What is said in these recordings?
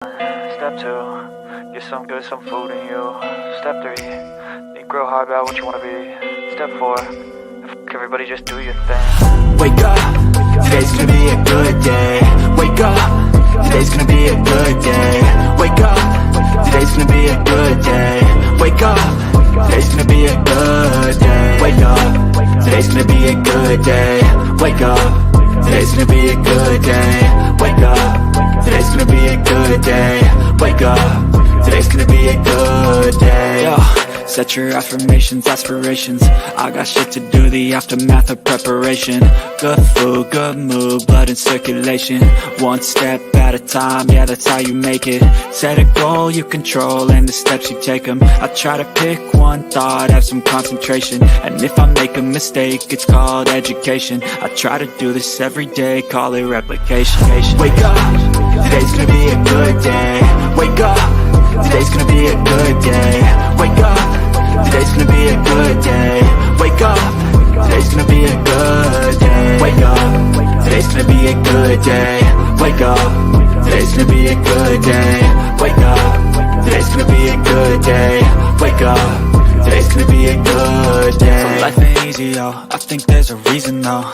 Step 2, get some good, some food in you. Step 3, think real hard about what you want to be. Step 4, everybody just do your thing. Wake up, today's gonna be a good day. Wake up, today's gonna be a good day. Wake up, today's gonna be a good day. Wake up, today's gonna be a good day. Wake up, today's gonna be a good day. Wake up, today's gonna be a good day. Wake up, today's gonna be a good day. Wake up, today's gonna be a good day. Yo, set your affirmations, aspirations. I got shit to do, the aftermath of preparation. Good food, good mood, blood in circulation. One step at a time, yeah, that's how you make it. Set a goal you control and the steps you take them. I try to pick one thought, have some concentration. And if I make a mistake, it's called education. I try to do this every day, call it replication. Wake up, today's gonna be a good day. Wake up, today's gonna be a good day. Wake up, today's gonna be a good day. Wake up, today's gonna be a good day. Wake up, today's gonna be a good day. Wake up, today's gonna be a good day. Wake up, today's gonna be a good day. Wake up, today's gonna be a good day. So life ain't easy, yo, I think there's a reason though.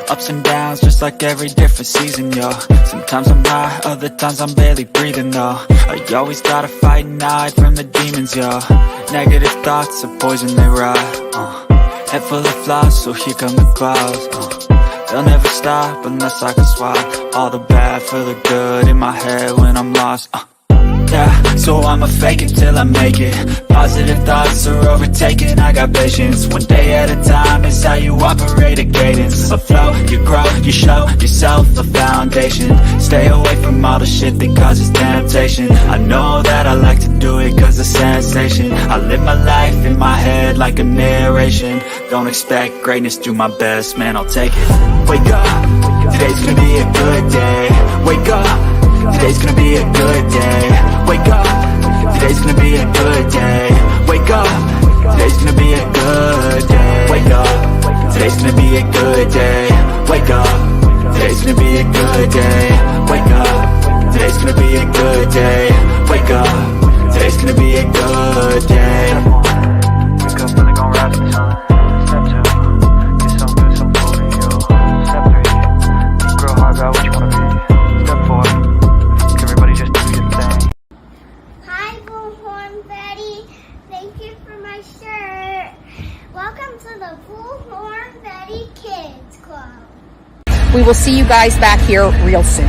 Ups and downs, just like every different season, yo. Sometimes I'm high, other times I'm barely breathing, though. I always gotta fight and hide from the demons, yo. Negative thoughts are poison, they rot. Head full of flaws, so here come the clouds. They'll never stop unless I can swap all the bad for the good in my head when I'm lost. Yeah, so I'ma fake it till I make it. Positive thoughts are overtaken, I got patience. One day at a time is how you operate a cadence. A flow, you grow, you show yourself a foundation. Stay away from all the shit that causes temptation. I know that I like to do it cause it's sensation. I live my life in my head like a narration. Don't expect greatness, do my best, man, I'll take it. Wake up, today's gonna be a good day. Wake up, today's gonna be a good day. Wake up, today's gonna be a good day. Wake up, today's gonna be a good day. Wake up, today's gonna be a good day. Wake up, today's gonna be a good day. Wake up, today's gonna be a good day. Wake up, today's gonna be a good day. Wake up, really gon' rise to the sun. Step 2, get some good, some food in you. Step 3, think real hard about what you wanna be. Step 4, everybody just do your thing. Hi, Bullhorn Betty. Thank you for my shirt. Welcome to the Bullhorn Betty Kids Club. We will see you guys back here real soon.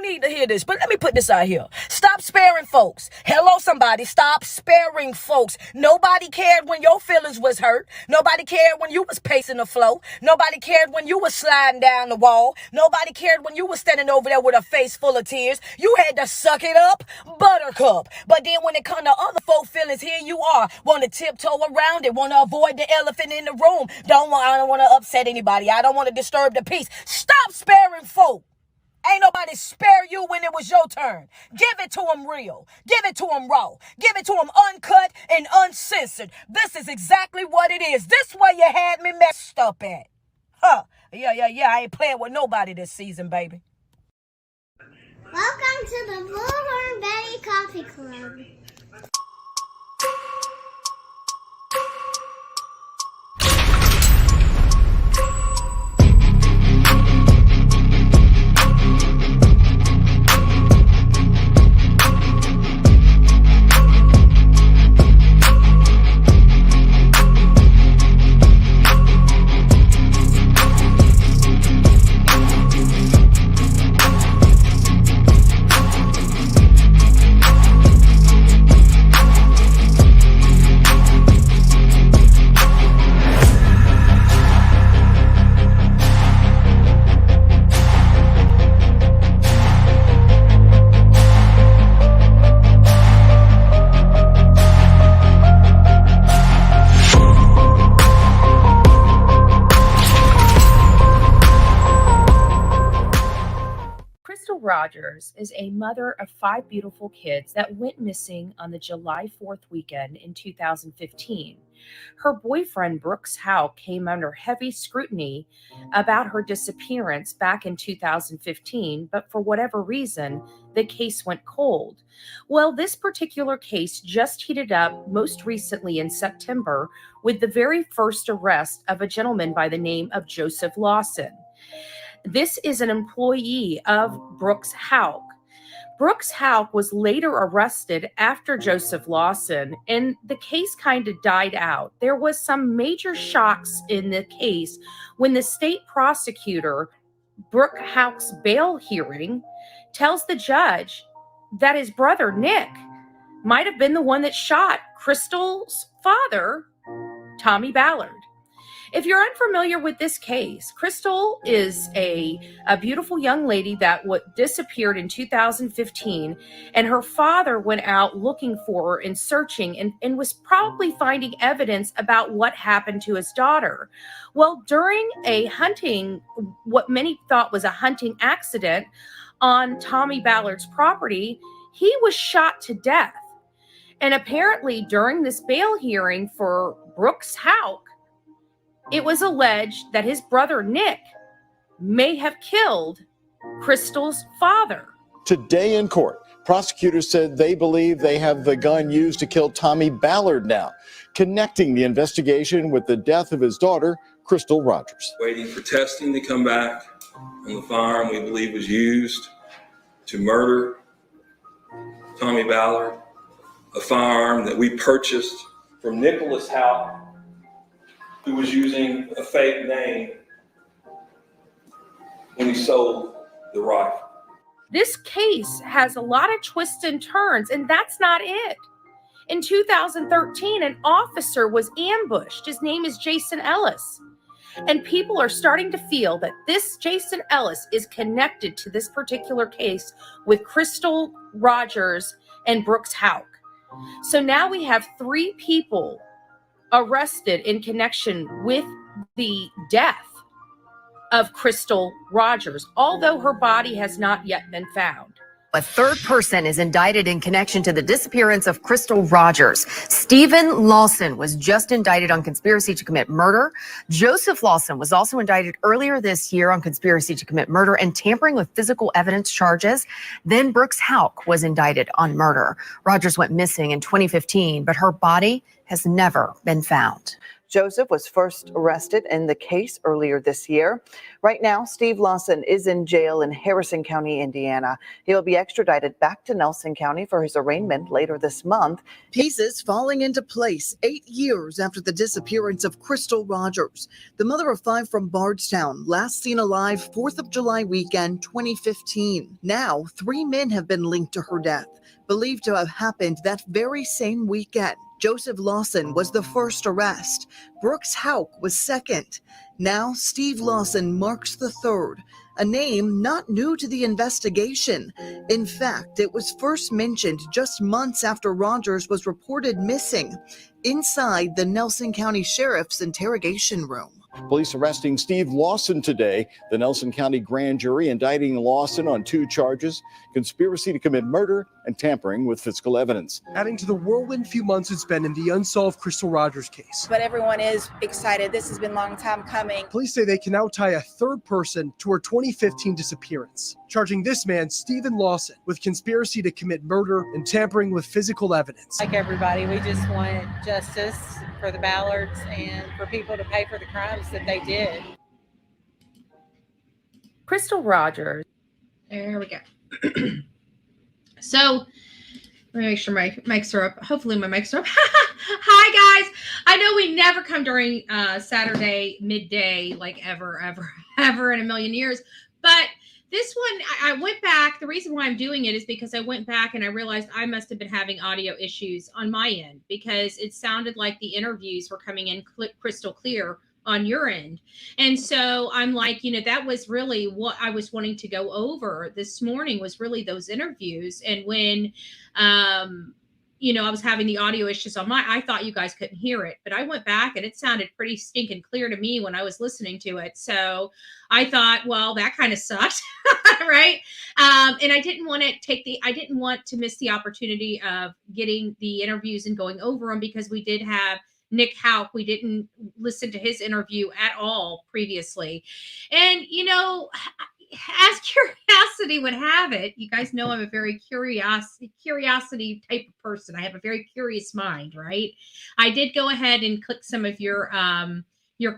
Need to hear this, but let me put this out here. Stop sparing folks. Hello, somebody. Stop sparing folks. Nobody cared when your feelings was hurt. Nobody cared when you was pacing the floor. Nobody cared when you was sliding down the wall. Nobody cared when you was standing over there with a face full of tears. You had to suck it up, buttercup. But then when it come to other folk feelings, here you are. Want to tiptoe around it. Want to avoid the elephant in the room. I don't want to upset anybody. I don't want to disturb the peace. Stop sparing folk. Ain't nobody spare you when it was your turn. Give it to them real. Give it to them raw. Give it to them uncut and uncensored. This is exactly what it is. This where you had me messed up at. Huh. Yeah. I ain't playing with nobody this season, baby. Welcome to the Bullhorn Betty Coffee Club. Crystal Rogers is a mother of 5 beautiful kids that went missing on the July 4th weekend in 2015. Her boyfriend, Brooks Houck, came under heavy scrutiny about her disappearance back in 2015, but for whatever reason, the case went cold. Well, this particular case just heated up most recently in September with the very first arrest of a gentleman by the name of Joseph Lawson. This is an employee of Brooks Houck. Brooks Houck was later arrested after Joseph Lawson, and the case kind of died out. There was some major shocks in the case when the state prosecutor, Brooks Houck's bail hearing, tells the judge that his brother, Nick, might have been the one that shot Crystal's father, Tommy Ballard. If you're unfamiliar with this case, Crystal is a beautiful young lady that disappeared in 2015, and her father went out looking for her and searching and was probably finding evidence about what happened to his daughter. Well, during a hunting, what many thought was a hunting accident on Tommy Ballard's property, he was shot to death. And apparently during this bail hearing for Brooks Houck, it was alleged that his brother, Nick, may have killed Crystal's father. Today in court, prosecutors said they believe they have the gun used to kill Tommy Ballard now, connecting the investigation with the death of his daughter, Crystal Rogers. Waiting for testing to come back on the firearm we believe was used to murder Tommy Ballard, a firearm that we purchased from Nicholas Houck, who was using a fake name when he sold the rifle. This case has a lot of twists and turns, and that's not it. In 2013, an officer was ambushed. His name is Jason Ellis. And people are starting to feel that this Jason Ellis is connected to this particular case with Crystal Rogers and Brooks Houck. So now we have 3 people arrested in connection with the death of Crystal Rogers, although her body has not yet been found. A third person is indicted in connection to the disappearance of Crystal Rogers. Steven Lawson was just indicted on conspiracy to commit murder. Joseph Lawson was also indicted earlier this year on conspiracy to commit murder and tampering with physical evidence charges. Then Brooks Houck was indicted on murder. Rogers went missing in 2015, but her body has never been found. Joseph was first arrested in the case earlier this year. Right now, Steve Lawson is in jail in Harrison County, Indiana. He'll be extradited back to Nelson County for his arraignment later this month. Pieces falling into place 8 years after the disappearance of Crystal Rogers, the mother of 5 from Bardstown, last seen alive 4th of July weekend 2015. Now, 3 men have been linked to her death, believed to have happened that very same weekend. Joseph Lawson was the first arrest. Brooks Houck was second. Now Steve Lawson marks the third, a name not new to the investigation. In fact, it was first mentioned just months after Rogers was reported missing inside the Nelson County Sheriff's interrogation room. Police arresting Steve Lawson today. The Nelson County grand jury indicting Lawson on 2 charges, conspiracy to commit murder and tampering with physical evidence. Adding to the whirlwind few months it's been in the unsolved Crystal Rogers case. But everyone is excited. This has been a long time coming. Police say they can now tie a third person to her 2015 disappearance, charging this man, Steven Lawson, with conspiracy to commit murder and tampering with physical evidence. Like everybody, we just want justice for the Ballards and for people to pay for the crimes that they did. Crystal Rogers. There we go. So, let me make sure my mics are up. Hopefully my mics are up. Hi, guys. I know we never come during Saturday midday, like ever in a million years. But this one, I went back. The reason why I'm doing it is because I went back and I realized I must have been having audio issues on my end because it sounded like the interviews were coming in crystal clear on your end. And so I'm like, that was really what I was wanting to go over this morning was really those interviews. And when I was having the audio issues on I thought you guys couldn't hear it, but I went back and it sounded pretty stinking clear to me when I was listening to it. So I thought, well, that kind of sucked. Right. And I didn't want to miss the opportunity of getting the interviews and going over them, because we did have Nick Houck. We didn't listen to his interview at all previously. And, as curiosity would have it, you guys know I'm a very curiosity type of person. I have a very curious mind, right? I did go ahead and click some of your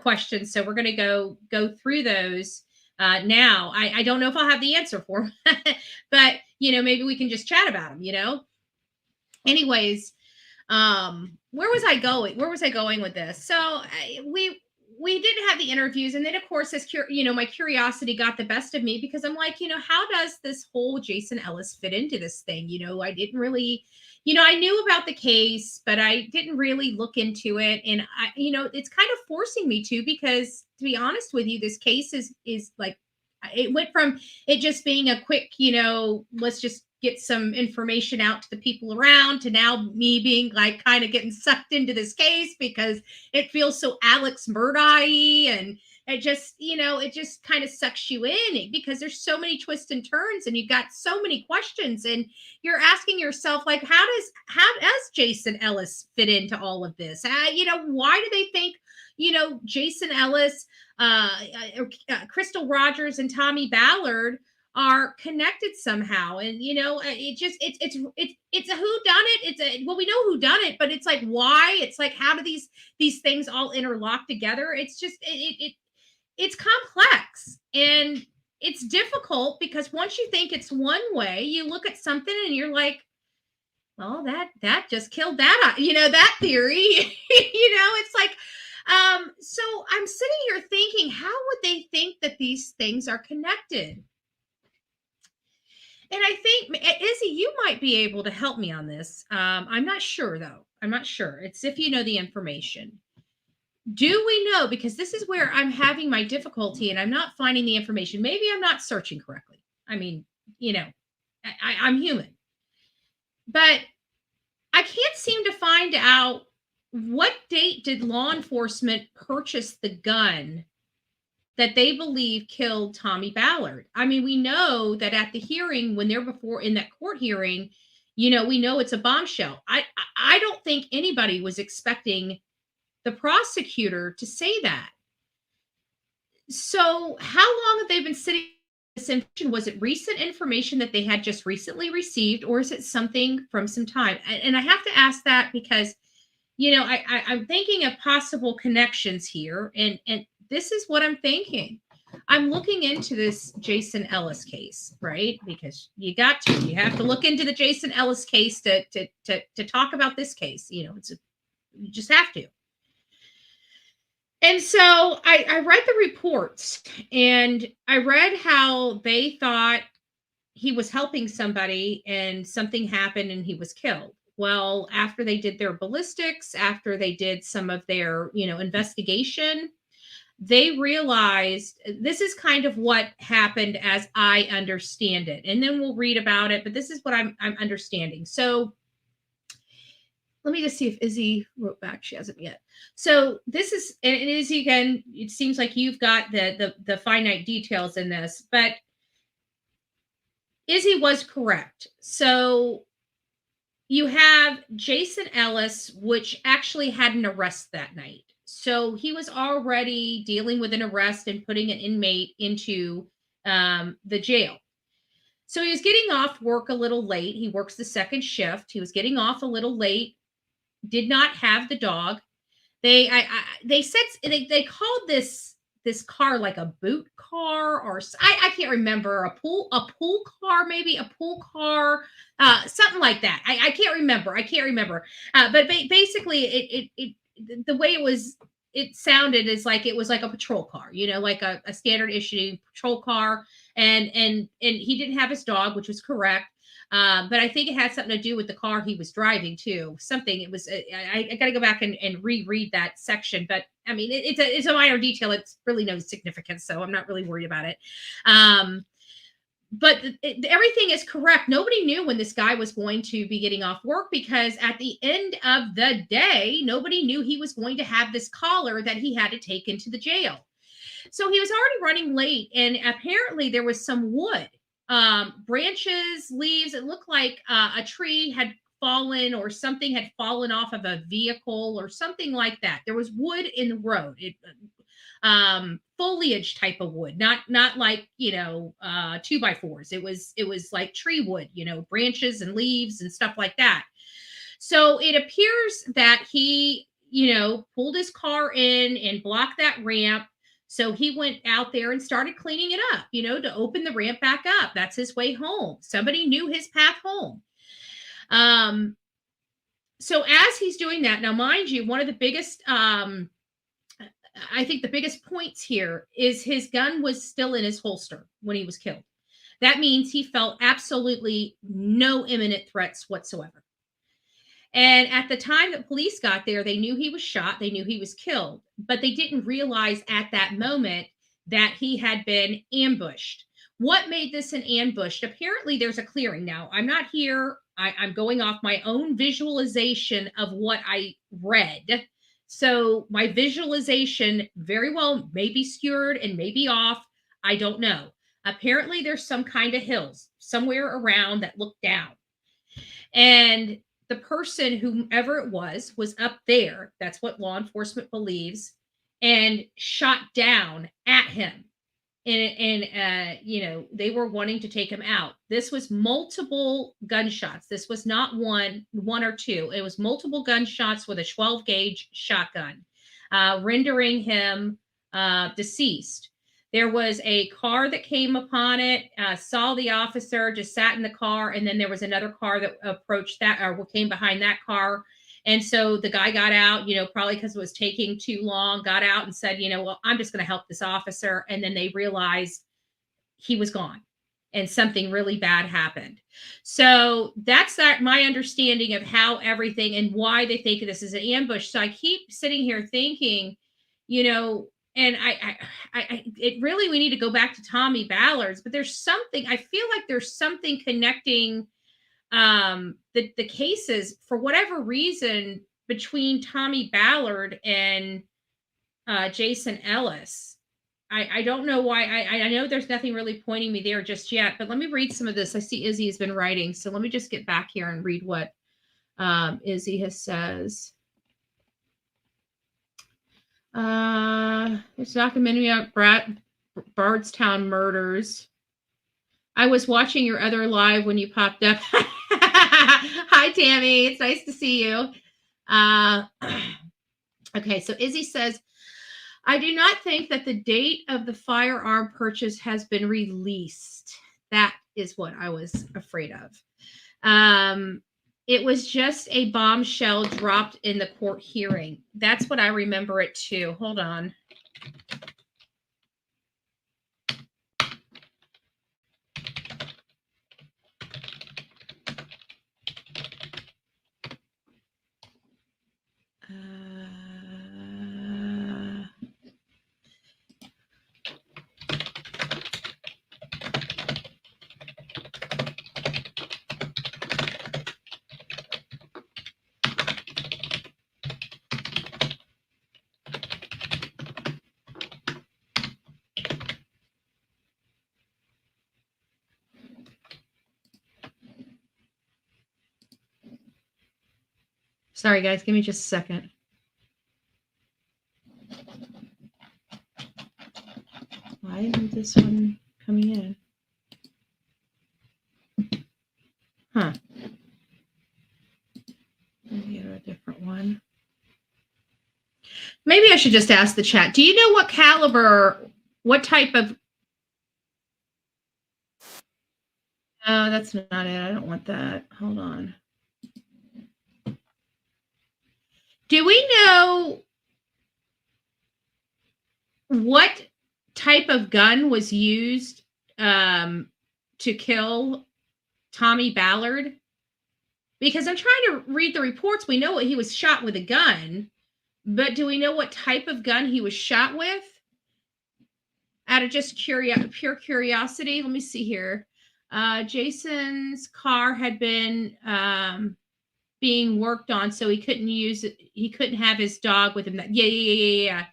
questions, so we're going to go through those now. I don't know if I'll have the answer for them, but maybe we can just chat about them. Anyways, where was I going with this? So we didn't have the interviews, and then of course, as my curiosity got the best of me, because I'm like, how does this whole Jason Ellis fit into this thing? I didn't really, I knew about the case, but I didn't really look into it, and it's kind of forcing me to, because to be honest with you, this case is like, it went from it just being a quick, let's just get some information out to the people around, to now me being like kind of getting sucked into this case because it feels so Alex Murdaugh-y, and it just, it just kind of sucks you in, because there's so many twists and turns, and you've got so many questions, and you're asking yourself, like, how does Jason Ellis fit into all of this? Why do they think, Jason Ellis, Crystal Rogers, and Tommy Ballard are connected somehow? And it's a who done it. We know who done it, but it's like, why? It's like, how do these things all interlock together? It's just it's complex, and it's difficult, because once you think it's one way, you look at something and you're like, well, that just killed that, that theory. It's like, so I'm sitting here thinking, how would they think that these things are connected? And I think, Izzy, you might be able to help me on this. I'm not sure, though. I'm not sure. It's if you know the information. Do we know? Because this is where I'm having my difficulty, and I'm not finding the information. Maybe I'm not searching correctly. I mean, I'm human. But I can't seem to find out, what date did law enforcement purchase the gun that they believe killed Tommy Ballard? I mean, we know that at the hearing, when they're before in that court hearing, we know it's a bombshell. I don't think anybody was expecting the prosecutor to say that. So how long have they been sitting on this information? Was it recent information that they had just recently received, or is it something from some time? And I have to ask that because, I'm thinking of possible connections here, and this is what I'm thinking. I'm looking into this Jason Ellis case, right? Because you have to look into the Jason Ellis case to talk about this case. You just have to. And so I read the reports, and I read how they thought he was helping somebody and something happened and he was killed. Well, after they did their ballistics, after they did some of their, investigation, they realized this is kind of what happened as I understand it. And then we'll read about it, but this is what I'm understanding. So let me just see if Izzy wrote back. She hasn't yet. So this is, and Izzy, again, it seems like you've got the finite details in this, but Izzy was correct. So you have Jason Ellis, which actually had an arrest that night. So he was already dealing with an arrest and putting an inmate into the jail. So he was getting off work a little late. He works the second shift. He was getting off a little late, did not have the dog. They said they called this car like a boot car, or I can't remember, a pool car, maybe a pool car, something like that. I can't remember. But basically the way it sounded is like it was like a patrol car, like a standard issue patrol car. And he didn't have his dog, which was correct. But I think it had something to do with the car he was driving too. Something, it was, I got to go back and reread that section, but I mean, it's a minor detail. It's really no significance. So I'm not really worried about it. everything is correct. Nobody knew when this guy was going to be getting off work, because at the end of the day, nobody knew he was going to have this collar that he had to take into the jail. So he was already running late, and apparently there was some wood, branches, leaves. It looked like a tree had fallen, or something had fallen off of a vehicle or something like that. There was wood in the road. Foliage type of wood, not like 2x4s. It was like tree wood, branches and leaves and stuff like that. So it appears that he pulled his car in and blocked that ramp. So he went out there and started cleaning it up, to open the ramp back up. That's his way home. Somebody knew his path home. So as he's doing that, now mind you, one of the biggest I think the biggest points here is his gun was still in his holster when he was killed. That means he felt absolutely no imminent threats whatsoever. And at the time that police got there, they knew he was shot. They knew he was killed, but they didn't realize at that moment that he had been ambushed. What made this an ambush? Apparently there's a clearing. Now, I'm not here. I'm going off my own visualization of what I read. So my visualization very well may be skewed and may be off. I don't know. Apparently there's some kind of hills somewhere around that look down. And the person, whomever it was up there. That's what law enforcement believes, and shot down at him. And they were wanting to take him out. This was multiple gunshots. This was not one or two. It was multiple gunshots with a 12 gauge shotgun, rendering him deceased. There was a car that came upon it, saw the officer, just sat in the car. And then there was another car that approached that, or came behind that car. And so the guy got out, probably because it was taking too long, got out and said, well, I'm just going to help this officer. And then they realized he was gone and something really bad happened. So that's my understanding of how everything and why they think this is an ambush. So I keep sitting here thinking, and it really, we need to go back to Tommy Ballard's, but there's something, I feel like there's something connecting the cases for whatever reason between Tommy Ballard and Jason Ellis. I don't know why. I know there's nothing really pointing me there just yet, but let me read some of this. I see Izzy has been writing, so let me just get back here and read what Izzy has says. There's a documentary about Bardstown murders. I was watching your other live when you popped up. Hi, Tammy. It's nice to see you. Okay, so Izzy says, I do not think that the date of the firearm purchase has been released. That is what I was afraid of. It was just a bombshell dropped in the court hearing. That's what I remember it too. Hold on. Sorry, guys. Give me just a second. Why isn't this one coming in? Huh. Let me get a different one. Maybe I should just ask the chat. Do you know what caliber, what type of... Oh, that's not it. I don't want that. Hold on. Do we know what type of gun was used to kill Tommy Ballard? Because I'm trying to read the reports. We know he was shot with a gun, but do we know what type of gun he was shot with? Out of just pure curiosity. Let me see here. Jason's car had been being worked on, so he couldn't use it. He couldn't have his dog with him. Yeah.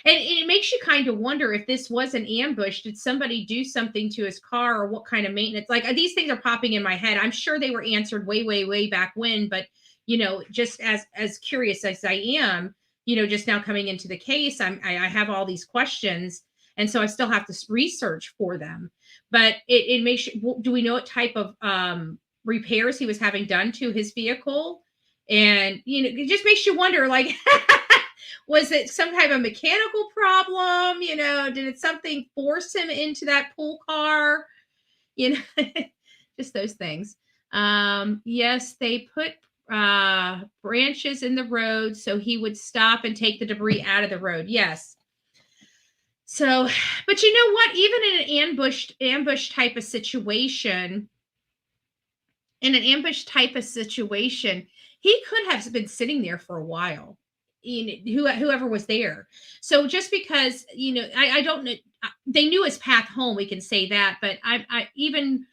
And it makes you kind of wonder if this was an ambush. Did somebody do something to his car, or what kind of maintenance? Like, these things are popping in my head. I'm sure they were answered way, way, way back when, but just as curious as I am, just now coming into the case, I have all these questions, and so I still have to research for them. But it makes you, do we know what type of repairs he was having done to his vehicle? And it just makes you wonder, like, was it some type of mechanical problem? Did something force him into that pool car? Just those things. Yes, they put branches in the road so he would stop and take the debris out of the road. Yes. So, but you know what? Even in an ambush type of situation, he could have been sitting there for a while. Whoever was there. So just because, I don't know, they knew his path home, we can say that, but I even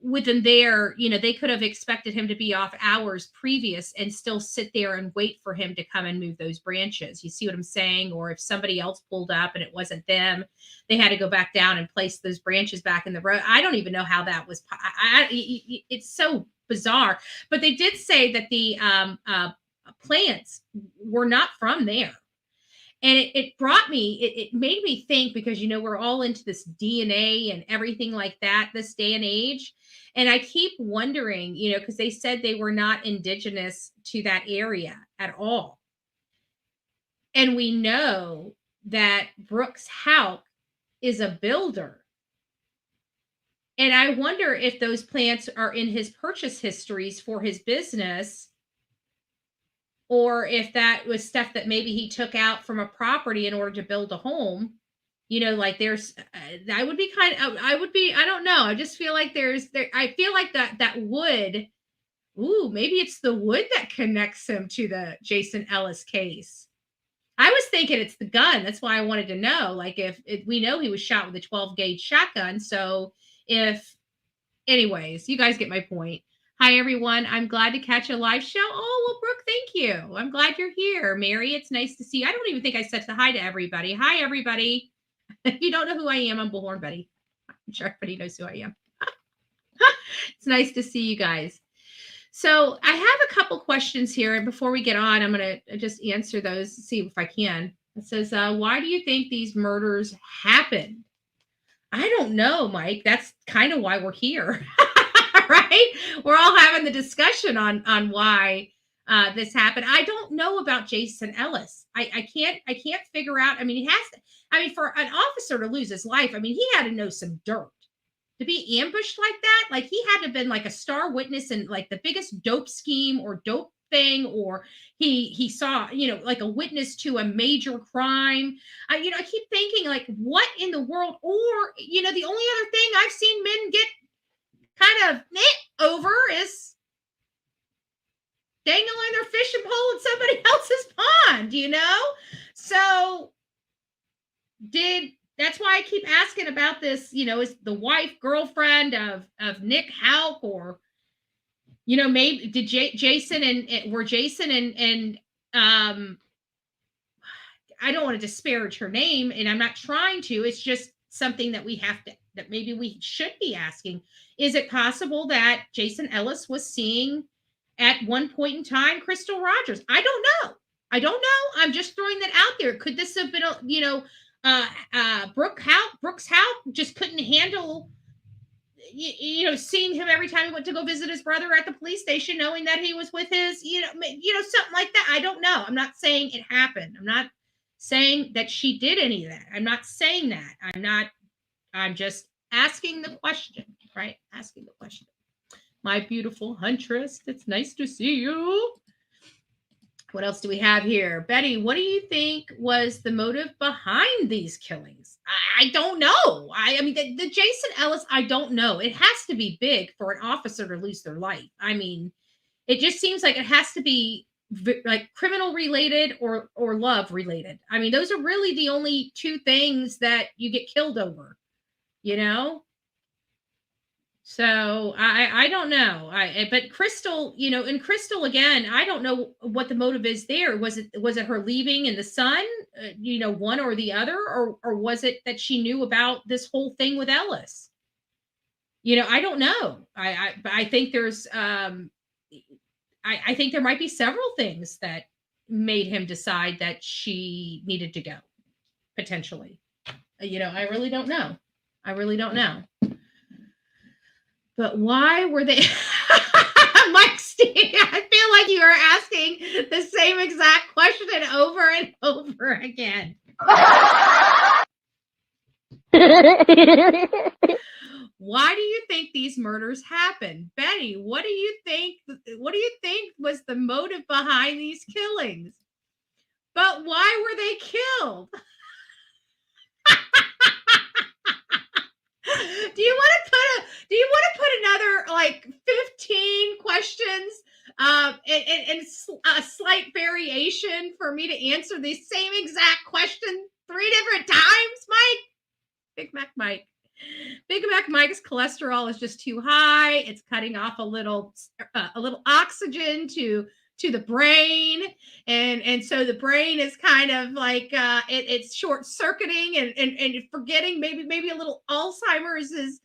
with them there, they could have expected him to be off hours previous and still sit there and wait for him to come and move those branches. You see what I'm saying? Or if somebody else pulled up and it wasn't them, they had to go back down and place those branches back in the road. I don't even know how that was. It's so bizarre. But they did say that the plants were not from there. And it made me think, because, we're all into this DNA and everything like that this day and age. And I keep wondering, because they said they were not indigenous to that area at all. And we know that Brooks Houck is a builder. And I wonder if those plants are in his purchase histories for his business, or if that was stuff that maybe he took out from a property in order to build a home. Like there's, I don't know. I just feel like I feel like that wood, maybe it's the wood that connects him to the Jason Ellis case. I was thinking it's the gun. That's why I wanted to know, like, if we know he was shot with a 12 gauge shotgun. So anyways, you guys get my point. Hi, everyone. I'm glad to catch a live show. Oh, well, Brooke, thank you. I'm glad you're here. Mary, it's nice to see you. I don't even think I said hi to everybody. Hi, everybody. If you don't know who I am, I'm Bullhorn Betty. I'm sure everybody knows who I am. It's nice to see you guys. So I have a couple questions here. And before we get on, I'm going to just answer those, see if I can. It says, why do you think these murders happened? I don't know, Mike. That's kind of why we're here. Right? We're all having the discussion on why this happened. I don't know about Jason Ellis. I can't figure out. I mean, for an officer to lose his life, I mean, he had to know some dirt to be ambushed like that. Like, he had to have been like a star witness in like the biggest dope scheme or dope thing, or he saw, like a witness to a major crime. I keep thinking, like, what in the world? Or, the only other thing I've seen men get kind of over is dangling their fishing pole in somebody else's pond, So that's why I keep asking about this, is the wife, girlfriend of Nick Houck, or, maybe did Jason and I don't want to disparage her name, and I'm not trying to, it's just something that that maybe we should be asking. Is it possible that Jason Ellis was seeing at one point in time Crystal Rogers? I don't know. I'm just throwing that out there. Could this have been Brooks Houck just couldn't handle seeing him every time he went to go visit his brother at the police station, knowing that he was with his something like that. I don't know. I'm not saying it happened. I'm not saying that she did any of that. I'm not saying that. I'm just asking the question, right? Asking the question. My beautiful huntress, it's nice to see you. What else do we have here? Betty, what do you think was the motive behind these killings? I don't know. I mean, the Jason Ellis, I don't know. It has to be big for an officer to lose their life. I mean, it just seems like it has to be like criminal related or love related. I mean, those are really the only two things that you get killed over, So I don't know. But Crystal, and Crystal again, I don't know what the motive is there. Was it her leaving in the sun, one or the other, or was it that she knew about this whole thing with Ellis? I don't know. I think there's I think there might be several things that made him decide that she needed to go, potentially. I really don't know. But why were they Mike Steve, I feel like you are asking the same exact question over and over again. Why do you think these murders happened? Betty, what do you think was the motive behind these killings? But why were they killed? Do you want to put another like 15 questions and a slight variation for me to answer the same exact question 3 different times, Mike? Big Mac Mike's cholesterol is just too high. It's cutting off a little oxygen to the brain, and so the brain is kind of like it's short circuiting and forgetting. Maybe a little Alzheimer's is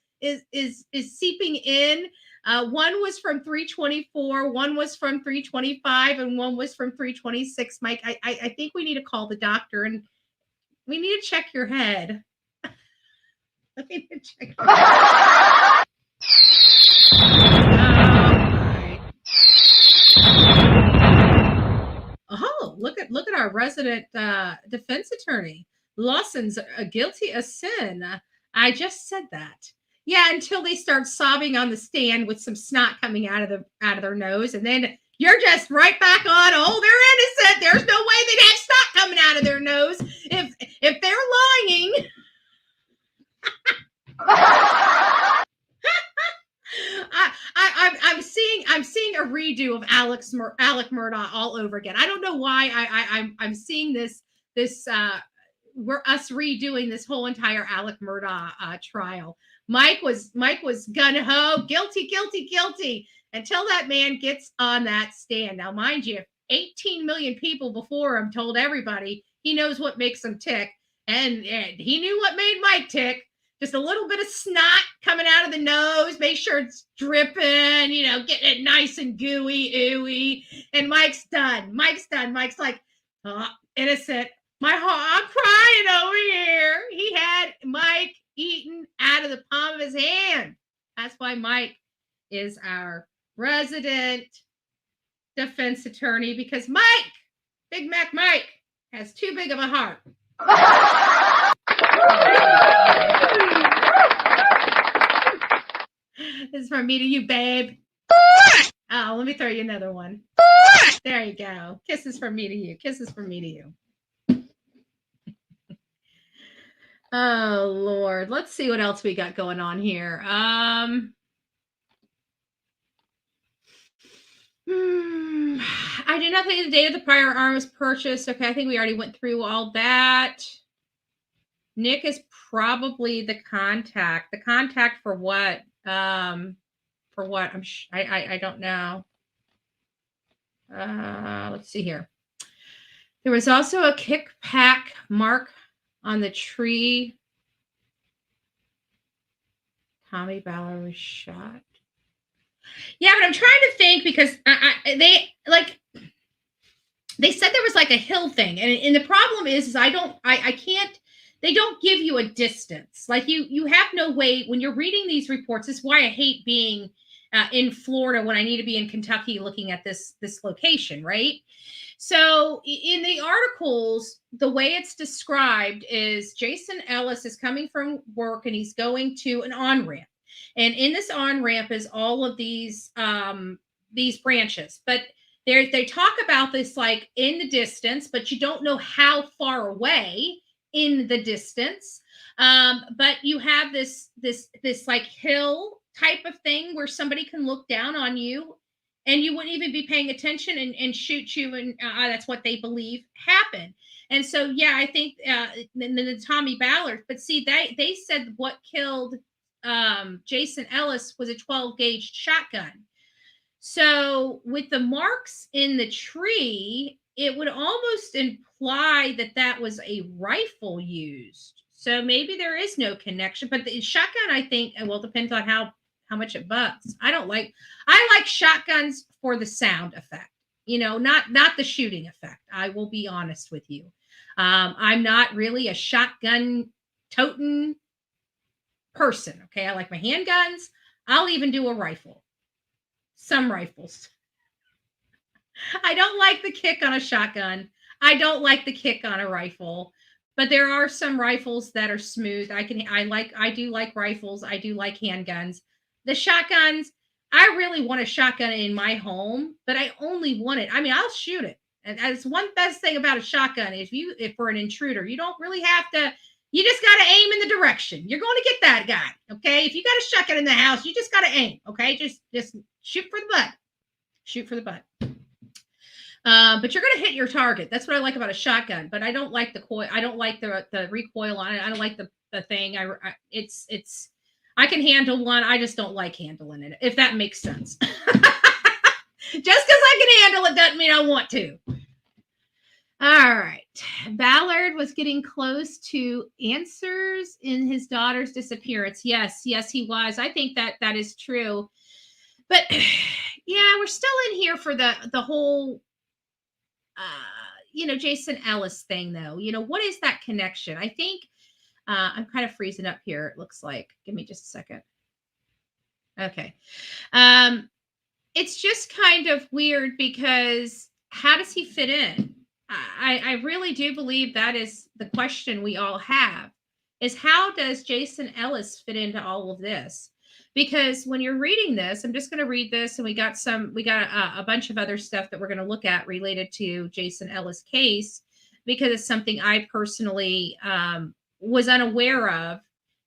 seeping in. One was from 324, one was from 325, and one was from 326. Mike, I think we need to call the doctor and we need to check your head. I need to check your head. Oh, look at our resident defense attorney. Lawson's guilty of sin. I just said that. Yeah, until they start sobbing on the stand with some snot coming out of their nose, and then you're just right back on. Oh, they're innocent. There's no way they'd have snot coming out of their nose if they're lying. I'm seeing a redo of Alec Murdaugh all over again. I don't know why I'm seeing this we're us redoing this whole entire Alec Murdaugh trial. Mike was gung-ho, guilty until that man gets on that stand. Now, mind you, 18 million people before him told everybody he knows what makes him tick, and he knew what made Mike tick. Just a little bit of snot coming out of the nose. Make sure it's dripping, getting it nice and gooey, ooey. And Mike's done. Mike's like, oh, innocent. I'm crying over here. He had Mike eaten out of the palm of his hand. That's why Mike is our resident defense attorney, because Mike, Big Mac Mike, has too big of a heart. This is from me to you, babe. Oh, let me throw you another one. There you go. Kisses from me to you. Kisses from me to you. Oh, Lord. Let's see what else we got going on here. I do nothing the day of the firearm was purchased. Okay, I think we already went through all that. Nick is probably the contact. The contact for what? For what? I don't know. Let's see here. There was also a kickback mark on the tree. Tommy Ballard was shot. Yeah, but I'm trying to think, because they said there was like a hill thing, and the problem is I can't. They don't give you a distance. Like you have no way when you're reading these reports. This is why I hate being in Florida when I need to be in Kentucky looking at this location, right? So in the articles, the way it's described is Jason Ellis is coming from work and he's going to an on-ramp. And in this on-ramp is all of these branches. But they talk about this like in the distance, but you don't know how far away in the distance. But you have this like hill type of thing where somebody can look down on you and you wouldn't even be paying attention and shoot you. And that's what they believe happened. And so, yeah, I think the Tommy Ballard, but see, they said what killed Jason Ellis was a 12-gauge shotgun. So with the marks in the tree, it would almost imply that that was a rifle used. So maybe there is no connection, but the shotgun, I think, well, depends on how much it bucks. I like shotguns for the sound effect, not the shooting effect. I will be honest with you. I'm not really a shotgun toting person. Okay. I like my handguns. I'll even do a rifle. Some rifles. I don't like the kick on a shotgun. I don't like the kick on a rifle, but there are some rifles that are smooth. I do like rifles. I do like handguns. The shotguns, I really want a shotgun in my home, but I only want it. I mean, I'll shoot it. And that's one best thing about a shotgun is if for an intruder, you don't really have to, you just got to aim in the direction. You're going to get that guy. Okay. If you got a shotgun in the house, you just got to aim. Okay. Just shoot for the butt. Shoot for the butt. But you're going to hit your target. That's what I like about a shotgun, but I don't like the coil. I don't like the recoil on it. I don't like the thing. I can handle one. I just don't like handling it, if that makes sense. Just because I can handle it doesn't mean I want to. All right. Ballard was getting close to answers in his daughter's disappearance. Yes, he was. I think that is true. But yeah, we're still in here for the whole Jason Ellis thing, though. What is that connection? I think I'm kind of freezing up here. It looks like, give me just a second. Okay. It's just kind of weird because how does he fit in? I really do believe that is the question we all have, is how does Jason Ellis fit into all of this? Because when you're reading this, I'm just going to read this, and we got a bunch of other stuff that we're going to look at related to Jason Ellis' case, because it's something I personally was unaware of.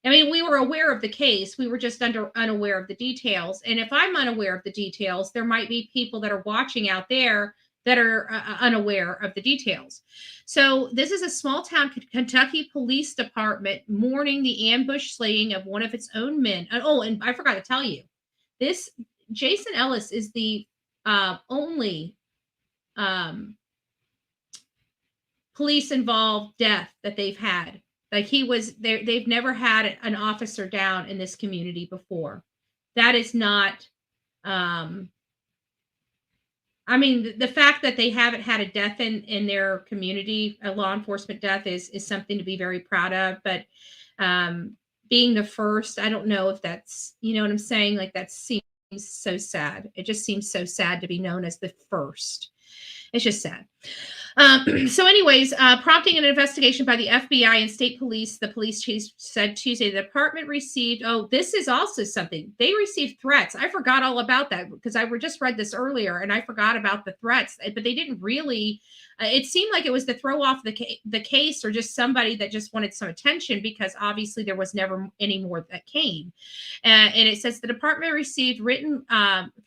I mean, we were aware of the case. We were just unaware of the details. And if I'm unaware of the details, there might be people that are watching out there that are unaware of the details. So this is a small town Kentucky police department mourning the ambush slaying of one of its own men. Oh, and I forgot to tell you, this Jason Ellis is the only police involved death that they've had. Like they've never had an officer down in this community before. That is not, I mean, the fact that they haven't had a death in their community, a law enforcement death, is something to be very proud of. But being the first, I don't know if that's, you know what I'm saying? Like, that seems so sad. It just seems so sad to be known as the first. It's just sad. So anyways, prompting an investigation by the FBI and state police, the police chief said Tuesday the department received, this is also something, they received threats. I forgot all about that because I just read this earlier and I forgot about the threats, but they didn't really, it seemed like it was to throw off the case, or just somebody that just wanted some attention, because obviously there was never any more that came. And it says the department received written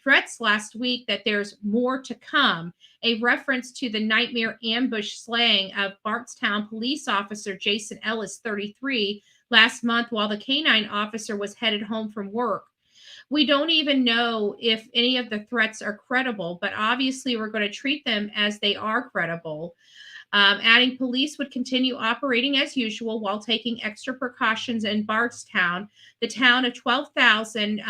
threats last week that there's more to come, a reference to the nightmare ambush slaying of Bardstown police officer Jason Ellis, 33, last month while the canine officer was headed home from work. We don't even know if any of the threats are credible, but obviously we're going to treat them as they are credible. Adding police would continue operating as usual while taking extra precautions in Bardstown, the town of 12,000,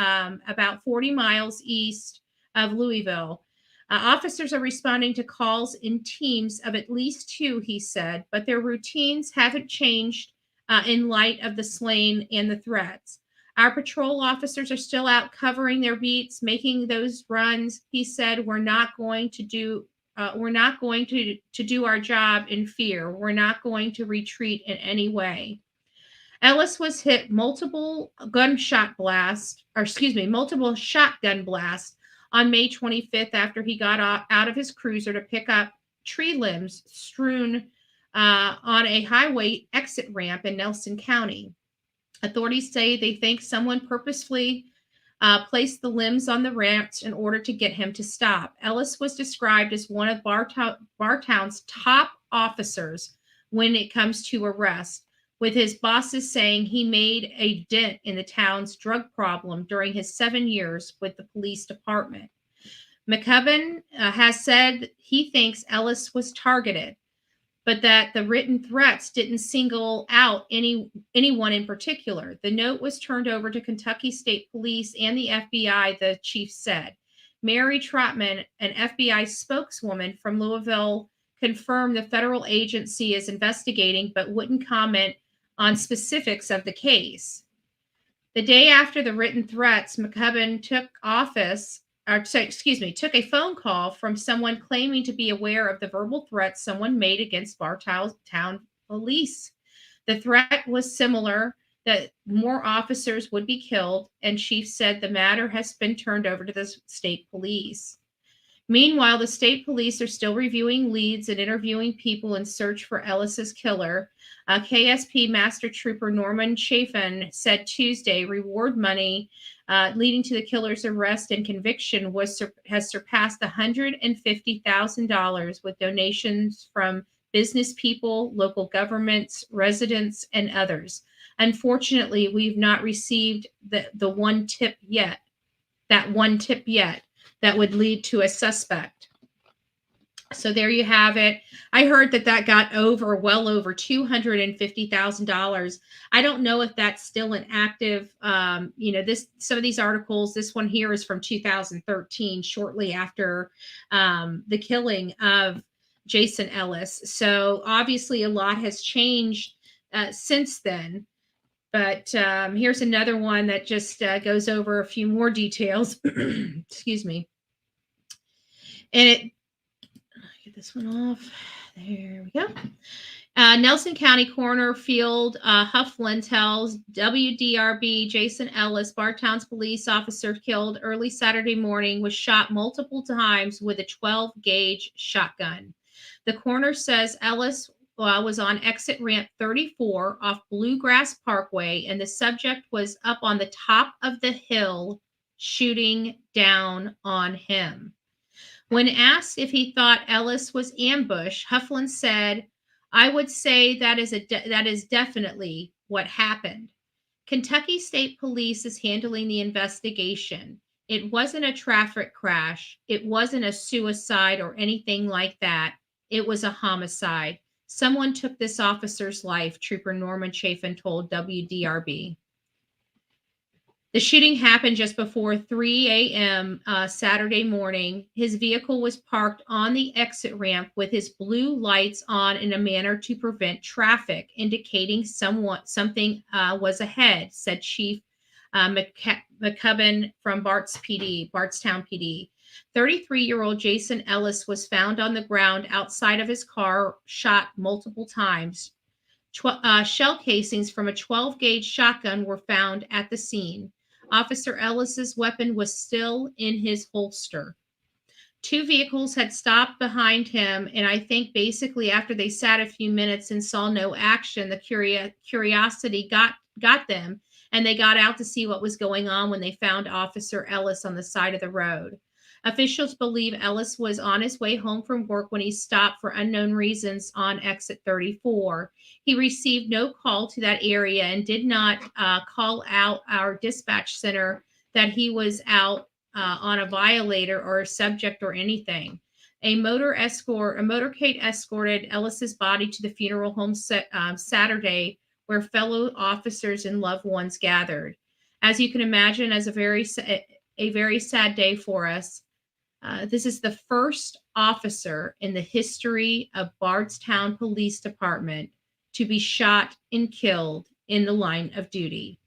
about 40 miles east of Louisville. Officers are responding to calls in teams of at least 2, he said, but their routines haven't changed in light of the slain and the threats. Our patrol officers are still out covering their beats, making those runs. He said, we're not going to do our job in fear. We're not going to retreat in any way. Ellis was hit multiple shotgun blasts on May 25th after he got out of his cruiser to pick up tree limbs strewn on a highway exit ramp in Nelson County. Authorities say they think someone purposefully placed the limbs on the ramps in order to get him to stop. Ellis was described as one of Bardstown's top officers when it comes to arrest, with his bosses saying he made a dent in the town's drug problem during his 7 years with the police department. McCubbin has said he thinks Ellis was targeted, but that the written threats didn't single out anyone in particular. The note was turned over to Kentucky State Police and the FBI, the chief said. Mary Trotman, an FBI spokeswoman from Louisville, confirmed the federal agency is investigating but wouldn't comment on specifics of the case. The day after the written threats, McCubbin took a phone call from someone claiming to be aware of the verbal threats someone made against Bardstown police. The threat was similar, that more officers would be killed, and chief said the matter has been turned over to the state police. Meanwhile, the state police are still reviewing leads and interviewing people in search for Ellis's killer. KSP Master Trooper Norman Chafin said Tuesday reward money leading to the killer's arrest and conviction has surpassed $150,000 with donations from business people, local governments, residents, and others. Unfortunately, we've not received the one tip yet that would lead to a suspect. So there you have it. I heard that got well over $250,000. I don't know if that's still an active, some of these articles, this one here is from 2013, shortly after the killing of Jason Ellis. So obviously a lot has changed since then. But here's another one that just goes over a few more details. Excuse me. And get this one off. There we go. Nelson County Coroner Field Hufflin tells WDRB Jason Ellis, Bardstown's police officer killed early Saturday morning, was shot multiple times with a 12-gauge shotgun. The coroner says Ellis was on exit ramp 34 off Bluegrass Parkway, and the subject was up on the top of the hill shooting down on him. When asked if he thought Ellis was ambushed, Hufflin said, "I would say that is definitely what happened. Kentucky State Police is handling the investigation. It wasn't a traffic crash. It wasn't a suicide or anything like that. It was a homicide. Someone took this officer's life," Trooper Norman Chafin told WDRB. The shooting happened just before 3 a.m. Saturday morning. His vehicle was parked on the exit ramp with his blue lights on in a manner to prevent traffic, indicating something was ahead, said Chief McCubbin from Bardstown PD. 33-year-old Jason Ellis was found on the ground outside of his car, shot multiple times. Shell casings from a 12-gauge shotgun were found at the scene. Officer Ellis's weapon was still in his holster. 2 vehicles had stopped behind him, and I think basically after they sat a few minutes and saw no action, the curiosity got them, and they got out to see what was going on when they found Officer Ellis on the side of the road. Officials believe Ellis was on his way home from work when he stopped for unknown reasons on exit 34. He received no call to that area and did not call out our dispatch center that he was out on a violator or a subject or anything. A motorcade escorted Ellis's body to the funeral home Saturday, where fellow officers and loved ones gathered. As you can imagine, as a very sad day for us. This is the first officer in the history of Bardstown Police Department to be shot and killed in the line of duty.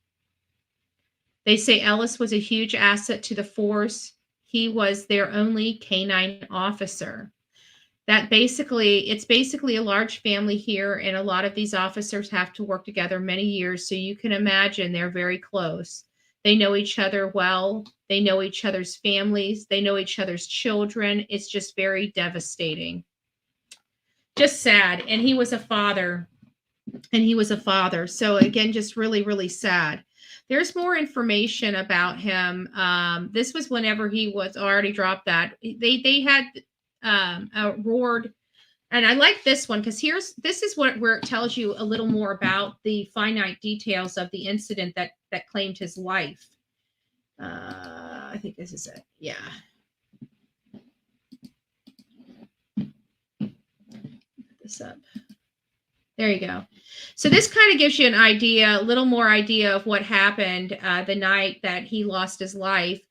They say Ellis was a huge asset to the force. He was their only canine officer. It's basically a large family here, and a lot of these officers have to work together many years, so you can imagine they're very close. They know each other well. They know each other's families. They know each other's children. It's just very devastating. Just sad. And he was a father. So again, just really, really sad. There's more information about him. This was whenever he was already dropped that. They had roared And I like this one because this is where it tells you a little more about the finite details of the incident that claimed his life. I think this is it. Yeah. Put this up. There you go. So this kind of gives you an idea, a little more idea of what happened the night that he lost his life.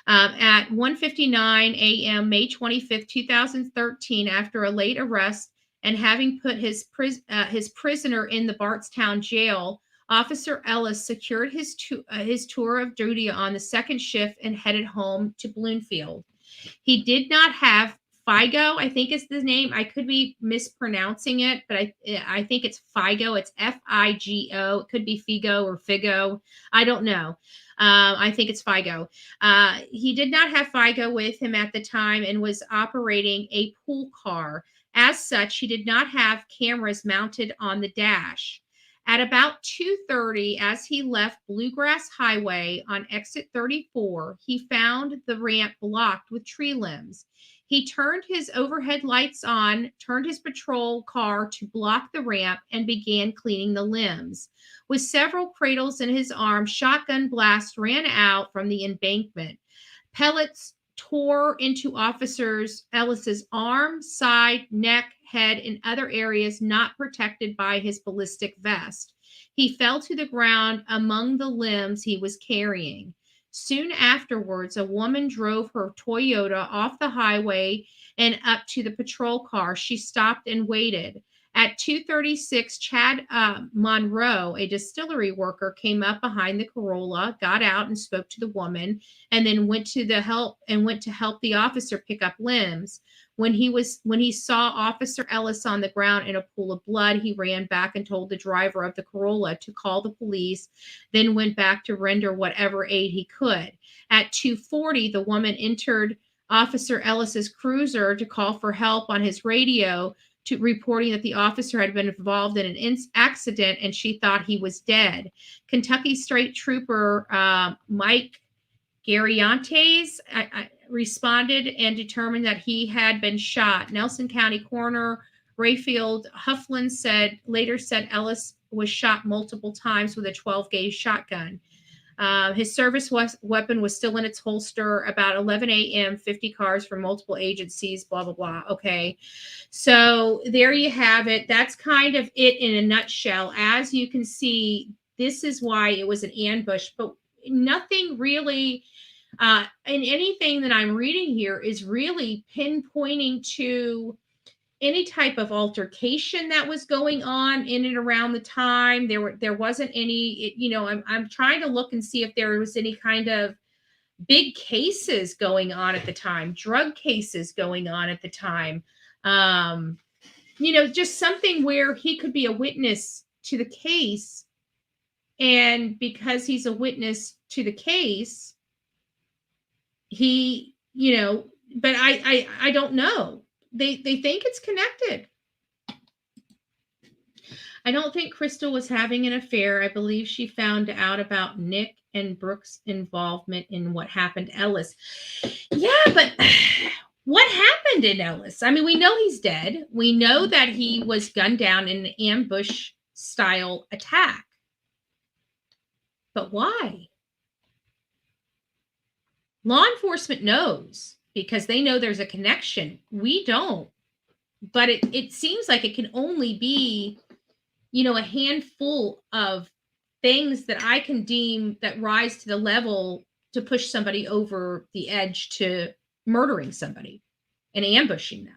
At 1:59 a.m., May 25th, 2013, after a late arrest and having put his prisoner in the Bardstown jail, Officer Ellis secured his tour of duty on the second shift and headed home to Bloomfield. He did not have FIGO, I think is the name. I could be mispronouncing it, but I think it's FIGO. It's FIGO. It could be Figo or Figo. I don't know. I think it's FIGO. He did not have FIGO with him at the time and was operating a pool car. As such, he did not have cameras mounted on the dash. At about 2:30, as he left Bluegrass Highway on exit 34, he found the ramp blocked with tree limbs. He turned his overhead lights on, turned his patrol car to block the ramp, and began cleaning the limbs. With several cradles in his arms, shotgun blasts ran out from the embankment. Pellets tore into Officer Ellis's arm, side, neck, head, and other areas not protected by his ballistic vest. He fell to the ground among the limbs he was carrying. Soon afterwards, a woman drove her Toyota off the highway and up to the patrol car. She stopped and waited. At 2:36, Chad Monroe, a distillery worker, came up behind the Corolla, got out and spoke to the woman, and then went to help the officer pick up limbs. When he saw Officer Ellis on the ground in a pool of blood, he ran back and told the driver of the Corolla to call the police, then went back to render whatever aid he could. At 2:40, the woman entered Officer Ellis's cruiser to call for help on his radio, reporting that the officer had been involved in an accident and she thought he was dead. Kentucky State Trooper Mike Gariantes responded and determined that he had been shot. Nelson County Coroner Rayfield Hufflin later said Ellis was shot multiple times with a 12-gauge shotgun. His service weapon was still in its holster. About 11 a.m., 50 cars from multiple agencies, blah, blah, blah. Okay. So there you have it. That's kind of it in a nutshell. As you can see, this is why it was an ambush, but nothing really in anything that I'm reading here is really pinpointing to any type of altercation that was going on in and around the time. There wasn't any, I'm trying to look and see if there was any kind of big cases going on at the time, drug cases going on at the time. Just something where he could be a witness to the case. And because he's a witness to the case, but I don't know. They think it's connected. I don't think Crystal was having an affair. I believe she found out about Nick and Brooks' involvement in what happened to Ellis. Yeah, but what happened in Ellis? I mean, we know he's dead. We know that he was gunned down in an ambush-style attack. But why? Law enforcement knows, because they know there's a connection. We don't. But it seems like it can only be, a handful of things that I can deem that rise to the level to push somebody over the edge to murdering somebody and ambushing them.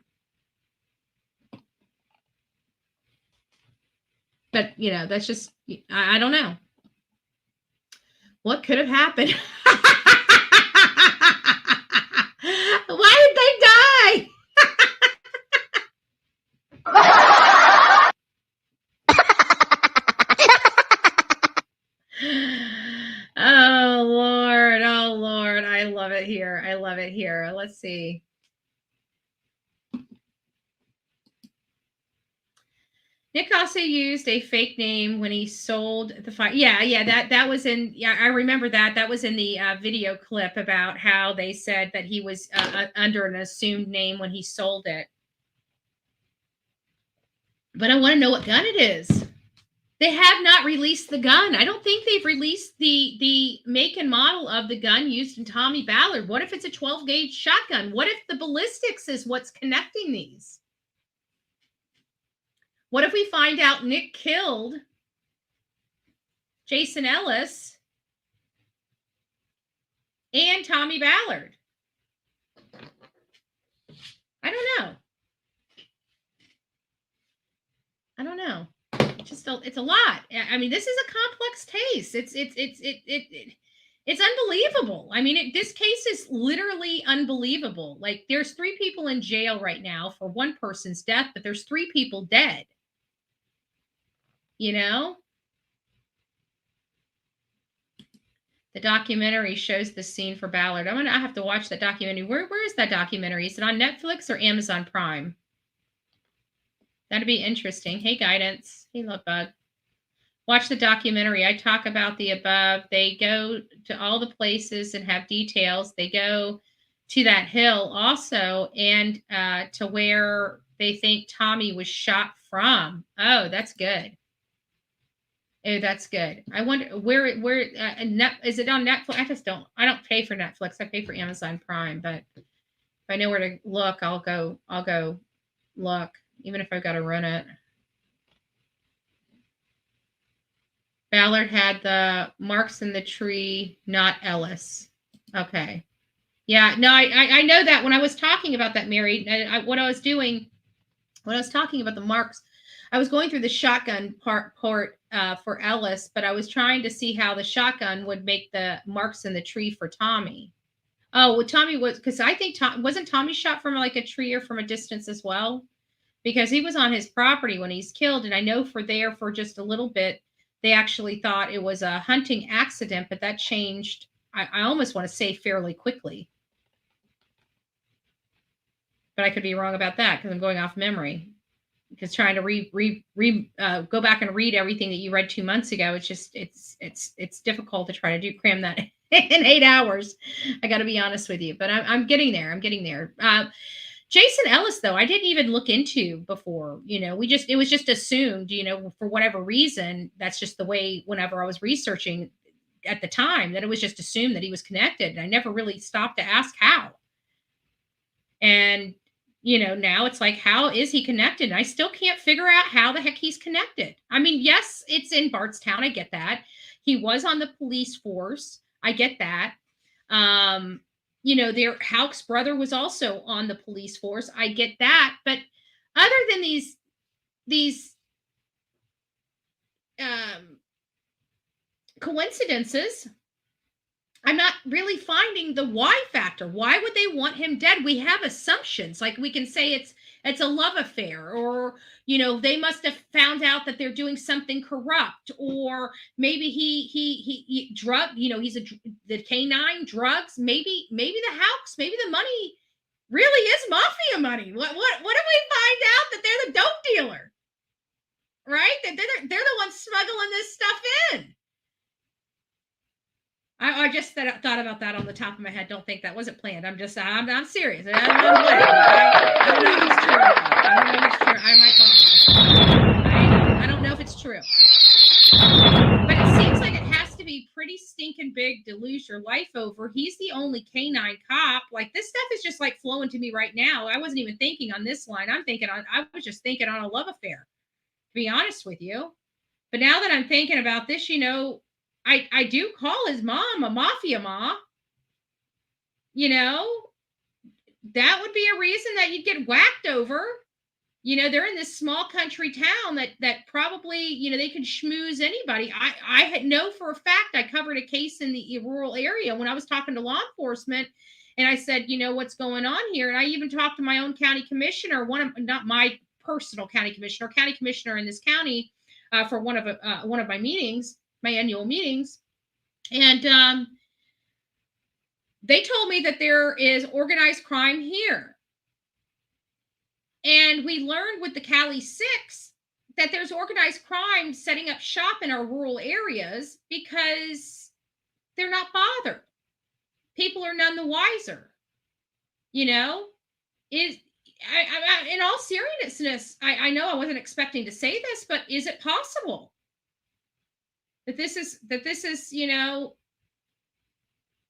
But, that's just, I don't know. What could have happened? Why did they die? Oh, Lord. Oh, Lord. I love it here. I love it here. Let's see. Nick also used a fake name when he sold the fire. Yeah, that was in. Yeah, I remember that. That was in the video clip about how they said that he was under an assumed name when he sold it. But I want to know what gun it is. They have not released the gun. I don't think they've released the make and model of the gun used in Tommy Ballard. What if it's a 12-gauge shotgun? What if the ballistics is what's connecting these? What if we find out Nick killed Jason Ellis and Tommy Ballard? I don't know. It's a lot. I mean, this is a complex case. It's unbelievable. I mean, this case is literally unbelievable. Like, there's 3 people in jail right now for one person's death, but there's 3 people dead. You know? The documentary shows the scene for Ballard. I have to watch that documentary. Where is that documentary? Is it on Netflix or Amazon Prime? That'd be interesting. Hey, Guidance. Hey, Love Bug. Watch the documentary. I talk about the above. They go to all the places and have details. They go to that hill also, and to where they think Tommy was shot from. Oh, that's good. Oh, that's good. I wonder where is it on Netflix? I don't pay for Netflix. I pay for Amazon Prime, but if I know where to look, I'll go look, even if I've got to run it. Ballard had the marks in the tree, not Ellis. Okay. Yeah, no, I know that. When I was talking about that, Mary, what I was doing, when I was talking about the marks, I was going through the shotgun part for Ellis, but I was trying to see how the shotgun would make the marks in the tree for Tommy. Oh, well, Tommy was, because I think wasn't Tommy shot from like a tree or from a distance as well? Because he was on his property when he's killed, and I know for just a little bit, they actually thought it was a hunting accident, but that changed, I almost want to say, fairly quickly. But I could be wrong about that because I'm going off memory. Because trying to go back and read everything that you read 2 months ago, it's difficult to try to cram that in 8 hours. I got to be honest with you, but I'm getting there. Jason Ellis, though, I didn't even look into before. It was just assumed. For whatever reason, that's just the way. Whenever I was researching at the time, that it was just assumed that he was connected, and I never really stopped to ask how. And now it's like, how is he connected? And I still can't figure out how the heck he's connected. I mean, yes, it's in Bardstown. I get that. He was on the police force. I get that. Houck's brother was also on the police force. I get that. But other than these coincidences, I'm not really finding the why factor. Why would they want him dead? We have assumptions. Like, we can say it's a love affair, or, they must have found out that they're doing something corrupt, or maybe he drug, he's the canine drugs. Maybe the Houcks, maybe the money really is mafia money. What if we find out that they're the dope dealer, right? That they're the ones smuggling this stuff in. I just thought about that on the top of my head. Don't think that wasn't planned. I'm serious. I don't know if it's true. I might lie. I don't know if it's true. But it seems like it has to be pretty stinking big to lose your life over. He's the only canine cop. Like, this stuff is just like flowing to me right now. I wasn't even thinking on this line. I was just thinking on a love affair, to be honest with you. But now that I'm thinking about this, I do call his mom a mafia ma. That would be a reason that you'd get whacked over. They're in this small country town that probably, they can schmooze anybody. I know for a fact I covered a case in the rural area when I was talking to law enforcement, and I said, what's going on here? And I even talked to my own county commissioner, not my personal county commissioner in this county, for one of my meetings. My annual meetings. And they told me that there is organized crime here. And we learned with the Cali 6 that there's organized crime setting up shop in our rural areas because they're not bothered. People are none the wiser. in all seriousness, I know I wasn't expecting to say this, but is it possible that this is,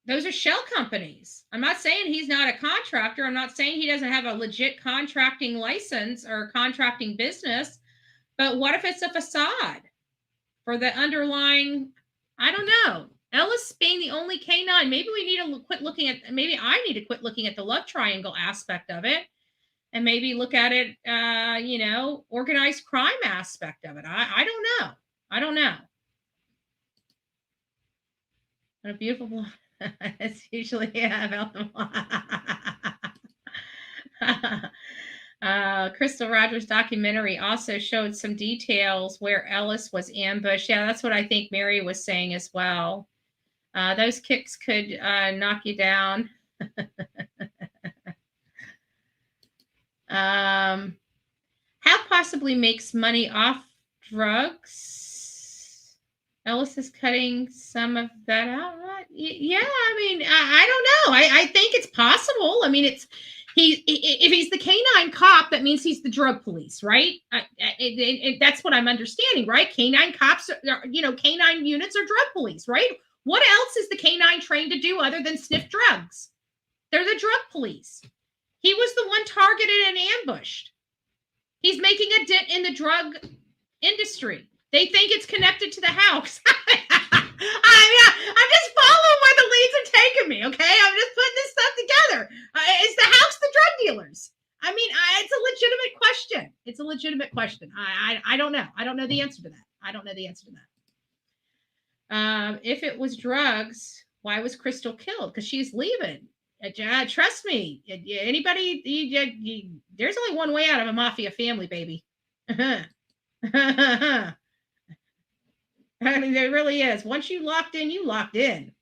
those are shell companies? I'm not saying he's not a contractor. I'm not saying he doesn't have a legit contracting license or contracting business, but what if it's a facade for the underlying, I don't know. Ellis being the only canine, maybe we need to quit looking at, maybe I need to quit looking at the love triangle aspect of it and maybe look at it, organized crime aspect of it. I don't know. I don't know. What a beautiful, it's usually, about the Crystal Rogers documentary also showed some details where Ellis was ambushed. Yeah, that's what I think Mary was saying as well. Those kicks could knock you down. How possibly makes money off drugs? Ellis is cutting some of that out. Yeah, I mean, I don't know. I think it's possible. I mean, if he's the canine cop, that means he's the drug police, right? That's what I'm understanding, right? Canine cops, canine units are drug police, right? What else is the canine trained to do other than sniff drugs? They're the drug police. He was the one targeted and ambushed. He's making a dent in the drug industry. They think it's connected to the house. I'm just following where the leads are taking me, okay? I'm just putting this stuff together. Is the house the drug dealers? I mean, it's a legitimate question. It's a legitimate question. I don't know. I don't know the answer to that. I don't know the answer to that. If it was drugs, why was Crystal killed? Because she's leaving. Trust me. Anybody, there's only one way out of a mafia family, baby. I mean, there really is. Once you locked in, you locked in.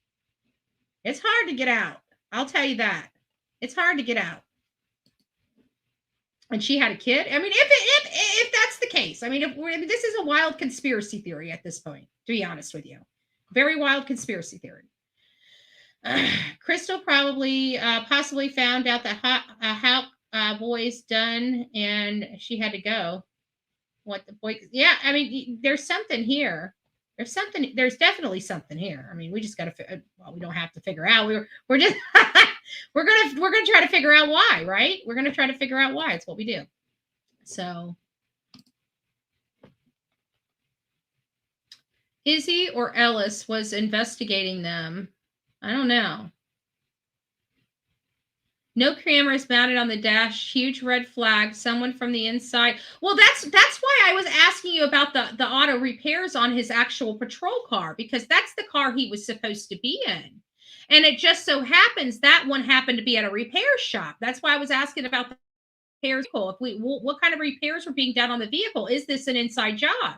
It's hard to get out. I'll tell you that. It's hard to get out. And she had a kid. I mean, if that's the case, I mean, this is a wild conspiracy theory at this point, to be honest with you. Very wild conspiracy theory. Crystal possibly found out that Houck boy's done and she had to go. What the boy? Yeah, I mean, there's something here. There's definitely something here. I mean, we just got to. Well, we don't have to figure out. We're just we're gonna try to figure out why, right? We're gonna try to figure out why. It's what we do. So, Izzy or Ellis was investigating them. I don't know. No cameras mounted on the dash. Huge red flag. Someone from the inside. Well, that's why I was asking you about the auto repairs on his actual patrol car, because that's the car he was supposed to be in. And it just so happens that one happened to be at a repair shop. That's why I was asking about the repairs. What kind of repairs were being done on the vehicle? Is this an inside job?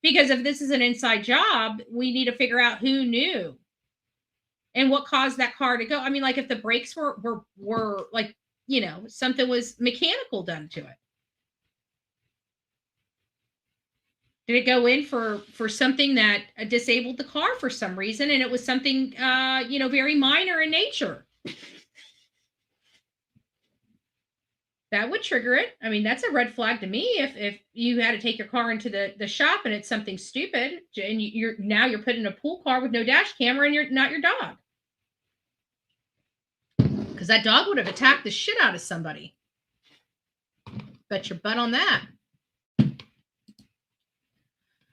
Because if this is an inside job, we need to figure out who knew. And what caused that car to go? I mean, like if the brakes were like, something was mechanical done to it. Did it go in for something that disabled the car for some reason? And it was something, very minor in nature. That would trigger it. I mean, that's a red flag to me. If you had to take your car into the shop and it's something stupid and you're put in a pool car with no dash camera and you're not your dog. Because that dog would have attacked the shit out of somebody. Bet your butt on that.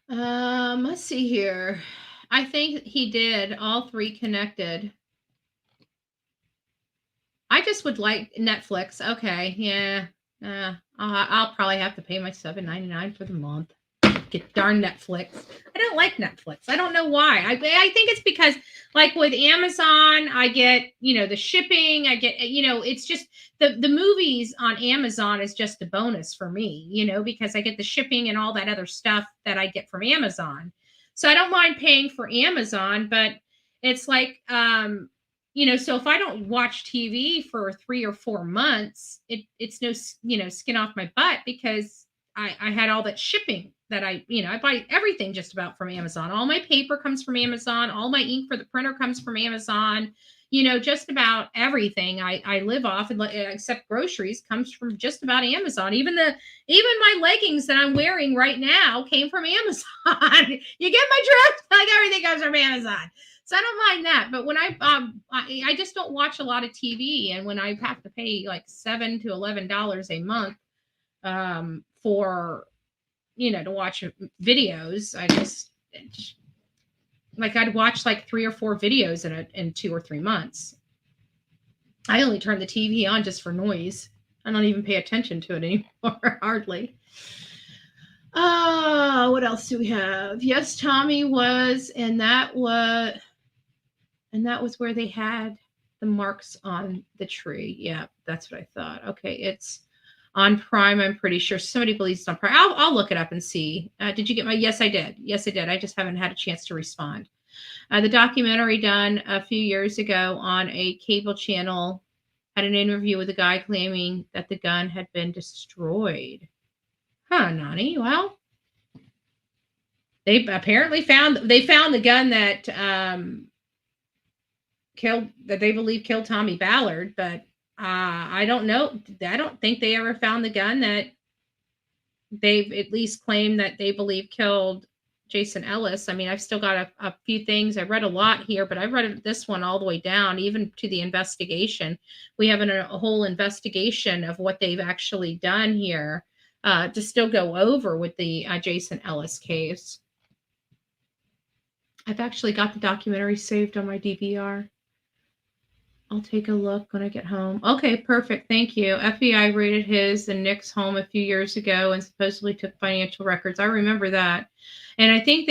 Let's see here. I think he did. All three connected. I just would like Netflix. Okay, yeah. I'll probably have to pay my $7.99 for the month. Get darn Netflix. I don't like Netflix. I don't know why. I think it's because, like with Amazon, I get, the shipping. I get, it's just the movies on Amazon is just a bonus for me, because I get the shipping and all that other stuff that I get from Amazon. So I don't mind paying for Amazon, but it's like, so if I don't watch TV for 3 or 4 months, it's no, skin off my butt because I had all that shipping that I buy everything just about from Amazon. All my paper comes from Amazon. All my ink for the printer comes from Amazon. just about everything I live off, except groceries, comes from just about Amazon. Even my leggings that I'm wearing right now came from Amazon. You get my drift? Like, everything comes from Amazon. So I don't mind that. But when I just don't watch a lot of TV, and when I have to pay like $7 to $11 a month for to watch videos, I'd watch like 3 or 4 videos in 2 or 3 months. I only turn the TV on just for noise. I don't even pay attention to it anymore, hardly. What else do we have? Yes, Tommy was, and that was where they had the marks on the tree. Yeah, that's what I thought. Okay, it's on Prime, I'm pretty sure. Somebody believes it's on Prime. I'll look it up and see. Did you get my? Yes, I did. Yes, I did. I just haven't had a chance to respond. The documentary done a few years ago on a cable channel had an interview with a guy claiming that the gun had been destroyed. Huh, Nani? Well, they apparently found the gun that they believe killed Tommy Ballard, but I don't know. I don't think they ever found the gun that they've at least claimed that they believe killed Jason Ellis. I mean, I've still got a few things. I've read a lot here, but I've read this one all the way down, even to the investigation. We have a whole investigation of what they've actually done here to still go over with the Jason Ellis case. I've actually got the documentary saved on my DVR. I'll take a look when I get home. Okay, perfect. Thank you. FBI raided his and Nick's home a few years ago and supposedly took financial records. I remember that. And I think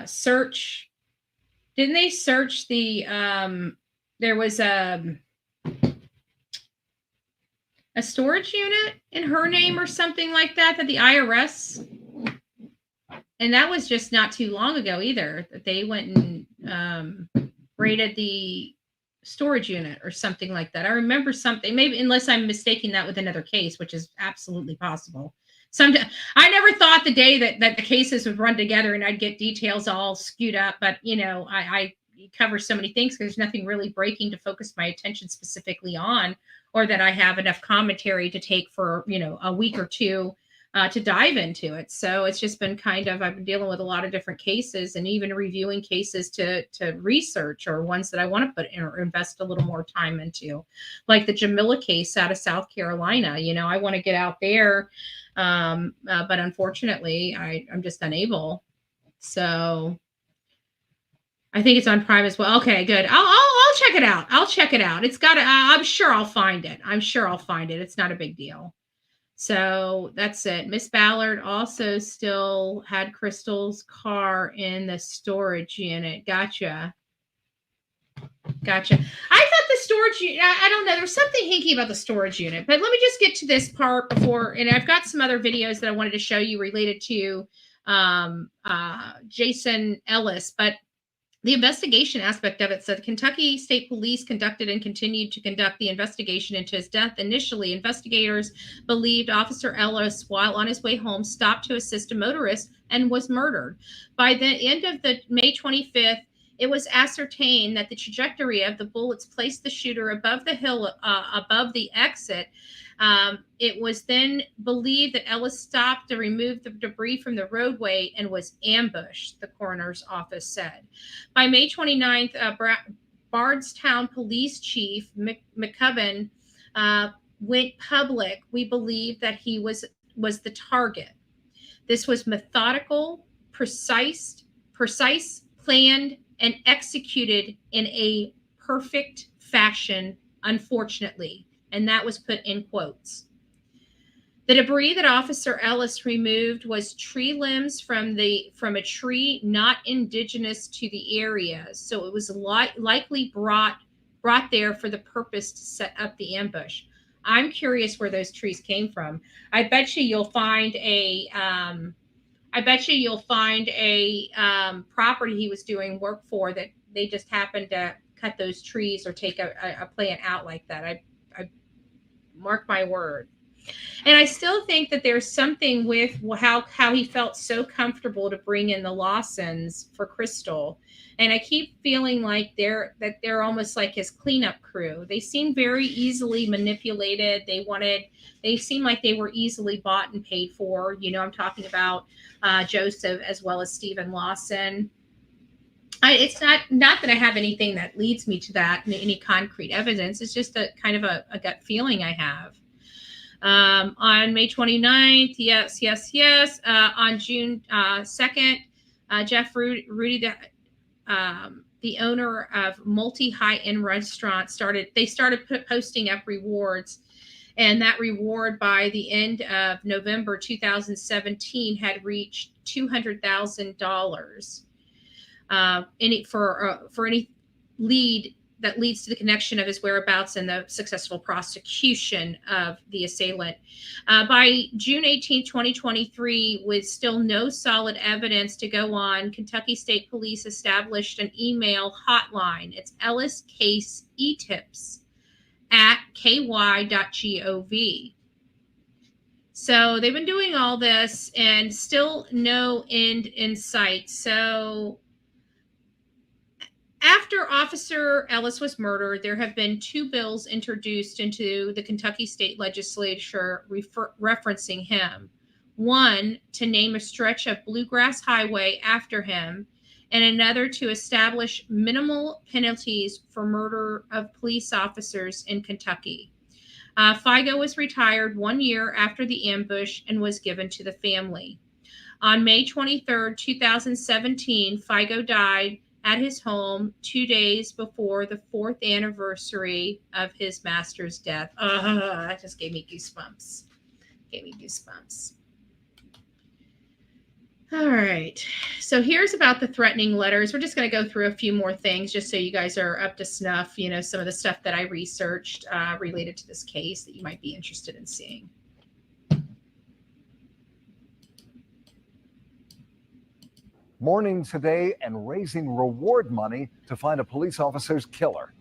search. Didn't they search the there was a storage unit in her name or something like that the IRS, and that was just not too long ago either, that they went and raided the storage unit or something like that. I remember something, maybe, unless I'm mistaking that with another case, which is absolutely possible. I never thought the day that the cases would run together and I'd get details all skewed up, but I cover so many things because there's nothing really breaking to focus my attention specifically on, or that I have enough commentary to take for a week or two to dive into it. So it's just been I've been dealing with a lot of different cases, and even reviewing cases to research, or ones that I want to put in or invest a little more time into, like the Jamila case out of South Carolina. I want to get out there, but unfortunately I'm just unable. So I think it's on Prime as well. Okay, good. I'll check it out. It's got I'm sure I'll find it. It's not a big deal. So that's it. Miss Ballard also still had Crystal's car in the storage unit. Gotcha. I thought the storage unit, I don't know. There's something hinky about the storage unit, but let me just get to this part before, and I've got some other videos that I wanted to show you related to Jason Ellis, but the investigation aspect of it said Kentucky State Police conducted and continued to conduct the investigation into his death. Initially, investigators believed Officer Ellis, while on his way home, stopped to assist a motorist and was murdered. By the end of the May 25th, it was ascertained that the trajectory of the bullets placed the shooter above the hill, above the exit. It was then believed that Ellis stopped to remove the debris from the roadway and was ambushed, the coroner's office said. By May 29th, Bardstown Police Chief McCubbin went public. We believe that he was the target. This was methodical, precise, planned, and executed in a perfect fashion, unfortunately. And that was put in quotes. The debris that Officer Ellis removed was tree limbs from a tree not indigenous to the area. So it was likely brought there for the purpose to set up the ambush. I'm curious where those trees came from. I bet you'll find a property he was doing work for that they just happened to cut those trees or take a plant out like that. I mark my word. And I still think that there's something with how he felt so comfortable to bring in the Lawsons for Crystal. And I keep feeling like they're almost like his cleanup crew. They seem very easily manipulated. They seem like they were easily bought and paid for. You know, I'm talking about Joseph as well as Steven Lawson. It's not that I have anything that leads me to that, any concrete evidence. It's just a kind of a gut feeling I have. On May 29th, yes. On June 2nd, Jeff Rudy, the owner of multi-high-end restaurants, started posting up rewards. And that reward by the end of November 2017 had reached $200,000. For any lead that leads to the connection of his whereabouts and the successful prosecution of the assailant. By June 18, 2023, with still no solid evidence to go on, Kentucky State Police established an email hotline. It's Ellis Case eTips at ky.gov. So they've been doing all this and still no end in sight. So after Officer Ellis was murdered, there have been 2 bills introduced into the Kentucky State Legislature referencing him. One, to name a stretch of Bluegrass Highway after him, and another to establish minimal penalties for murder of police officers in Kentucky. Figo was retired 1 year after the ambush and was given to the family. On May 23, 2017, Figo died at his home 2 days before the 4th anniversary of his master's death. That just gave me goosebumps. All right. So here's about the threatening letters. We're just going to go through a few more things just so you guys are up to snuff, you know, some of the stuff that I researched related to this case that you might be interested in seeing. Mourning today and raising reward money to find a police officer's killer.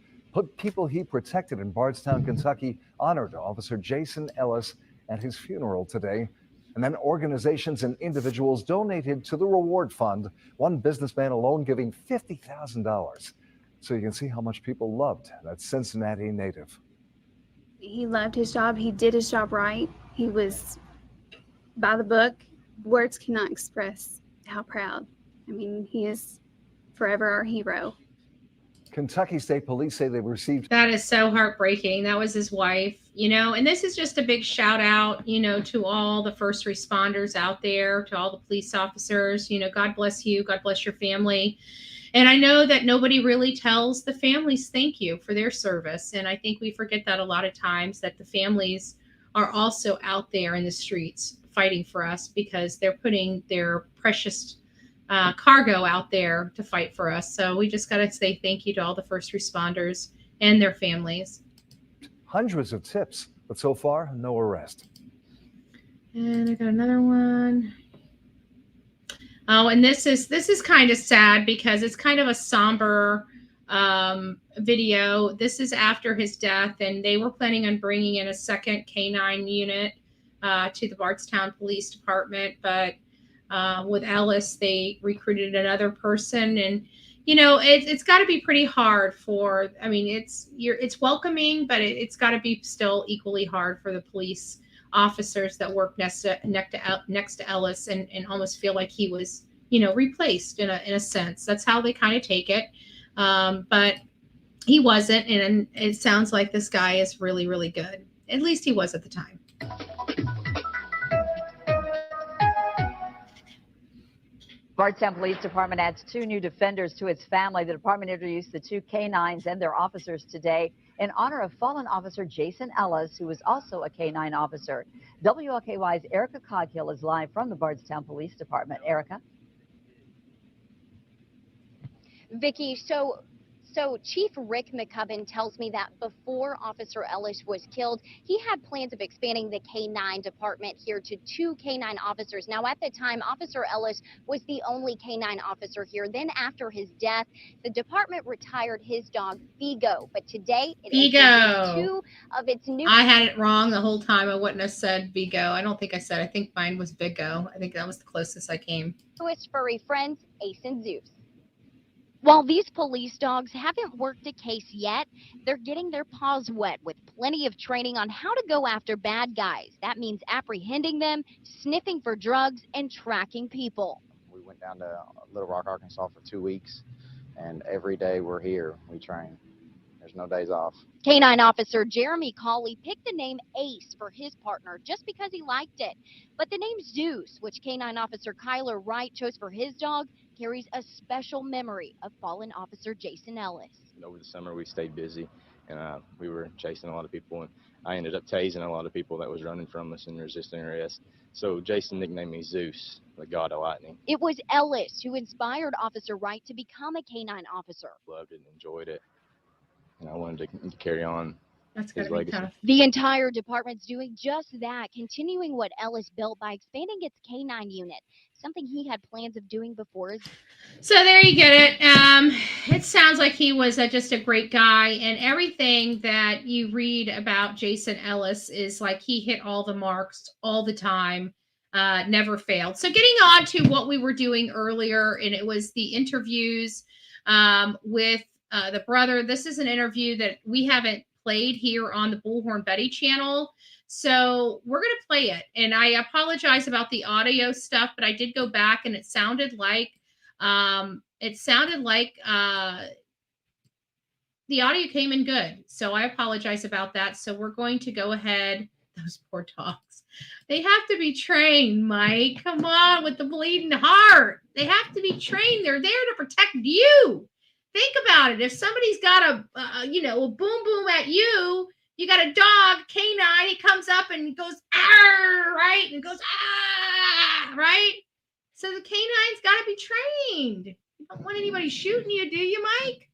People he protected in Bardstown, Kentucky honored Officer Jason Ellis at his funeral today. And then organizations and individuals donated to the reward fund, one businessman alone giving $50,000. So you can see how much people loved that Cincinnati native. He loved his job. He did his job right. He was by the book. Words cannot express how proud. I mean, he is forever our hero. Kentucky State Police say they received. That is so heartbreaking. That was his wife, you know, and this is just a big shout out, you know, to all the first responders out there, to all the police officers, you know, God bless you. God bless your family. And I know that nobody really tells the families thank you for their service. And I think we forget that a lot of times, that the families are also out there in the streets fighting for us because they're putting their precious cargo out there to fight for us. So we just got to say thank you to all the first responders and their families. Hundreds of tips, but so far, no arrest. And I got another one. Oh, and this is kind of sad because it's kind of a somber video. This is after his death, and they were planning on bringing in a second K-9 unit to the Bardstown Police Department, but with Ellis, they recruited another person, and you know it's got to be pretty hard for. I mean, it's welcoming, but it's got to be still equally hard for the police officers that work next to Ellis, and almost feel like he was, you know, replaced in a sense. That's how they kind of take it, but he wasn't, and it sounds like this guy is really, really good. At least he was at the time. Bardstown Police Department adds 2 new defenders to its family. The department introduced the 2 K-9s and their officers today in honor of fallen officer Jason Ellis, who was also a K-9 officer. WLKY's Erica Coghill is live from the Bardstown Police Department. Erica? Vicki, so So Chief Rick McCubbin tells me that before Officer Ellis was killed, he had plans of expanding the K-9 department here to 2 K-9 officers. Now, at the time, Officer Ellis was the only K-9 officer here. Then after his death, the department retired his dog, Vigo. But today, it introduced Vigo. 2 of its new... I had it wrong the whole time. I wouldn't have said Vigo. I don't think I said. I think mine was Vigo. I think that was the closest I came. newest furry friends, Ace and Zeus. While these police dogs haven't worked a case yet, they're getting their paws wet with plenty of training on how to go after bad guys. That means apprehending them, sniffing for drugs, and tracking people. We went down to Little Rock, Arkansas for 2 weeks, and every day we're here, we train. There's no days off. K-9 officer Jeremy Cawley picked the name Ace for his partner just because he liked it. But the name Zeus, which K-9 officer Kyler Wright chose for his dog, carries a special memory of fallen officer Jason Ellis. Over the summer, we stayed busy, and we were chasing a lot of people, and I ended up tasing a lot of people that was running from us and resisting arrest. So Jason nicknamed me Zeus, the god of lightning. It was Ellis who inspired Officer Wright to become a K-9 officer. Loved it and enjoyed it, and I wanted to carry on his legacy. The entire department's doing just that, continuing what Ellis built by expanding its K-9 unit, something he had plans of doing before his... So there you get it. It sounds like he was just a great guy, and everything that you read about Jason Ellis is like he hit all the marks all the time, never failed. So getting on to what we were doing earlier, and it was the interviews with the brother. This is an interview that we haven't played here on the Bullhorn Betty channel. So we're going to play it. And I apologize about the audio stuff, but I did go back and it sounded like the audio came in good. So I apologize about that. So we're going to go ahead. Those poor dogs. They have to be trained, Mike. Come on, with the bleeding heart. They have to be trained. They're there to protect you. Think about it. If somebody's got a boom boom at you, you got a dog, K-9, he comes up and goes, ah, right? And goes, ah, right? So the K-9's got to be trained. You don't want anybody shooting you, do you, Mike?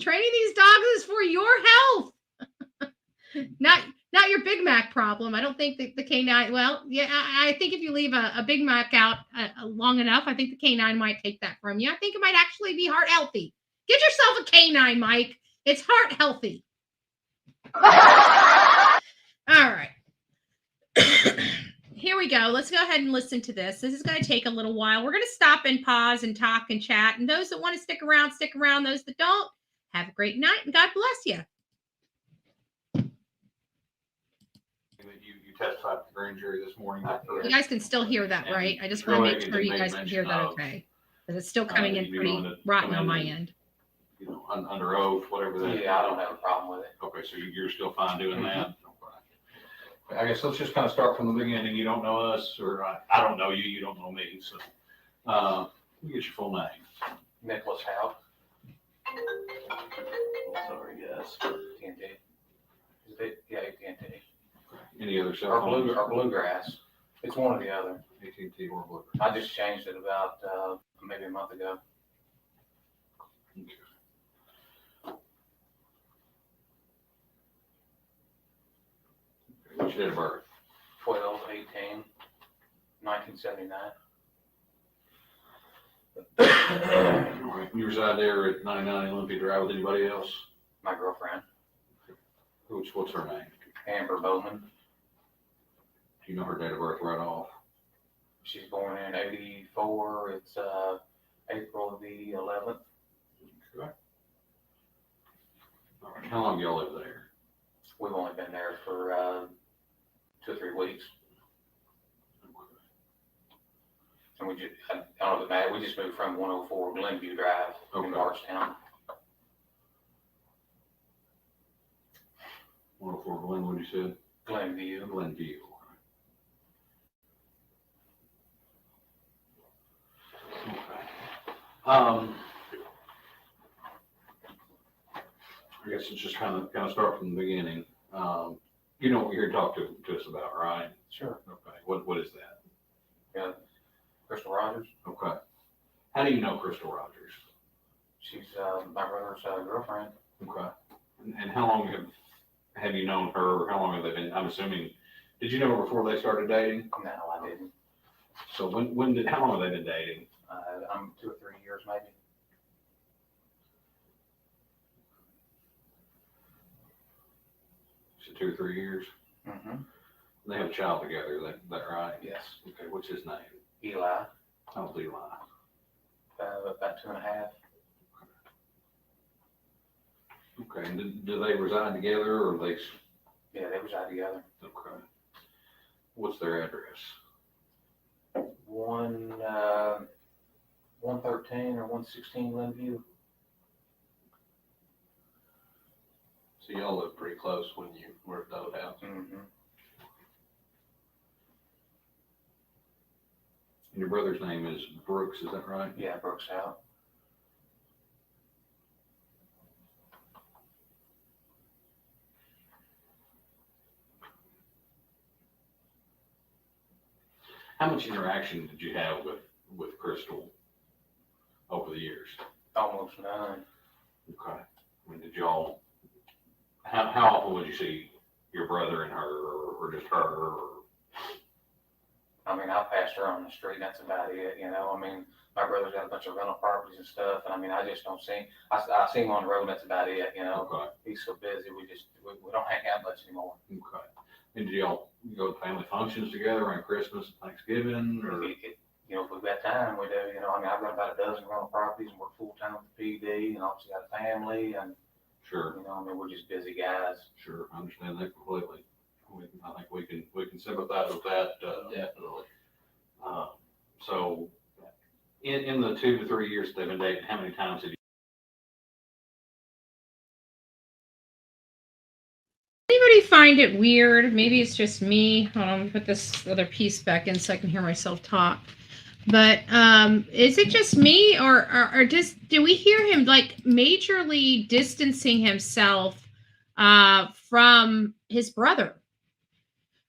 Training these dogs is for your health. Not your Big Mac problem. I don't think that the K-9, well, yeah, I think if you leave a Big Mac out long enough, I think the K-9 might take that from you. I think it might actually be heart healthy. Get yourself a K-9, Mike. It's heart healthy. All right. Here we go. Let's go ahead and listen to this. This is going to take a little while. We're going to stop and pause and talk and chat. And those that want to stick around, stick around. Those that don't, have a great night and God bless you. You testified at the grand jury this morning. You guys can still hear that, right? I just want to make sure you guys can hear that okay. Because it's still coming in pretty rotten on my end. Under oath, whatever that is. Yeah, I don't have a problem with it. Okay, so you're still fine doing that? Okay. I guess let's just kind of start from the beginning. You don't know us, or I don't know you, you don't know me. So let me get your full name. Nick Houck. Sorry, yes. TNT. Yeah, TNT. Any other cell phones? Or Bluegrass. It's one or the other. AT&T or Bluegrass. I just changed it about maybe a month ago. Okay. What's your date of birth? 12/18/1979. You reside there at 99 Olympia Drive with anybody else? My girlfriend. What's her name? Amber Bowman. You know her date of birth right off? She's born in 84. It's April the 11th. Okay. All right. How long y'all live there? We've only been there for 2 or 3 weeks. And we just, I don't know if it matters, we just moved from 104 Glenview Drive in Bardstown. 104 Glen, what you said? Glenview. Glenview. Okay. I guess it's just kind of start from the beginning. You know what you're here to talk to us about, right? Sure. Okay. What is that? Yeah. Crystal Rogers. Okay. How do you know Crystal Rogers? She's my brother's girlfriend. Okay. And how long have you known her? Or how long have they been? I'm assuming. Did you know her before they started dating? No, I didn't. So how long have they been dating? I'm 2 or 3 years maybe. So 2 or 3 years. Mm-hmm. They have a child together. Is that right? Yes. Okay. What's his name? Eli. How's Eli? About 2.5. Okay. And do they reside together, or they? Yeah, they reside together. Okay. What's their address? 113 or 116 Glenview. So y'all live pretty close when you were at the old house. Mm-hmm. And your brother's name is Brooks, is that right? Yeah, Brooks out. How much interaction did you have with Crystal over the years? Almost none. Okay. I mean, did y'all? How often would you see your brother and her, or just her? Or? I mean, I passed her on the street, and that's about it. You know, I mean, my brother's got a bunch of rental properties and stuff, and I mean, I just don't see him. I see him on the road, and that's about it. You know, Okay. He's so busy, we don't hang out much anymore. Okay. And did y'all go to family functions together around Christmas and Thanksgiving? Or? You know, if we've got time, we do. You know, I mean, I've got about a dozen rental properties and work full time with the PD, and obviously got a family, and Sure. you know, I mean, we're just busy guys. Sure, I understand that completely. I think we can sympathize with that. Definitely. So, in the 2 to 3 years they've been dating, how many times have you? Anybody find it weird? Maybe it's just me. Hold on, let me put this other piece back in so I can hear myself talk. But is it just me, or just do we hear him like majorly distancing himself from his brother?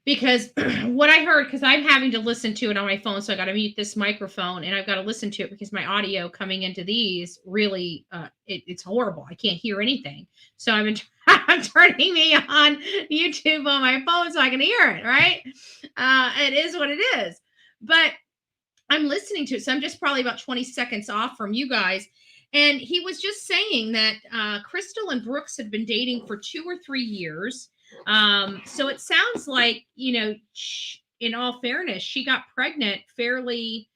Because what I heard, because I'm having to listen to it on my phone, so I got to mute this microphone and I've got to listen to it because my audio coming into these really, it's horrible. I can't hear anything. So I'm turning me on YouTube on my phone so I can hear it, right? It is what it is. But I'm listening to it, so I'm just probably about 20 seconds off from you guys. And he was just saying that Crystal and Brooks had been dating for 2 or 3 years. So it sounds like, you know, in all fairness, she got pregnant fairly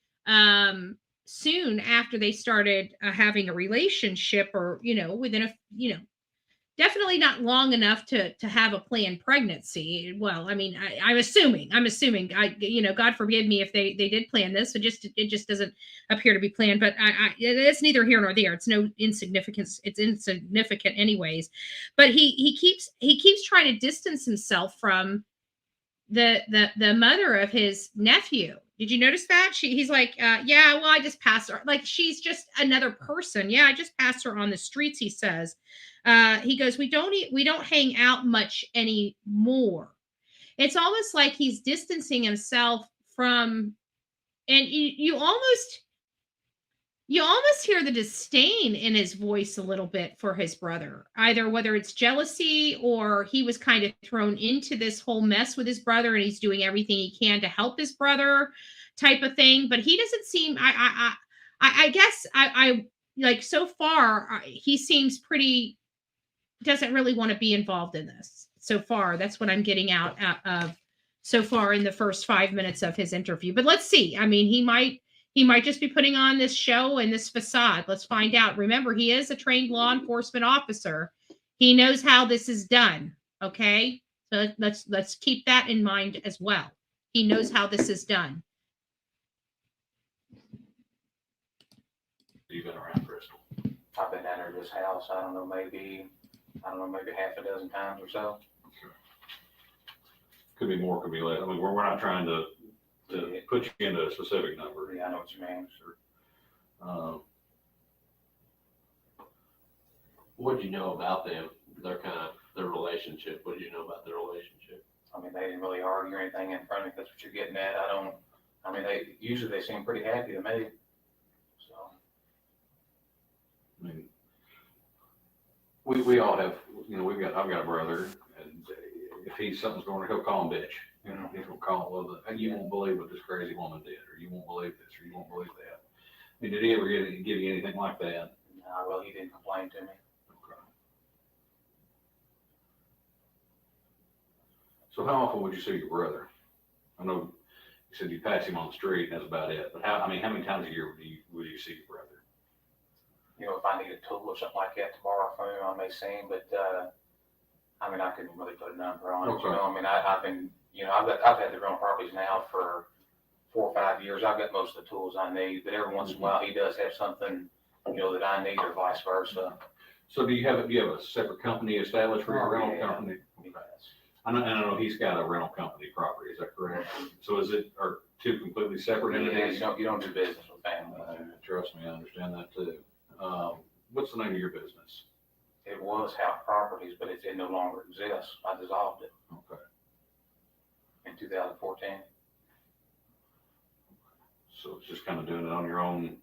soon after they started having a relationship, or, you know, within definitely not long enough to have a planned pregnancy. Well, I mean, I'm assuming, God forgive me if they did plan this. It just doesn't appear to be planned, but it's neither here nor there. It's no insignificance. It's insignificant anyways, but he keeps trying to distance himself from the mother of his nephew. Did you notice that? He's like, yeah, well, I just passed her. Like, she's just another person. Yeah, I just passed her on the streets, he says. He goes, we don't hang out much anymore. It's almost like he's distancing himself from, and you almost hear the disdain in his voice a little bit for his brother, either whether it's jealousy or he was kind of thrown into this whole mess with his brother and he's doing everything he can to help his brother type of thing. But he doesn't seem, I guess I like, so far, he seems pretty, doesn't really want to be involved in this so far. That's what I'm getting out of so far in the first 5 minutes of his interview. But let's see. I mean, he might just be putting on this show and this facade. Let's find out. Remember, he is a trained law enforcement officer. He knows how this is done. Okay, so let's keep that in mind as well. He knows how this is done. You've been around Crystal. I've been at her this house. I don't know, maybe half a dozen times or so. Sure. Could be more, could be less. I mean, we're not trying to put you into a specific number. Yeah, I know what you mean. Sure. What did you know about them? Their relationship. What did you know about their relationship? I mean, they didn't really argue or anything in front of me. If that's what you're getting at. They seem pretty happy to me. So. I mean, we all have, you know, I've got a brother, and if something's going on, he'll call him bitch. You know, he's gonna call, well, you won't believe what this crazy woman did, or you won't believe this, or you won't believe that. I mean, did he ever give you anything like that? No, well, he didn't complain to me. So how often would you see your brother? I know you said you pass him on the street, and that's about it. But how many times a year would you see your brother? You know, if I need a tool or something like that to borrow from him, I may see him, but, I mean, I couldn't really put a number on it, Okay. you know, I mean, I've been, you know, I've had the rental properties now for 4 or 5 years. I've got most of the tools I need, but every once in a while, he does have something, you know, that I need or vice versa. So do you have a separate company established for your Oh, rental yeah. company? I know he's got a rental company property, is that correct? So are two completely separate Yeah, entities? you don't do business with family. Trust me, I understand that too. What's the name of your business? It was Houck Properties, but it no longer exists. I dissolved it Okay. in 2014. So it's just kind of doing it on your own.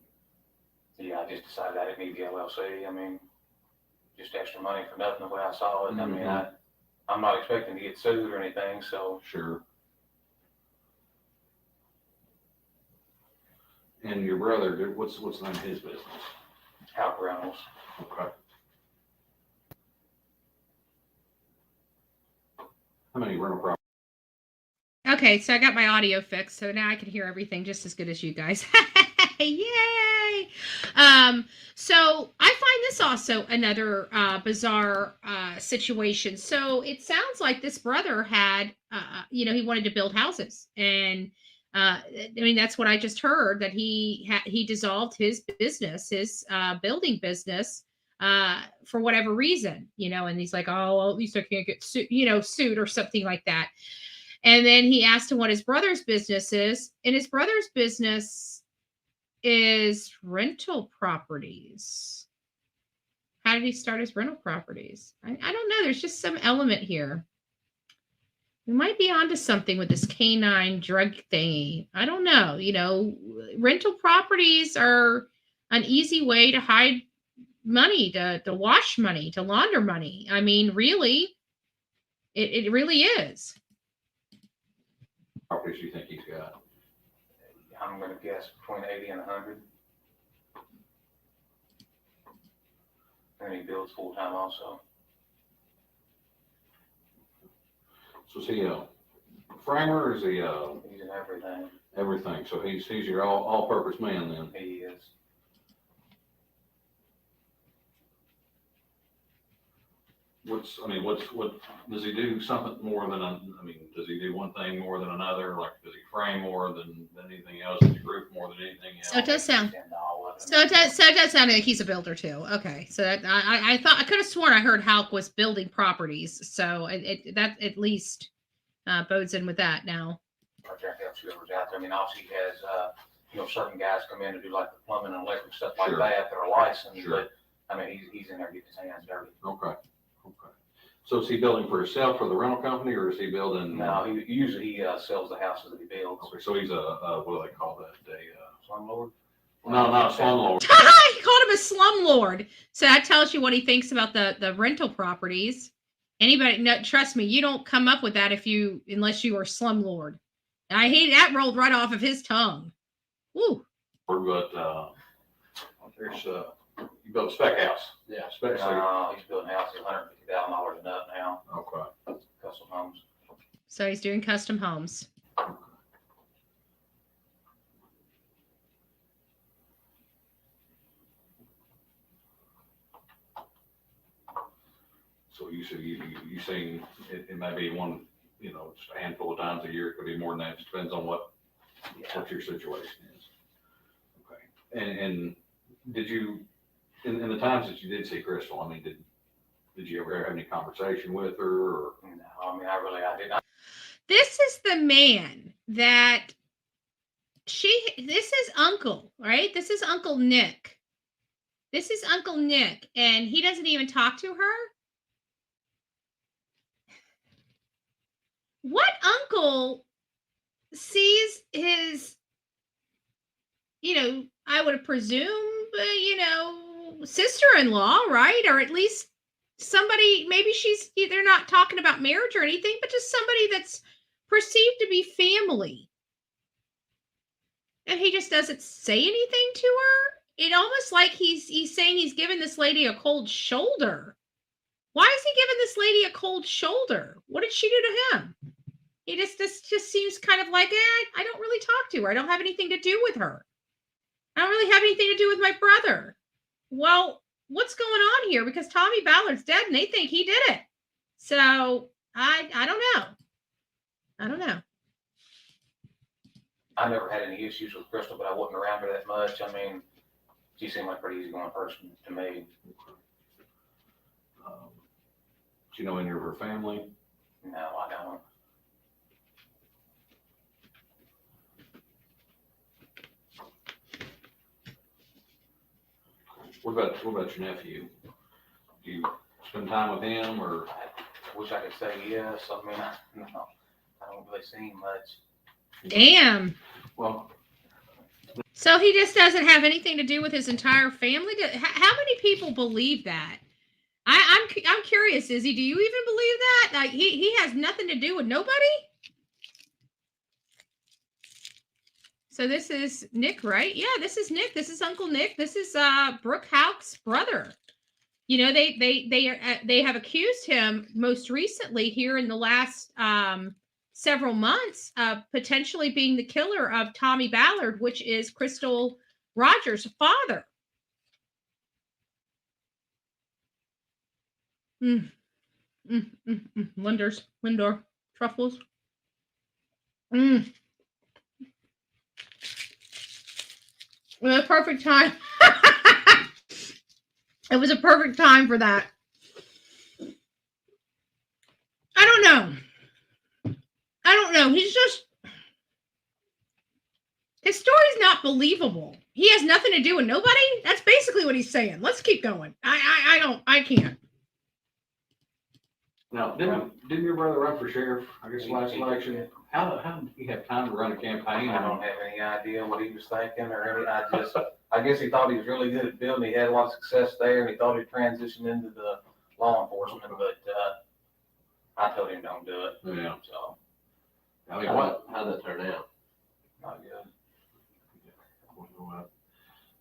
Yeah, I just decided I didn't need the LLC. I mean, just extra money for nothing the way I saw it. I mean, I'm not expecting to get sued or anything, so. Sure. And your brother, what's the name of his business? Houck Rentals. Okay. How many rental properties? Okay, so I got my audio fixed, so now I can hear everything just as good as you guys. Yay! So I find this also another bizarre situation. So it sounds like this brother had, you know, he wanted to build houses, and I mean that's what I just heard, that he dissolved his business, his building business, for whatever reason, you know, and he's like, oh, well, at least I can't get sued or something like that. And then he asked him what his brother's business is, and his brother's business is rental properties. How did he start his rental properties? I don't know. There's just some element here. We might be onto something with this canine drug thingy. I don't know. You know, rental properties are an easy way to hide money, to wash money, to launder money. I mean, really, it really is. Properties you think he's got? I'm going to guess between 80 and 100. And he builds full time also. So is he a framer, or is he He's in everything. everything? So he's your all-purpose man then? He is. What does he do something more than, does he do one thing more than another? Like, does he frame more than anything else? Does he roof more than anything else? So it does sound. So it does sound like he's a builder too. Okay, so that I thought, I could have sworn I heard Houck was building properties. So that at least bodes in with that now. I check out whoever's out there. I mean, obviously he has, you know, certain guys come in to do like the plumbing and electric stuff like Sure. that are licensed, Sure. but I mean, he's in there getting his hands dirty. Okay. So is he building for himself, for the rental company, or is he building? No, he usually sells the houses that he builds. Okay, so he's what do they call that? Slumlord? No, not a slumlord. He called him a slumlord. So that tells you what he thinks about the rental properties. Anybody, no, trust me, you don't come up with that unless you are slumlord. I hate that, rolled right off of his tongue. Woo. But there's you build a spec house. Yeah, spec house. He's building houses $150,000 and up now. Okay. Custom homes. So he's doing custom homes. So you seen it may be one, you know, just a handful of times a year. It could be more than that. It just depends on what your situation is. Okay. And did you, in the times that you did see Crystal, I mean, did you ever have any conversation with her? Or? No, I mean, I didn't. This is the man that this is Uncle, right? This is Uncle Nick. This is Uncle Nick, and he doesn't even talk to her. What uncle sees his, you know, I would presume, you know, sister-in-law, right? Or at least somebody, maybe they're not talking about marriage or anything, but just somebody that's perceived to be family. And he just doesn't say anything to her. It almost like he's saying he's giving this lady a cold shoulder. Why is he giving this lady a cold shoulder? What did she do to him? He just seems kind of like, I don't really talk to her. I don't have anything to do with her. I don't really have anything to do with my brother. Well, what's going on here? Because Tommy Ballard's dead and they think he did it. So I don't know. I don't know. I never had any issues with Crystal, but I wasn't around her that much. I mean, she seemed like a pretty easygoing person to me. Do you know any of her family? No, I don't. What about your nephew? Do you spend time with him, or? I wish I could say yes. I mean, no, I don't really see him much. Damn. Well, so he just doesn't have anything to do with his entire family? How many people believe that? I'm curious, Izzy. Do you even believe that? Like he has nothing to do with nobody? So this is Nick, right? Yeah, this is Nick. This is Uncle Nick. This is Brooke Houck's brother. You know, they have accused him most recently here in the last several months of potentially being the killer of Tommy Ballard, which is Crystal Rogers' father. Lindor, truffles. It was a perfect time. It was a perfect time for that. I don't know. He's just, his story's not believable. He has nothing to do with nobody. That's basically what he's saying. Let's keep going. I can't. Now, didn't your brother run for sheriff? I guess last election. How did he have time to run a campaign? I don't have any idea what he was thinking or any. I guess he thought he was really good at building. He had a lot of success there, and he thought he'd transition into the law enforcement. But I told him don't do it. Yeah. So I mean, how'd that turn out? Not good.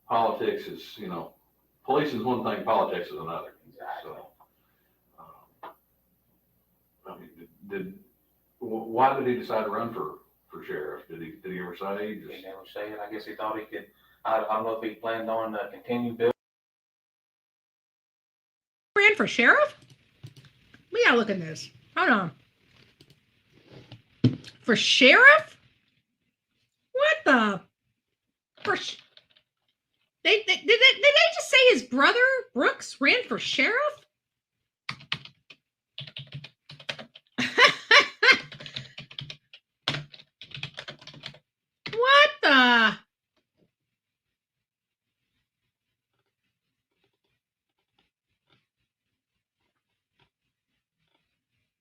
Politics is, police is one thing, politics is another. Exactly. So, I mean, why did he decide to run for sheriff? Did he ever say? He never said. I guess he thought he could. I don't know if he planned on continue building. Ran for sheriff? We gotta look at this. Hold on. For sheriff? What the? Did they just say his brother Brooks ran for sheriff? What the?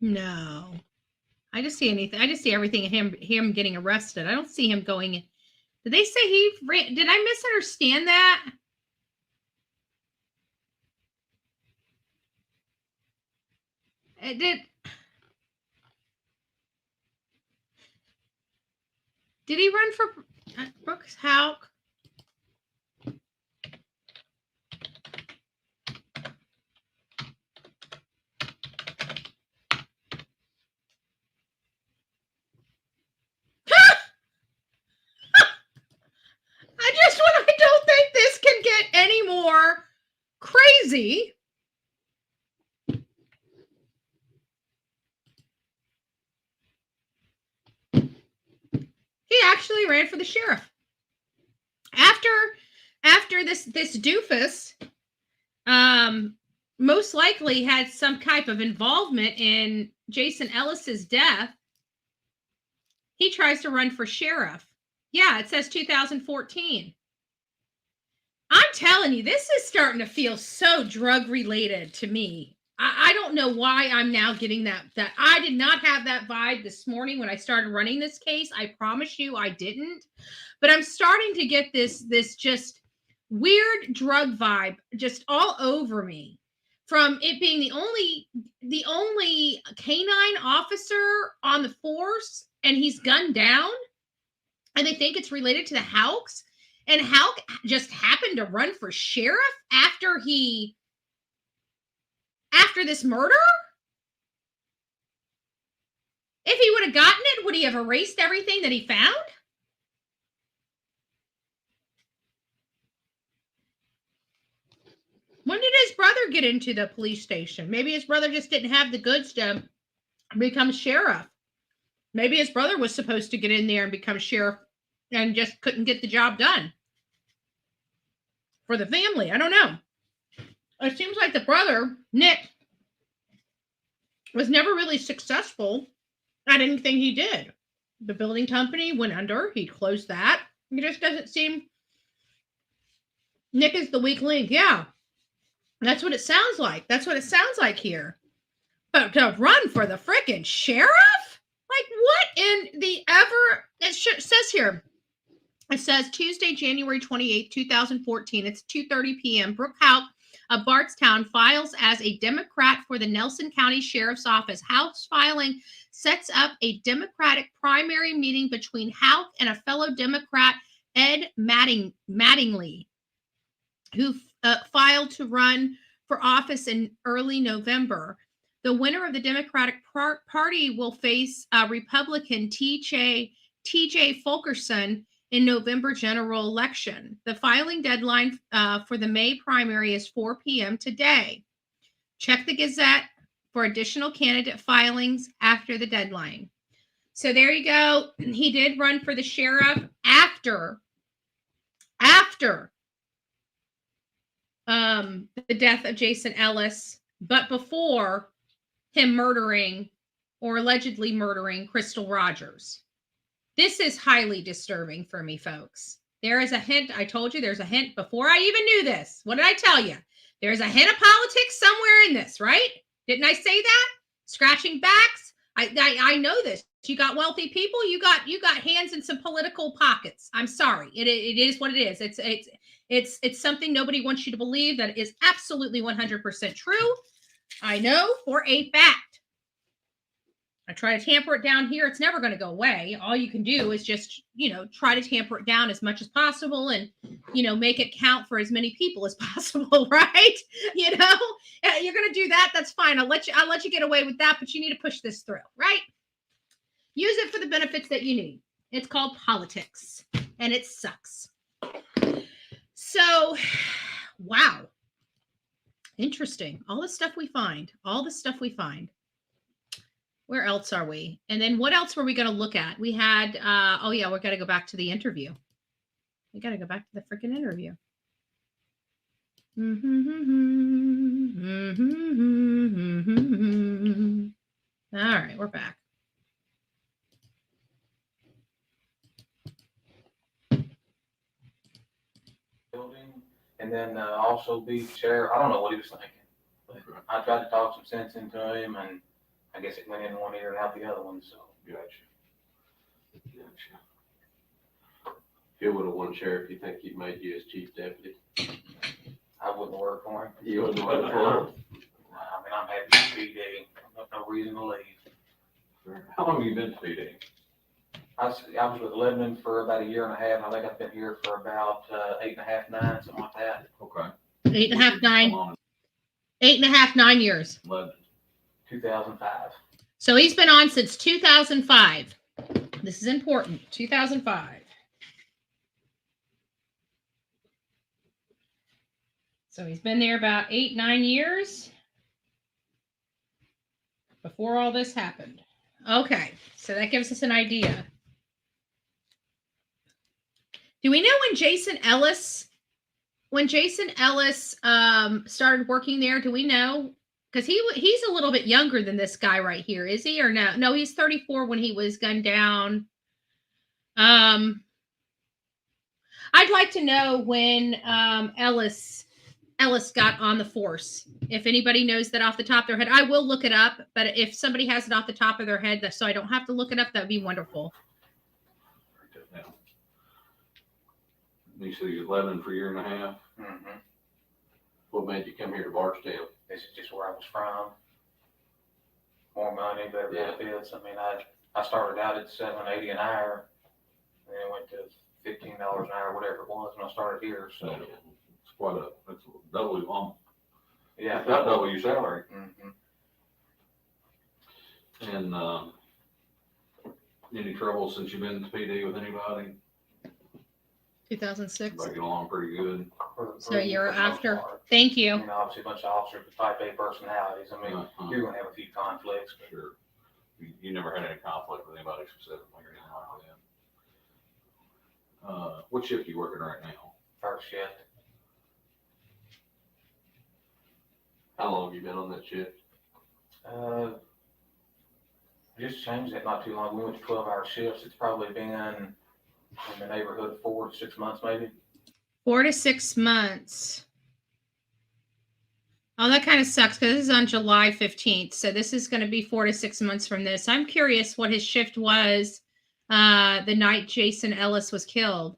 No. I just see anything. I just see everything in him getting arrested. I don't see him going. Did they say he ran? Did I misunderstand that? Did he run for Brooks Houck? I don't think this can get any more crazy. He actually ran for the sheriff. After this doofus most likely had some type of involvement in Jason Ellis's death, he tries to run for sheriff. Yeah, it says 2014. I'm telling you, this is starting to feel so drug related to me. I don't know why I'm now getting that I did not have that vibe this morning when I started running this case. I promise you I didn't. But I'm starting to get this just weird drug vibe just all over me from it being the only canine officer on the force, and he's gunned down, and they think it's related to the Houcks, and Houck just happened to run for sheriff after this murder? If he would have gotten it, would he have erased everything that he found? When did his brother get into the police station? Maybe his brother just didn't have the goods to become sheriff. Maybe his brother was supposed to get in there and become sheriff and just couldn't get the job done for the family. I don't know. It seems like the brother, Nick, was never really successful at anything he did. The building company went under. He closed that. It just doesn't seem... Nick is the weak link. Yeah. That's what it sounds like. That's what it sounds like here. But to run for the frickin' sheriff? Like, what in the ever... It says here. It says Tuesday, January 28th, 2014. It's 2:30 p.m. Brooke Houck of Bardstown files as a Democrat for the Nelson County Sheriff's Office. House filing sets up a Democratic primary meeting between Houck and a fellow Democrat, Ed Mattingly, who filed to run for office in early November. The winner of the Democratic Party will face Republican T.J. Fulkerson in November general election. The filing deadline for the May primary is 4 p.m. today. Check the Gazette for additional candidate filings after the deadline. So there you go. He did run for the sheriff after the death of Jason Ellis, but before him murdering or allegedly murdering Crystal Rogers. This is highly disturbing for me, folks. There is a hint. I told you there's a hint before I even knew this. What did I tell you? There's a hint of politics somewhere in this, right? Didn't I say that? Scratching backs. I know this. You got wealthy people. You got hands in some political pockets. I'm sorry. It is what it is. It's something nobody wants you to believe that is absolutely 100% true. I know for a fact. I try to tamper it down here. It's never going to go away. All you can do is just, try to tamper it down as much as possible and, make it count for as many people as possible, right? You're going to do that. That's fine. I'll let you get away with that, but you need to push this through, right? Use it for the benefits that you need. It's called politics and it sucks. So, wow. Interesting. All the stuff we find. Where else are we? And then what else were we going to look at? We had, we're going to go back to the interview. We got to go back to the freaking interview. All right, we're back. Building, and then also be sheriff. I don't know what he was thinking, but I tried to talk some sense into him, and I guess it went in one ear and out the other one. So Gotcha. If you would have won sheriff, you think he'd made you as chief deputy? I wouldn't work for him. You wouldn't work for him? I mean, I'm happy to be PD. I've got no reason to leave. How long have you been to PD? I was with Lebanon for about a year and a half. I think I've been here for about 8.5, 9, something like that. Okay. 8.5, 9. 8.5, 9 years. 2005. So he's been on since 2005. This is important. 2005. So he's been there about 8, 9 years before all this happened. Okay, so that gives us an idea. Do we know when Jason Ellis started working there? Do we know? Because he's a little bit younger than this guy right here, is he, or no? No, he's 34 when he was gunned down. I'd like to know when Ellis got on the force. If anybody knows that off the top of their head, I will look it up. But if somebody has it off the top of their head, so I don't have to look it up, that would be wonderful. You said you was Lebanon for a year and a half. Mm-hmm. What made you come here to Bardstown? This is just where I was from. More money, better benefits. I mean, I started out at $7.80 an hour, and then went to $15 an hour, whatever it was, when I started here. So It's quite it's double your long. yeah, About double your salary. Mm-hmm. And any trouble since you've been in the PD with anybody? 2006. Everybody get along pretty good. So a year For the most after. part. Thank you. You know, obviously a bunch of officers with type A personalities. I mean, you're going to have a few conflicts. But Sure. You never had any conflict with anybody specifically or anything like that? What shift are you working right now? First shift. How long have you been on that shift? Just changed it not too long. We went to 12-hour shifts. It's probably been in the neighborhood of 4 to 6 months, maybe. 4 to 6 months. Oh, that kind of sucks because this is on July 15th. So this is going to be 4 to 6 months from this. I'm curious what his shift was the night Jason Ellis was killed.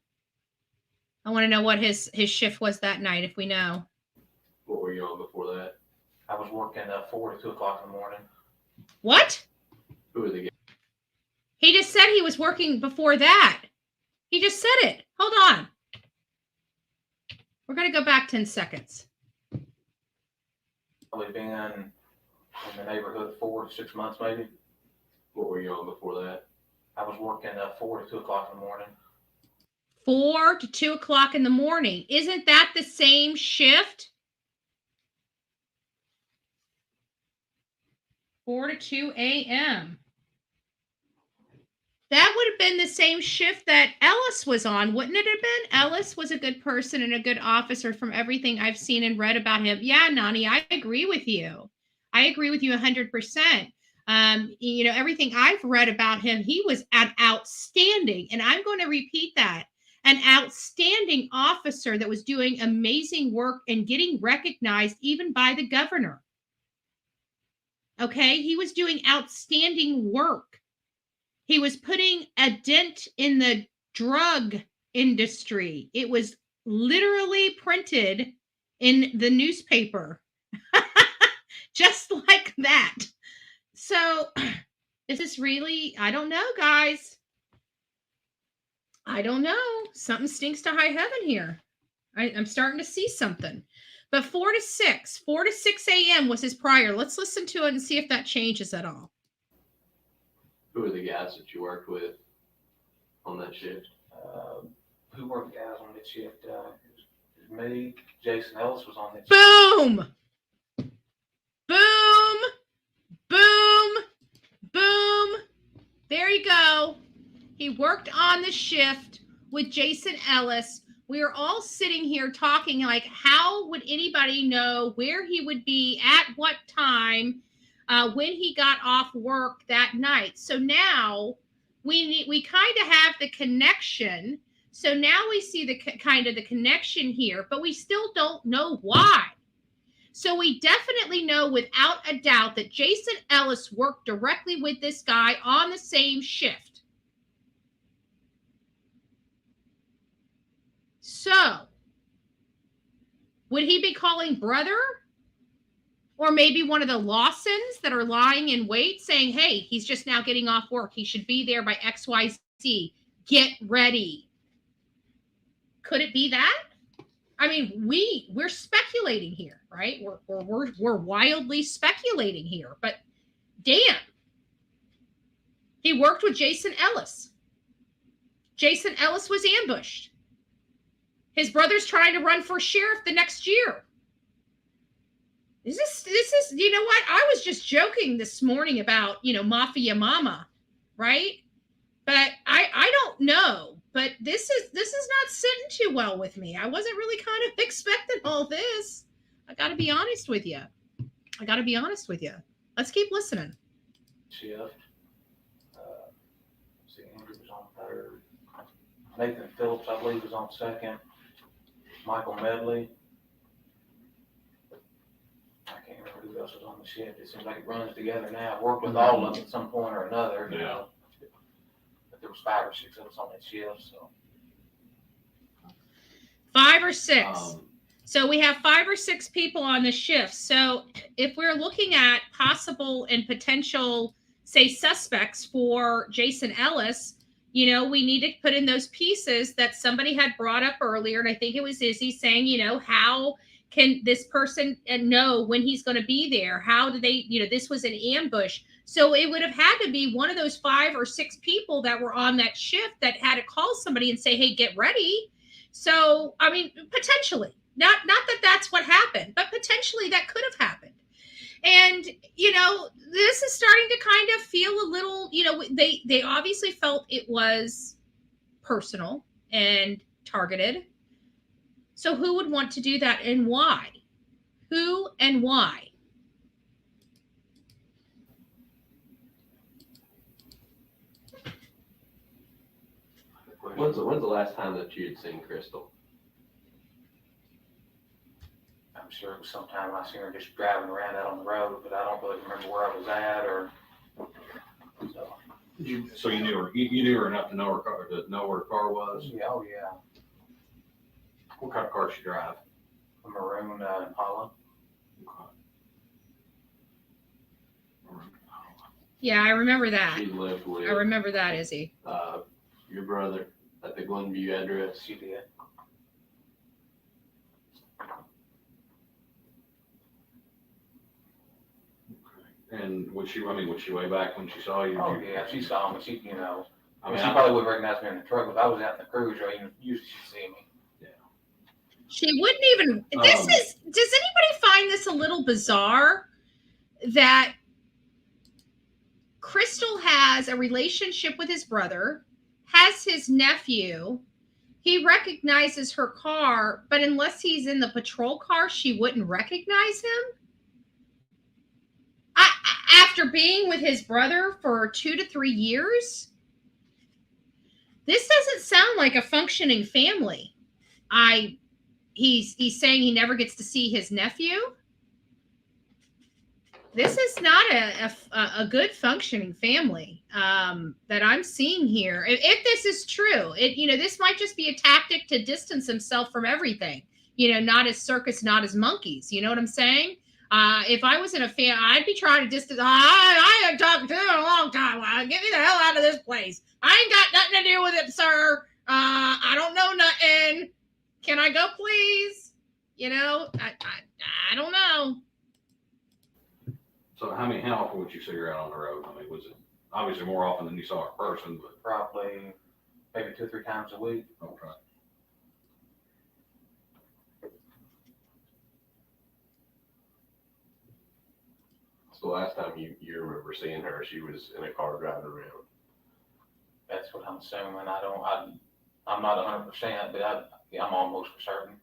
I want to know what his shift was that night, if we know. What were you on before that? I was working 4 to 2 o'clock in the morning. What? Who were the guys? He just said he was working before that. He just said it. Hold on. We're going to go back 10 seconds. Probably been in the neighborhood of 4 to 6 months, maybe. What were you on before that? I was working 4 to 2 o'clock in the morning. 4 to 2 o'clock in the morning. Isn't that the same shift? 4 to 2 a.m. That would have been the same shift that Ellis was on, wouldn't it have been? Ellis was a good person and a good officer from everything I've seen and read about him. Yeah, Nani, I agree with you. I agree with you 100%. You know, everything I've read about him, he was an outstanding, and I'm going to repeat that, an outstanding officer that was doing amazing work and getting recognized even by the governor. Okay, he was doing outstanding work. He was putting a dent in the drug industry. It was literally printed in the newspaper, just like that. So is this really, I don't know, guys. I don't know. Something stinks to high heaven here. I'm starting to see something. But 4 to 6 a.m. was his prior. Let's listen to it and see if that changes at all. Who were the guys that you worked with on that shift? Who were the guys on that shift? It was me. Jason Ellis was on that shift. Boom! Boom! Boom! Boom! There you go. He worked on the shift with Jason Ellis. We are all sitting here talking like, how would anybody know where he would be at what time when he got off work that night? So now we kind of have the connection. So now we see the kind of the connection here, but we still don't know why. So we definitely know without a doubt that Jason Ellis worked directly with this guy on the same shift. So, would he be calling brother? Or maybe one of the Lawsons that are lying in wait saying, hey, he's just now getting off work. He should be there by XYZ. Get ready. Could it be that? I mean, we're speculating here, right? We're wildly speculating here. But damn. He worked with Jason Ellis. Jason Ellis was ambushed. His brother's trying to run for sheriff the next year. This is, you know what? I was just joking this morning about, you know, Mafia Mama, right? But I don't know. But this is not sitting too well with me. I wasn't really kind of expecting all this. I got to be honest with you. Let's keep listening. Shift. See, Andrew was on third. Nathan Phillips, I believe, was on second. Michael Medley. I can't remember who else was on the shift. It seems like it runs together now. I've worked with all of them at some point or another. You know. But there was 5 or 6 of us on that shift. So 5 or 6. So we have 5 or 6 people on the shift. So if we're looking at possible and potential, say, suspects for Jason Ellis, we need to put in those pieces that somebody had brought up earlier. And I think it was Izzy saying, how can this person know when he's going to be there? How do they, this was an ambush. So it would have had to be one of those 5 or 6 people that were on that shift that had to call somebody and say, hey, get ready. So, I mean, potentially, not that that's what happened, but potentially that could have happened. And, this is starting to kind of feel a little, they obviously felt it was personal and targeted. So who would want to do that and why? Who and why? When's the last time that you had seen Crystal? I'm sure it was sometime I seen her just driving around out on the road, but I don't really remember where I was at or. So you knew her. You knew her enough to know her car, to know where her car was. Yeah, oh yeah. What kind of car did she drive? A maroon Impala. Yeah, I remember that. She lived with. I remember that, Izzy. Your brother at the Glenview address. She did. And was she way back when she saw you? Oh yeah, she saw me. She, she I mean, probably wouldn't recognize me in the truck, but I was out in the cruiser. Usually she'd see me. She wouldn't even, does anybody find this a little bizarre that Crystal has a relationship with his brother, has his nephew, he recognizes her car, but unless he's in the patrol car, she wouldn't recognize him? After being with his brother for 2 to 3 years? This doesn't sound like a functioning family. He's saying he never gets to see his nephew. This is not a good functioning family that I'm seeing here. If this is true, this might just be a tactic to distance himself from everything. Not as circus, not as monkeys. You know what I'm saying? If I was in a fan, I'd be trying to distance. I ain't talked to him in a long time. Get me the hell out of this place. I ain't got nothing to do with it, sir. I don't know nothing. Can I go, please? I don't know. So how often would you see her out on the road? I mean, was it obviously more often than you saw her in person, but Probably maybe 2 or 3 times a week. okay. So the last time you remember seeing her, she was in a car driving around. That's what I'm assuming. I'm not 100%, but I'm almost for certain.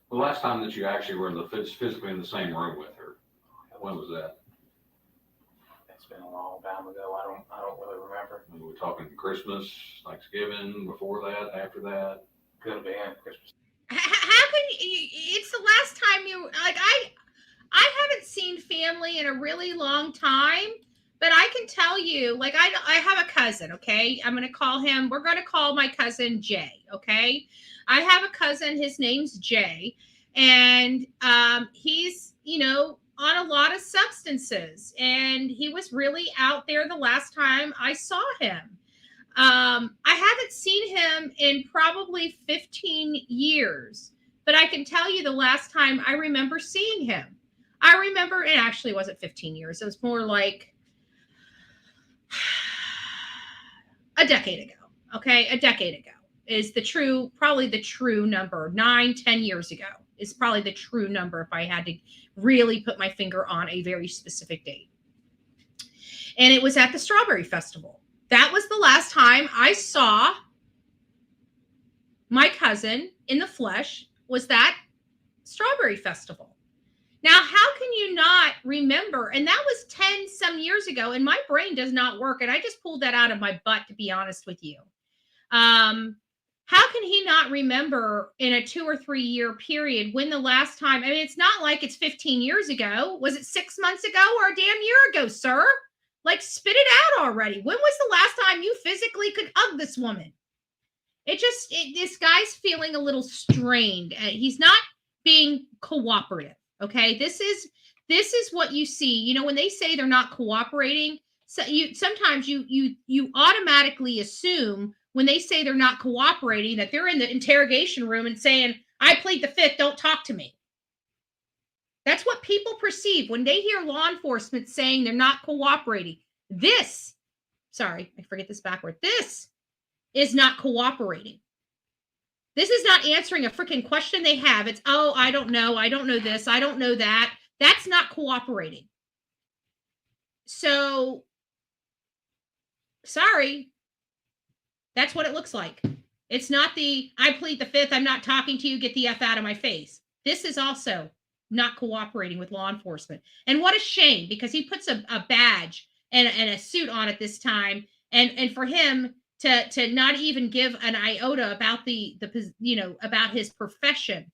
The last time that you actually were physically in the same room with her, when was that? It's been a long time ago. I don't really remember. I mean, we're talking Christmas, Thanksgiving, before that, after that. Could have been Christmas. How can you? It's the last time you like. I haven't seen family in a really long time, but I can tell you, like, I have a cousin. Okay, I'm gonna call him. We're gonna call my cousin Jay. Okay, I have a cousin. His name's Jay, and he's on a lot of substances, and he was really out there the last time I saw him. I haven't seen him in probably 15 years, but I can tell you the last time I remember seeing him. I remember it actually wasn't 15 years. It was more like a decade ago. Okay. A decade ago is probably the true number. 9-10 years ago is probably the true number if I had to really put my finger on a very specific date. And it was at the Strawberry Festival. That was the last time I saw my cousin in the flesh, was that Strawberry Festival. Now, how can you not remember? And that was 10 some years ago, and my brain does not work. And I just pulled that out of my butt, to be honest with you. How can he not remember in a 2 or 3 year period when the last time? I mean, it's not like it's 15 years ago. Was it 6 months ago or a damn year ago, sir? Like, spit it out already. When was the last time you physically could hug this woman? This guy's feeling a little strained. He's not being cooperative. Okay, this is what you see. You know, when they say they're not cooperating, so sometimes you automatically assume when they say they're not cooperating that they're in the interrogation room and saying, "I plead the fifth, don't talk to me." That's what people perceive when they hear law enforcement saying they're not cooperating. This is not cooperating. This is not answering a freaking question they have. It's, oh, I don't know this, I don't know that. That's not cooperating. So, sorry. That's what it looks like. It's not the, I plead the fifth, I'm not talking to you, get the F out of my face. This is also not cooperating with law enforcement. And what a shame, because he puts a badge and a suit on at this time. And for him to not even give an iota about about his profession,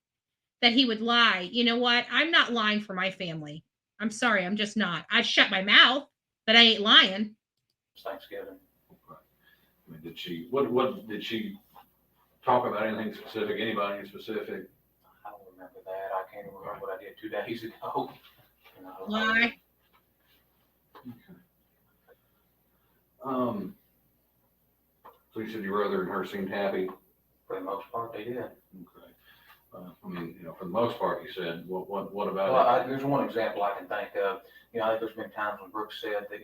that he would lie. You know what? I'm not lying for my family. I'm sorry. I'm just not. I shut my mouth, but I ain't lying. It's Thanksgiving. I mean, what did she talk about anything specific? Anybody specific? I don't remember that. I can't even remember what I did 2 days ago. Why? So you said your brother and her seemed happy? For the most part, they did. Okay. I mean, for the most part, you said, what about Well, there's one example I can think of. I think there's been times when Brooks said that,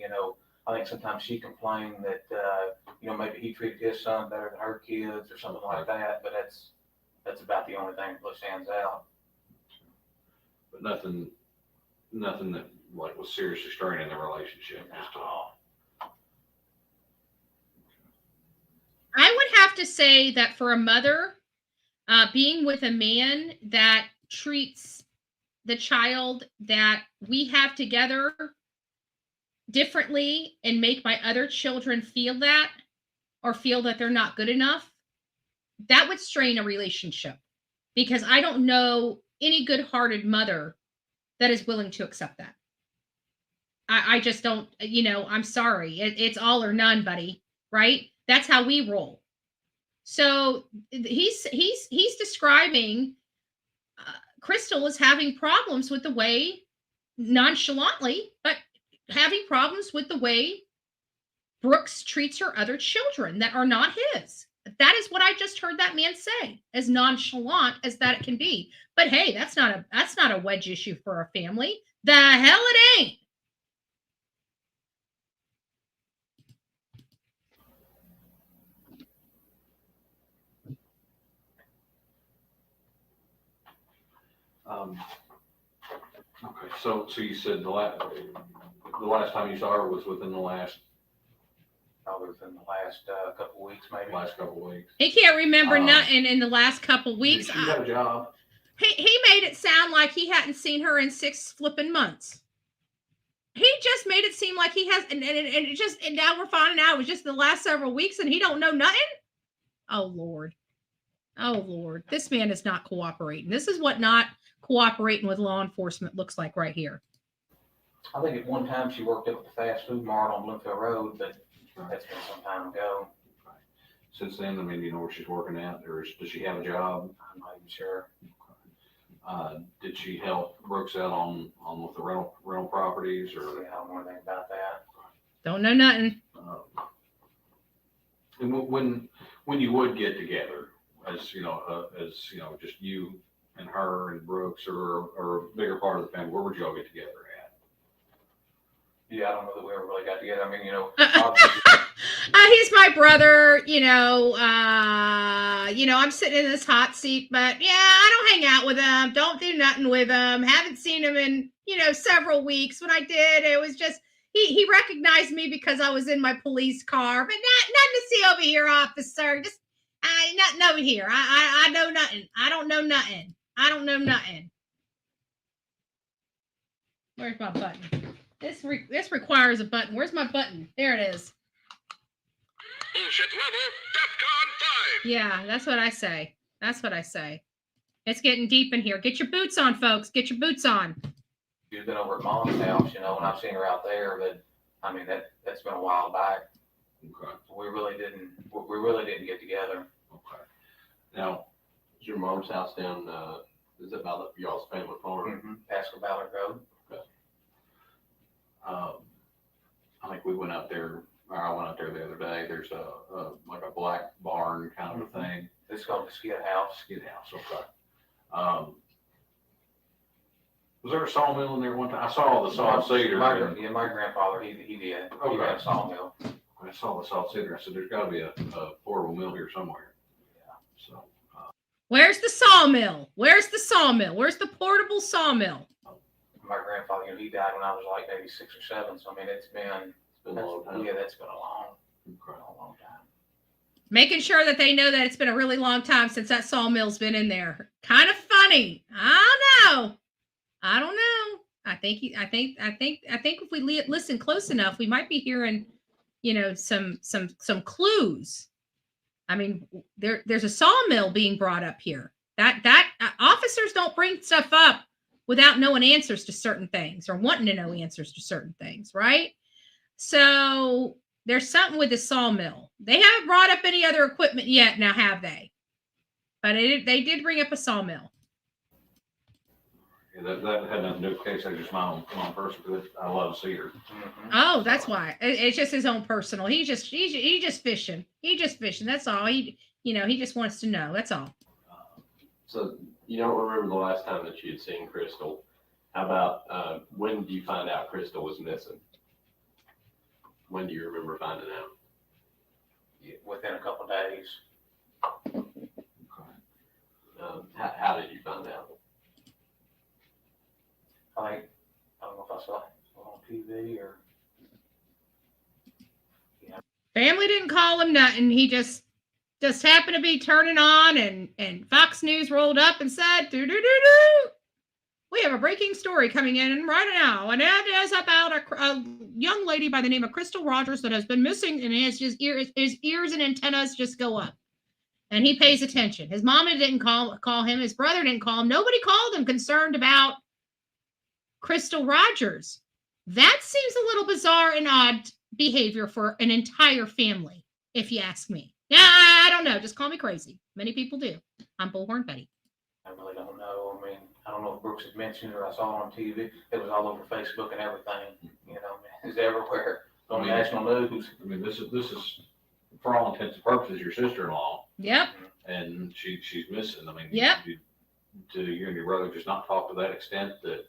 I think sometimes she complained that, maybe he treated his son better than her kids or something like that, but that's about the only thing that really stands out. But nothing that like was seriously straining the relationship. I would have to say that for a mother, being with a man that treats the child that we have together differently and make my other children feel that, or feel that they're not good enough, that would strain a relationship, because I don't know any good-hearted mother that is willing to accept that. I just don't, I'm sorry. It's all or none, buddy, right? That's how we roll. So he's describing Crystal as having problems with the way, nonchalantly, but having problems with the way Brooks treats her other children that are not his. That is what I just heard that man say, as nonchalant as that it can be. But hey, that's not a wedge issue for a family. The hell it ain't. Okay, so you said the last time you saw her was within the last. Probably within the last couple weeks, maybe. Last couple weeks. He can't remember nothing in the last couple weeks. Did she have a job? He made it sound like he hadn't seen her in 6 flipping months. He just made it seem like he has, and now we're finding out it was just the last several weeks, and he don't know nothing. Oh Lord, this man is not cooperating. This is what not cooperating with law enforcement looks like right here. I think at one time she worked up at the fast food mart on Bloomfield Road, but that's been some time ago. Since then, I mean, do you know where she's working at, or does she have a job? I'm not even sure. Did she help Brooks out on with the rental properties, or? Yeah, I don't know anything about that. Don't know nothing. And when you would get together, as just you and her and Brooks, or a bigger part of the family, where would you all get together at? Yeah, I don't know that we ever really got together. I mean, he's my brother, I'm sitting in this hot seat, but yeah, I don't hang out with him. Don't do nothing with him. Haven't seen him in, several weeks. When I did, it was just, he recognized me because I was in my police car, but nothing to see over here, officer. Just, nothing over here. I know nothing. I don't know nothing. Where's my button? This requires a button. Where's my button? There it is. Bullshit level, DEFCON 5. Yeah, that's what I say. It's getting deep in here. Get your boots on, folks. Get your boots on. She's been over at Mom's house, and I've seen her out there, but I mean that's been a while back. Okay. We really didn't get together. Okay. Now, is your mom's house down Is it about y'all's family farm? Pascal Ballard Road. Okay. I think we went out there, or I went out there the other day. There's like a black barn kind of a thing. It's called the Skid House. Skid House, okay. Was there a sawmill in there one time? I saw the saw cedar. My grandfather, he did. He had a sawmill. I saw the saw cedar. I said, there's got to be a portable mill here somewhere. Yeah. So. Where's the sawmill? Where's the sawmill? Where's the portable sawmill? My grandfather, he died when I was like maybe 6 or 7. So I mean, it's been a long time. Yeah, that's been a long time. Making sure that they know that it's been a really long time since that sawmill's been in there. Kind of funny. I don't know. I think if we listen close enough, we might be hearing, some clues. I mean, there's a sawmill being brought up here. That officers don't bring stuff up without knowing answers to certain things or wanting to know answers to certain things, right? So there's something with the sawmill. They haven't brought up any other equipment yet, now have they? But they did bring up a sawmill. Yeah, that had nothing to do with the case. I just my own personal, because I love cedar. Oh, that's why. It's just his own personal. He's just fishing. He's just fishing. That's all. He just wants to know. That's all. So you don't remember the last time that you had seen Crystal. How about when did you find out Crystal was missing? When do you remember finding out? Yeah, within a couple of days. How did you find out? I don't know if I saw it on TV or. Family didn't call him nothing. He just happened to be turning on, and Fox News rolled up and said, "Do-do-do-do. We have a breaking story coming in right now, and it is about a young lady by the name of Crystal Rogers that has been missing, and his ears and antennas just go up, and he pays attention. His mama didn't call him. His brother didn't call him. Nobody called him concerned about Crystal Rogers. That seems a little bizarre and odd behavior for an entire family, if you ask me. Yeah, I don't know. Just call me crazy. Many people do. I'm Bullhorn Betty. I really don't know. I mean, I don't know if Brooks had mentioned it or I saw it on TV. It was all over Facebook and everything. It's everywhere. On national news. I mean, this is for all intents and purposes your sister-in-law. Yep. And she's missing. I mean, yep. Do you and your brother just not talk to that extent that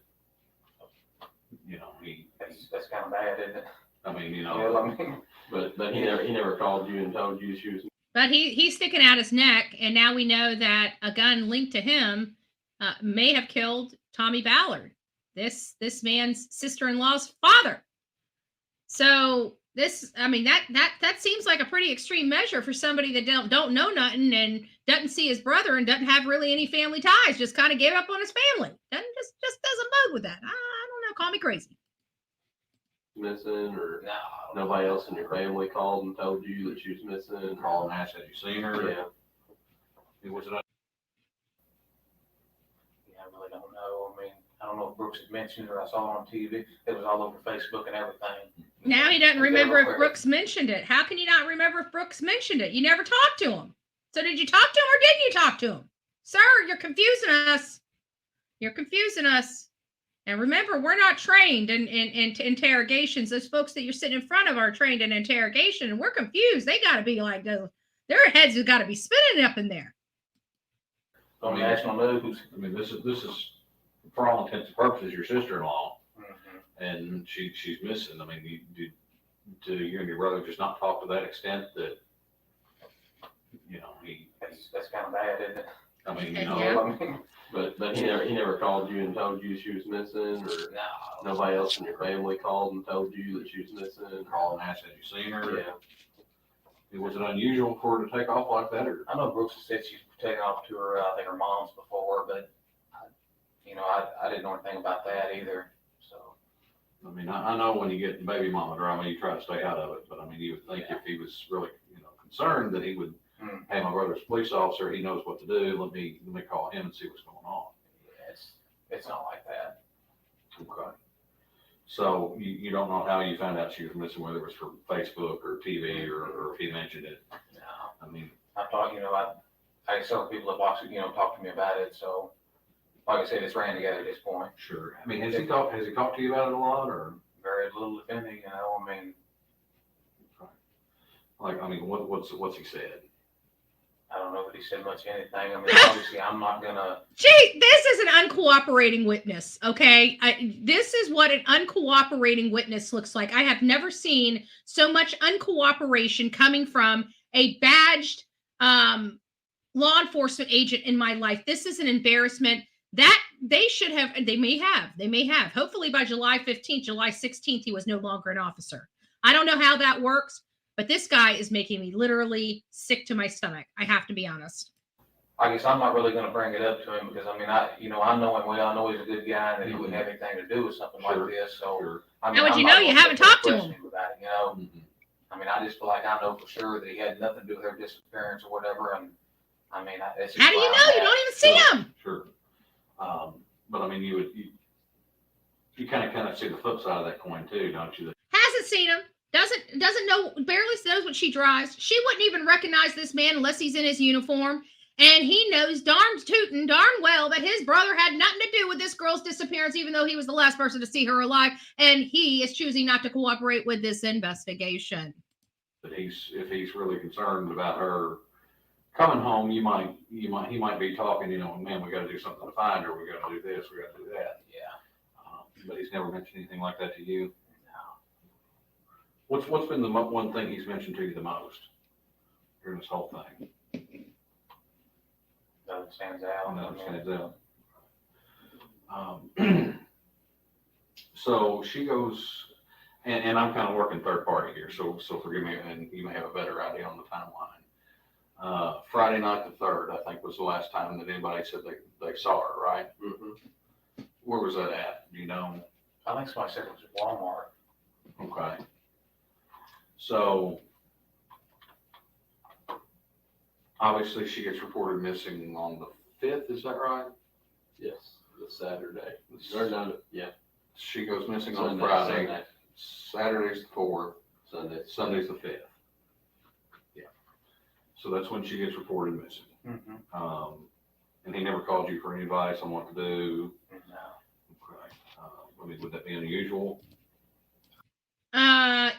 that's kind of bad, isn't it? I mean, but he never called you and told you she was. But he's sticking out his neck, and now we know that a gun linked to him may have killed Tommy Ballard, this man's sister-in-law's father. So that seems like a pretty extreme measure for somebody that don't know nothing and doesn't see his brother and doesn't have really any family ties. Just kind of gave up on his family. Just doesn't bode with that. I don't know. Call me crazy. Missing, or nobody else in your family called and told you that she was missing? Called and asked, "Have you seen her?" Yeah. I really don't know. I mean, I don't know if Brooks had mentioned it or I saw it on TV. It was all over Facebook and everything. Now he doesn't remember if Brooks mentioned it. How can you not remember if Brooks mentioned it? You never talked to him. So did you talk to him or didn't you talk to him? Sir, you're confusing us. You're confusing us. And remember, we're not trained in interrogations. Those folks that you're sitting in front of are trained in interrogation, and we're confused. They got to be like, their heads have got to be spinning up in there. On national news. I mean, this is for all intents and purposes your sister-in-law, and she's missing. I mean, do you and your brother just not talk to that extent that that's kind of bad, isn't it? I mean, Yeah. But he never called you and told you she was missing, or nobody else in your family called and told you that she was missing? Called and asked, "Have you seen her?" Yeah. Was it unusual for her to take off like that, or? I know Brooks has said she's taken off to her, I think her mom's before, but I didn't know anything about that either. So. I mean, I know when you get baby mama drama, you try to stay out of it, but I mean, you would think if he was really, concerned that he would. Hey, my brother's a police officer. He knows what to do. Let me call him and see what's going on. Yeah, it's not like that. Okay. So you don't know how you found out she was missing, whether it was from Facebook or TV or if he mentioned it. No. I mean, I thought, I had several people that watched it, talk to me about it. So, like I said, it's ran together at this point. Sure. I mean, has he talked to you about it a lot, or? Very little, if any, you know, I mean. Like, I mean, what's he said? I don't know that he said much anything. I mean, obviously, I'm not gonna. Gee, this is an uncooperating witness, okay? This is what an uncooperating witness looks like. I have never seen so much uncooperation coming from a badged law enforcement agent in my life. This is an embarrassment that they should have, they may have. Hopefully by July 15th, July 16th, he was no longer an officer. I don't know how that works, but this guy is making me literally sick to my stomach. I have to be honest. I guess I'm not really going to bring it up to him because I mean, I know him well. I know he's a good guy and that he wouldn't have anything to do with something like this. So, I mean, how would you I'm know not you gonna haven't talked to him? about it, you know, I mean, I just feel like I know for sure that he had nothing to do with her disappearance or whatever. And I mean, that's just how do you know? You don't even see him. Sure. But I mean, you kind of see the flip side of that coin too, don't you? Hasn't seen him. Doesn't know, barely knows what she drives. She wouldn't even recognize this man unless he's in his uniform. And he knows darn well that his brother had nothing to do with this girl's disappearance, even though he was the last person to see her alive. And he is choosing not to cooperate with this investigation. But if he's really concerned about her coming home, he might be talking, you know, man, we got to do something to find her. We got to do this. We got to do that. Yeah. But he's never mentioned anything like that to you. What's been the one thing he's mentioned to you the most during this whole thing? Nothing stands out. Nothing stands out. So she goes, and I'm kind of working third party here, so forgive me, and you may have a better idea on the timeline. Friday night the 3rd, I think, was the last time that anybody said they saw her, right? Mm-hmm. Where was that at? Do you know? I think somebody said it was at Walmart. Okay. So obviously she gets reported missing on the 5th, is that right? Yes, the Saturday. Yeah. She goes missing Sunday, on Friday. Sunday. Saturday's the 4th. Sunday's the 5th. Yeah. So that's when she gets reported missing. Mm-hmm. And he never called you for any advice on what to do? No. Okay. I mean, would that be unusual?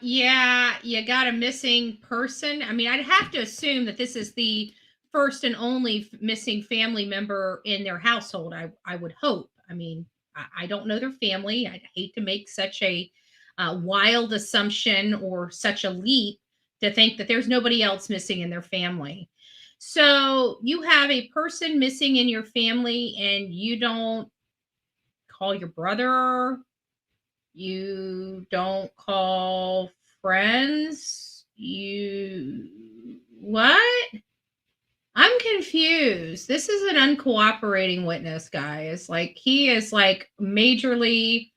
Yeah, you got a missing person. I mean, I'd have to assume that this is the first and only missing family member in their household. I would hope. I mean, I don't know their family. I'd hate to make such a wild assumption or such a leap to think that there's nobody else missing in their family. So you have a person missing in your family and you don't call your brother. You don't call friends. What? I'm confused. This is an uncooperating witness, guys. Like, he is like majorly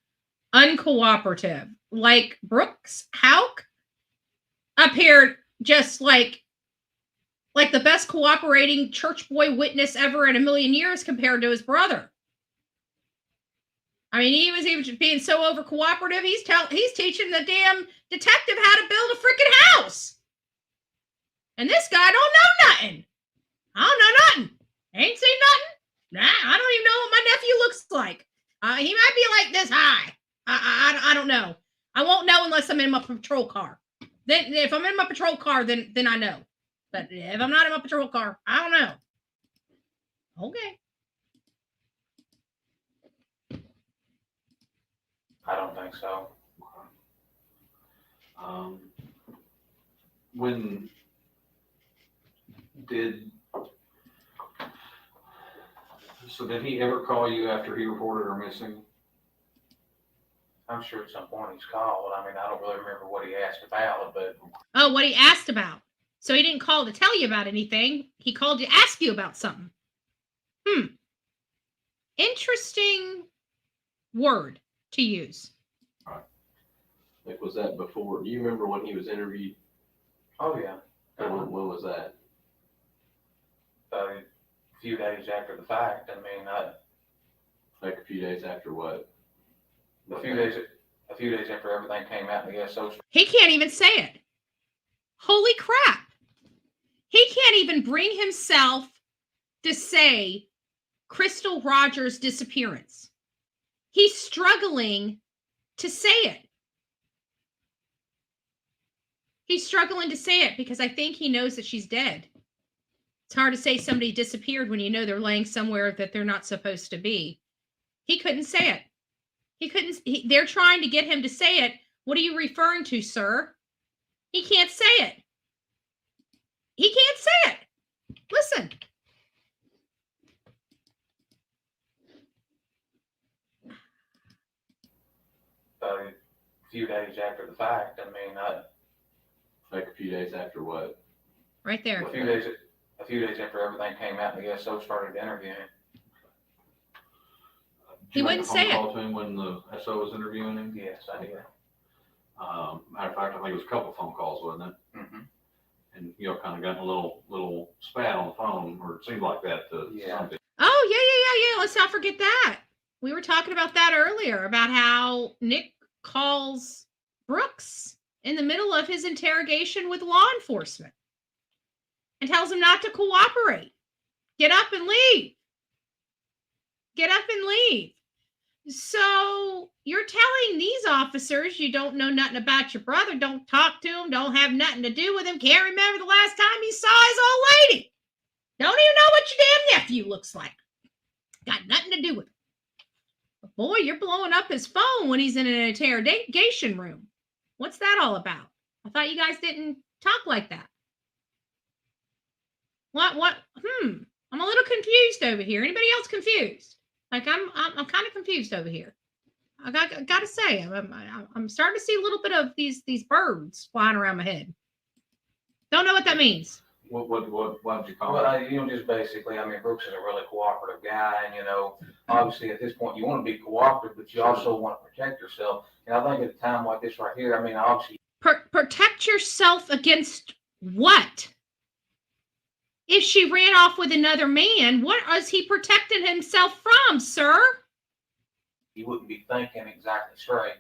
uncooperative. Like Brooks Houck appeared just like the best cooperating church boy witness ever in a million years compared to his brother. I mean, he was even being so over cooperative. He's teaching the damn detective how to build a freaking house. And this guy don't know nothing. I don't know nothing. Ain't seen nothing. Nah, I don't even know what my nephew looks like. He might be like this high. I don't know. I won't know unless I'm in my patrol car. Then if I'm in my patrol car, then I know. But if I'm not in my patrol car, I don't know. Okay. I don't think so. When did he ever call you after he reported her missing? I'm sure at some point he's called. I mean, I don't really remember what he asked about, but. Oh, what he asked about. So he didn't call to tell you about anything. He called to ask you about something. Interesting word to use. Right. Like, was that before? Do you remember when he was interviewed? Oh, yeah. When was that? A few days after the fact. I mean, like a few days after what? A few days after everything came out in the SO. He can't even say it. Holy crap. He can't even bring himself to say Crystal Rogers' disappearance. He's struggling to say it. He's struggling to say it because I think he knows that she's dead. It's hard to say somebody disappeared when you know they're laying somewhere that they're not supposed to be. He couldn't say it. They're trying to get him to say it. What are you referring to, sir? He can't say it. He can't say it. Listen. A few days after the fact. I mean, like a few days after what? Right there. A few days after everything came out, and the SO started interviewing him. He wouldn't say it. Call to him when the SO was interviewing him? Yes, I did. Matter of fact, I think it was a couple of phone calls, wasn't it? Mm-hmm. And you know, kind of got a little spat on the phone, or it seemed like that to something. Oh, yeah. Let's not forget that. We were talking about that earlier, about how Nick calls Brooks in the middle of his interrogation with law enforcement and tells him not to cooperate. Get up and leave. Get up and leave. So you're telling these officers you don't know nothing about your brother, don't talk to him, don't have nothing to do with him, can't remember the last time you saw his old lady. Don't even know what your damn nephew looks like. Got nothing to do with him. But boy, you're blowing up his phone when he's in an interrogation room. What's that all about? I thought you guys didn't talk like that. What? I'm a little confused over here. Anybody else confused? Like I'm kind of confused over here. I got to say, I'm starting to see a little bit of these birds flying around my head. Don't know what that means. What did you call Well, it? just basically, Brooks is a really cooperative guy, and obviously at this point you want to be cooperative, but you also want to protect yourself. And I think at a time like this right here, obviously Protect yourself against what? If she ran off with another man, what is he protecting himself from, sir? he wouldn't be thinking exactly straight.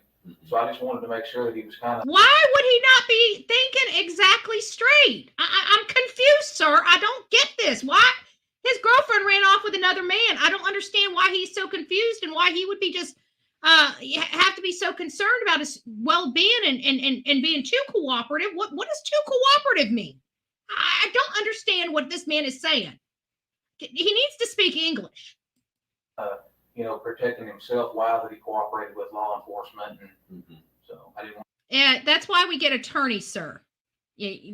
So I just wanted to make sure that he was kind of. Why would he not be thinking exactly straight? I'm confused, sir. I don't get this. Why? His girlfriend ran off with another man. I don't understand why he's so confused and why he would be just have to be so concerned about his well-being and being too cooperative. What does too cooperative mean? I don't understand what this man is saying. He needs to speak English. Protecting himself while that he cooperated with law enforcement. And so I didn't want. And that's why we get attorneys, sir.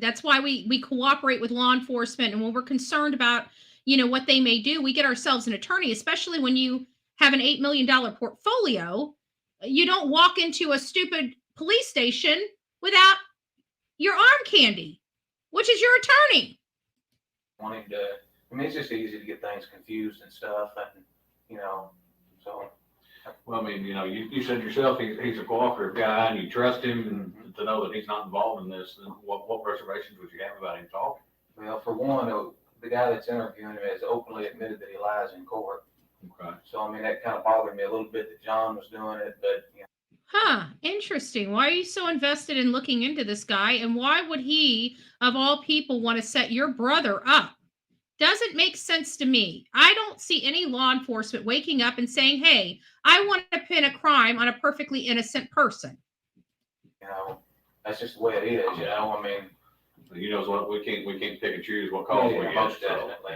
That's why we cooperate with law enforcement. And when we're concerned about, what they may do, we get ourselves an attorney, especially when you have an $8 million portfolio. You don't walk into a stupid police station without your arm candy, which is your attorney. Wanting to, it's just easy to get things confused and stuff. And, so. Well, you said yourself he's a cooperative guy and you trust him, and to know that he's not involved in this, then what reservations would you have about him talking? Well, for one, the guy that's interviewing him has openly admitted that he lies in court. Okay. So, that kind of bothered me a little bit that John was doing it, but, Huh, interesting. Why are you so invested in looking into this guy? And why would he, of all people, want to set your brother up? Doesn't make sense to me. I don't see any law enforcement waking up and saying, hey, I want to pin a crime on a perfectly innocent person. That's just the way it is, what, we can't pick and choose what calls we get. Most definitely.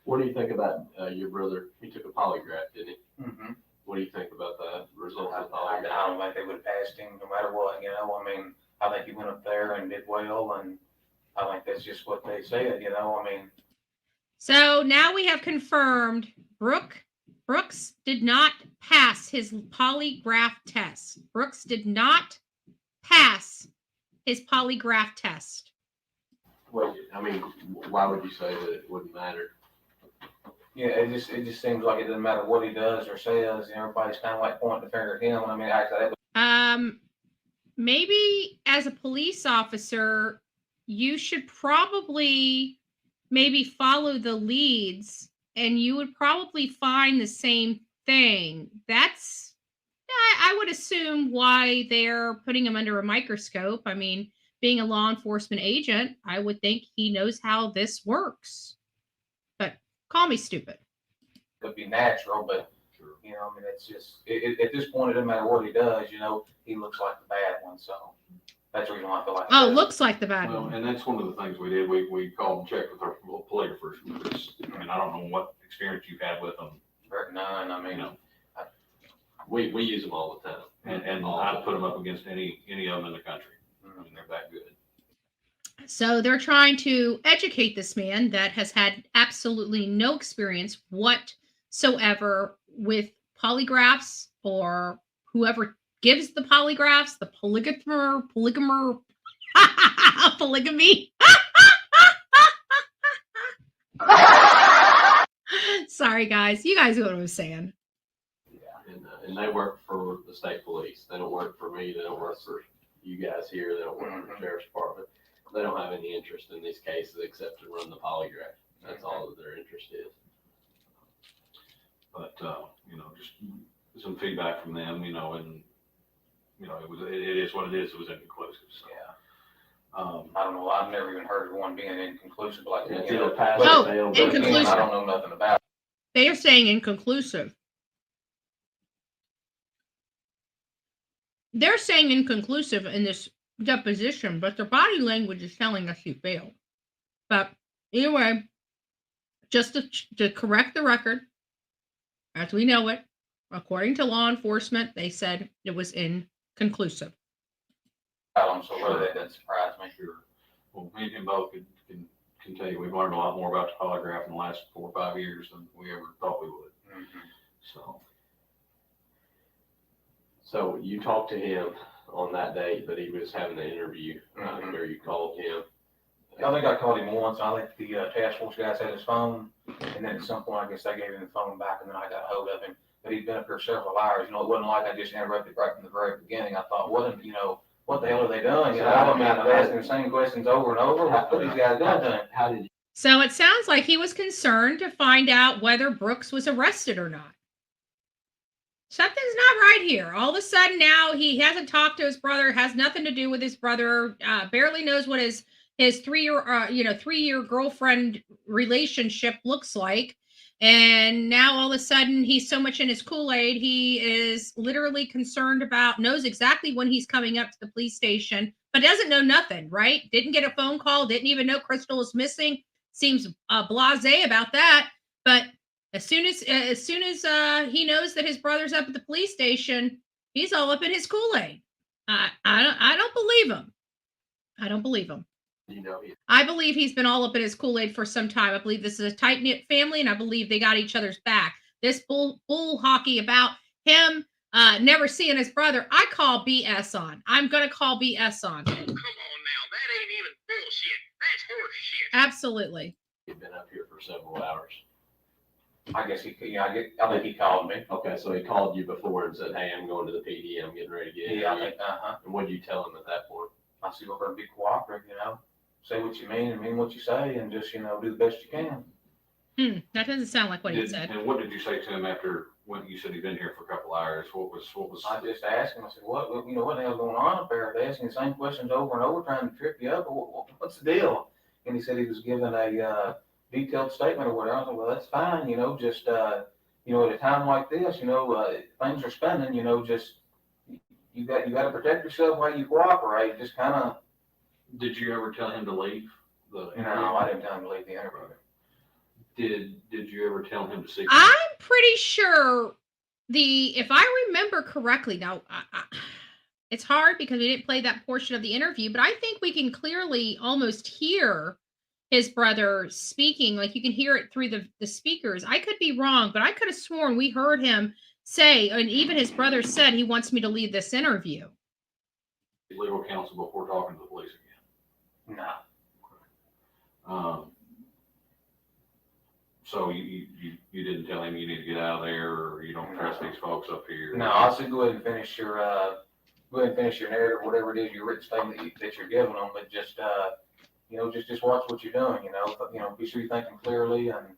What do you think about your brother? He took a polygraph, didn't he? Mm-hmm. What do you think about the results of the I polygraph? don't think they would have passed him no matter what, I think he went up there and did well, and I think that's just what they said, So now we have confirmed Brooks did not pass his polygraph test. Brooks did not pass his polygraph test. Well, why would you say that it wouldn't matter? Yeah, it just seems like it doesn't matter what he does or says. Everybody's kind of like pointing the finger at him. Actually, maybe as a police officer, you should probably maybe follow the leads, and you would probably find the same thing. That's, I would assume, why they're putting him under a microscope. Being a law enforcement agent, I would think he knows how this works. But call me stupid. could be natural, but, you know, I mean, it's just, at this point, it doesn't matter what he does, you know, he looks like the bad one, so that's the reason why I feel like. Oh, looks like the bad Well, one. and that's one of the things we did. We called and checked with our polygraphers because, I mean, I don't know what experience you've had with them. None, I mean, We use them all the time. And I'd put them up against any of them in the country. I mean, they're that good. So they're trying to educate this man that has had absolutely no experience whatsoever with polygraphs or whoever gives the polygraphs, the polygamer, polygamy. Sorry, guys. You guys know what I'm saying. And they work for the state police. They don't work for me. They don't work for you guys here. They don't work for the sheriff's department. They don't have any interest in these cases except to run the polygraph. That's all that their interest is. But, you know, just some feedback from them, you know, and, you know, it is what it is. It was inconclusive. So. I don't know. I've never even heard of one being inconclusive like that. It's You know, either pass but or fail. again, Inconclusive. I don't know nothing about it. They are saying inconclusive. They're saying inconclusive in this deposition, but their body language is telling us he failed. But either way, just to correct the record, as we know it, according to law enforcement, they said it was inconclusive. So really, that doesn't surprise me. Sure. Well, me and both can tell you we've learned a lot more about the polygraph in the last 4 or 5 years than we ever thought we would. So you talked to him on that date that he was having the interview, or you called him. I think I called him once. I think the task force guys had his phone, and then at some point, I guess they gave him the phone back, and then I got a hold of him. But he'd been up here several hours. You know, it wasn't like I just interrupted right from the very beginning. I thought, what the hell are they doing? You know, I'm asking the same questions over and over. What are these guys doing? How did you? So it sounds like he was concerned to find out whether Brooks was arrested or not. Something's not right here. All of a sudden now he hasn't talked to his brother, has nothing to do with his brother, barely knows what his 3-year girlfriend relationship looks like. And now all of a sudden he's so much in his Kool-Aid, he is literally concerned about, knows exactly when he's coming up to the police station, but doesn't know nothing, right? Didn't get a phone call, didn't even know Crystal is missing. Seems blasé about that. But as soon as he knows that his brother's up at the police station, he's all up in his Kool-Aid. I don't believe him. I don't believe him. You know, I believe he's been all up in his Kool-Aid for some time. I believe this is a tight-knit family, and I believe they got each other's back. This bull hockey about him never seeing his brother, I call BS on. I'm going to call BS on. Come on now, that ain't even bullshit. That's horse shit. Absolutely. He'd been up here for several hours. I guess I think he called me. Okay, so he called you before and said, "Hey, I'm going to the PD. I'm getting ready to get Yeah, I interviewed." think, And what did you tell him at that point? I said, "We're going to be cooperative, you know. Say what you mean and mean what you say, and just, you know, do the best you can." That doesn't sound like what he said. And what did you say to him after when you said he'd been here for a couple hours? What was? I just asked him. I said, "What the hell's going on up there?" They asking the same questions over and over, trying to trip you up. What's the deal? And he said he was given a detailed statement or whatever. I said, "Well, that's fine. You know, just at a time like this, things are spinning. You know, just you got to protect yourself while you cooperate. Just kind of." Did you ever tell him to leave the interview? No, I didn't tell him to leave the interview. Did you ever tell him to seek? I'm pretty sure if I remember correctly, now it's hard because we didn't play that portion of the interview, but I think we can clearly almost hear his brother speaking. Like you can hear it through the speakers. I could be wrong, but I could have sworn we heard him say, and even his brother said he wants me to leave this interview. Legal counsel before talking to the police again? No. So you didn't tell him you need to get out of there, or you don't trust these folks up here? No, I said go ahead and finish your narrative, whatever it is, your written statement that you're giving them, but just just watch what you're doing. Be sure you're thinking clearly and.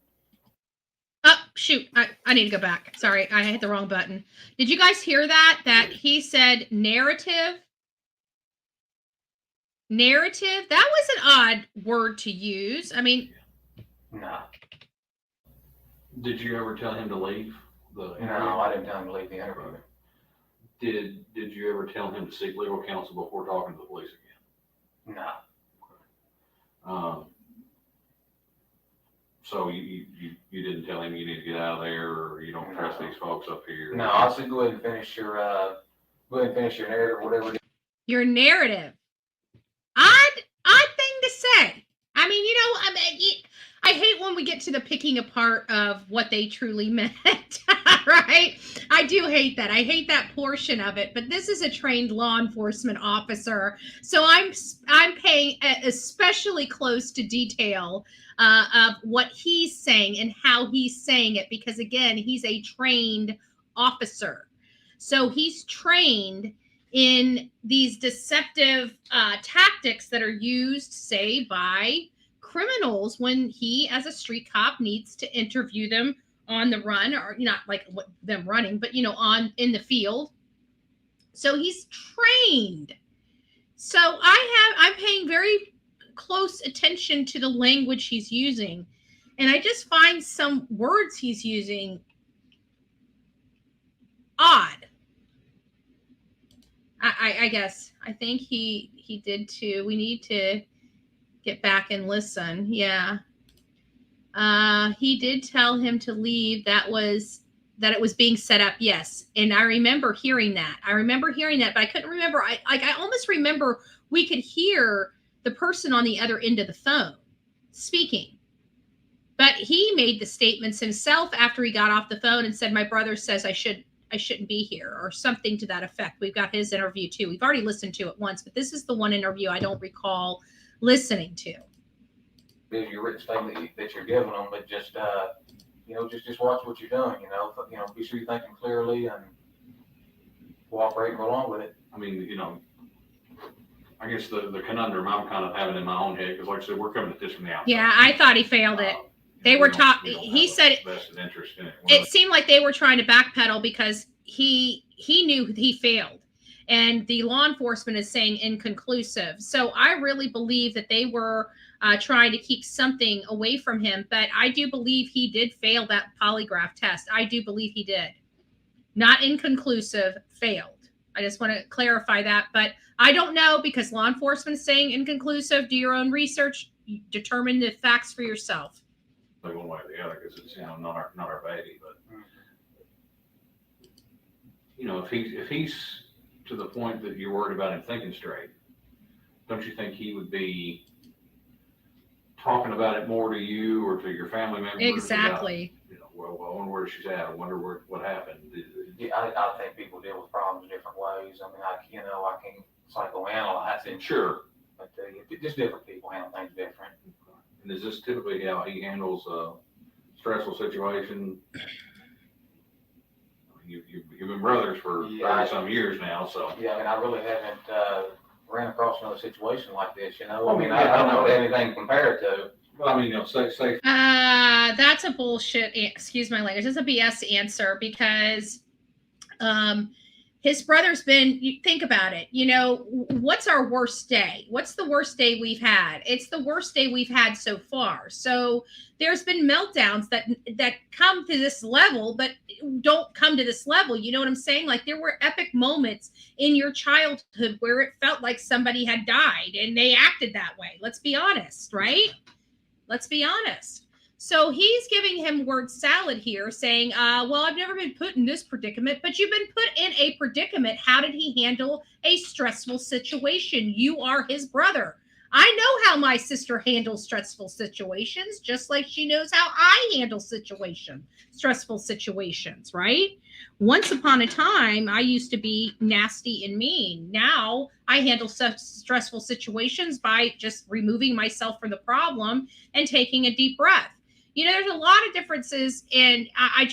Oh, shoot. I need to go back. Sorry, I hit the wrong button. Did you guys hear that? That he said narrative? Narrative? That was an odd word to use. I mean. No. Did you ever tell him to leave the interview? No, I didn't tell him to leave the interview. Did you ever tell him to seek legal counsel before talking to the police again? No. So you didn't tell him you need to get out of there, or you don't trust these folks up here? No, I said go ahead and finish your narrative, whatever it is. Your narrative. Odd thing to say. I mean, I hate when we get to the picking apart of what they truly meant, right? I do hate that. I hate that portion of it. But this is a trained law enforcement officer, so I'm paying especially close to detail of what he's saying and how he's saying it, because again, he's a trained officer, so he's trained in these deceptive tactics that are used, say, by criminals when he, as a street cop, needs to interview them on the run, or not like them running, but in the field. So he's trained. So I'm paying very close attention to the language he's using, and I just find some words he's using odd. I guess I think he did too. We need to get back and listen. Yeah. He did tell him to leave. That it was being set up. Yes. And I remember hearing that. But I couldn't remember. I almost remember we could hear the person on the other end of the phone speaking. But he made the statements himself after he got off the phone and said, my brother says I shouldn't be here, or something to that effect. We've got his interview too. We've already listened to it once, but this is the one interview I don't recall listening to. Is your written statement that you're giving them, but just just watch what you're doing. Be sure you're thinking clearly and cooperating along with it. I mean, I guess the conundrum I'm kind of having in my own head, because like I said, we're coming at this from the outside. Yeah, I thought he failed it. They were talking. He said vested interest in it. It seemed like they were trying to backpedal because he knew he failed, and the law enforcement is saying inconclusive. So I really believe that they were trying to keep something away from him. But I do believe he did fail that polygraph test. I do believe he did. Not inconclusive, failed. I just want to clarify that. But I don't know, because law enforcement is saying inconclusive. Do your own research. Determine the facts for yourself. One way or the other, because it's not our baby. But if he's to the point that you're worried about him thinking straight, don't you think he would be talking about it more to you or to your family members? Exactly. About, I wonder where she's at. I wonder what happened. Yeah, I think people deal with problems different ways. I mean, I can't psychoanalyze it. Sure. But just different people handle things different. And is this typically how he handles a stressful situation? You've been brothers for 30-some years now, so. Yeah, I mean, I really haven't ran across another situation like this, I Well, mean, I don't know anything compared to. Well, I mean, say. That's a bullshit. Excuse my language. That's a BS answer, because his brother's been. Think about it. What's our worst day? What's the worst day we've had? It's the worst day we've had so far. So there's been meltdowns that come to this level, but don't come to this level. You know what I'm saying? Like, there were epic moments in your childhood where it felt like somebody had died and they acted that way. Let's be honest, right? Let's be honest. So he's giving him word salad here, saying, well, I've never been put in this predicament, but you've been put in a predicament. How did he handle a stressful situation? You are his brother. I know how my sister handles stressful situations, just like she knows how I handle stressful situations, right? Once upon a time, I used to be nasty and mean. Now I handle such stressful situations by just removing myself from the problem and taking a deep breath. There's a lot of differences, and I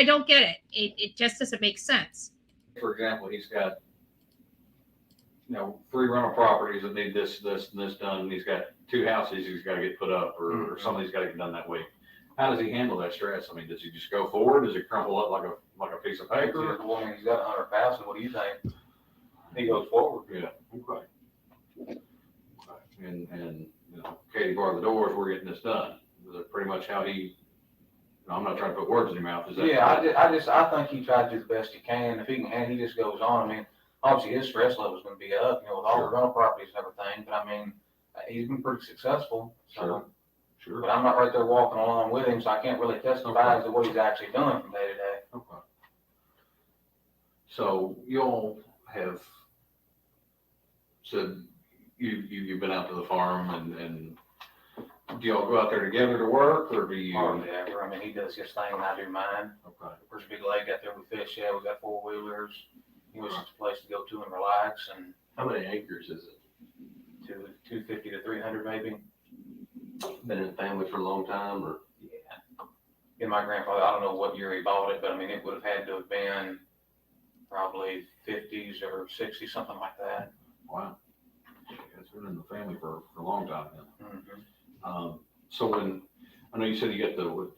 don't get it. It just doesn't make sense. For example, he's got 3 rental properties that need this, and this done. And he's got 2 houses he's got to get put up, or something's got to get done that week. How does he handle that stress? I mean, does he just go forward? Does it crumple up like a piece of paper? Well, he's got 100,000. What do you think? He goes forward. Yeah. Okay. And Katie, bar the doors. We're getting this done. Is that pretty much how he I'm not trying to put words in your mouth. Is that? Yeah, I think he tried to do the best he can. If he can, and he just goes on. I mean, obviously his stress level is going to be up, with all the rental properties and everything. But I mean, he's been pretty successful. So, Sure. But I'm not right there walking along with him, so I can't really testify as to what he's actually doing from day to day. Okay. So you all have said you've been out to the farm and do y'all go out there together to work, or do you? Hardly ever. I mean, he does his thing and I do mine. Okay. There's a big lake out there we fish. Yeah, we got 4-wheelers. He was just a place to go to and relax. And how many acres is it? 250 to 300 maybe. Been in the family for a long time, or? Yeah. And my grandfather, I don't know what year he bought it, but I mean, it would have had to have been probably 50s or 60s, something like that. Wow. It's been in the family for a long time then. Mm-hmm. So when, I know you said you got the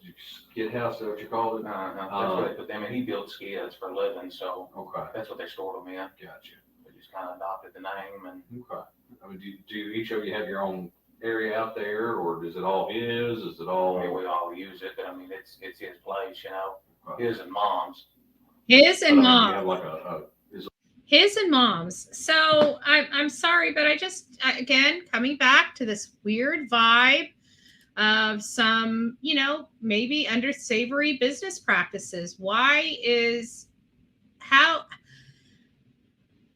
skid house, is that what you called it? That's what they put them in. He built skids for a living, so okay. That's what they stored them in. Gotcha. They just kind of adopted the name. And okay. I mean, do each of you have your own area out there, or is it all his? Is it all? I mean, we all use it, but I mean, it's his place, his and mom's. His and mom's. You have like His and mom's. So I'm sorry, but I just, again, coming back to this weird vibe of some, maybe unsavory business practices.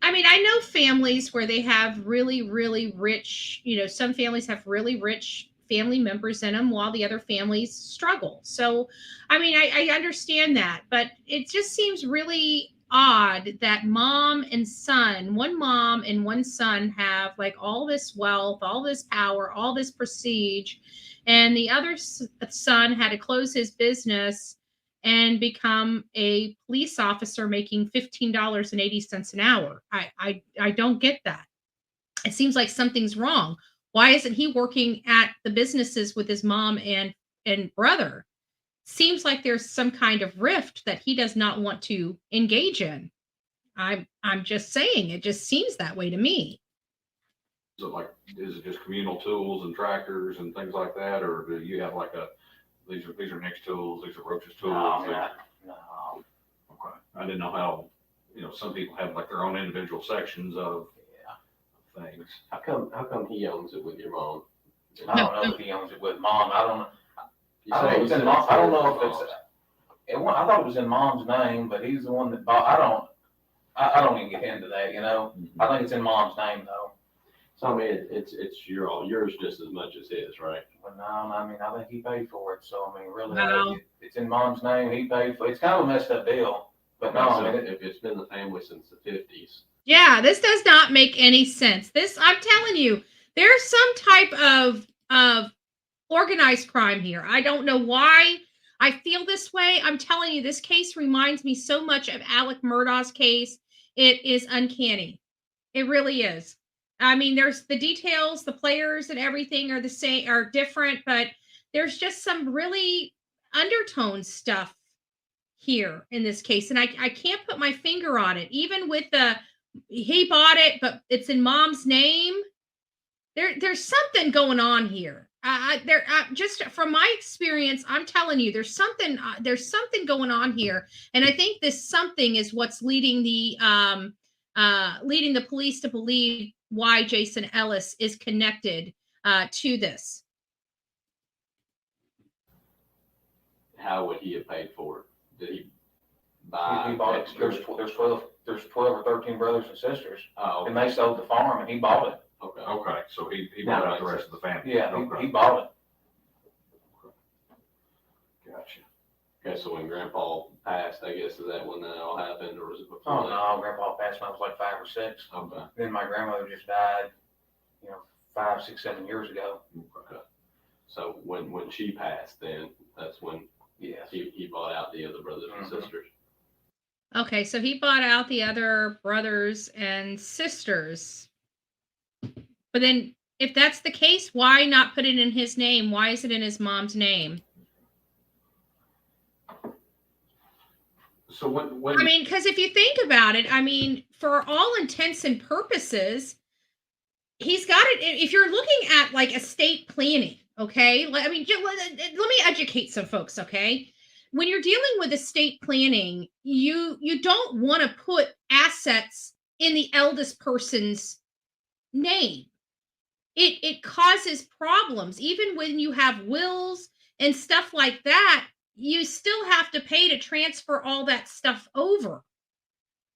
I know families where they have really, really rich, some families have really rich family members in them while the other families struggle. So, I understand that, but it just seems really odd that mom and son, one mom and one son have like all this wealth, all this power, all this prestige, and the other son had to close his business and become a police officer making $15.80 an hour. I don't get that. It seems like something's wrong. Why isn't he working at the businesses with his mom and brother? Seems like there's some kind of rift that he does not want to engage in. I'm just saying, it just seems that way to me. Is it just communal tools and tractors and things like that, or do you have like these are Nick's tools, these are Roach's tools? No. Okay. I didn't know how, some people have like their own individual sections of things. How come he owns it with your mom? I don't know if he owns it with mom. I don't know. You I say don't know if he it's in said mom. it's I don't know in if it's. I thought it was in mom's name, but he's the one that bought. I don't even get into that. I think it's in mom's name though. So I mean, it's yours just as much as his, right? Well, no, I mean, I think he paid for it. So I mean, really, Wow. it's in mom's name. He paid for it. It's kind of a messed up deal. But no, So I mean, if it's been the family since the 50s. Yeah, this does not make any sense. I'm telling you, there's some type of organized crime here. I don't know why I feel this way. I'm telling you, this case reminds me so much of Alec Murdaugh's case. It is uncanny. It really is. There's the details, the players and everything are the same, are different, but there's just some really undertone stuff here in this case. And I can't put my finger on it. Even with he bought it, but it's in mom's name. There's something going on here. Just from my experience, I'm telling you, there's something going on here. And I think this something is what's leading the police to believe why Jason Ellis is connected to this. How would he have paid for it? Did he buy? he bought it. There's 12 or 13 brothers and sisters, Oh, and they sold the farm, and he bought it. okay. Okay, so he bought out the rest of the family. Yeah, Okay. he bought it. Gotcha. Okay, so when Grandpa passed, I guess, is that when that all happened, or was it before? Oh that? no, Grandpa passed when I was like 5 or 6. Okay. Then my grandmother just died, 5, 6, 7 years ago. Okay. So when she passed, then that's when Yes. he bought out the other brothers and Mhm. sisters. Okay, so he bought out the other brothers and sisters. But then if that's the case, why not put it in his name? Why is it in his mom's name? So when Because if you think about it, for all intents and purposes, he's got it. If you're looking at like estate planning, okay? Let me educate some folks, okay? when you're dealing with estate planning, you don't want to put assets in the eldest person's name. It causes problems. Even when you have wills and stuff like that, you still have to pay to transfer all that stuff over.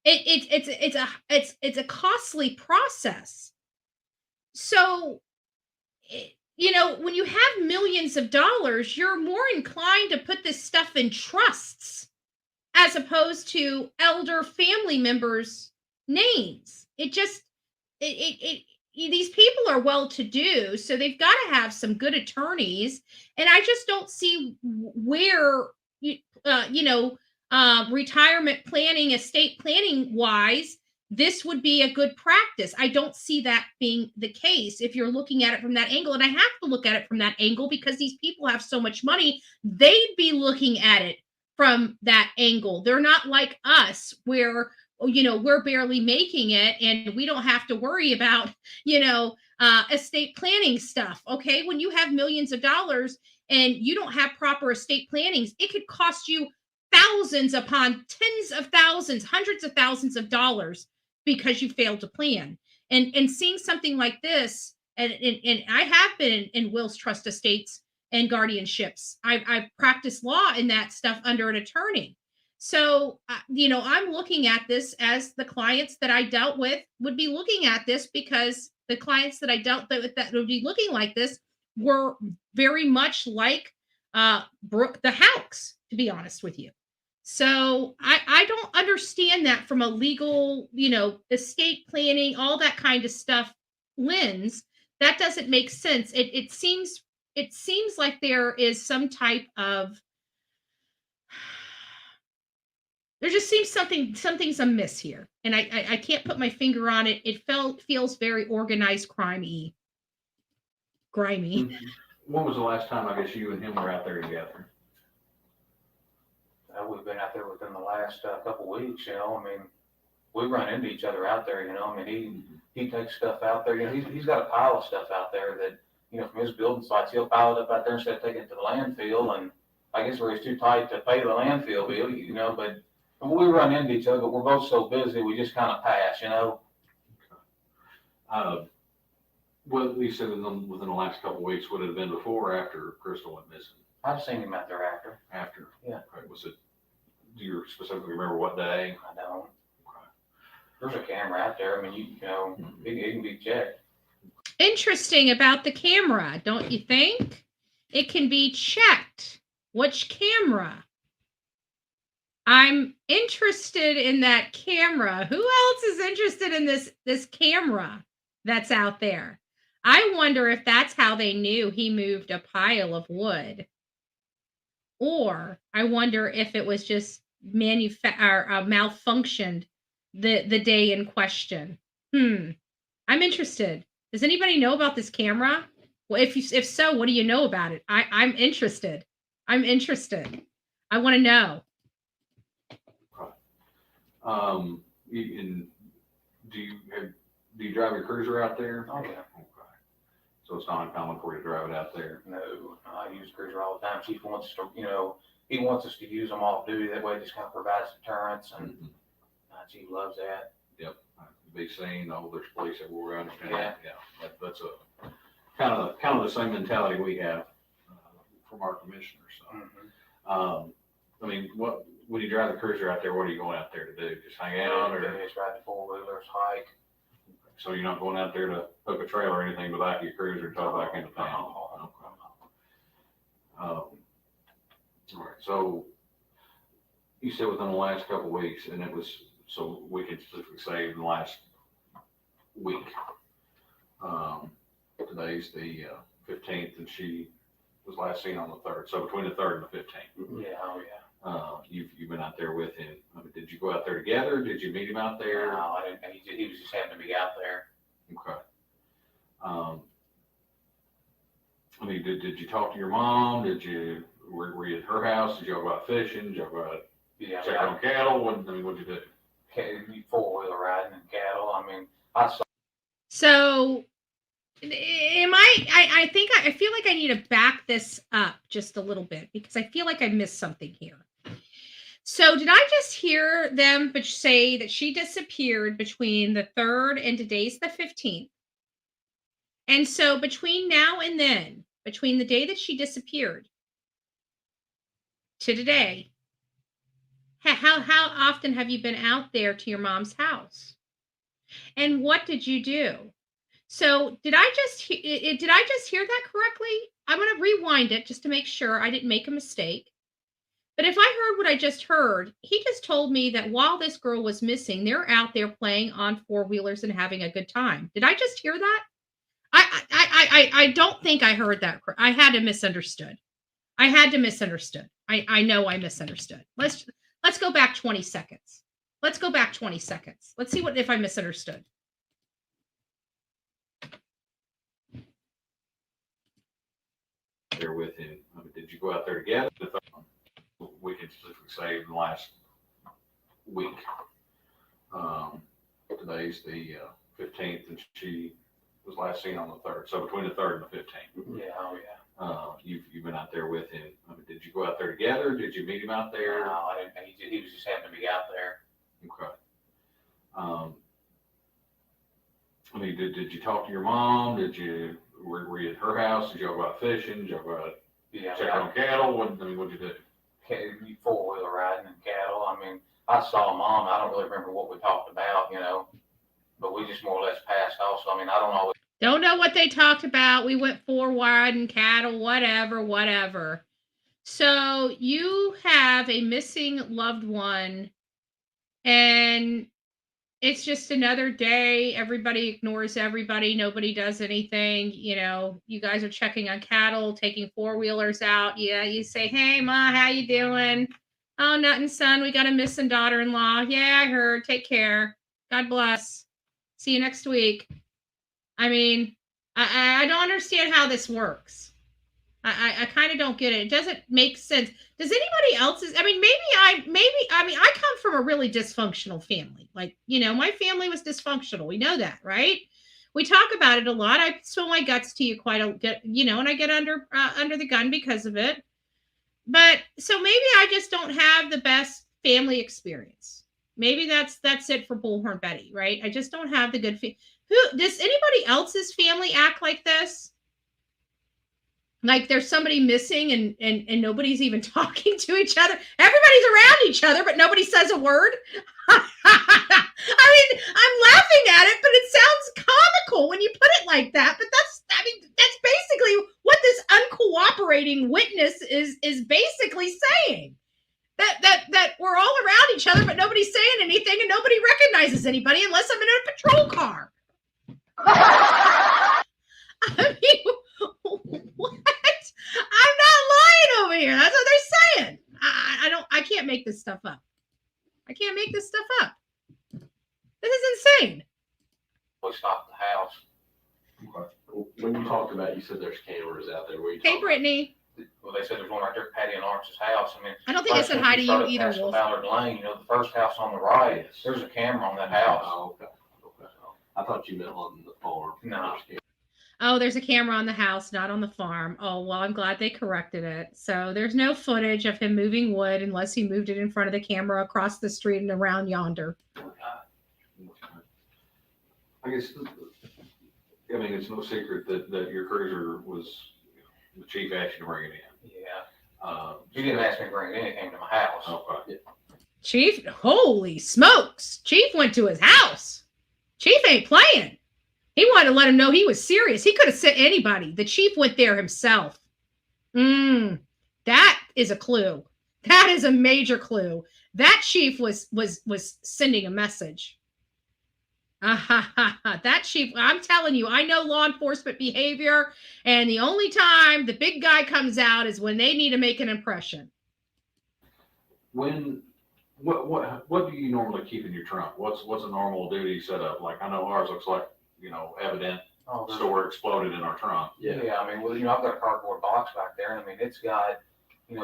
It's a costly process. So, when you have millions of dollars, you're more inclined to put this stuff in trusts as opposed to elder family members' names. These people are well to do, so they've got to have some good attorneys. And I just don't see where, retirement planning, estate planning wise, this would be a good practice. I don't see that being the case if you're looking at it from that angle. And I have to look at it from that angle because these people have so much money. They'd be looking at it from that angle. They're not like us where, we're barely making it and we don't have to worry about, estate planning stuff. Okay. When you have millions of dollars and you don't have proper estate plannings, it could cost you thousands upon tens of thousands, hundreds of thousands of dollars because you failed to plan. And seeing something like this, and I have been in wills, trust estates, and guardianships. I've practiced law in that stuff under an attorney. So, I'm looking at this as the clients that I dealt with would be looking at this, because the clients that I dealt with that would be looking like this were very much like Brooke the Houcks, to be honest with you. So I don't understand that from a legal, estate planning, all that kind of stuff lens. That doesn't make sense. It seems like there is some type of, there just seems something's amiss here. And I can't put my finger on it. It feels very organized crime-y. Grimy. When was the last time, I guess, you and him were out there together? We've been out there within the last couple weeks, we run into each other out there, he takes stuff out there, he's got a pile of stuff out there that, from his building sites, he'll pile it up out there instead of taking it to the landfill, and I guess where he's too tight to pay the landfill bill, but we run into each other, but we're both so busy, we just kind of pass, Well, you said within the last couple of weeks, would it have been before or after Crystal went missing? I've seen him out there after. After? Yeah. Okay. Do you specifically remember what day? I don't. Okay. There's a camera out there. It can be checked. Interesting about the camera, don't you think? It can be checked. Which camera? I'm interested in that camera. Who else is interested in this camera that's out there? I wonder if that's how they knew he moved a pile of wood. Or I wonder if it was just malfunctioned the day in question. I'm interested. Does anybody know about this camera? Well, if so, what do you know about it? I'm interested. I want to know. Do you drive your cruiser out there? Oh, yeah. Okay. So it's not uncommon for you to drive it out there? No, I use cruiser all the time. Chief wants us to, he wants us to use them off duty. That way it just kind of provides deterrence, and Chief loves that. Yep. Be seen. Oh, there's police everywhere. I understand. Yeah. Yeah. That's a kind of the same mentality we have from our commissioners. So, when you drive the cruiser out there, what are you going out there to do? Just hang out, or just ride the four-wheelers, hike? So you're not going out there to hook a trailer or anything to the back of your cruiser and tow back into town? All right. So you said within the last couple of weeks, and it was, so we can specifically say in the last week. Today's the 15th, and she was last seen on the 3rd. So between the 3rd and the 15th. Yeah. Oh, yeah. You've been out there with him. Did you go out there together? Did you meet him out there? No, I didn't. He was just happened to be out there. Okay. Did you talk to your mom? Were you at her house? Did y'all go out fishing? Did y'all go out check on cattle? What'd you do? Four-wheeler riding and cattle. I saw. So I feel like I need to back this up just a little bit, because I feel like I missed something here. So did I just hear them but say that she disappeared between the 3rd and today's the 15th? And so between now and then, between the day that she disappeared to today, how often have you been out there to your mom's house? And what did you do? So did I just hear that correctly? I'm going to rewind it just to make sure I didn't make a mistake. But if I heard what I just heard, he just told me that while this girl was missing, they're out there playing on four-wheelers and having a good time. Did I just hear that? I don't think I heard that. I had to misunderstood. I know I misunderstood. Let's go back 20 seconds. Let's go back 20 seconds. Let's see if I misunderstood. There with him. I mean, did you go out there together? We can specifically say in the last week. Today's the 15th, and she was last seen on the 3rd. So between the 3rd and the 15th. Yeah, oh yeah. You've been out there with him. I mean, did you go out there together? Did you meet him out there? No, I didn't. He was just happened to be out there. Okay. I mean, did you talk to your mom? Were you at her house? Did y'all go out fishing? Did y'all go out check on cattle? What'd you do? Four-wheeler riding and cattle. I mean, I saw Mom. I don't really remember what we talked about, but we just more or less passed off. So, I mean, I don't know what they talked about. We went forward and cattle, whatever. So you have a missing loved one, and it's just another day. Everybody ignores everybody. Nobody does anything. You guys are checking on cattle, taking four-wheelers out. Yeah, you say, "Hey, Ma, how you doing?" "Oh, nothing, son. We got a missing daughter-in-law." "Yeah, I heard. Take care. God bless. See you next week." I mean, I don't understand how this works. I kind of don't get it. It doesn't make sense. Does anybody else's? I mean, I come from a really dysfunctional family. Like, my family was dysfunctional. We know that, right? We talk about it a lot. I spill my guts to you quite a bit, and I get under the gun because of it. But so maybe I just don't have the best family experience. Maybe that's it for Bullhorn Betty, right? I just don't have the good. Who does anybody else's family act like this? Like there's somebody missing and nobody's even talking to each other. Everybody's around each other, but nobody says a word. I mean, I'm laughing at it, but it sounds comical when you put it like that. But that's basically what this uncooperating witness is basically saying. That we're all around each other, but nobody's saying anything and nobody recognizes anybody unless I'm in a patrol car. I mean, what? I'm not lying over here. That's what they're saying. I can't make this stuff up. This is insane. We stopped the house. Okay. When you talked about, you said there's cameras out there. Hey, Brittany. Well, they said there's one right there at Patty and Lawrence's house. I mean, I don't think I said hi to you either, Wolf. Ballard Lane, the first house on the right, there's a camera on that house. Oh, okay. I thought you meant on the farm. No. Oh, there's a camera on the house, not on the farm. Oh, well, I'm glad they corrected it. So there's no footage of him moving wood unless he moved it in front of the camera across the street and around yonder. I guess, it's no secret that your cruiser was the chief asked you to bring it in. Yeah. You didn't ask me to bring anything to my house. Okay. Chief, holy smokes. Chief went to his house. Chief ain't playing. He wanted to let him know he was serious. He could have sent anybody. The chief went there himself. That is a clue. That is a major clue. That chief was sending a message. That chief, I'm telling you, I know law enforcement behavior, and the only time the big guy comes out is when they need to make an impression. What do you normally keep in your trunk? What's a normal duty setup? Like, I know ours looks like, evident store exploded in our trunk. Yeah. I mean, I've got a cardboard box back there, and I mean, it's got,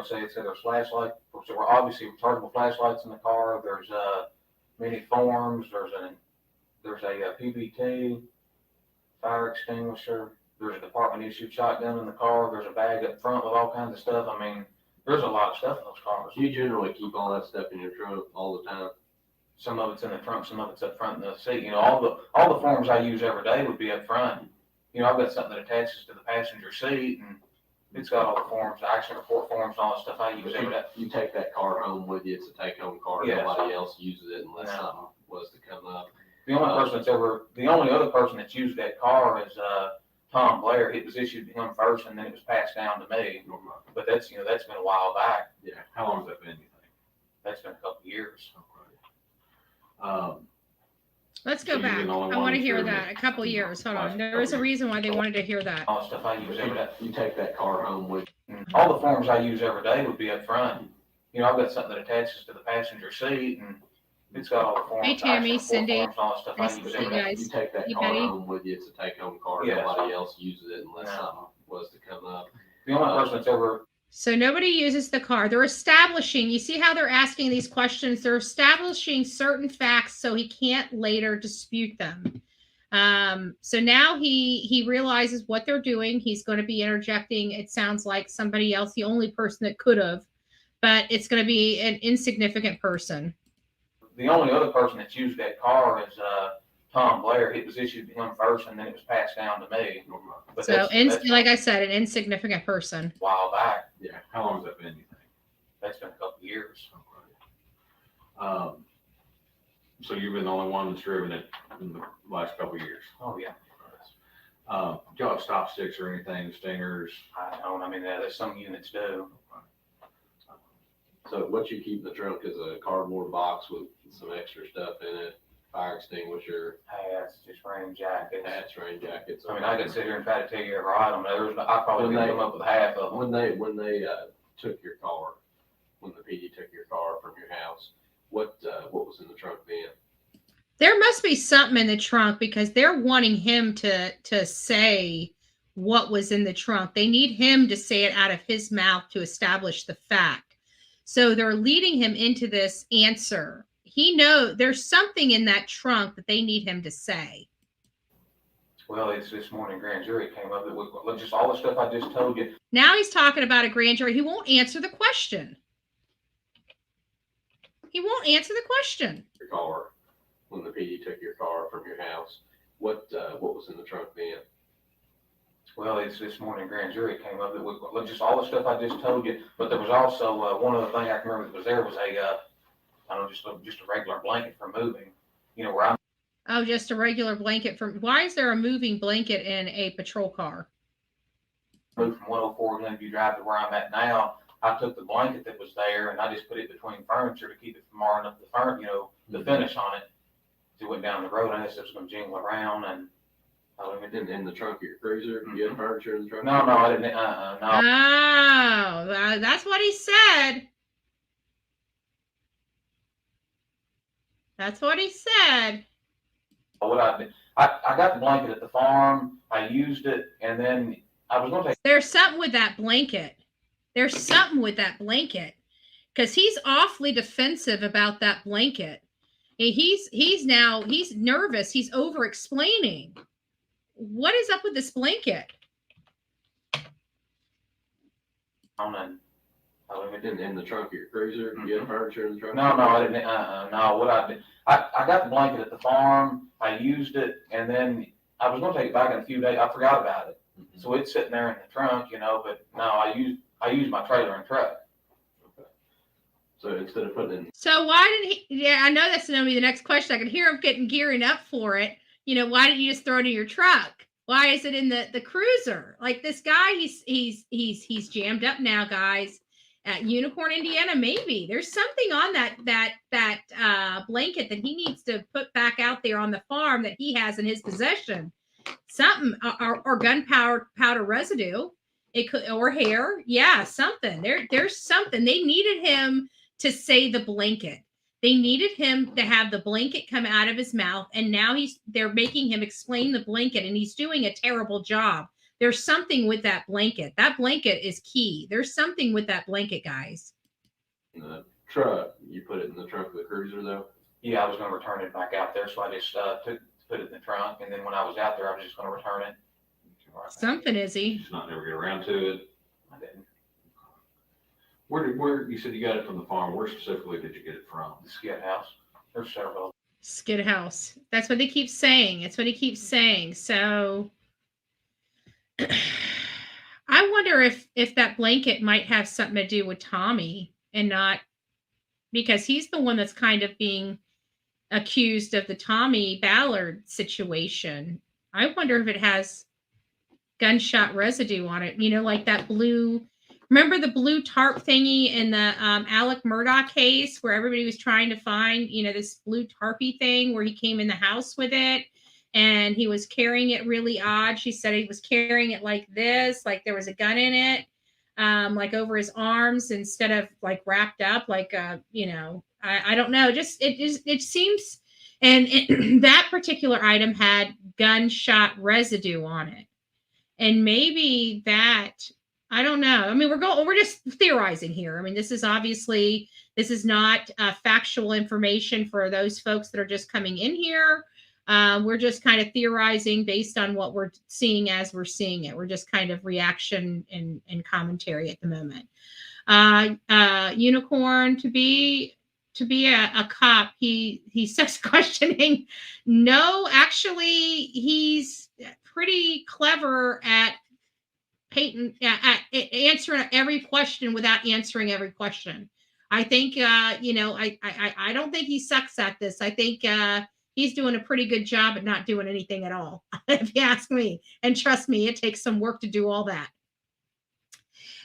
say there's flashlight. So we're obviously rechargeable flashlights in the car. There's many forms. There's a PBT, fire extinguisher. There's a department issued shotgun in the car. There's a bag up front with all kinds of stuff. I mean, There's a lot of stuff in those cars. You generally keep all that stuff in your trunk all the time. Some of it's in the trunk, some of it's up front in the seat. You know, all the forms I use every day would be up front. You know, I've got something that attaches to the passenger seat, and it's got all the forms, the accident report forms, and all the stuff I use every day. You take that car home with you. It's a take-home car. Yes. Nobody else uses it unless something was to come up. The only other person that's used that car is Tom Blair. It was issued to him first, and then it was passed down to me. But that's been a while back. Yeah. How long has that been, you think? That's been a couple of years. Let's go back. I want to hear that. A couple years. Hold on. There was a reason why they wanted to hear that. All the stuff I use every day. You take that car home with you. All the forms I use every day would be up front. You know, I've got something that attaches to the passenger seat, and it's got all the forms. Hey, Tammy, Cindy. Forms, and all the stuff I use every day. You take that You car Betty? home with you. It's a take-home car. Yes. Nobody else uses it unless something was to come up. The only person that's ever So nobody uses the car. They're establishing, you see how they're asking these questions? They're establishing certain facts so he can't later dispute them. So now he realizes what they're doing. He's going to be interjecting. It sounds like somebody else, the only person that could have, but it's going to be an insignificant person. the only other person that's used that car is Tom Blair. It was issued to him first, and then it was passed down to me. But So, like I said, an insignificant person. a while back. Yeah. How long has that been, you think? That's been a couple of years. So you've been the only one that's driven it in the last couple of years? Oh, yeah. Do y'all have stop sticks or anything, stingers? I don't. I mean, there's some units do. So what you keep in the trunk is a cardboard box with some extra stuff in it, fire extinguisher, Hats, just rain jackets. hats, rain jackets. I mean, I could sit here and try to tell you every item. I probably could come up with half of them. When they took your car, when the PD took your car from your house, what was in the trunk then? There must be something in the trunk because they're wanting him to say what was in the trunk. They need him to say it out of his mouth to establish the fact. So they're leading him into this answer. He knows there's something in that trunk that they need him to say. Well, it's this morning grand jury came up with just all the stuff I just told you. Now he's talking about a grand jury. He won't answer the question. He won't answer the question. Your car, when the PD took your car from your house, what was in the trunk then? Well, it's this morning grand jury came up with just all the stuff I just told you. But there was also one other thing I can remember that was there was I don't know, just a regular blanket for moving. You know, where I'm. Oh, just a regular blanket from. Why is there a moving blanket in a patrol car? Moved from 104 Glenview Drive to where I'm at now. I took the blanket that was there and I just put it between furniture to keep it from marring up the finish on it. It went down the road. I guess it was going to jingle around and. In the trunk of your cruiser? You had furniture in the trunk? No, I didn't. No. Oh, that's what he said. That's what he said. What I did, I got the blanket at the farm. I used it, and then I was going to take. There's something with that blanket. There's something with that blanket because he's awfully defensive about that blanket. He's nervous. He's over explaining. What is up with this blanket? In the trunk of your cruiser? You had furniture in the trunk? No, I didn't. No, what I did, I got the blanket at the farm. I used it, and then I was going to take it back in a few days. I forgot about it, so it's sitting there in the trunk, But no, I used my trailer and truck. Okay. So instead of putting in. So why did he? Yeah, I know that's going to be the next question. I can hear him gearing up for it. Why didn't you just throw it in your truck? Why is it in the cruiser? Like this guy, he's jammed up now, guys. At Unicorn, Indiana, maybe there's something on that blanket that he needs to put back out there on the farm that he has in his possession. Something or gunpowder residue. It could or hair. Yeah, something. There's something. They needed him to say the blanket. They needed him to have the blanket come out of his mouth, and now they're making him explain the blanket, and he's doing a terrible job. There's something with that blanket. That blanket is key. There's something with that blanket, guys. In the truck, you put it in the trunk of the cruiser, though? Yeah, I was going to return it back out there, so I just put it in the trunk, and then when I was out there, I was just going to return it. Something is he? Just not never get around to it. I didn't. Where you said you got it from the farm? Where specifically did you get it from? The skid house. There's several. Skid house. That's what they keep saying. It's what he keeps saying. So I wonder if that blanket might have something to do with Tommy and not, because he's the one that's kind of being accused of the Tommy Ballard situation. I wonder if it has gunshot residue on it. You know, like that blue. Remember the blue tarp thingy in the Alec Murdaugh case where everybody was trying to find, you know, this blue tarpy thing where he came in the house with it and he was carrying it really odd. She said he was carrying it like this, like there was a gun in it, like over his arms instead of like wrapped up, like, you know, I don't know. It seems, and that particular item had gunshot residue on it. And maybe that, I don't know. I mean, we're just theorizing here. I mean, this is not factual information for those folks that are just coming in here. We're just kind of theorizing based on what we're seeing as we're seeing it. We're just kind of reaction and commentary at the moment. Unicorn to be a cop. He's sex questioning. No, actually, he's pretty clever at answering every question without answering every question. I think, I don't think he sucks at this. I think he's doing a pretty good job at not doing anything at all, if you ask me. And trust me, it takes some work to do all that.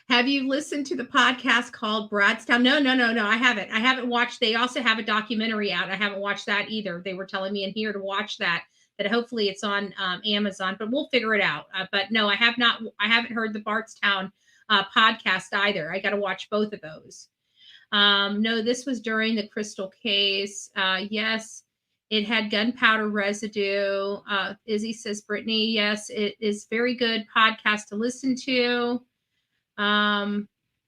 Have you listened to the podcast called Bardstown? No, I haven't. I haven't watched. They also have a documentary out. I haven't watched that either. They were telling me in here to watch that hopefully it's on Amazon, but we'll figure it out. But no, I haven't heard the Bardstown podcast either. I got to watch both of those. No, this was during the Crystal case. Yes, it had gunpowder residue. Izzy says, Brittany, yes, it is very good podcast to listen to.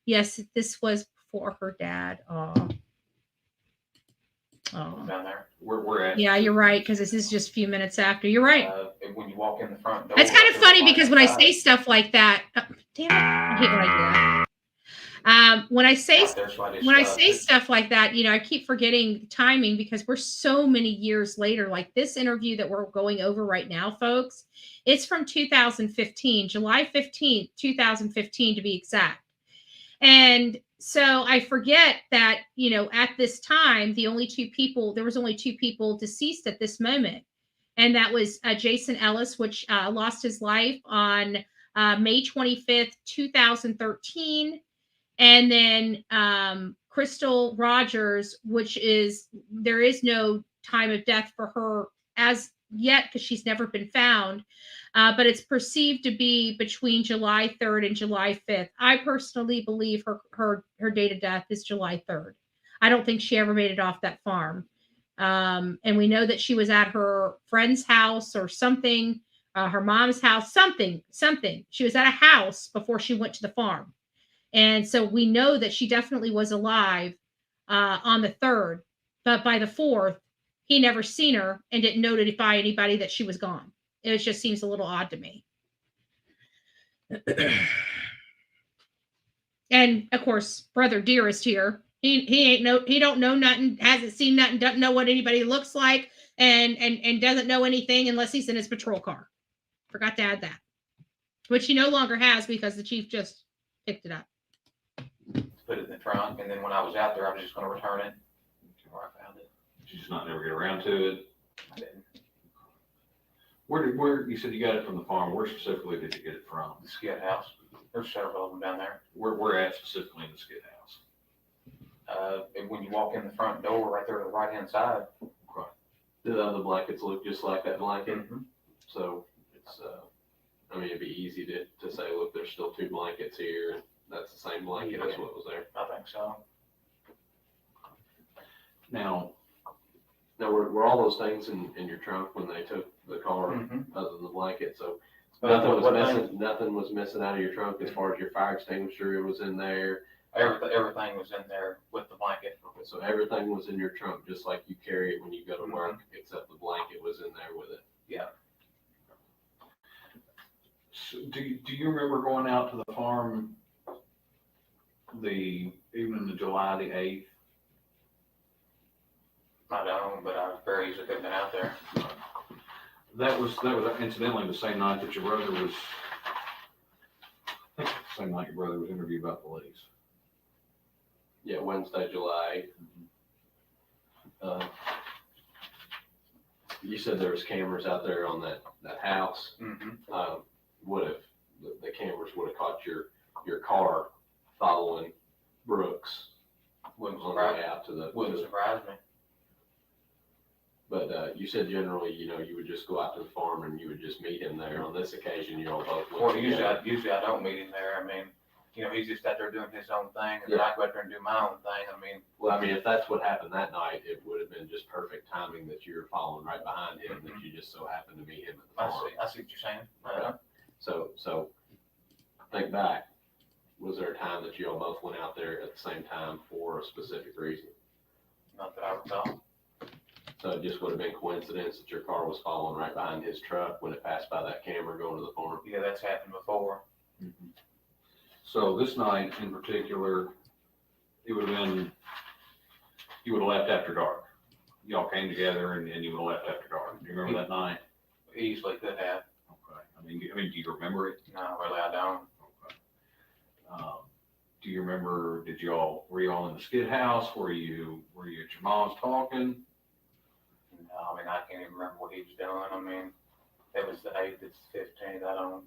Yes, this was for her dad. Oh. Down there. We're at. Yeah, you're right, because this is just a few minutes after. You're right. When you walk in the front door. It's kind of funny because when I say stuff like that, damn it, I hate when I do that. When I say stuff like that, you know, I keep forgetting timing because we're so many years later. Like this interview that we're going over right now, folks, it's from 2015, July 15th, 2015 to be exact. And so I forget that, you know, at this time, there was only two people deceased at this moment. And that was Jason Ellis, which lost his life on May 25th, 2013. And then Crystal Rogers, there is no time of death for her as yet because she's never been found. But it's perceived to be between July 3rd and July 5th. I personally believe her date of death is July 3rd. I don't think she ever made it off that farm. And we know that she was at her friend's house or something, her mom's house, something. She was at a house before she went to the farm. And so we know that she definitely was alive on the 3rd. But by the 4th, he never seen her and didn't notify anybody that she was gone. It just seems a little odd to me. And of course, Brother Dearest here, he don't know nothing, hasn't seen nothing, doesn't know what anybody looks like, and doesn't know anything unless he's in his patrol car. Forgot to add that, which he no longer has because the chief just picked it up. Put it in the trunk, and then when I was out there, I was just going to return it. Where I found it. Did you just not never get around to it? I didn't. Where you said you got it from the farm? Where specifically did you get it from? The skid house. There's several of them down there. Where at specifically in the skid house? When you walk in the front door, right there to the right hand side. Okay. Do the other blankets look just like that blanket? Mm-hmm. So it's, I mean, it'd be easy to say, look, there's still two blankets here, and that's the same blanket as what was there. I think so. Now were all those things in your trunk when they took the car, other than the blanket? So nothing was missing out of your trunk as far as your fire extinguisher was in there. Everything was in there with the blanket. Okay, so everything was in your trunk, just like you carry it when you go to work, except the blanket was in there with it. Yeah. So do you remember going out to the farm the evening of July the 8th? I don't, but I very easily could have been out there. That was incidentally the same night that your brother was, I think it's the same night your brother was interviewed by police. Yeah, Wednesday, July 8th. You said there was cameras out there on that house. Mm-hmm. Would have the cameras would have caught your car following Brooks Wouldn't on the way out to the. Wouldn't surprise me. But you said generally, you would just go out to the farm and you would just meet him there. On this occasion, you all both. Well, usually I don't meet him there. I mean, he's just out there doing his own thing, and then I go out there and do my own thing. I mean, well, if that's what happened that night, it would have been just perfect timing that you were following right behind him, that you just so happened to meet him at the farm. I see what you're saying. Right. So think back. Was there a time that you all both went out there at the same time for a specific reason? Not that I recall. So it just would have been coincidence that your car was following right behind his truck when it passed by that camera going to the farm? Yeah, that's happened before. Mm-hmm. So this night in particular, it would have been, you would have left after dark. Y'all came together and you would have left after dark. Do you remember that night? Easily could have. Okay. Do you remember it? No, really, I don't. Okay. Do you remember, were you all in the skid house? Were you at your mom's talking? No, I can't even remember what he was doing. It was the 8th, it's the 15th, I don't.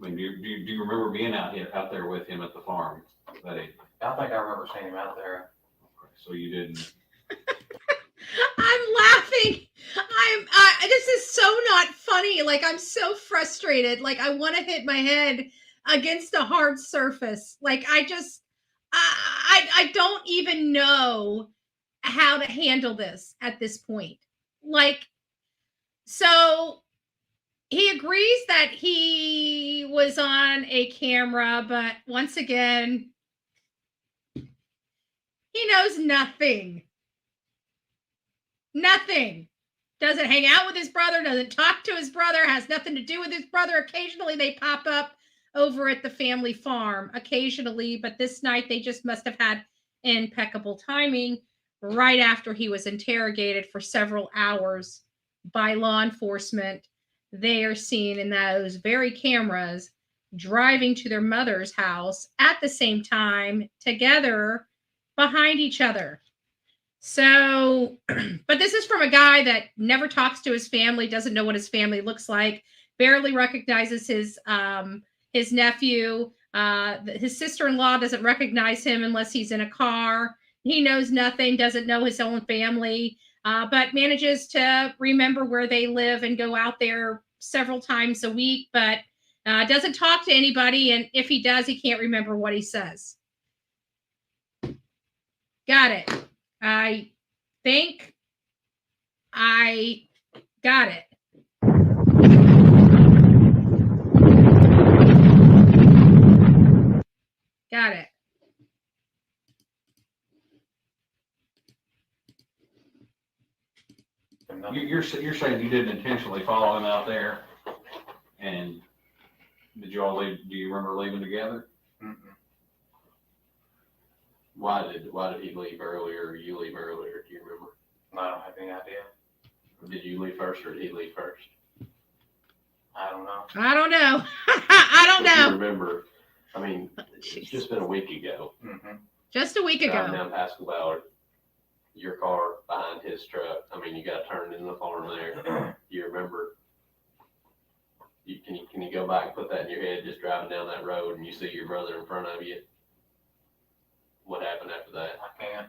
Do you remember being out there with him at the farm that evening? I think I remember seeing him out there. Okay, so you didn't. I'm laughing. This is so not funny. Like, I'm so frustrated. Like, I want to hit my head against a hard surface. Like, I don't even know how to handle this at this point. Like, so he agrees that he was on a camera, but once again, he knows nothing. Nothing. Doesn't hang out with his brother, doesn't talk to his brother, has nothing to do with his brother. Occasionally they pop up over at the family farm, occasionally, but this night they just must have had impeccable timing right after he was interrogated for several hours by law enforcement. They are seen in those very cameras driving to their mother's house at the same time together behind each other. So, but this is from a guy that never talks to his family, doesn't know what his family looks like, barely recognizes his nephew. His sister-in-law doesn't recognize him unless he's in a car. He knows nothing, doesn't know his own family, but manages to remember where they live and go out there several times a week, but doesn't talk to anybody. And if he does, he can't remember what he says. Got it. I think I got it. Got it. You're saying you didn't intentionally follow him out there, and did you all leave? Do you remember leaving together? Mm-mm. Why did he leave earlier, or you leave earlier? Do you remember? I don't have any idea. Did you leave first, or did he leave first? I don't know. I don't know. I don't know. You remember? It's just been a week ago. Mm-hmm. Just a week ago. Driving down Pascal Ballard, your car behind his truck. You got turned into the farm there. You remember? Can you go back and put that in your head, just driving down that road and you see your brother in front of you? What happened after that? I can't.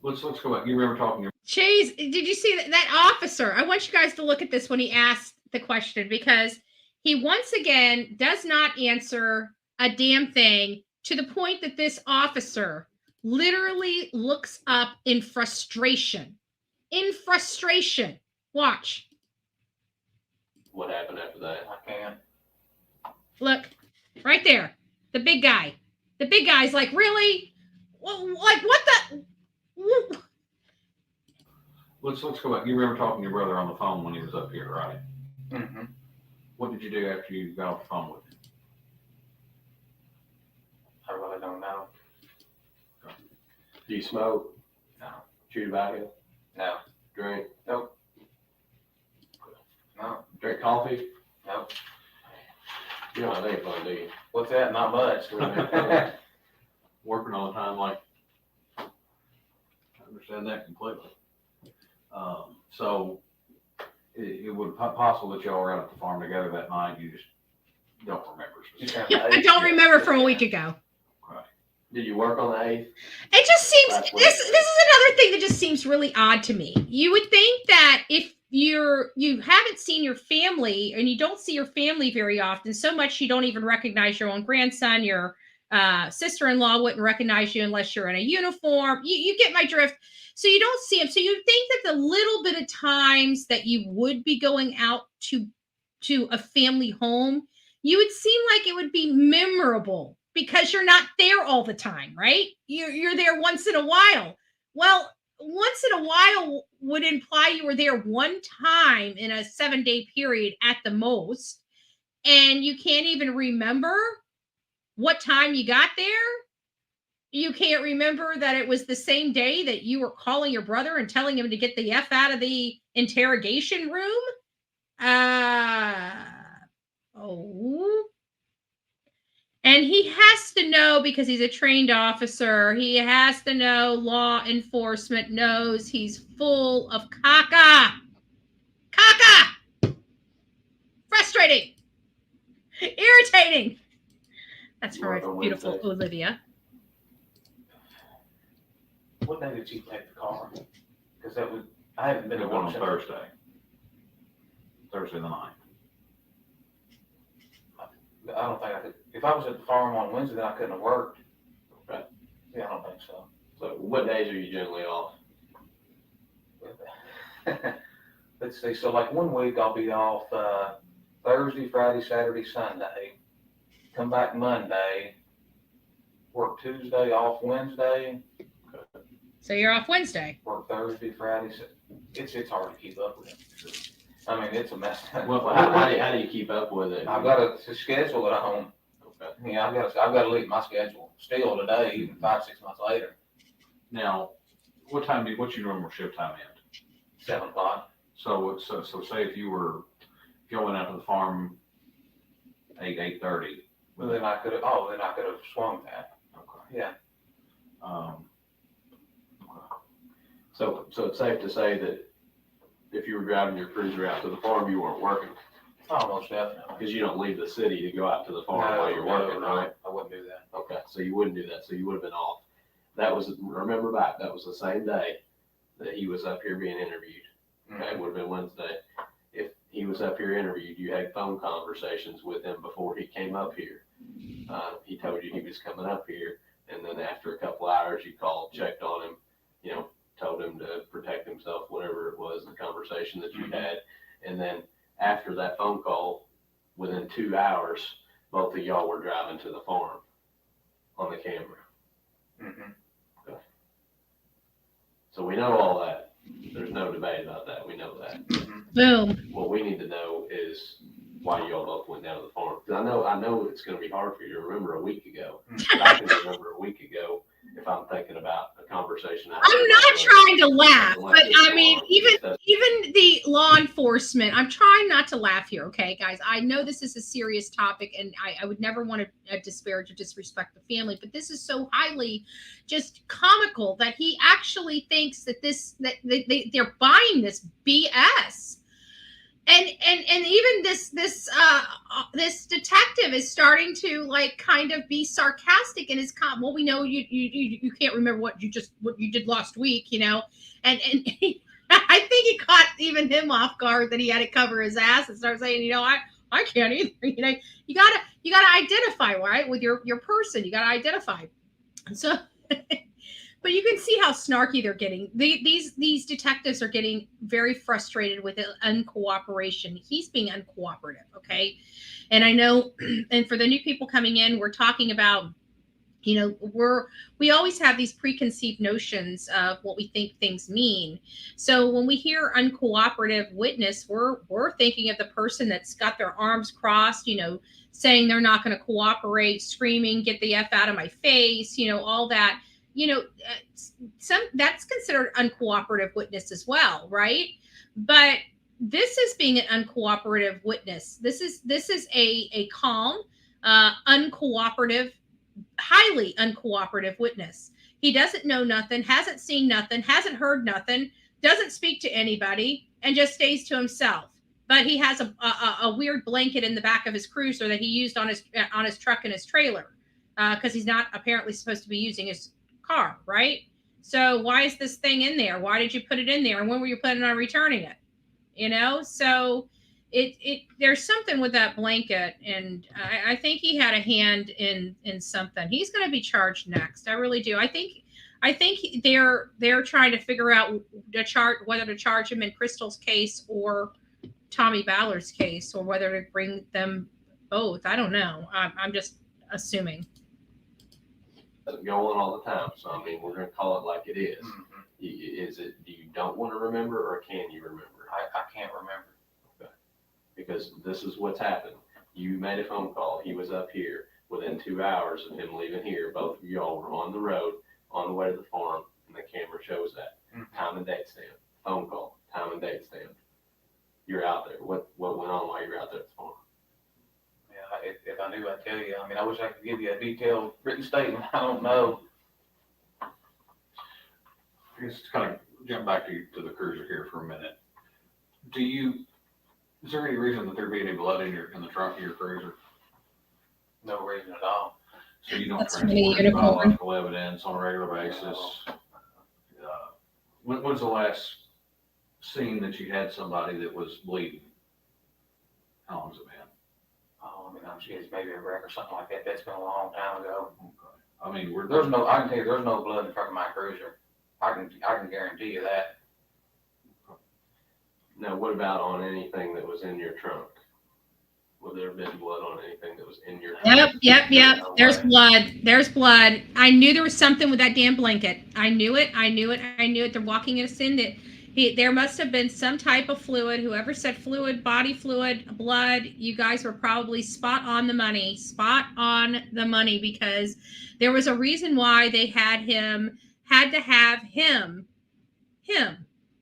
Let's go back. You remember talking to Chase, did you see that officer? I want you guys to look at this when he asked the question, because he once again does not answer a damn thing, to the point that this officer literally looks up in frustration. In frustration. Watch. What happened after that? I can't. Look, right there. The big guy. The big guy's like, really? Like, what the? Let's go back. You remember talking to your brother on the phone when he was up here, right? Mm-hmm. What did you do after you got off the phone with him? No. Do you smoke? No. Chew tobacco? No. Drink? Nope. No. Drink coffee? Nope. You don't have any fun, do you? What's that? Not much. Working all the time, like, I understand that completely. So it would possible that y'all were out at the farm together that night, you just don't remember specifically. I don't remember from a week ago. Did you work on the 8th? It just seems Last this week. is another thing that just seems really odd to me. You would think that if you haven't seen your family and you don't see your family very often, so much you don't even recognize your own grandson, your sister-in-law wouldn't recognize you unless you're in a uniform. You get my drift. So you don't see him. So you think that the little bit of times that you would be going out to a family home, you would seem like it would be memorable because you're not there all the time, right? You're there once in a while. Well, once in a while would imply you were there one time in a 7-day period at the most, and you can't even remember what time you got there. You can't remember that it was the same day that you were calling your brother and telling him to get the F out of the interrogation room. And he has to know, because he's a trained officer, he has to know law enforcement knows he's full of caca. Caca! Frustrating. Irritating. That's for my beautiful Olivia. What day did you take the car? Because I haven't been It to went one on Thursday the 9th. I don't think I could. If I was at the farm on Wednesday, then I couldn't have worked. Okay. Yeah, I don't think so. So what days are you generally off? Let's see. So like one week I'll be off Thursday, Friday, Saturday, Sunday. Come back Monday. Work Tuesday, off Wednesday. So you're off Wednesday. Work Thursday, Friday. It's hard to keep up with it. I mean, it's a mess. Well, how do you keep up with it? I've got to schedule it at home. Okay. Yeah, I've got to leave my schedule still today, even 5-6 months later. Now, what's your normal shift time end? 7 o'clock. So say if you went out to the farm 8:30. Well, then I could have swung that. Okay. Yeah. So it's safe to say that if you were driving your cruiser out to the farm, you weren't working. Almost definitely. Because you don't leave the city to go out to the farm while you're working, right? I wouldn't do that. Okay, so you wouldn't do that. So you would have been off. Remember back, that was the same day that he was up here being interviewed. Okay, it would have been Wednesday. If he was up here interviewed, you had phone conversations with him before he came up here. He told you he was coming up here, and then after a couple hours, you called, checked on him, told him to protect himself, whatever it was, the conversation that you had. And then after that phone call, within 2 hours, both of y'all were driving to the farm on the camera. Okay. So we know all that. There's no debate about that. We know that. Boom. What we need to know is why y'all both went down to the farm. Because I know it's going to be hard for you to remember a week ago. But I can remember a week ago if I'm thinking about a conversation. I'm not trying to laugh, but I mean, even the law enforcement, I'm trying not to laugh here, okay, guys? I know this is a serious topic, and I would never want to disparage or disrespect the family, but this is so highly just comical that he actually thinks that they're buying this BS. And even this detective is starting to kind of be sarcastic in his comment. Well, we know you can't remember what you did last week, and I think it caught even him off guard that he had to cover his ass and start saying, I can't either. You gotta identify, right, with your person. You gotta identify. So. But you can see how snarky they're getting. These detectives are getting very frustrated with uncooperation. He's being uncooperative, okay? And I know, and for the new people coming in, we're talking about You know, we always have these preconceived notions of what we think things mean. So when we hear uncooperative witness, we're thinking of the person that's got their arms crossed, you know, saying they're not going to cooperate, screaming, "Get the F out of my face," you know, all that. You know, some that's considered uncooperative witness as well, right? But this is being an uncooperative witness. This is a calm, uncooperative, highly uncooperative witness. He doesn't know nothing, hasn't seen nothing, hasn't heard nothing, doesn't speak to anybody, and just stays to himself. But he has a weird blanket in the back of his cruiser that he used on his truck and his trailer, because he's not apparently supposed to be using his car, right? So why is this thing in there? Why did you put it in there? And when were you planning on returning it? You know, so it there's something with that blanket, and I think he had a hand in something. He's going to be charged next. I really do. I think they're trying to figure out whether to charge him in Crystal's case or Tommy Ballard's case, or whether to bring them both. I don't know. I'm just assuming. Doesn't go on all the time, so I mean, we're going to call it like it is. Is it? Do you don't want to remember, or can you remember? I can't remember. Because this is what's happened. You made a phone call. He was up here. Within 2 hours of him leaving here, both of y'all were on the road on the way to the farm, and the camera shows that. Time and date stamp. Phone call. Time and date stamp. You're out there. What went on while you were out there at the farm? Yeah, if I knew, I'd tell you. I mean, I wish I could give you a detailed written statement. I don't know. Just kind of jump back to the cruiser here for a minute. Is there any reason that there'd be any blood in the trunk of your cruiser? No reason at all. So you don't That's transport really any uniform. biological evidence on a regular basis? When's the last scene that you had somebody that was bleeding? How long's it been? Oh, I mean, I'm sure it's maybe a wreck or something like that. That's been a long time ago. I mean, I can tell you, there's no blood in the front of my cruiser. I can guarantee you that. Now, what about on anything that was in your trunk? Would there have been blood on anything that was in your trunk? Yep. There's blood. There's blood. I knew there was something with that damn blanket. I knew it. They're walking us in that there must have been some type of fluid. Whoever said fluid, body fluid, blood, you guys were probably spot on the money, because there was a reason why they had to have him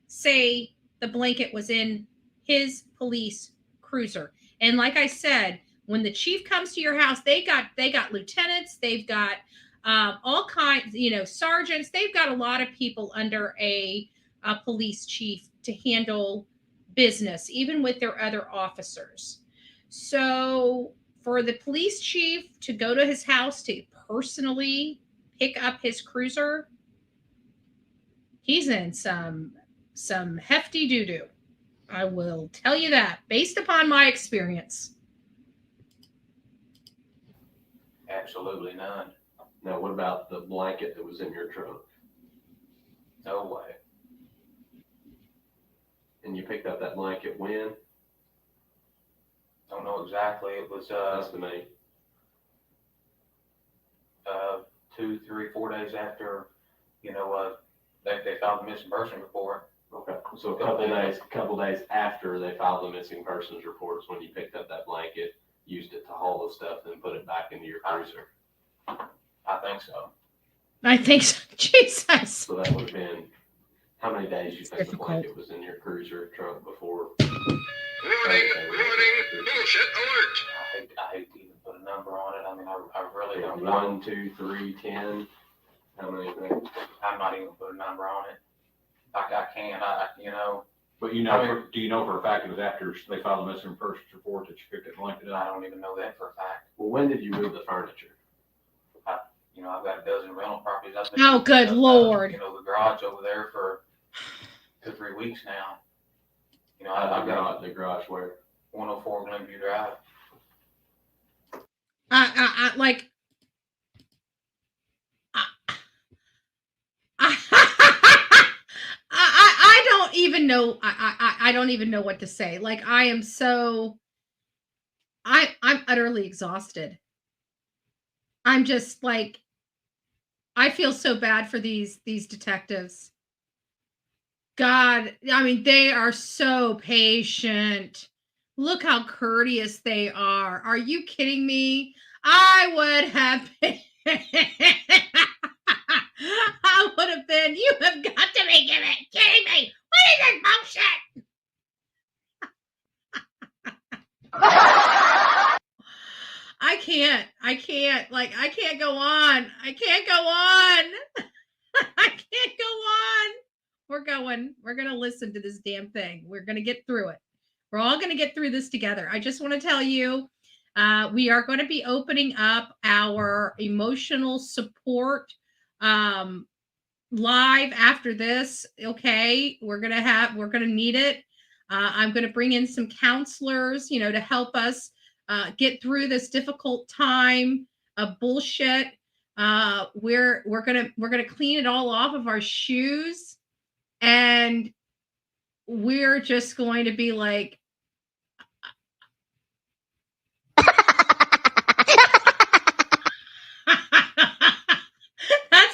say the blanket was in his police cruiser. And like I said, when the chief comes to your house, they got lieutenants, they've got all kinds, sergeants. They've got a lot of people under a police chief to handle business, even with their other officers. So for the police chief to go to his house to personally pick up his cruiser, he's in some hefty doo-doo. I will tell you that, based upon my experience. Absolutely none. Now, what about the blanket that was in your trunk? No way. And you picked up that blanket when? Don't know exactly. It was Estimate. 2, 3, 4 days after, they filed the missing person report. Okay, so a couple days after they filed the missing persons report is when you picked up that blanket, used it to haul the stuff, then put it back into your cruiser. I think so. I think so. Jesus. So that would have been, how many days you think the blanket was in your cruiser trunk before? Warning, bullshit alert. I hate to even put a number on it. I mean, I really don't know. 1, 2, 3, 10. How many things? I'm not even put a number on it. I can't, But do you know for a fact it was after they filed the missing persons report that you picked that blanket up? I don't even know that for a fact. Well, when did you move the furniture? I've got a dozen rental properties. Oh, good Lord. The garage over there for 2, 3 weeks now. I've got the garage where? 104 Glenview Drive. I don't even know. I don't even know what to say. Like, I'm utterly exhausted. I'm just like, I feel so bad for these detectives. God, I mean, they are so patient. Look how courteous they are. Are you kidding me? I would have been. I would have been. You have got to be kidding me. What is this bullshit? I can't. Like, I can't go on. I can't go on. I can't go on. We're going to listen to this damn thing. We're going to get through it. We're all going to get through this together. I just want to tell you, we are going to be opening up our emotional support live after this. Okay. We're going to need it. I'm going to bring in some counselors, to help us get through this difficult time of bullshit. We're gonna clean it all off of our shoes, and we're just going to be like, that's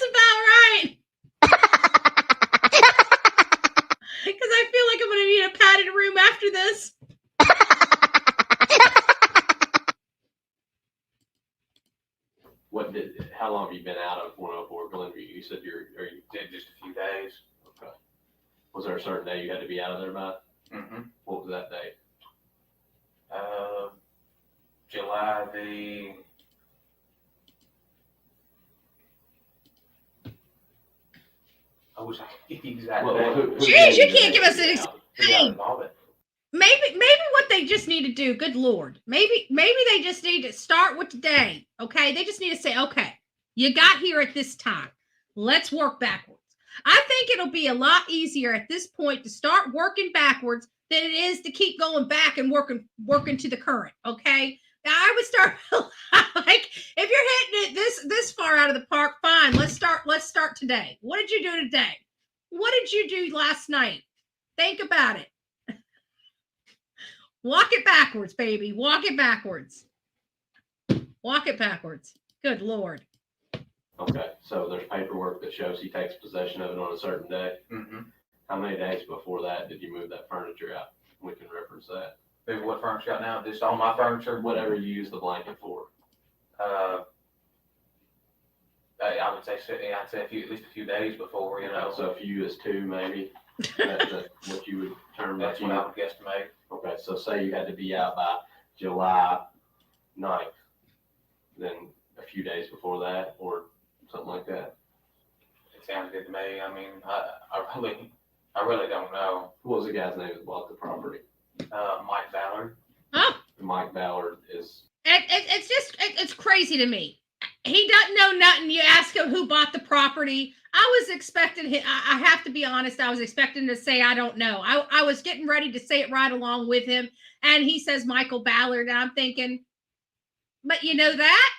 about right. Because I feel like I'm gonna need a padded room after this. How long have you been out of 104 Glenview? You said you did just a few days. Okay. Was there a certain day you had to be out of there by? Mm-hmm. What was that date? July the... I wish I could get the exact date. Jeez, you can't give us an exact date. Maybe what they just need to do, good Lord, maybe they just need to start with today, okay? They just need to say, okay, you got here at this time. Let's work backwards. I think it'll be a lot easier at this point to start working backwards than it is to keep going back and working to the current, okay? Now, I would start like, if you're hitting it this far out of the park, fine. Let's start today. What did you do today? What did you do last night? Think about it. Walk it backwards, baby. Walk it backwards. Walk it backwards. Good Lord. Okay, so there's paperwork that shows he takes possession of it on a certain day. Mm-hmm. How many days before that did you move that furniture out? We can reference that. Maybe what furniture out now? Just all my furniture? Whatever you use the blanket for. I would say at least a few days before, So a few is 2, maybe. That's what you would term. That's what I would guesstimate. Okay, so say you had to be out by July 9th, then a few days before that, or something like that. It sounds good to me. I mean, I really don't know. What was the guy's name that bought the property? Mike Ballard. Oh. Mike Ballard is. It's crazy to me. He doesn't know nothing. You ask him who bought the property. I was expecting him. I have to be honest. I was expecting to say, I don't know. I was getting ready to say it right along with him. And he says, Michael Ballard. And I'm thinking, but you know that?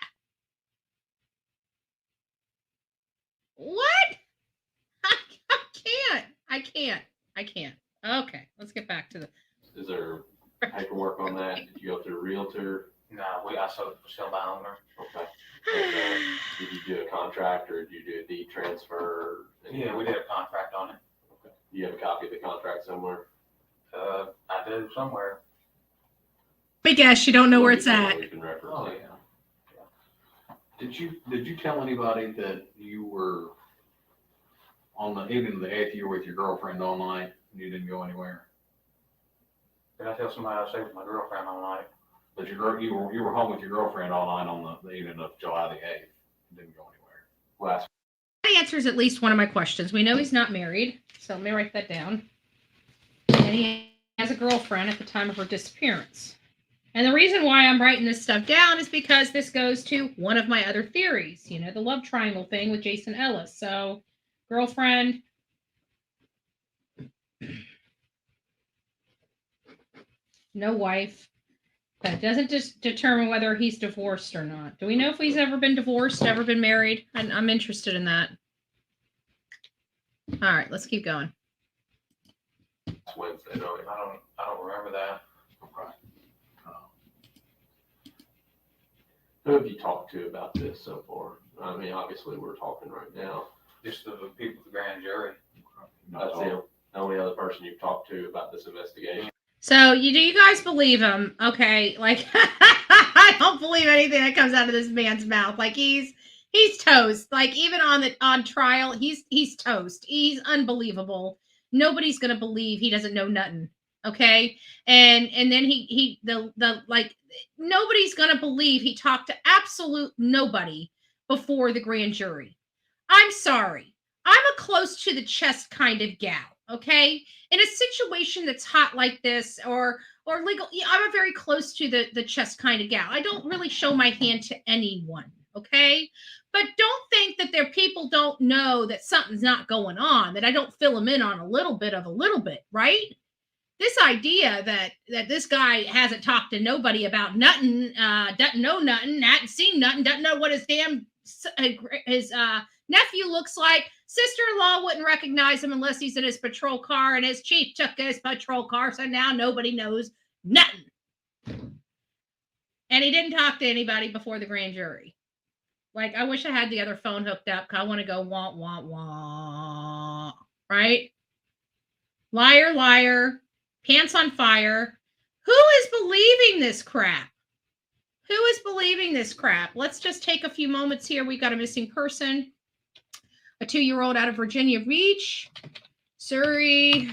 What? I can't. Okay. Let's get back to the. Is there paperwork on that? Did you go through a realtor? No, I sold it for sale by owner. Okay. And, did you do a contract or did you do a deed transfer? Yeah, we did a contract on it. Okay. Do you have a copy of the contract somewhere? I do somewhere. Big ass, you don't know where it's at. We can reference Oh, it. yeah. Did you tell anybody that you were on the evening of the 8th you were with your girlfriend all night and you didn't go anywhere? Did I tell somebody I stayed with my girlfriend all night? But you were home with your girlfriend all night on the evening of July the 8th. You didn't go anywhere. Well, That answers at least one of my questions. We know he's not married, so let me write that down. And he has a girlfriend at the time of her disappearance. And the reason why I'm writing this stuff down is because this goes to one of my other theories, the love triangle thing with Jason Ellis. So, girlfriend, no wife. That doesn't just determine whether he's divorced or not. Do we know if he's ever been divorced, ever been married? I'm interested in that. All right, let's keep going. It's Wednesday, no, I don't remember that. Okay. Who have you talked to about this so far? I mean, obviously, we're talking right now. Just the people at the grand jury. That's the only other person you've talked to about this investigation. So do you guys believe him? Okay, like I don't believe anything that comes out of this man's mouth. Like he's toast. Like even on trial, he's toast. He's unbelievable. Nobody's gonna believe he doesn't know nothing. Okay, and then the like nobody's gonna believe he talked to absolute nobody before the grand jury. I'm sorry. I'm a close to the chest kind of gal. Okay, in a situation that's hot like this, or legal, I'm a very close to the chest kind of gal. I don't really show my hand to anyone. Okay, but don't think that their people don't know that something's not going on. That I don't fill them in on a little bit, right? This idea that this guy hasn't talked to nobody about nothing, doesn't know nothing, hasn't seen nothing, doesn't know what his nephew looks like. Sister-in-law wouldn't recognize him unless he's in his patrol car, and his chief took his patrol car, so now nobody knows nothing. And he didn't talk to anybody before the grand jury. Like, I wish I had the other phone hooked up, because I want to go wah, wah, wah. Right? Liar, liar. Pants on fire. Who is believing this crap? Who is believing this crap? Let's just take a few moments here. We've got a missing person. A 2-year-old out of Virginia Beach, Surrey.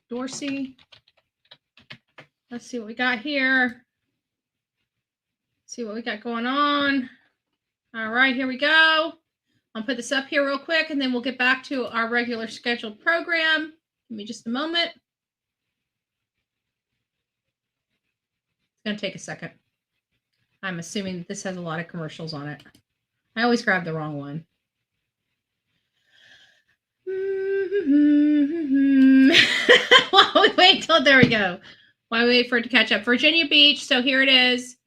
Dorsey. Let's see what we got here. See what we got going on. All right, here we go. I'll put this up here real quick, and then we'll get back to our regular scheduled program. Give me just a moment. It's going to take a second. I'm assuming that this has a lot of commercials on it. I always grab the wrong one. While we wait till, there we go. While we wait for it to catch up. Virginia Beach, so here it is.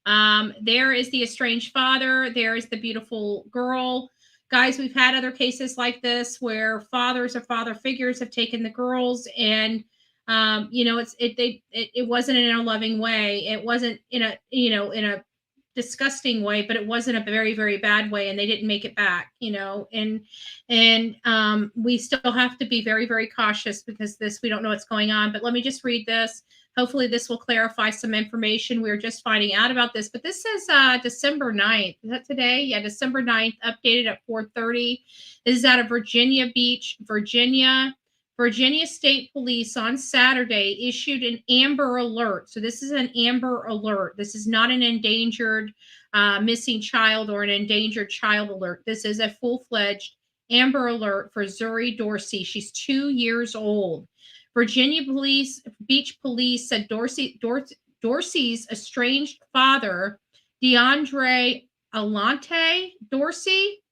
There is the estranged father. There is the beautiful girl. Guys, we've had other cases like this where fathers or father figures have taken the girls, and it wasn't in a loving way. It wasn't in a disgusting way, but it wasn't a very, very bad way, and they didn't make it back, and we still have to be very, very cautious because we don't know what's going on. But let me just read this. Hopefully this will clarify some information. We're just finding out about this, but this says December 9th. Is that today? Yeah, December 9th, updated at 4:30. This is out of Virginia Beach, Virginia. Virginia State Police on Saturday issued an Amber Alert. So this is an Amber Alert. This is not an endangered missing child or an endangered child alert. This is a full-fledged Amber Alert for Zuri Dorsey. She's 2 years old. Virginia Beach Police said Dorsey's estranged father, DeAndre Alante Dorsey,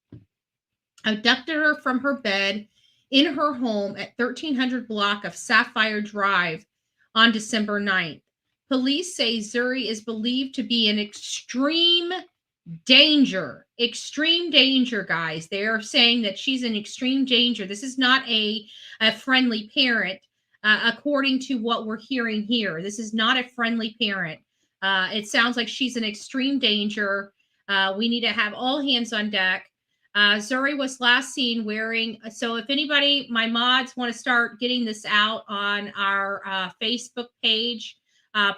abducted her from her bed in her home at 1300 block of Sapphire Drive on December 9th. Police say Zuri is believed to be in extreme danger. Extreme danger, guys. They are saying that she's in extreme danger. This is not a friendly parent, according to what we're hearing here. This is not a friendly parent. It sounds like she's in extreme danger. We need to have all hands on deck. Zuri was last seen wearing, so if anybody, my mods, want to start getting this out on our Facebook page,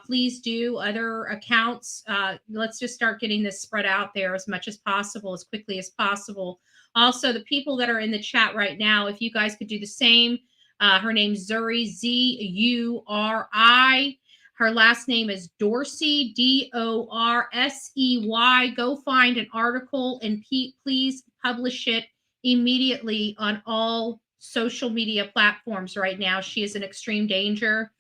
please do. Other accounts, let's just start getting this spread out there as much as possible, as quickly as possible. Also, the people that are in the chat right now, if you guys could do the same. Her name's Zuri, Z-U-R-I. Her last name is Dorsey, D-O-R-S-E-Y. Go find an article and please publish it immediately on all social media platforms right now. She is in extreme danger.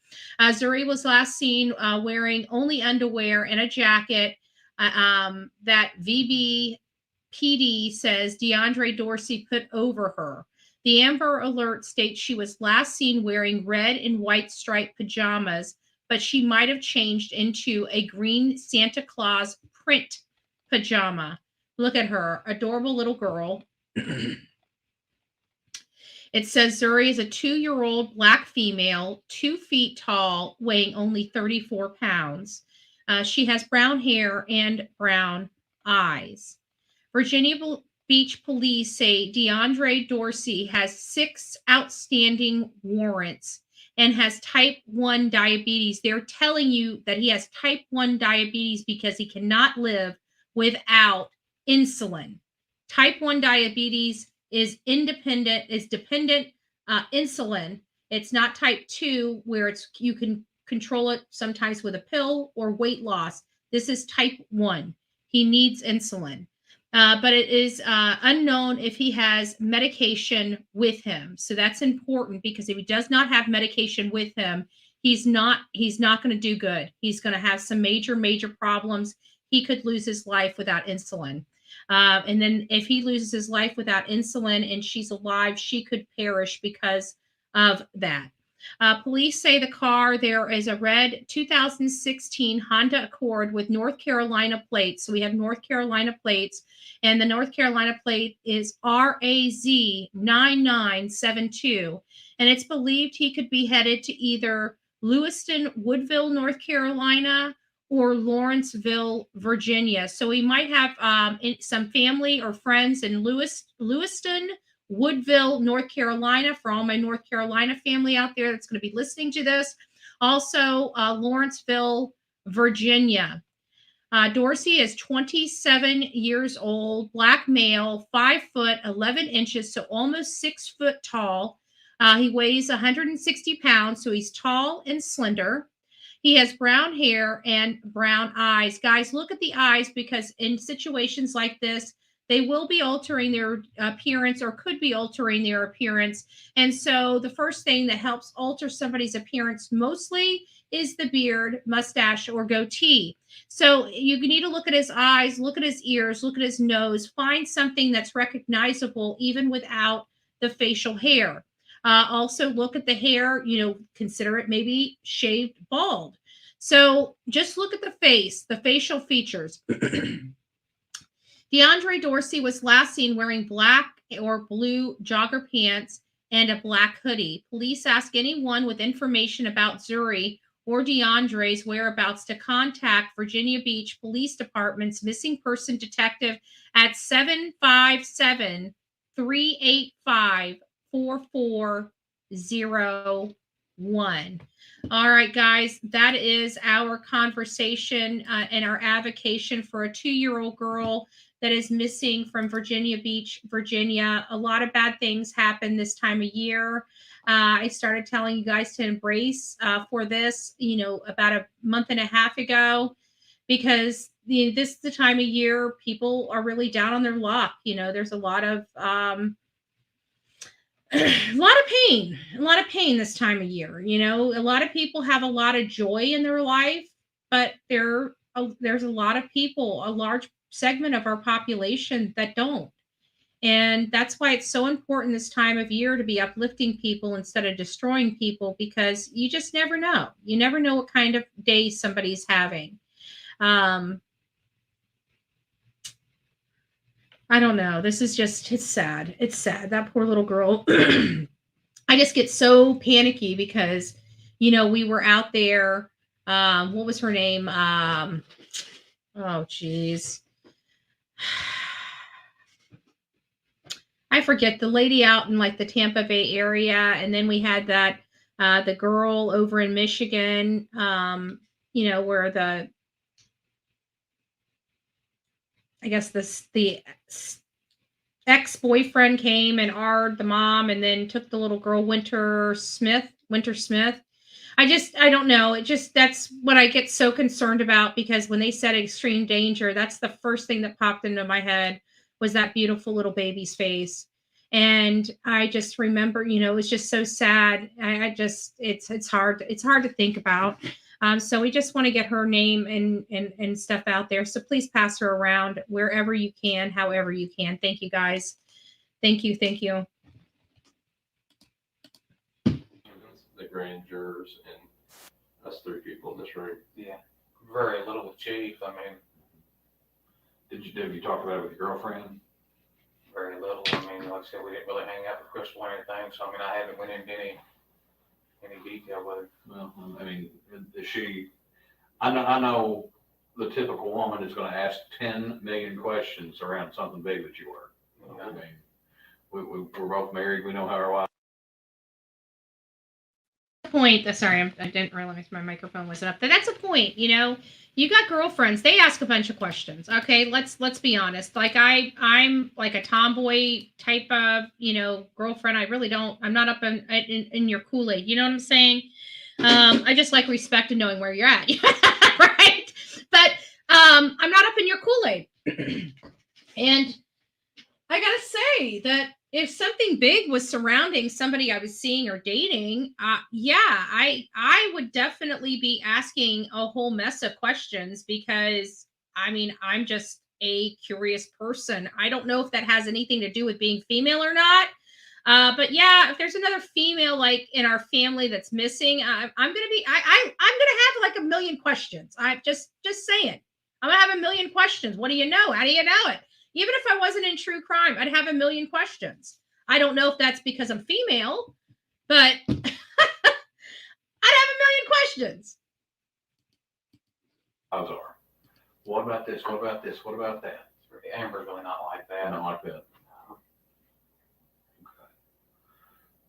Zuri was last seen wearing only underwear and a jacket that VBPD says DeAndre Dorsey put over her. The Amber Alert states she was last seen wearing red and white striped pajamas, but she might have changed into a green Santa Claus print pajama. Look at her, adorable little girl. It says Zuri is a 2-year-old black female, 2 feet tall, weighing only 34 pounds. She has brown hair and brown eyes. Virginia Beach police say DeAndre Dorsey has 6 outstanding warrants and has type 1 diabetes. They're telling you that he has type 1 diabetes because he cannot live without insulin. Type 1 diabetes is dependent insulin. It's not type 2 where you can control it sometimes with a pill or weight loss. This is type 1. He needs insulin. But it is unknown if he has medication with him. So that's important, because if he does not have medication with him, he's not going to do good. He's going to have some major problems. He could lose his life without insulin. And then if he loses his life without insulin and she's alive, she could perish because of that. Police say the car, there is a red 2016 Honda Accord with North Carolina plates. So we have North Carolina plates, and the North Carolina plate is RAZ9972. And it's believed he could be headed to either Lewiston, Woodville, North Carolina, or Lawrenceville, Virginia. So he might have some family or friends in Lewiston, Woodville, North Carolina, for all my North Carolina family out there that's going to be listening to this. Also, Lawrenceville, Virginia. Dorsey is 27 years old, black male, 5 foot 11 inches, so almost 6 foot tall. He weighs 160 pounds, so he's tall and slender. He has brown hair and brown eyes. Guys, look at the eyes, because in situations like this, they will be altering their appearance, or could be altering their appearance. And so the first thing that helps alter somebody's appearance mostly is the beard, mustache, or goatee. So you need to look at his eyes, look at his ears, look at his nose, find something that's recognizable even without the facial hair. Also look at the hair, consider it maybe shaved bald. So just look at the face, the facial features. DeAndre Dorsey was last seen wearing black or blue jogger pants and a black hoodie. Police ask anyone with information about Zuri or DeAndre's whereabouts to contact Virginia Beach Police Department's missing person detective at 757-385-4401. All right, guys, that is our conversation and our avocation for a 2-year-old girl that is missing from Virginia Beach, Virginia. A lot of bad things happen this time of year. I started telling you guys to embrace for this, about a month and a half ago, because this is the time of year people are really down on their luck. There's a lot of pain this time of year. A lot of people have a lot of joy in their life, but there's a lot of people, a large segment of our population, that don't. And that's why it's so important this time of year to be uplifting people instead of destroying people, because you just never know. You never know what kind of day somebody's having. I don't know. This is just, it's sad. It's sad. That poor little girl. I just get so panicky because, we were out there. What was her name? Oh, geez. I forget, the lady out in like the Tampa Bay area. And then we had that, the girl over in Michigan, where the ex-boyfriend came and AR'd the mom and then took the little girl, Winter Smith. I don't know. That's what I get so concerned about, because when they said extreme danger, that's the first thing that popped into my head, was that beautiful little baby's face. And I just remember, it's just so sad. It's hard to think about. So we just want to get her name and stuff out there. So please pass her around wherever you can, however you can. Thank you, guys. Thank you. The grand jurors and us 3 people in this room. Yeah, very little with Chief. I mean, Did you talk about it with your girlfriend? very little. I mean, like I said, we didn't really hang out with Crystal or anything, so I mean, I haven't went into any detail with her. Well, I mean, is she? I know the typical woman is gonna ask 10 million questions around something big that you were. I mean, we're both married, we know how our wives. Point. Sorry, I didn't realize my microphone wasn't up there. That's a point. You know, you got girlfriends. They ask a bunch of questions. Okay, let's be honest. Like I'm like a tomboy type of girlfriend. I really don't. I'm not up in your Kool-Aid. You know what I'm saying? I just like respect and knowing where you're at, right? But I'm not up in your Kool-Aid. And I gotta say that if something big was surrounding somebody I was seeing or dating, I would definitely be asking a whole mess of questions because I'm just a curious person. I don't know if that has anything to do with being female or not. But yeah, if there's another female like in our family that's missing, I'm gonna have like a million questions. I'm just saying, I'm gonna have a million questions. What do you know? How do you know it? Even if I wasn't in true crime, I'd have a million questions. I don't know if that's because I'm female, but I'd have a million questions. Azar. What about this? What about this? What about that? Amber's really not like that. Not like that.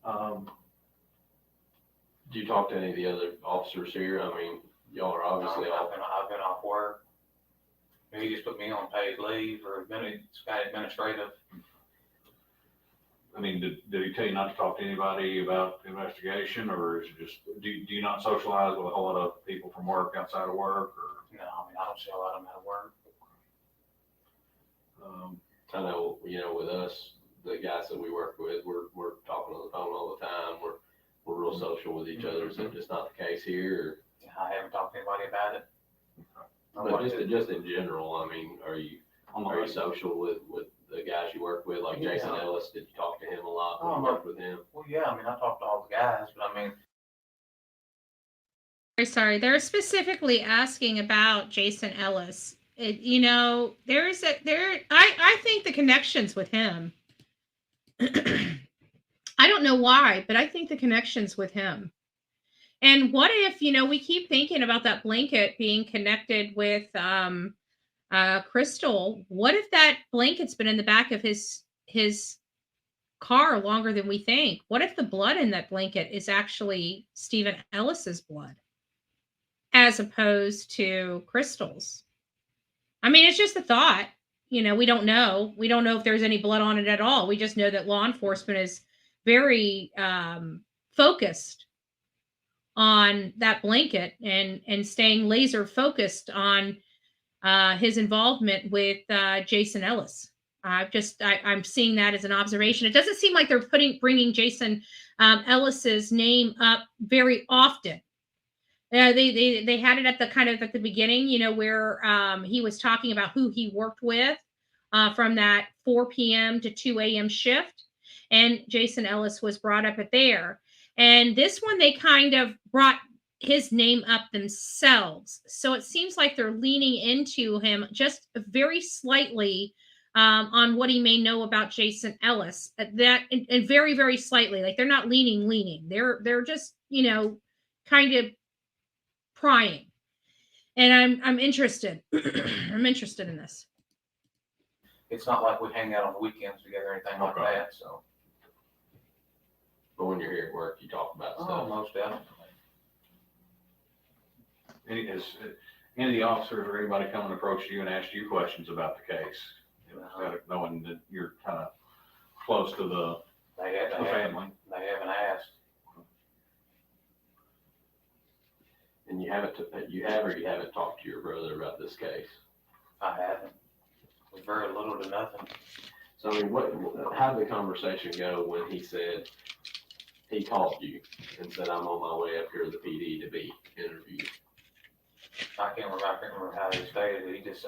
Okay. Do you talk to any of the other officers here? I mean, y'all are obviously I've been off work. He just put me on paid leave or administrative. I mean, did he tell you not to talk to anybody about the investigation, or is it just, do you not socialize with a whole lot of people from work outside of work? Or? No, I don't see a lot of them at work. I know, with us, the guys that we work with, we're talking on the phone all the time. We're real social with each other. Is that just not the case here? I haven't talked to anybody about it. But just in general, I mean, are you social with the guys you work with, like Jason Ellis? Did you talk to him a lot when you worked with him? Well, yeah, I talked to all the guys, but Sorry, they're specifically asking about Jason Ellis. I think the connections with him. I don't know why, but I think the connections with him. And what if, we keep thinking about that blanket being connected with Crystal? What if that blanket's been in the back of his car longer than we think? What if the blood in that blanket is actually Steven Ellis's blood as opposed to Crystal's? I mean, it's just a thought. We don't know. We don't know if there's any blood on it at all. We just know that law enforcement is very focused on that blanket and staying laser focused on his involvement with Jason Ellis. I'm seeing that as an observation. It doesn't seem like they're bringing Jason Ellis's name up very often. They had it at the beginning, where he was talking about who he worked with from that 4 p.m. to 2 a.m. shift, and Jason Ellis was brought up at there. And this one, they kind of brought his name up themselves. So it seems like they're leaning into him just very slightly on what he may know about Jason Ellis. And very, very slightly. Like they're not leaning. They're just, kind of prying. And I'm interested. I'm interested in this. It's not like we hang out on the weekends together or anything like that. So. But when you're here at work, you talk about stuff. Most definitely. Any of the officers or anybody come and approach you and ask you questions about the case? Knowing that you're kind of close to the family. They haven't asked. And you haven't talked to your brother about this case? I haven't. With very little to nothing. So I mean, how did the conversation go when he called you and said, "I'm on my way up here to the PD to be interviewed"? I can't remember how he stated it. He just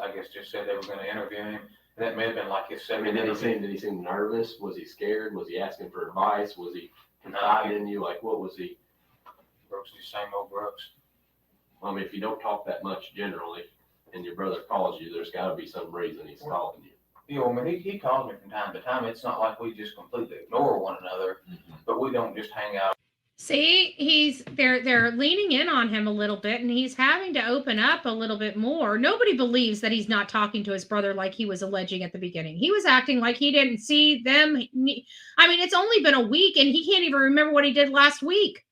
said they were going to interview him. That may have been like his second interview. Did he seem nervous? Was he scared? Was he asking for advice? Was he confiding in you? Like, what was he? Brooks, the same old Brooks. I mean, if you don't talk that much generally, and your brother calls you, there's got to be some reason he's calling you. He calls me from time to time. It's not like we just completely ignore one another, but we don't just hang out. See, they're leaning in on him a little bit, and he's having to open up a little bit more. Nobody believes that he's not talking to his brother like he was alleging at the beginning. He was acting like he didn't see them. I mean, it's only been a week, and he can't even remember what he did last week.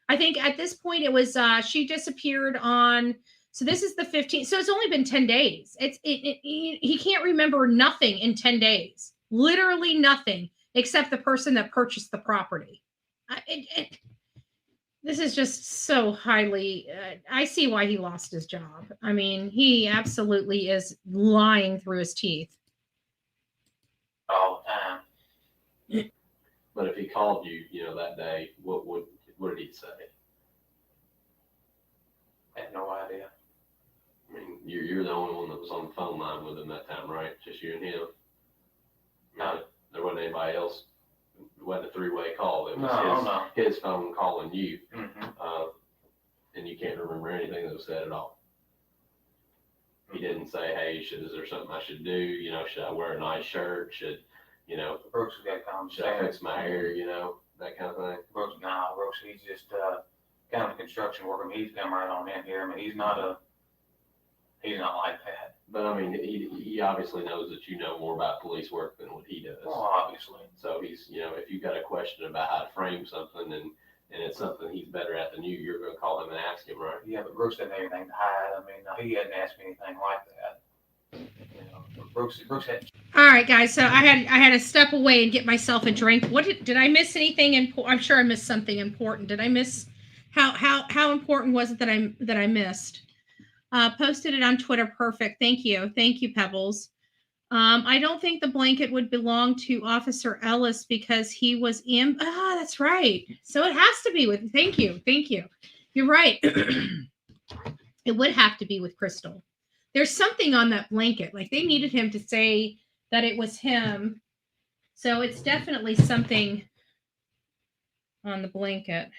I think at this point it was she disappeared on. So this is the 15th. So it's only been 10 days. He can't remember nothing in 10 days. Literally nothing except the person that purchased the property. This is just so highly. I see why he lost his job. I mean, he absolutely is lying through his teeth all the time. But if he called you, that day, what did he say? I have no idea. I mean, you're the only one that was on the phone line with him that time, right? Just you and him. No, there wasn't anybody else. It wasn't a three-way call. It was his phone calling you. Mm-hmm. And you can't remember anything that was said at all. He didn't say, hey, is there something I should do? Should I wear a nice shirt? Should Brooks got come. Should I fix my hair? That kind of thing. Brooks, he's just kind of construction worker. He's come right on in here. I mean, he's not like that. But I mean, he obviously knows that you know more about police work than what he does. Well, obviously. So he's, if you've got a question about how to frame something and it's something he's better at than you, you're going to call him and ask him, right? Yeah, but Brooks didn't have anything to hide. I mean, he hadn't asked me anything like that. Brooks had. All right, guys. So I had to step away and get myself a drink. What did I miss anything important? I'm sure I missed something important. Did I miss how important was it that I missed? Posted it on Twitter. Perfect. Thank you, Pebbles. I don't think the blanket would belong to Officer Ellis because he was that's right. So it has to be with. Thank you. You're right. It would have to be with Crystal. There's something on that blanket. Like they needed him to say that it was him. So it's definitely something on the blanket.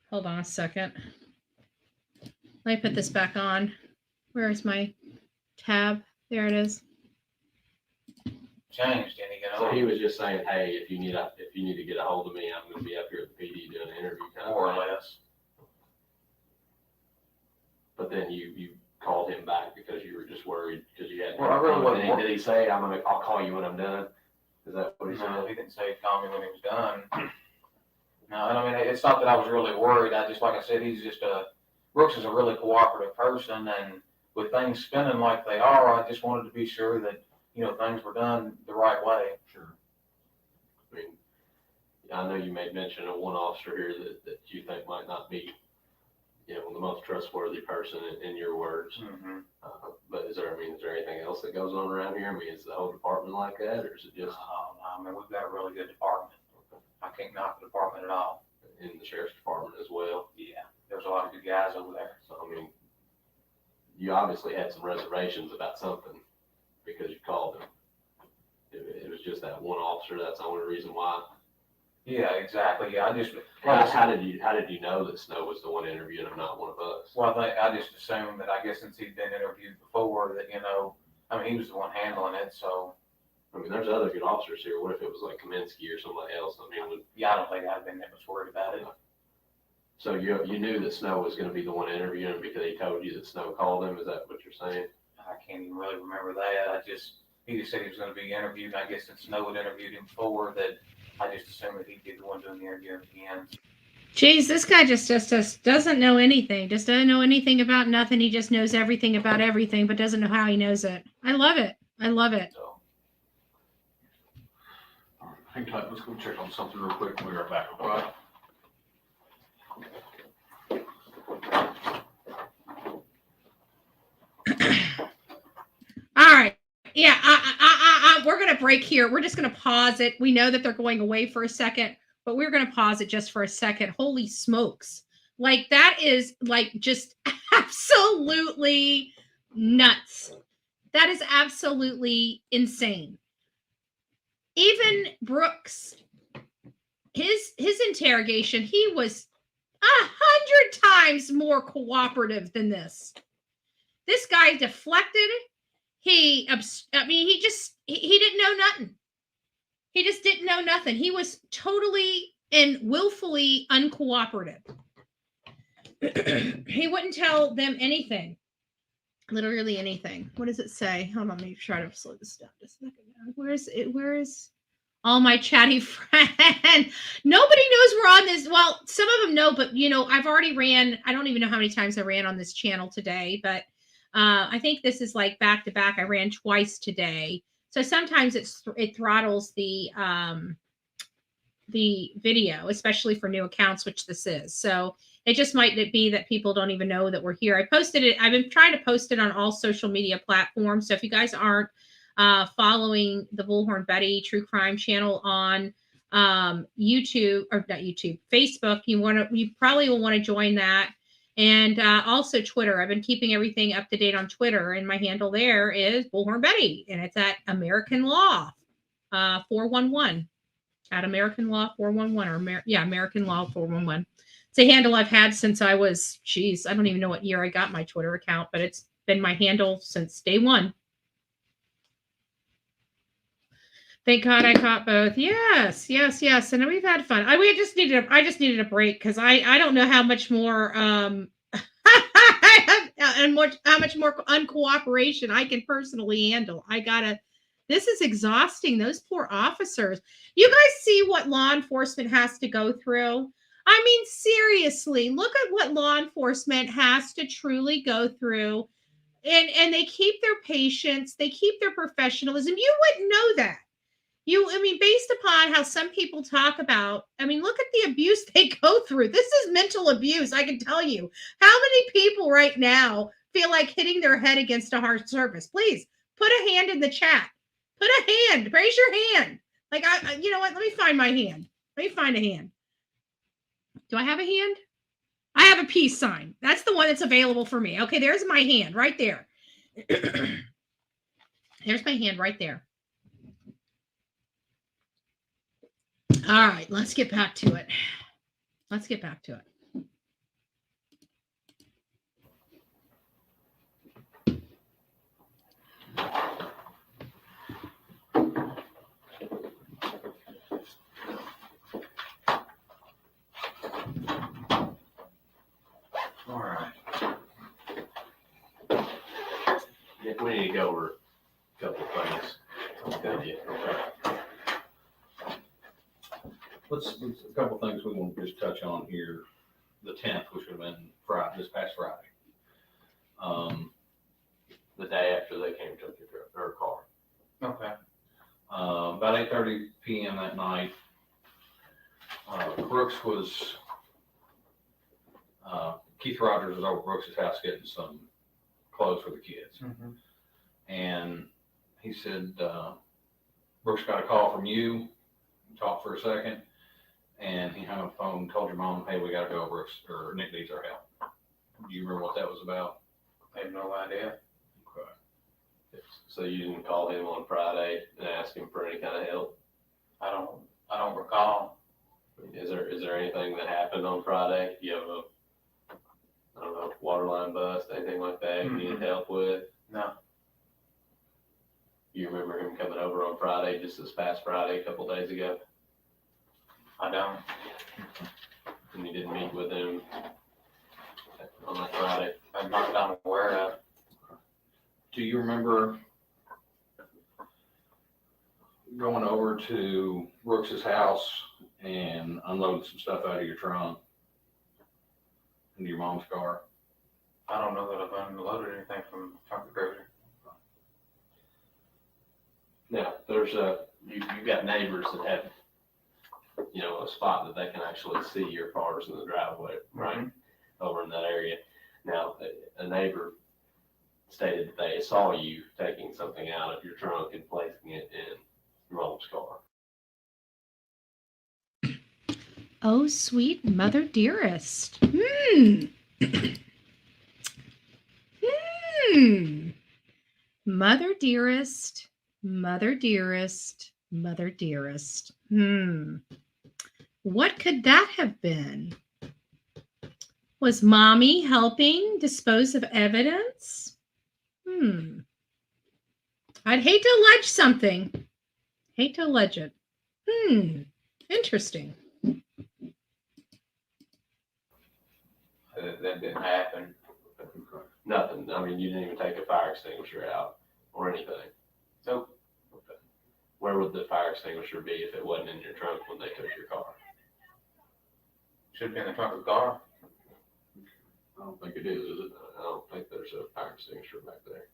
Hold on a second. Let me put this back on. Where is my tab? There it is. Changed any, So he was just saying, hey, if you need to get a hold of me, I'm going to be up here at the PD doing an interview. More or less. But then you called him back because you were just worried because you had. Well, I really wasn't. Did he say, I'll call you when I'm done? Is that what he said? No, he didn't say he'd call me when he was done. No, I mean, it's not that I was really worried. Like I said, Brooks is a really cooperative person, and with things spinning like they are, I just wanted to be sure that, things were done the right way. Sure. I mean, I know you made mention of one officer here that you think might not be, the most trustworthy person in your words. Mm-hmm. But is there anything else that goes on around here? I mean, is the whole department like that, or is it just? I mean, we've got a really good department. I can't knock the department at all. In the sheriff's department as well. Yeah, there's a lot of good guys over there. So I mean, you obviously had some reservations about something because you called him. It was just that one officer. That's the only reason why. Yeah, exactly. Yeah, I just. How did you know that Snow was the one interviewing him, not one of us? Well, I just assumed that I guess since he'd been interviewed before that he was the one handling it. So. I mean, there's other good officers here. What if it was like Kaminsky or somebody else? I mean, I don't think I'd have been that much worried about it. So you knew that Snow was going to be the one interviewing him because he told you that Snow called him. Is that what you're saying? I can't even really remember that. He just said he was going to be interviewed. And I guess since Snow had interviewed him before, that I just assumed that he'd be the one doing the interview at the end. Geez, this guy just doesn't know anything. Just doesn't know anything about nothing. He just knows everything about everything, but doesn't know how he knows it. I love it. So, Hang tight, let's go check on something real quick when we are back, okay? All right. Yeah, we're going to break here. We're just going to pause it. We know that they're going away for a second, but we're going to pause it just for a second. Holy smokes. Like, that is, like, just absolutely nuts. That is absolutely insane. Even Brooks, his interrogation, he was 100 times more cooperative than this. This guy deflected. he didn't know nothing. He just didn't know nothing. He was totally and willfully uncooperative. He wouldn't tell them anything. Literally anything. What does it say? Hold on, let me try to slow this down just a second. Where is all my chatty friends? Nobody knows we're on this. Well, some of them know, but I've already ran. I don't even know how many times I ran on this channel today, but I think this is like back to back. I ran twice today. So sometimes it throttles the video, especially for new accounts, which this is. So it just might be that people don't even know that we're here. I posted it. I've been trying to post it on all social media platforms. So if you guys aren't following the Bullhorn Betty True Crime channel on YouTube, or not YouTube, Facebook, you probably will want to join that. And also Twitter. I've been keeping everything up to date on Twitter, and my handle there is Bullhorn Betty, and it's at American Law 411. At American Law 411, or American Law 411. It's a handle I've had since I was, I don't even know what year I got my Twitter account, but it's been my handle since day one. Thank God I caught both. Yes. And we've had fun. I just needed a break because I don't know how much more and how much more uncooperation I can personally handle. This is exhausting. Those poor officers. You guys see what law enforcement has to go through? I mean, seriously, look at what law enforcement has to truly go through. And they keep their patience. They keep their professionalism. You wouldn't know that. Based upon how some people talk about, look at the abuse they go through. This is mental abuse, I can tell you. How many people right now feel like hitting their head against a hard surface? Please put a hand in the chat. Put a hand. Raise your hand. Like, you know what? Let me find my hand. Let me find a hand. Do I have a hand? I have a peace sign. That's the one that's available for me. Okay, there's my hand right there. There's my hand right there. All right, let's get back to it. All right. Yeah, we need to go over a couple of things. Okay. Let's a couple of things we want to just touch on here. The 10th, which would have been this past Friday. The day after they came to their car. Okay. About 8:30 p.m. that night, Brooks was, Keith Rogers was over at Brooks' house getting some clothes for the kids. Mm-hmm. And he said, Brooks got a call from you, talked for a second, and he hung up the phone and told your mom, hey, we got to go, Brooks, or Nick needs our help. Do you remember what that was about? I have no idea. Okay. So you didn't call him on Friday and ask him for any kind of help? I don't recall. Is there anything that happened on Friday? You have a water line bust, anything like that you need help with? No. You remember him coming over on Friday, just this past Friday, a couple days ago? I don't. And you didn't meet with him on that Friday? I'm not aware of. Do you remember going over to Brooks's house and unloading some stuff out of your trunk into your mom's car? I don't know that I've unloaded anything from the grocery. Now, there's you've got neighbors that have, a spot that they can actually see your cars in the driveway, right? Over in that area. Now, a neighbor stated that they saw you taking something out of your trunk and placing it in your mom's car. Oh, sweet mother dearest. Mother dearest, mother dearest, mother dearest. What could that have been? Was mommy helping dispose of evidence? I'd hate to allege something. Hate to allege it. Interesting. That didn't happen. Nothing. I mean, you didn't even take a fire extinguisher out or anything. Nope. Okay. Where would the fire extinguisher be if it wasn't in your trunk when they took your car? Should have been in the trunk of the car. I don't think it is it? I don't think there's a fire extinguisher back there.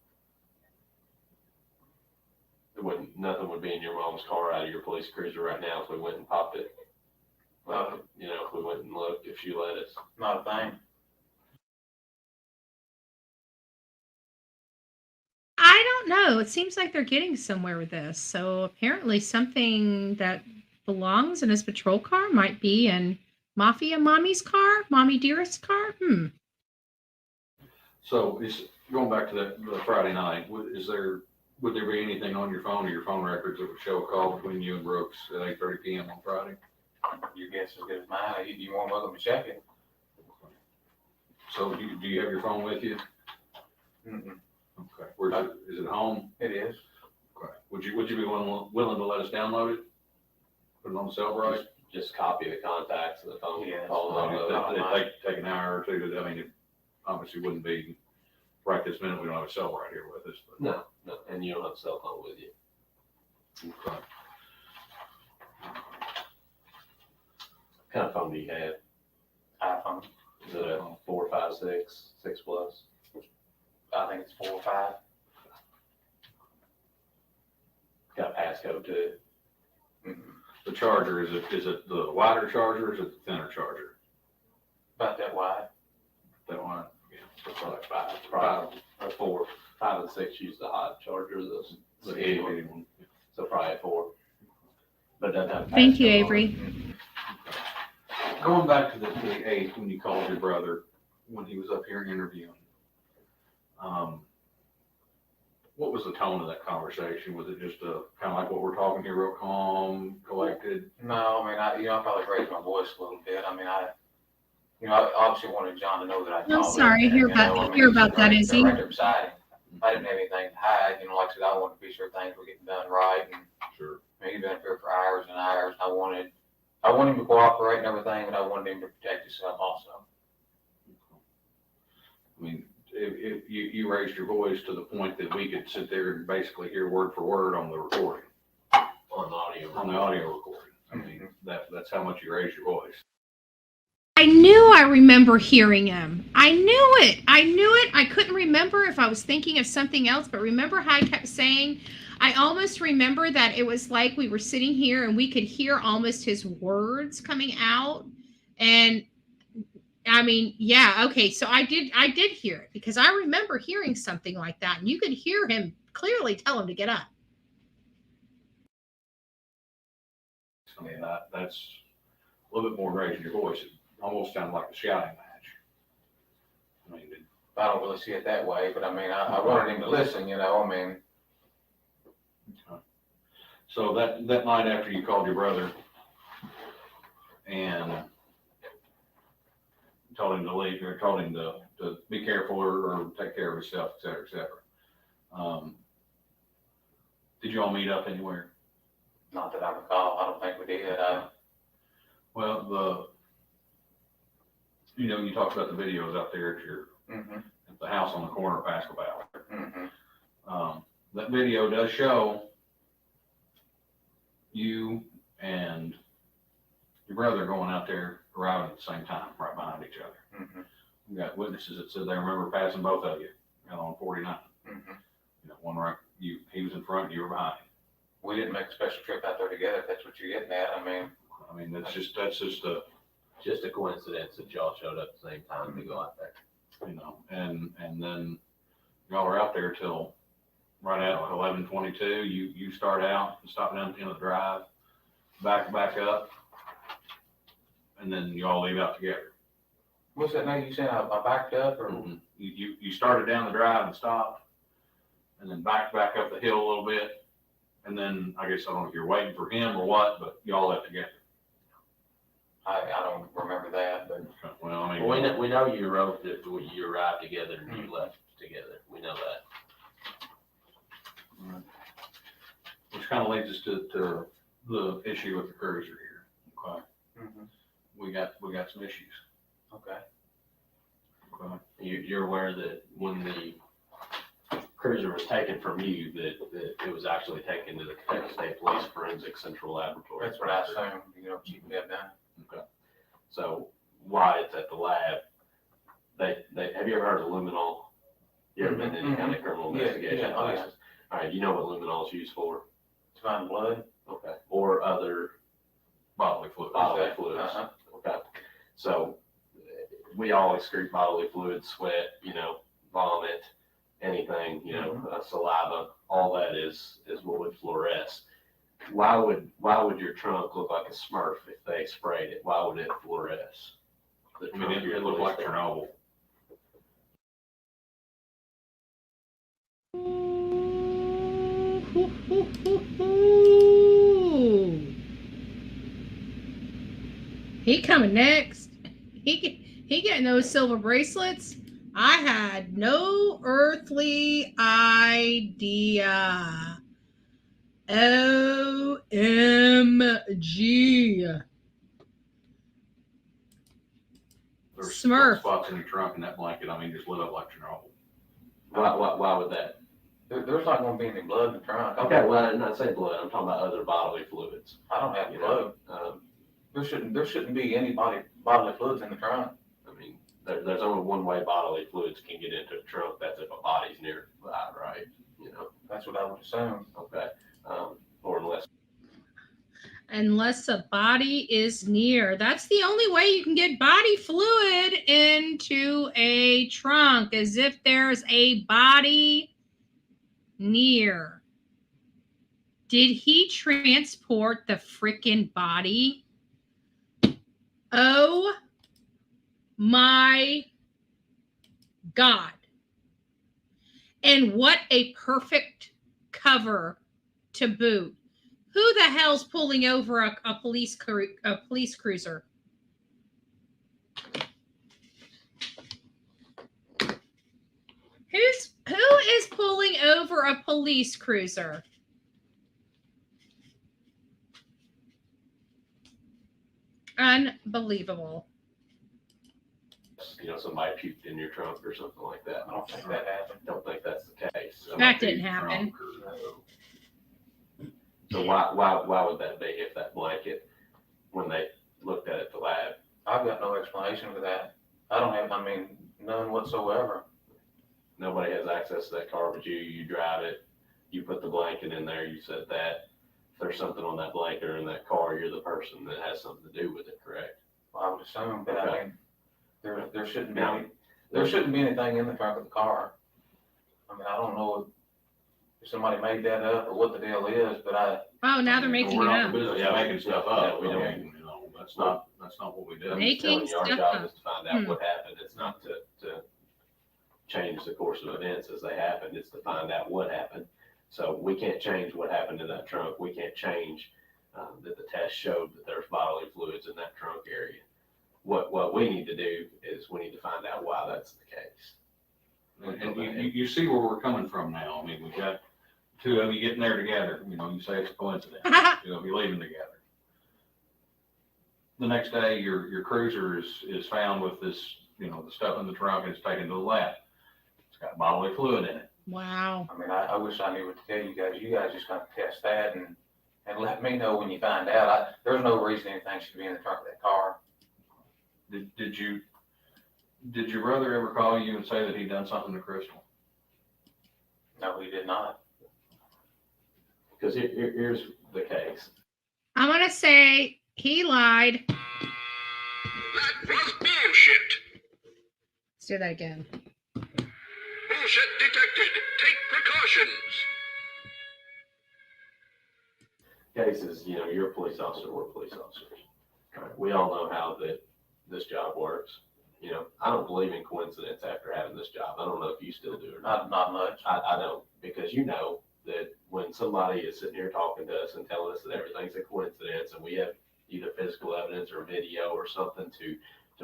Nothing would be in your mom's car out of your police cruiser right now if we went and popped it. You know, if we went and looked, if she let us. Not a thing. I don't know. It seems like they're getting somewhere with this. So apparently something that belongs in his patrol car might be in Mafia Mommy's car, Mommy Dearest's car. So going back to the Friday night, would there be anything on your phone or your phone records that would show a call between you and Brooks at 8:30 p.m. on Friday? Your guess is as good as mine. You want welcome to check it. So do you have your phone with you? Mm-mm. Okay. Where's it? Is it home? It is. Okay. Would you be willing to let us download it? Put it on the cell right? Just copy the contacts of the phone. Yeah. Calls. It'd take an hour or two to, I mean, it obviously wouldn't be right this minute. We don't have a cell right here with us. But. No, and you don't have a cell phone with you. Okay. What kind of phone do you have? iPhone. Is it a 4, 5, 6 plus? I think it's 4 or 5. Got a passcode to it. Mm-hmm. The charger, is it the wider charger or is it the thinner charger? About that wide. That one? Yeah, it's like 5, probably, or 4, 5 and 6 use the hot charger, the heavy one. So probably a 4. But it doesn't have a Thank you, passcode on it. Avery. Going back to the 8th, when you called your brother, when he was up here interviewing, what was the tone of that conversation? Was it just kind of like what we're talking here, real calm, collected? No, I mean, I probably raised my voice a little bit. I mean, I obviously wanted John to know that I I'm called sorry, him, hear you know, about I mean, hear he's about that, right is there, he? right there beside him. I didn't have anything to hide, like I said, I wanted to be sure things were getting done right, and Sure. I mean, he'd been up here for hours and hours, and I wanted him to cooperate and everything, but I wanted him to protect himself also. I mean, if you raised your voice to the point that we could sit there and basically hear word for word on the recording. On the audio recording. I mean, that's how much you raised your voice. I knew I remember hearing him. I knew it. I couldn't remember if I was thinking of something else, but remember how I kept saying, I almost remember that it was like we were sitting here and we could hear almost his words coming out. And I mean, yeah, okay. So I did hear it because I remember hearing something like that, and you could hear him clearly tell him to get up. I mean, that's a little bit more raising your voice. It almost sounded like a shouting match. I mean, I don't really see it that way, but I mean, I wanted him to listen, you know, I mean. So that night after you called your brother and told him to leave, or told him to be careful or take care of himself, et cetera, et cetera. Did you all meet up anywhere? Not that I recall. I don't think we did. Well, you talked about the videos out there at the house on the corner of Pascal Valley. That video does show you and your brother going out there arriving at the same time, right behind each other. We got witnesses that said they remember passing both of you out on 49. One right, he was in front, you were behind him. We didn't make a special trip out there together, if that's what you're getting at. I mean, that's just a coincidence that y'all showed up at the same time to go out there. And then y'all were out there till right at 11:22. You start out and stop down at the end of the drive, back up, and then you all leave out together. What's that name you said? I backed up, or you started down the drive and stopped, and then backed back up the hill a little bit, and then I guess I don't know if you're waiting for him or what, but y'all left together. I don't remember that, but well, I mean, we know you arrived together and you left together. We know that. which kind of leads us to the issue with the cruiser here. Okay. We got some issues. Okay. Okay. You're aware that when the cruiser was taken from you, that it was actually taken to the Kentucky State Police Forensic Central Laboratory. That's what I assumed, Chief had done. Okay. So why it's at the lab, they have you ever heard of luminol? You ever been in any kind of criminal investigation classes? All right, you know what luminol is used for? To find blood. Okay. Or other bodily fluids. Okay. So we all excrete bodily fluids, sweat, vomit, anything, saliva, all that is what would fluoresce. Why would your trunk look like a Smurf if they sprayed it? Why would it fluoresce? I mean, it looked like Chernobyl. He coming next. He getting those silver bracelets. I had no earthly idea. OMG. There's Smurf. spots in your trunk and that blanket, just lit up like Chernobyl. Why would that? There's not going to be any blood in the trunk. Okay, well, I'm not saying blood. I'm talking about other bodily fluids. I don't have blood. There shouldn't be any bodily fluids in the trunk. There's only one way bodily fluids can get into a trunk. That's if a body's nearby, right? That's what I would assume. Okay. Or Unless a body is near. That's the only way you can get body fluid into a trunk, is if there's a body near. Did he transport the freaking body? Oh my God. And what a perfect cover to boot. Who the hell's pulling over a police cruiser? Who is pulling over a police cruiser? Unbelievable. Somebody puked in your trunk or something like that. I don't think that happened. Don't think that's the case. That didn't happen. So why would that be if that blanket, when they looked at it at the lab? I've got no explanation for that. I don't have, none whatsoever. Nobody has access to that car but you. You drive it. You put the blanket in there. You said that. If there's something on that blanket or in that car, you're the person that has something to do with it, correct? Well, I would assume, but Okay. There shouldn't be there shouldn't be anything in the trunk of the car. I don't know if somebody made that up or what the deal is, but Oh, now they're making it up. Yeah, making stuff up. We don't. That's not what we do. Making Our stuff job up. is to find out what happened. It's not to change the course of events as they happened. It's to find out what happened. So we can't change what happened in that trunk. We can't change that the test showed that there's bodily fluids in that trunk area. What we need to do is we need to find out why that's the case. And you see where we're coming from now. We've got two of you getting there together. You say it's a coincidence. You're leaving together. The next day, your cruiser is found with this, the stuff in the trunk, and it's taken to the lab. It's got bodily fluid in it. Wow. I wish I knew what to tell you guys. You guys just got to test that and let me know when you find out. There's no reason anything should be in the trunk of that car. Did your brother ever call you and say that he'd done something to Crystal? No, he did not. Because here's the case. I'm going to say he lied. That was bullshit. Let's do that again. Bullshit detected. Take precautions. Cases, you're a police officer, we're police officers. Right? We all know how this job works. I don't believe in coincidence after having this job. I don't know if you still do or not. Not much. I don't, because that when somebody is sitting here talking to us and telling us that everything's a coincidence and we have either physical evidence or video or something to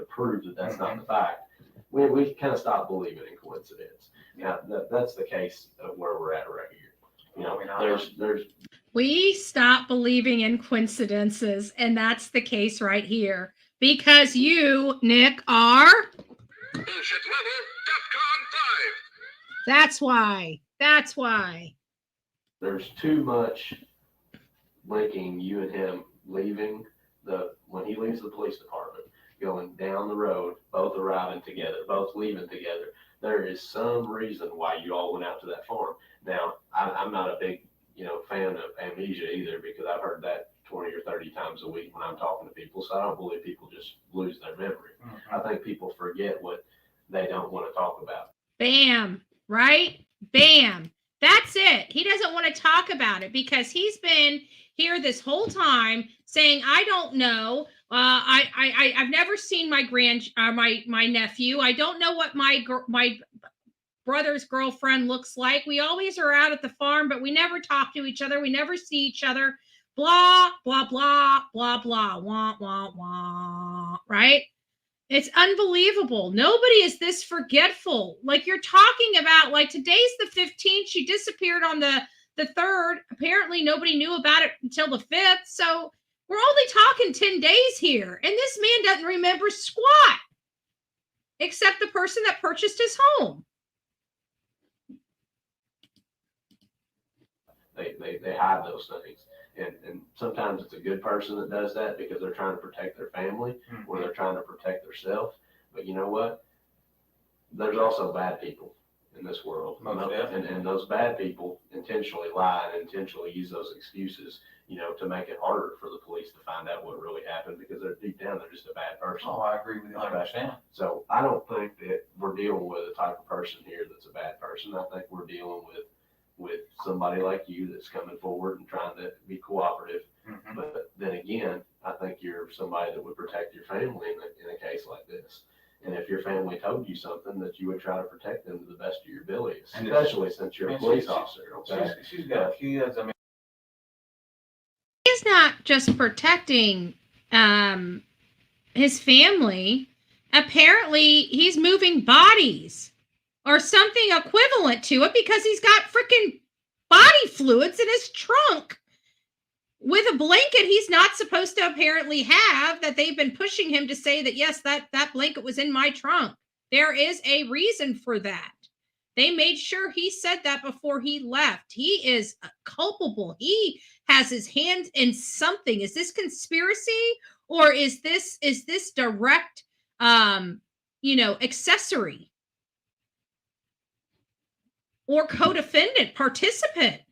prove that that's not the fact, we kind of stop believing in coincidence. Now, that's the case of where we're at right here. There's We stop believing in coincidences, and that's the case right here. Because you, Nick, are... Bullshit level, DEFCON 5. That's why. That's why. There's too much linking you and him leaving when he leaves the police department, going down the road, both arriving together, both leaving together. There is some reason why you all went out to that farm. Now, I'm not a big, fan of amnesia either, because I've heard that 20 or 30 times a week when I'm talking to people. So I don't believe people just lose their memory. I think people forget what they don't want to talk about. Bam. Right? Bam. That's it. He doesn't want to talk about it because he's been here this whole time saying, I don't know. I've never seen my my nephew. I don't know what my brother's girlfriend looks like. We always are out at the farm, but we never talk to each other. We never see each other. Blah, blah, blah, blah, blah, wah, wah, wah. Right? It's unbelievable. Nobody is this forgetful. Like you're talking about, like today's the 15th. She disappeared on the 3rd. Apparently nobody knew about it until the 5th. So we're only talking 10 days here. And this man doesn't remember squat, except the person that purchased his home. They hide those things. And sometimes it's a good person that does that because they're trying to protect their family or they're trying to protect themselves. But you know what? There's also bad people in this world. And those bad people intentionally lie and intentionally use those excuses, to make it harder for the police to find out what really happened because they're deep down, they're just a bad person. Oh, I agree with you 100%. So I don't think that we're dealing with a type of person here that's a bad person. I think we're dealing with somebody like you that's coming forward and trying to be cooperative. But then again, I think you're somebody that would protect your family in a case like this. And if your family told you something, that you would try to protect them to the best of your abilities, especially since you're a police officer. Okay? She's got kids. I mean, He's not just protecting his family. Apparently, he's moving bodies or something equivalent to it because he's got freaking body fluids in his trunk with a blanket he's not supposed to apparently have, that they've been pushing him to say that, yes, that blanket was in my trunk. There is a reason for that. They made sure he said that before he left. He is culpable. He has his hands in something. Is this conspiracy or is this direct, accessory? Or co-defendant, participant.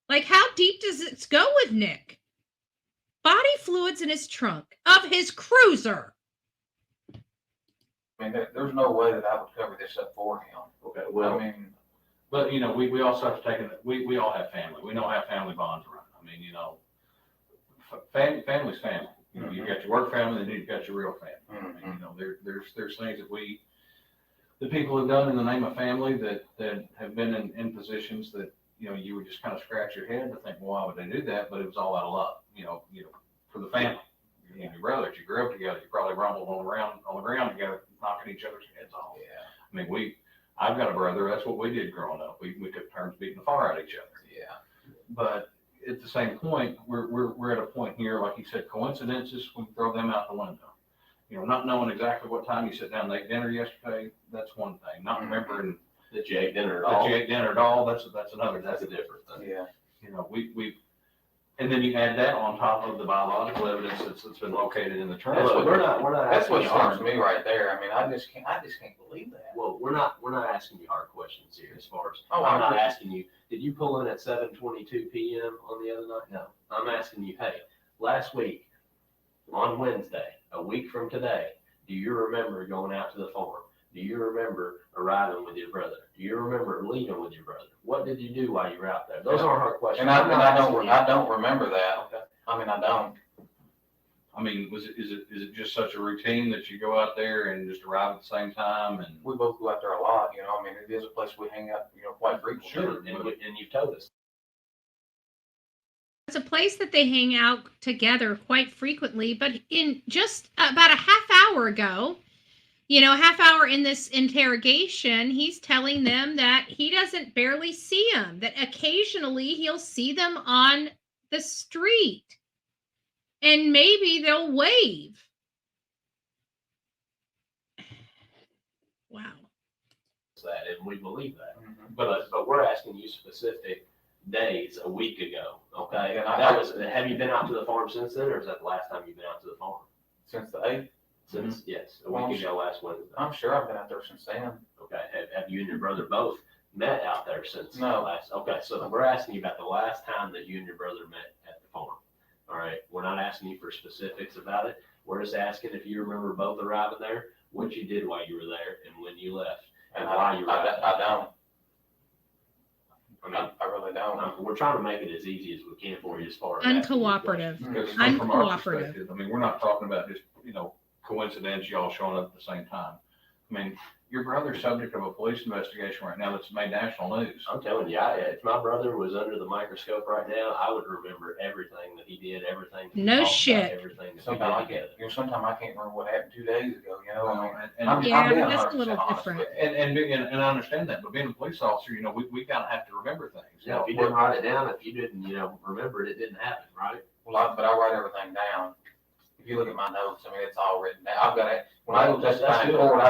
Like, how deep does it go with Nick? Body fluids in his trunk of his cruiser. I mean, there's no way that I would cover this up for him. Okay, well, I mean, But, we also have to take it, we all have family. We know how family bonds run. I mean, family's family. You've got your work family and then you've got your real family. I mean, there's things that the people have done in the name of family that have been in positions that, you would just kind of scratch your head to think, well, why would they do that? But it was all out of love, for the family. Your brothers, you grew up together, you probably rumbled on the ground together, knocking each other's heads off. Yeah. I mean, I've got a brother, that's what we did growing up. We took turns beating the fire out of each other. Yeah. But at the same point, we're at a point here, like you said, coincidences, we can throw them out the window. Not knowing exactly what time you sat down and ate dinner yesterday, that's one thing. Not remembering that you ate dinner at all. That's another. That's a different thing. Yeah. And then you add that on top of the biological evidence that's been located in the trunk. We're not. That's what starts me right there. I mean, I just can't believe that. Well, we're not asking you hard questions here. As far as I'm not asking you, did you pull in at 7:22 p.m. on the other night? No, I'm asking you. Hey, last week on Wednesday, a week from today, do you remember going out to the farm? Do you remember arriving with your brother? Do you remember leaving with your brother? What did you do while you were out there? Those aren't hard questions. And I don't remember that. Okay. I mean, I don't. I mean, is it just such a routine that you go out there and just arrive at the same time? And we both go out there a lot. I mean, it is a place we hang out, quite frequently. Sure. And you've told us. It's a place that they hang out together quite frequently, but in just about a half hour ago, half hour in this interrogation, he's telling them that he doesn't barely see them, that occasionally he'll see them on the street. And maybe they'll wave. Wow. That, and we believe that. But we're asking you specific days a week ago, okay? Yeah, That was, have you been out to the farm since then, or is that the last time you've been out to the farm? Since the 8th? Since, yes, a Well, week ago last Wednesday. I'm sure I've been out there since then. Okay, have you and your brother both met out there since No. last? Okay, so we're asking you about the last time that you and your brother met at the farm. All right, we're not asking you for specifics about it. We're just asking if you remember both arriving there, what you did while you were there, and when you left, and why you were there. I don't. I mean, I really don't. we're trying to make it as easy as we can for you as far as Uncooperative. Because from our Uncooperative. perspective, I mean, we're not talking about just, coincidence, y'all showing up at the same time. I mean, your brother's subject of a police investigation right now that's made national news. I'm telling you, if my brother was under the microscope right now, I would remember everything that he did, everything. That he No talked shit. About, everything that we Sometimes I did can't, together. sometimes I can't remember what happened 2 days ago, And I'm being that's a little 100% honest different. with you. And I understand that, but being a police officer, we kind of have to remember things. Yeah, if you didn't write it down, if you didn't, remember it, it didn't happen, right? Well, but I write everything down. If you look at my notes, it's all written down. I've got it. When I go testify in court,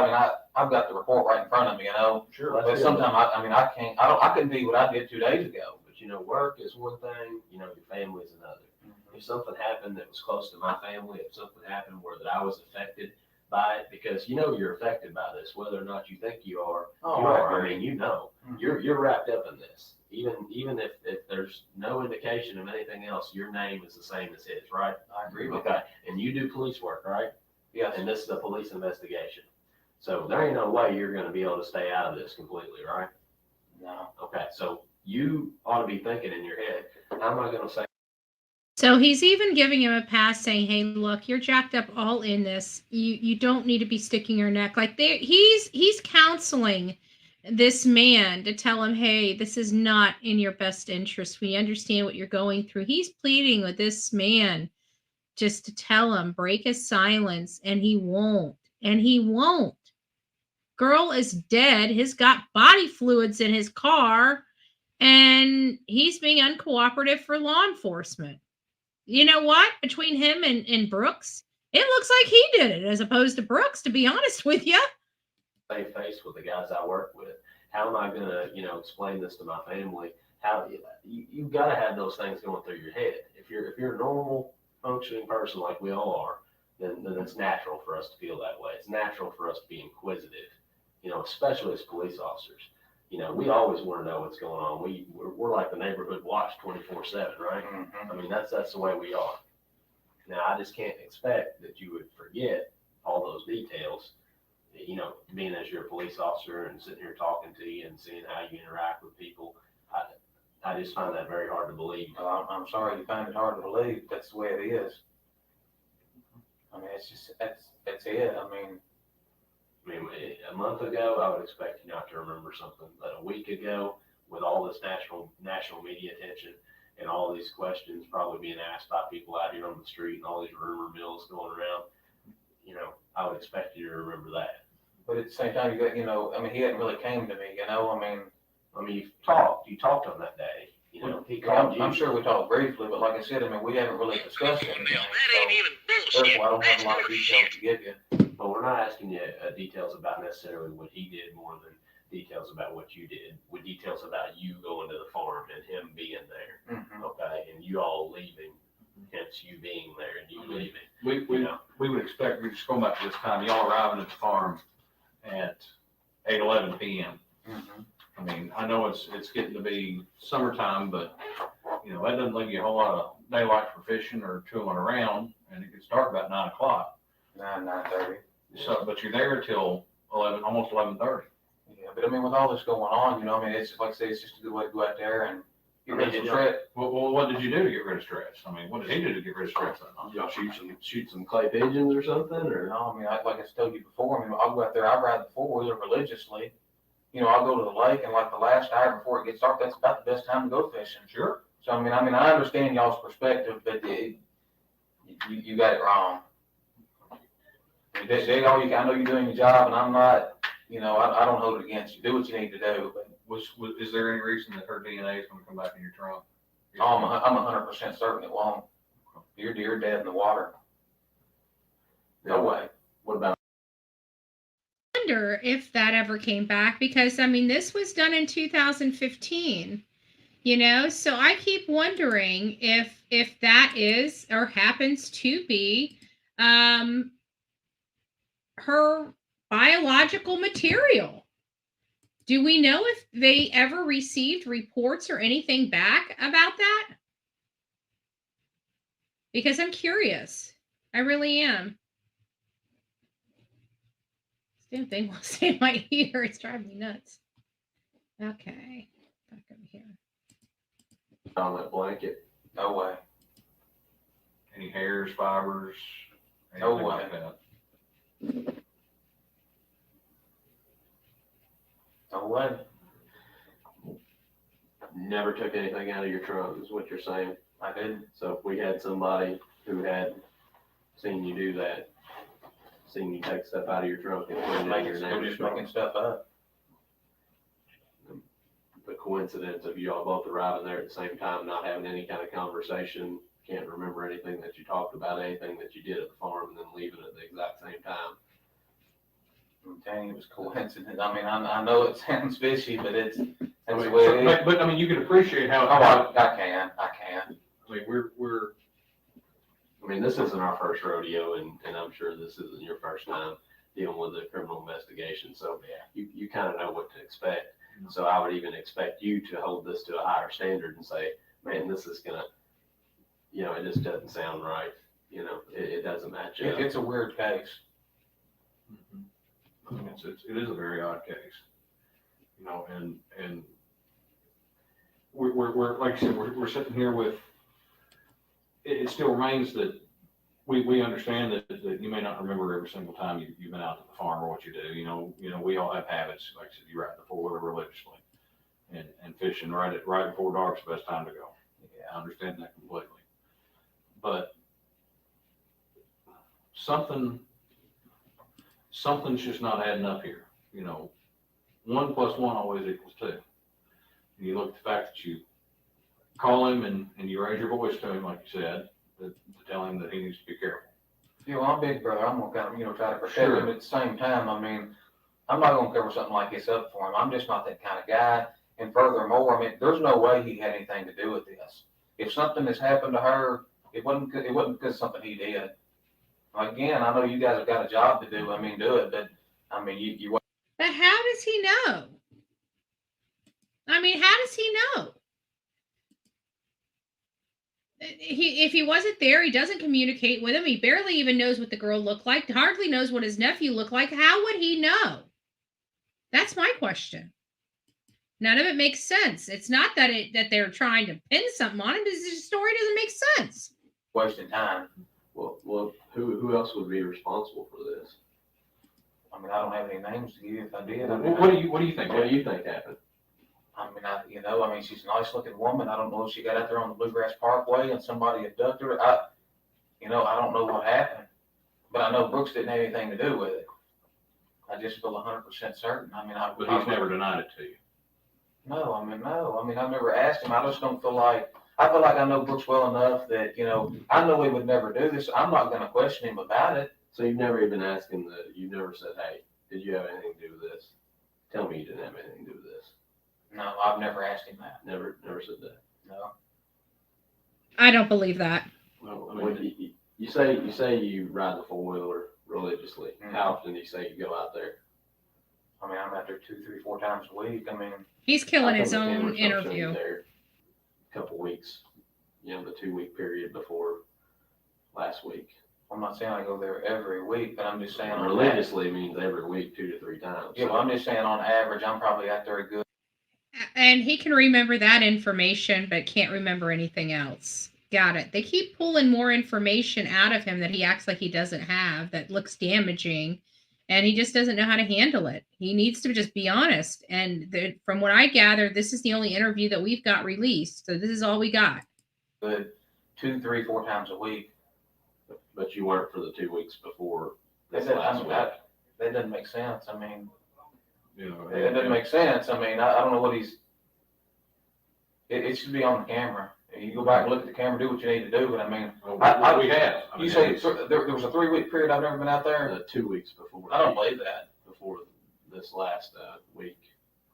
I've got the report right in front of me, Sure. But sometimes I couldn't tell you what I did 2 days ago. But work is one thing, your family is another. If something happened that was close to my family, if something happened where that I was affected by it, because you're affected by this, whether or not you think you are, Oh, you I are. agree. I mean, you're wrapped up in this. Even if there's no indication of anything else, your name is the same as his, right? I agree with Okay, and you do police work, right? Yes. And this is a police investigation. So there ain't no way you're gonna be able to stay out of this completely, right? No. Okay, so you ought to be thinking in your head, how am I gonna say? So he's even giving him a pass, saying, "Hey, look, you're jacked up all in this. You don't need to be sticking your neck." Like he's counseling this man to tell him, "Hey, this is not in your best interest. We understand what you're going through." He's pleading with this man just to tell him, break his silence, and he won't. And he won't. Girl is dead. He's got body fluids in his car, and he's being uncooperative for law enforcement. You know what? Between him and Brooks, it looks like he did it as opposed to Brooks, to be honest with you. Face with the guys I work with. How am I gonna, explain this to my family? How you've got to have those things going through your head. If you're a normal functioning person like we all are, then it's natural for us to feel that way. It's natural for us to be inquisitive, especially as police officers. We always want to know what's going on. We're like the neighborhood watch 24/7, right? Mm-hmm. I mean, that's the way we are. Now, I just can't expect that you would forget all those details, being as you're a police officer and sitting here talking to you and seeing how you interact with people. I just find that very hard to believe. Well, I'm sorry you find it hard to believe. That's the way it is. It's just, that's it. A month ago, I would expect you not to remember something, but a week ago, with all this national media attention and all these questions probably being asked by people out here on the street and all these rumor mills going around, I would expect you to remember that. But at the same time, he hadn't really came to me, You talked on that day, he called you. I'm sure we talked briefly, but like I said, we haven't really discussed anything. Therefore, I don't have a lot of details to give you. But we're not asking you details about necessarily what he did more than details about what you did, with details about you going to the farm and him being there, okay, and you all leaving, hence you being there and you leaving. We would expect, we're just going back to this time, y'all arriving at the farm at 8:11 p.m. I know it's getting to be summertime, but that doesn't leave you a whole lot of daylight for fishing or tooling around, and it gets dark about 9 o'clock. 9:30. So, but you're there till 11, almost 11:30. Yeah, but with all this going on, it's just, like I say, it's just a good way to go out there and get rid of some stress. Well, what did you do to get rid of stress? What did he do to get rid of stress? Y'all shoot some clay pigeons or something, or? No, like I told you before, I'll go out there, I ride the four-wheeler religiously. I'll go to the lake, and like the last hour before it gets dark, that's about the best time to go fishing. Sure. So, I understand y'all's perspective, but you got it wrong. Dig all you can. I know you're doing your job, and I'm not, I don't hold it against you. Do what you need to do. But Is there any reason that her DNA is going to come back in your trunk? Oh, I'm 100% certain it won't. You're dead in the water. No way. What about? Wonder if that ever came back, because I mean this was done in 2015, so I keep wondering if that is or happens to be her biological material. Do we know if they ever received reports or anything back about that? Because I'm curious. I really am. This damn thing won't stay in my ear. It's driving me nuts. Okay. Back over here. On that blanket? No way. Any hairs, fibers? No anything way. like that? No way. Never took anything out of your trunk, is what you're saying? I didn't. So if we had somebody who had seen you do that, seen you take stuff out of your trunk and put it in your neighbor's Just trunk, making stuff up. the coincidence of you all both arriving there at the same time, not having any kind of conversation, can't remember anything that you talked about, anything that you did at the farm, and then leaving at the exact same time. I'm telling you, it was coincidence. I mean, I know it sounds fishy, but that's I mean, the way it is. but I mean, you can appreciate how. Oh, I can. I mean, we're. I mean, this isn't our first rodeo, and I'm sure this isn't your first time dealing with a criminal investigation, so you kind of know what to expect. So I would even expect you to hold this to a higher standard and say, man, this is gonna, it just doesn't sound right. It doesn't match up. It's a weird case. I mean, it is a very odd case, and we're like I said, we're sitting here with. It still remains that we understand that you may not remember every single time you've been out to the farm or what you do. We all have habits. Like I said, you ride the four-wheeler religiously, and fishing right before dark's the best time to go. Yeah, I understand that completely. But something's just not adding up here. 1 + 1 always equals 2. And you look at the fact that you call him and you raise your voice to him, like you said, to tell him that he needs to be careful. Well, I'm big brother. I'm gonna kind of, try to protect him. At the same time, I mean, I'm not gonna cover something like this up for him. I'm just not that kind of guy. And furthermore, I mean, there's no way he had anything to do with this. If something has happened to her, it wasn't because of something he did. Again, I know you guys have got a job to do. I mean, do it, but I mean, you. But how does he know? I mean, how does he know? If he wasn't there, he doesn't communicate with him. He barely even knows what the girl looked like. Hardly knows what his nephew looked like. How would he know? That's my question. None of it makes sense. It's not that they're trying to pin something on him. His story doesn't make sense. Wasting time. Well, who else would be responsible for this? I mean, I don't have any names to give you if I did. What do you think? What do you think happened? I mean, she's a nice looking woman. I don't know if she got out there on the Bluegrass Parkway and somebody abducted her. I don't know what happened, but I know Brooks didn't have anything to do with it. I just feel 100% certain. I mean, But he's never denied it to you. No. I mean, I've never asked him. I just don't feel like, I feel like I know Brooks well enough that, I know he would never do this. I'm not going to question him about it. So you've never even asked him you've never said, hey, did you have anything to do with this? Tell me you didn't have anything to do with this. No, I've never asked him that. Never said that. No. I don't believe that. Well, I mean, you say you ride the four-wheeler religiously. Mm-hmm. How often do you say you go out there? I mean, I'm out there 2, 3, 4 times a week. I mean, he's killing his own interview. There a couple weeks, the 2-week period before last week. I'm not saying I go there every week, but I'm just saying religiously means every week 2 to 3 times. Yeah, well, I'm just saying on average, I'm probably out there a good. And he can remember that information, but can't remember anything else. Got it. They keep pulling more information out of him that he acts like he doesn't have, that looks damaging, and he just doesn't know how to handle it. He needs to just be honest. And from what I gather, this is the only interview that we've got released. So this is all we got. Good 2, 3, 4 times a week. But you weren't for the 2 weeks before this That last week. That doesn't make sense. I mean, It doesn't make sense. I mean, I don't know what it should be on the camera. You go back and look at the camera, do what you need to do, but I mean, We have. You say there was a 3-week period I've never been out there? 2 weeks before. I don't believe that. Before this last week.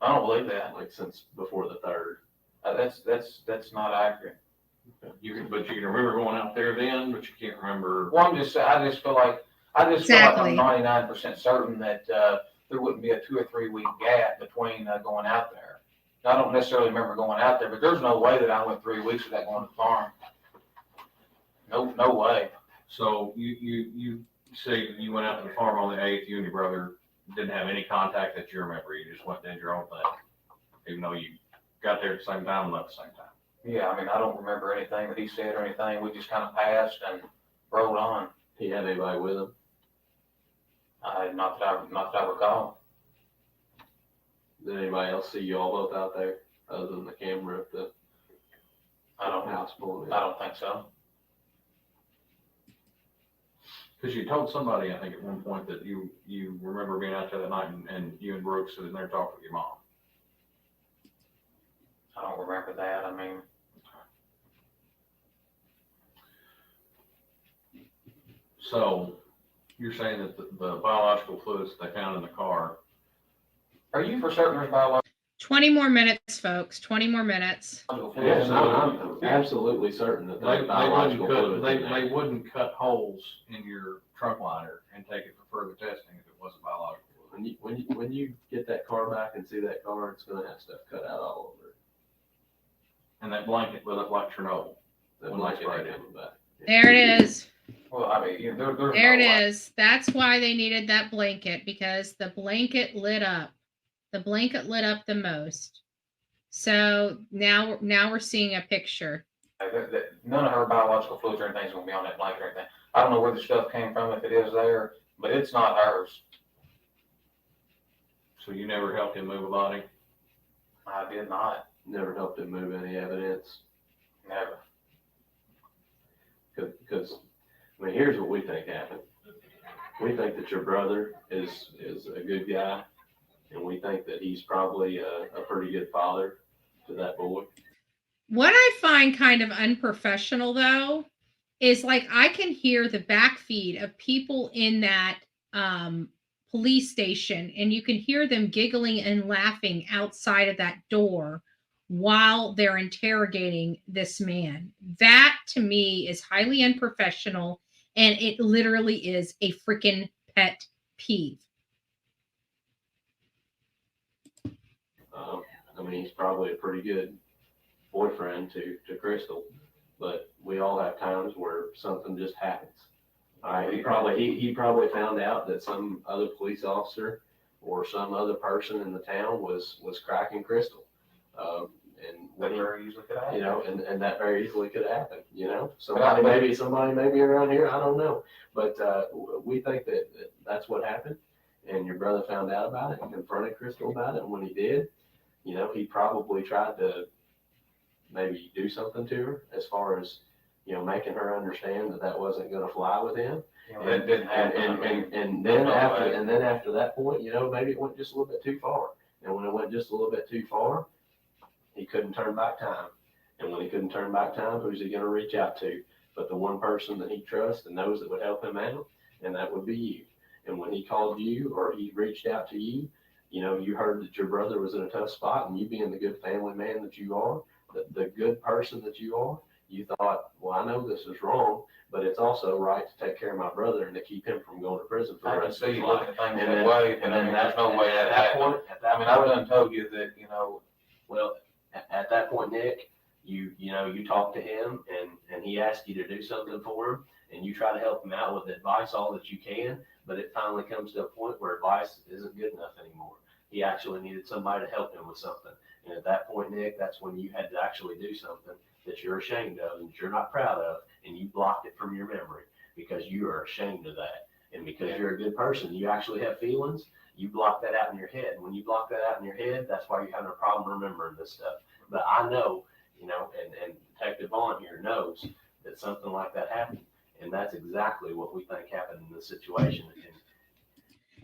I don't believe that. Like since before the 3rd. That's not accurate. But you can remember going out there then, but you can't remember. Well, I just feel like I'm 99% certain that there wouldn't be a 2 or 3 week gap between going out there. I don't necessarily remember going out there, but there's no way that I went 3 weeks without going to the farm. No way. So you say you went out to the farm on the 8th. You and your brother didn't have any contact that you remember. You just went and did your own thing, even though you got there at the same time and left at the same time. Yeah, I mean, I don't remember anything that he said or anything. We just kind of passed and rolled on. He had anybody with him? Not that I recall. Did anybody else see you all both out there other than the camera at the house pulling in? I don't think so. Because you told somebody, I think, at one point that you remember being out there that night and you and Brooks sitting there talking with your mom. I don't remember that. I mean, so you're saying that the biological fluids they found in the car. Are you for certain there's biological? 20 more minutes, folks. 20 more minutes. Yes, I'm absolutely certain that they wouldn't cut holes in your trunk liner and take it for further testing if it wasn't biological. When you get that car back and see that car, it's going to have stuff cut out all over it. And that blanket lit up like Chernobyl. That blanket right in the back. There it is. Well, I mean, there it is. That's why they needed that blanket, because the blanket lit up. The blanket lit up the most. So now we're seeing a picture. None of her biological fluids or anything's going to be on that blanket or anything. I don't know where the stuff came from, if it is there, but it's not hers. So you never helped him move a body? I did not. Never helped him move any evidence? Never. Because, I mean, here's what we think happened. We think that your brother is a good guy, and we think that he's probably a pretty good father to that boy. What I find kind of unprofessional, though, is like I can hear the backfeed of people in that police station, and you can hear them giggling and laughing outside of that door while they're interrogating this man. That, to me, is highly unprofessional, and it literally is a freaking pet peeve. I mean, he's probably a pretty good boyfriend to Crystal, but we all have times where something just happens. All right, he probably found out that some other police officer or some other person in the town was cracking Crystal. And that very easily could happen. You know, and that very easily could happen, you know. Somebody maybe around here, I don't know. But we think that that's what happened, and your brother found out about it and confronted Crystal about it, and when he did, you know, he probably tried to maybe do something to her as far as, you know, making her understand that wasn't going to fly with him. You know, that didn't happen. And then after that point, you know, maybe it went just a little bit too far. And when it went just a little bit too far, he couldn't turn back time. And when he couldn't turn back time, who's he going to reach out to? But the one person that he trusts and knows that would help him out, and that would be you. And when he called you or he reached out to you, you know, you heard that your brother was in a tough spot, and you being the good family man that you are, the good person that you are, you thought, well, I know this is wrong, but it's also right to take care of my brother and to keep him from going to prison for the rest of his life. And then, there's no way at that point. I mean, I've done told you that, you know. Well, at that point, Nick, you talk to him and he asks you to do something for him, and you try to help him out with advice all that you can, but it finally comes to a point where advice isn't good enough anymore. He actually needed somebody to help him with something. And at that point, Nick, that's when you had to actually do something that you're ashamed of and that you're not proud of, and you blocked it from your memory because you are ashamed of that. And because you're a good person, you actually have feelings, you block that out in your head. And when you block that out in your head, that's why you're having a problem remembering this stuff. But I know, you know, and Detective Vaughn here knows that something like that happened. And that's exactly what we think happened in this situation.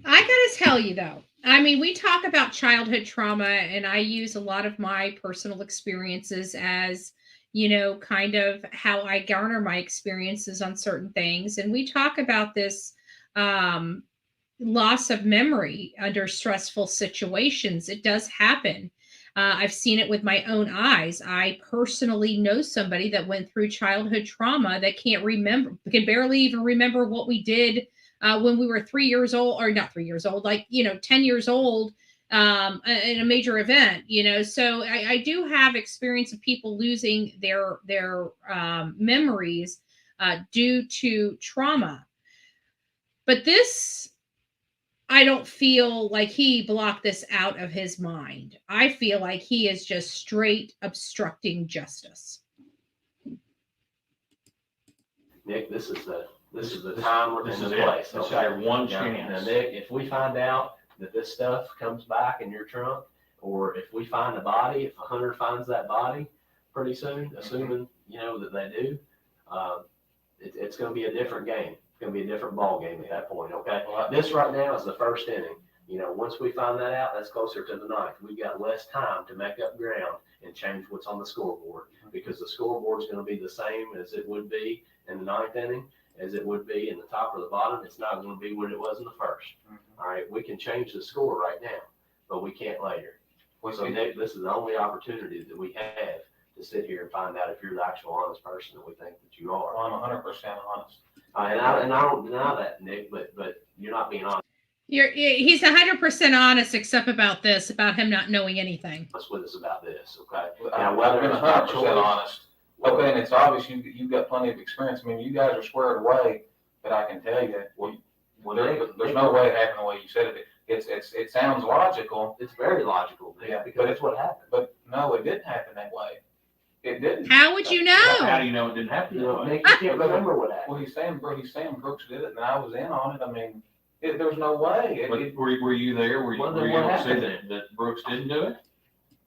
I gotta tell you, though, I mean, we talk about childhood trauma, and I use a lot of my personal experiences as, kind of how I garner my experiences on certain things. And we talk about this loss of memory under stressful situations. It does happen. I've seen it with my own eyes. I personally know somebody that went through childhood trauma that can barely even remember what we did when we were 3 years old, or not 3 years old, 10 years old in a major event, So I do have experience of people losing their memories due to trauma. But this, I don't feel like he blocked this out of his mind. I feel like he is just straight obstructing justice. Nick, this is the time and the place. This is our one chance. Now, Nick, if we find out that this stuff comes back in your trunk, or if we find a body, if a hunter finds that body pretty soon, assuming that they do, it's going to be a different game. It's going to be a different ball game at that point. Okay, this right now is the first inning. Once we find that out, that's closer to the ninth. We've got less time to make up ground and change what's on the scoreboard, because the scoreboard is going to be the same as it would be in the ninth inning, as it would be in the top or the bottom. It's not going to be what it was in the first. All right, we can change the score right now, but we can't later. So Nick, this is the only opportunity that we have to sit here and find out if you're the actual honest person that we think that you are. I'm 100% honest. And I don't deny that, Nick, but you're not being honest. He's 100% honest, except about him not knowing anything. Let's with us about this, okay? I've been 100% honest. Okay, and it's obvious you've got plenty of experience. I mean, you guys are squared away, but I can tell you, there's no way it happened the way you said it. It sounds logical. It's very logical, Nick, because that's what happened. But no, it didn't happen that way. It didn't. How would you know? How do you know it didn't happen that way? Nick, you can't remember what happened. Well, he's saying Brooks did it, and I was in on it. I mean, there's no way. Were you there? Were you able to say that Brooks didn't do it?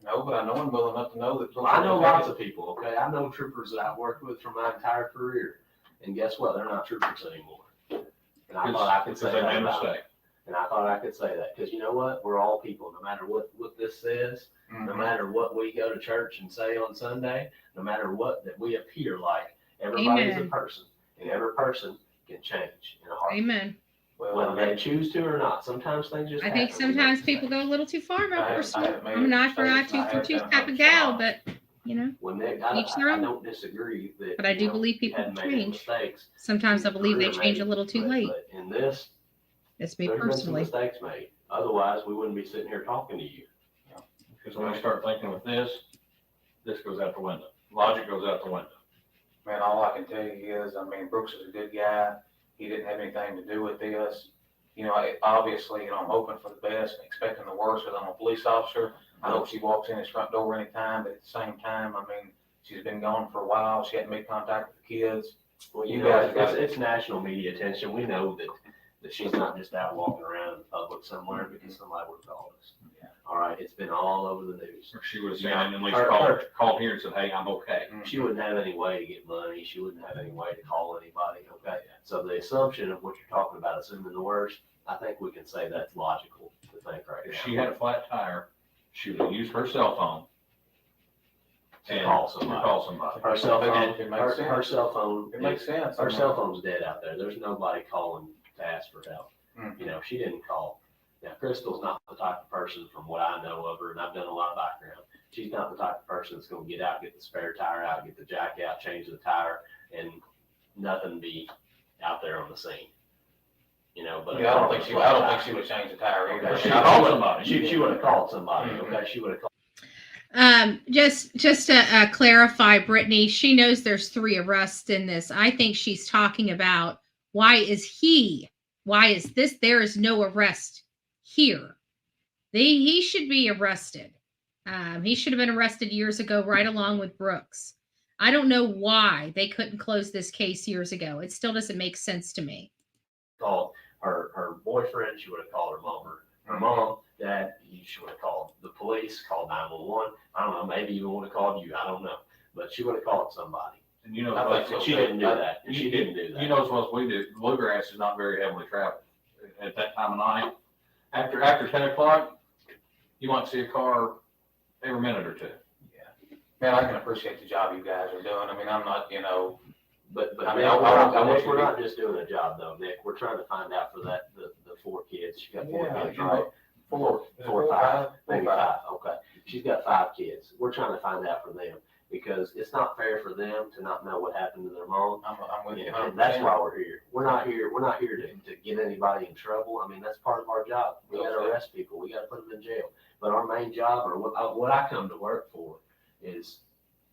No, but I know him well enough to know that. I know lots of people, okay? I know troopers that I've worked with for my entire career. And guess what? They're not troopers anymore. And I thought I could say that about it. And I thought I could say that. Because you know what? We're all people. No matter what this says, no matter what we go to church and say on Sunday, no matter what that we appear like, everybody's a person. And every person can change in a heartbeat. Amen. Whether they choose to or not. Sometimes things just happen. I think sometimes people go a little too far. I'm an eye for an eye, tooth for tooth type of gal, but Well, Nick, each their own. I don't disagree that. But I do believe people change. Sometimes I believe they change a little too late. But in this, it's me there's personally. been some mistakes made. Otherwise, we wouldn't be sitting here talking to you. Because when I start thinking with this goes out the window. Logic goes out the window. Man, all I can tell you is, I mean, Brooks is a good guy. He didn't have anything to do with this. Obviously, I'm hoping for the best and expecting the worst, because I'm a police officer. I hope she walks in his front door anytime, but at the same time, I mean, she's been gone for a while. She hadn't made contact with the kids. Well, it's national media attention. We know that she's not just out walking around in public somewhere because somebody would have called us. Yeah. All right, it's been all over the news. Or she would have randomly called here and said, "Hey, I'm okay." She wouldn't have any way to get money. She wouldn't have any way to call anybody. Okay, so the assumption of what you're talking about, assuming the worst, I think we can say that's logical to think right now. If she had a flat tire, she would have used her cell phone to call somebody. Her cell phone. Her cell phone. It makes sense. Her cell phone's dead out there. There's nobody calling to ask for help. She didn't call. Now, Crystal's not the type of person, from what I know of her, and I've done a lot of background, she's not the type of person that's going to get out, get the spare tire out, get the jack out, change the tire, and nothing be out there on the scene. But I don't think she would change the tire either. Okay. She called somebody. She would have called somebody. Okay, she would have called. Just to clarify, Brittany, she knows there's 3 arrests in this. I think she's talking about why is this? There is no arrest here. He should be arrested. He should have been arrested years ago, right along with Brooks. I don't know why they couldn't close this case years ago. It still doesn't make sense to me. Called her boyfriend. She would have called her mom. Her mom, dad. She would have called the police. Called 911. I don't know. Maybe even would have called you. I don't know. But she would have called somebody. And she didn't do that. And she didn't do that. You know as well as we do, bluegrass is not very heavily traveled at that time of night. After 10 o'clock, you might see a car every minute or two. Yeah. Man, I can appreciate the job you guys are doing. I mean, I'm not, But I mean, Nick, I want you we're to- not just doing a job though, Nick. We're trying to find out for the 4 kids. She got 4 Yeah, kids, you right? know, Four, four, 5, five, maybe four, 5. Okay. She's got 5 kids. We're trying to find out for them because it's not fair for them to not know what happened to their mom. I'm with you. And that's why we're here. We're not here to get anybody in trouble. I mean, that's part of our job. We got to arrest people. We got to put them in jail. But our main job, or what I come to work for, is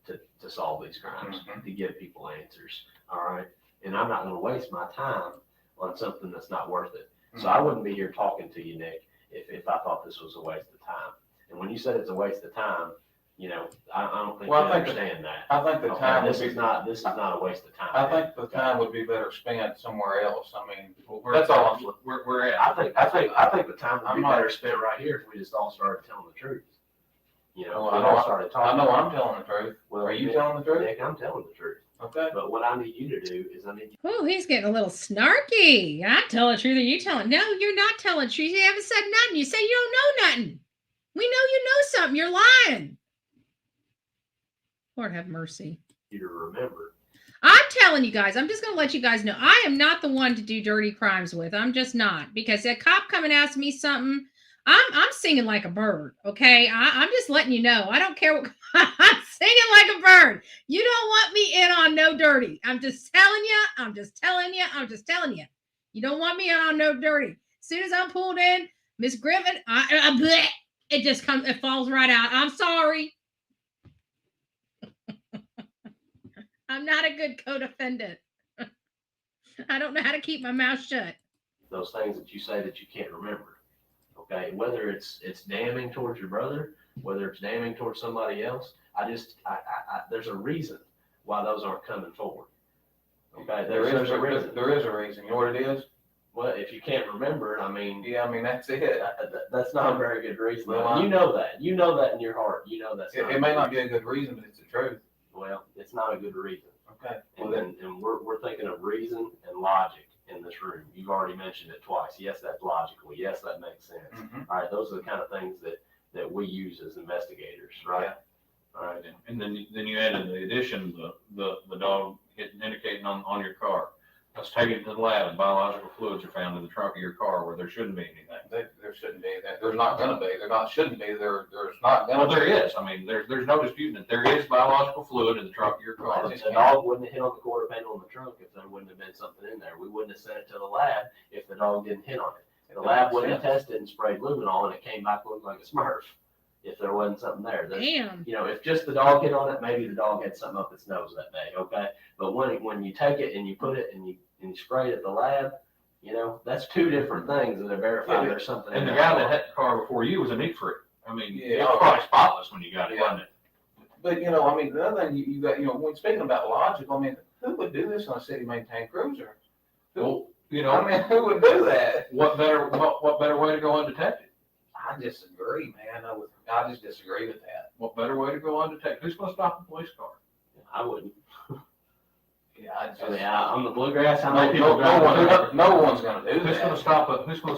to solve these crimes, to give people answers. All right. And I'm not going to waste my time on something that's not worth it. So I wouldn't be here talking to you, Nick, if I thought this was a waste of time. And when you said it's a waste of time, I don't think you understand that. I think the time this is not a waste of time. I think the time would be better spent somewhere else. I mean, That's all. We're at. I think the time would be better spent right here if we just all started telling the truth. Well, we all started talking. I know I'm telling the truth. Well, Are you Nick, telling the truth? Nick, I'm telling the truth. Okay. But what I need you to do is Oh, he's getting a little snarky. I tell the truth, or you telling? No, you're not telling the truth. You haven't said nothing. You say you don't know nothing. We know you know something. You're lying. Lord have mercy. you to remember. I'm telling you guys, I'm just going to let you guys know, I am not the one to do dirty crimes with. I'm just not. Because a cop come and ask me something, I'm singing like a bird, okay? I'm just letting you know. I don't care what. I'm singing like a bird. You don't want me in on no dirty. I'm just telling you. I'm just telling you. I'm just telling you. You don't want me in on no dirty. As soon as I'm pulled in, Miss Griffin, bleh, it just comes. It falls right out. I'm sorry. I'm not a good co-defendant. I don't know how to keep my mouth shut. Those things that you say that you can't remember. Okay, whether it's damning towards your brother, whether it's damning towards somebody else, there's a reason why those aren't coming forward. Okay, there's a reason. There is a reason. You know what it is? Well, if you can't remember it, I mean, that's it. That's not a very good reason. Well, you know that. You know that in your heart. You know that's. It may not be a good reason, but it's the truth. Well, it's not a good reason. Okay. And we're thinking of reason and logic in this room. You've already mentioned it twice. Yes, that's logical. Yes, that makes sense. Mm-hmm. All right, those are the kind of things that we use as investigators, right? Yeah. All right. And then you added the addition, the dog indicating on your car. Let's take it to the lab, and biological fluids are found in the trunk of your car where there shouldn't be anything. There shouldn't be. There's not going to be. There not shouldn't be. There's not going to Well, be. there is. I mean, there's no disputing that there is biological fluid in the trunk of your car. The dog wouldn't have hit on the quarter panel on the trunk if there wouldn't have been something in there. We wouldn't have sent it to the lab if the dog didn't hit on it. The lab wouldn't have tested and sprayed luminol and it came back looking like a Smurf if there wasn't something there. Damn. If just the dog hit on it, maybe the dog had something up its nose that day, okay? But when you take it and you put it and you spray it at the lab, that's two different things that are verified there's something And in the there. guy that had the car before you was a meat freak. I mean, Yeah. it was probably spotless when you got it, Yeah. wasn't it? But I mean, the other thing you got, when speaking about logic, I mean, who would do this on a city maintained cruiser? Well, I mean, who would do that? What better way to go undetected? I disagree, man. I just disagree with that. What better way to go undetected? Who's going to stop a police car? I wouldn't. Yeah, on the bluegrass, how no, many people drive? no one's going to do Who's that. going to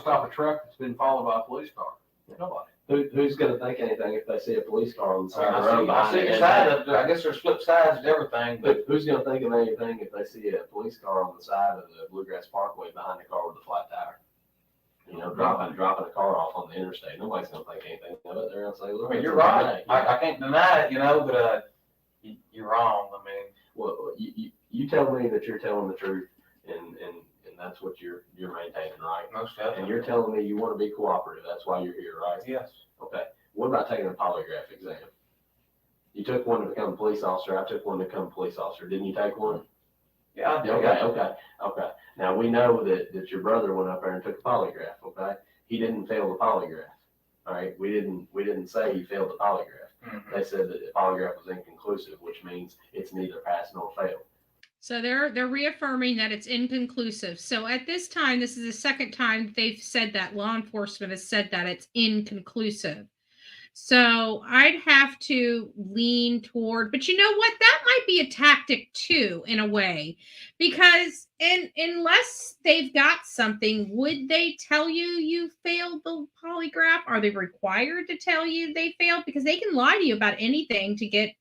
stop a truck that's been followed by a police car? Nobody. Who's going to think anything if they see a police car on the side of the road? I see your side of it. I guess there's flip sides to everything, but Who's going to think of anything if they see a police car on the side of the Bluegrass Parkway behind the car with a flat tire? Dropping a car off on the interstate. Nobody's going to think anything of it. They're going to say, look, I mean, you're it's a right. day. I can't deny it, but you're wrong. I mean, Well, you tell me that you're telling the truth, and that's what you're maintaining, right? most definitely. And you're telling me you want to be cooperative. That's why you're here, right? Yes. Okay. What about taking a polygraph exam? You took one to become a police officer. I took one to become a police officer. Didn't you take one? Yeah, I did. Okay. Now we know that your brother went up there and took a polygraph. Okay. He didn't fail the polygraph. All right. We didn't say he failed the polygraph. Mm-hmm. They said that the polygraph was inconclusive, which means it's neither pass nor fail. So they're reaffirming that it's inconclusive. So at this time, this is the second time they've said that. Law enforcement has said that it's inconclusive. So I'd have to lean toward, but you know what? That might be a tactic too, in a way, because unless they've got something, would they tell you failed the polygraph? Are they required to tell you they failed? Because they can lie to you about anything to get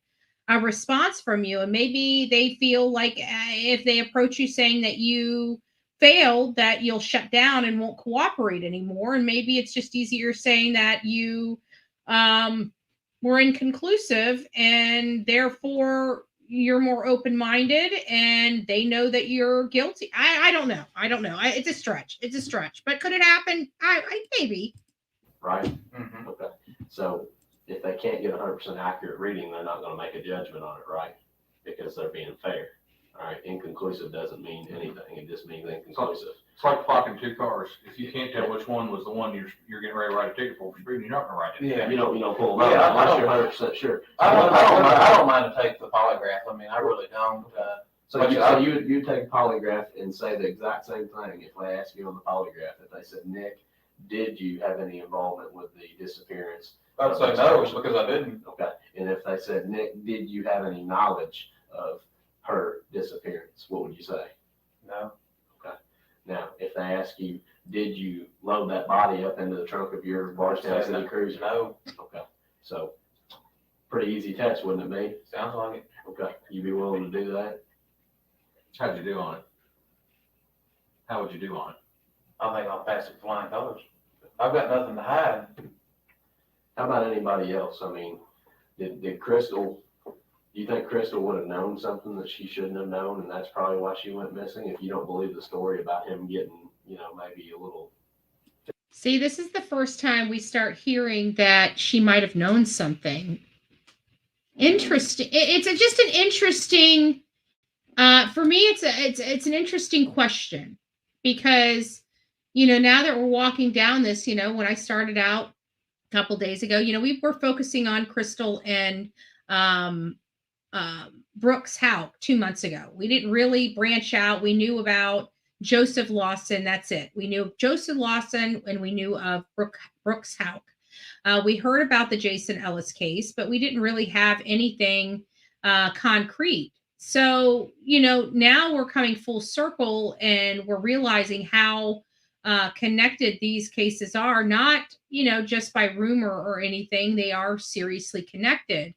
a response from you, and maybe they feel like if they approach you saying that you failed, that you'll shut down and won't cooperate anymore. And maybe it's just easier saying that you were inconclusive, and therefore you're more open-minded, and they know that you're guilty. I don't know. It's a stretch. But could it happen? I maybe. Right? Okay. So if they can't get 100% accurate reading, they're not going to make a judgment on it, right? Because they're being fair. All right. Inconclusive doesn't mean anything. It just means inconclusive. It's like clocking two cars. If you can't tell which one was the one you're getting ready to write a ticket for speeding, you're not going to write it. Yeah. You don't pull them out unless you're 100% sure. I don't mind to take the polygraph. I mean, I really don't. So you take a polygraph and say the exact same thing. If they ask you on the polygraph, if they said, Nick, did you have any involvement with the disappearance? I'd say no, because I didn't. Okay. And if they said, Nick, did you have any knowledge of her disappearance? What would you say? No. Okay. Now, if they ask you, did you load that body up into the trunk of your Bardstown City Cruiser? No. Okay. So, pretty easy test, wouldn't it be? Sounds like it. Okay. You be willing to do that? How'd you do on it? How would you do on it? I think I'll pass it with flying colors. I've got nothing to hide. How about anybody else? I mean, did Crystal, do you think Crystal would have known something that she shouldn't have known, and that's probably why she went missing? If you don't believe the story about him getting, maybe a little. See, this is the first time we start hearing that she might have known something. Interesting. It's just an interesting. For me, it's an interesting question, because now that we're walking down this, when I started out a couple days ago, we were focusing on Crystal and Brooks Houck 2 months ago. We didn't really branch out. We knew about Joseph Lawson. That's it. We knew of Joseph Lawson, and we knew of Brooks Houck. We heard about the Jason Ellis case, but we didn't really have anything concrete. So, now we're coming full circle, and we're realizing how connected these cases are, not, just by rumor or anything. They are seriously connected.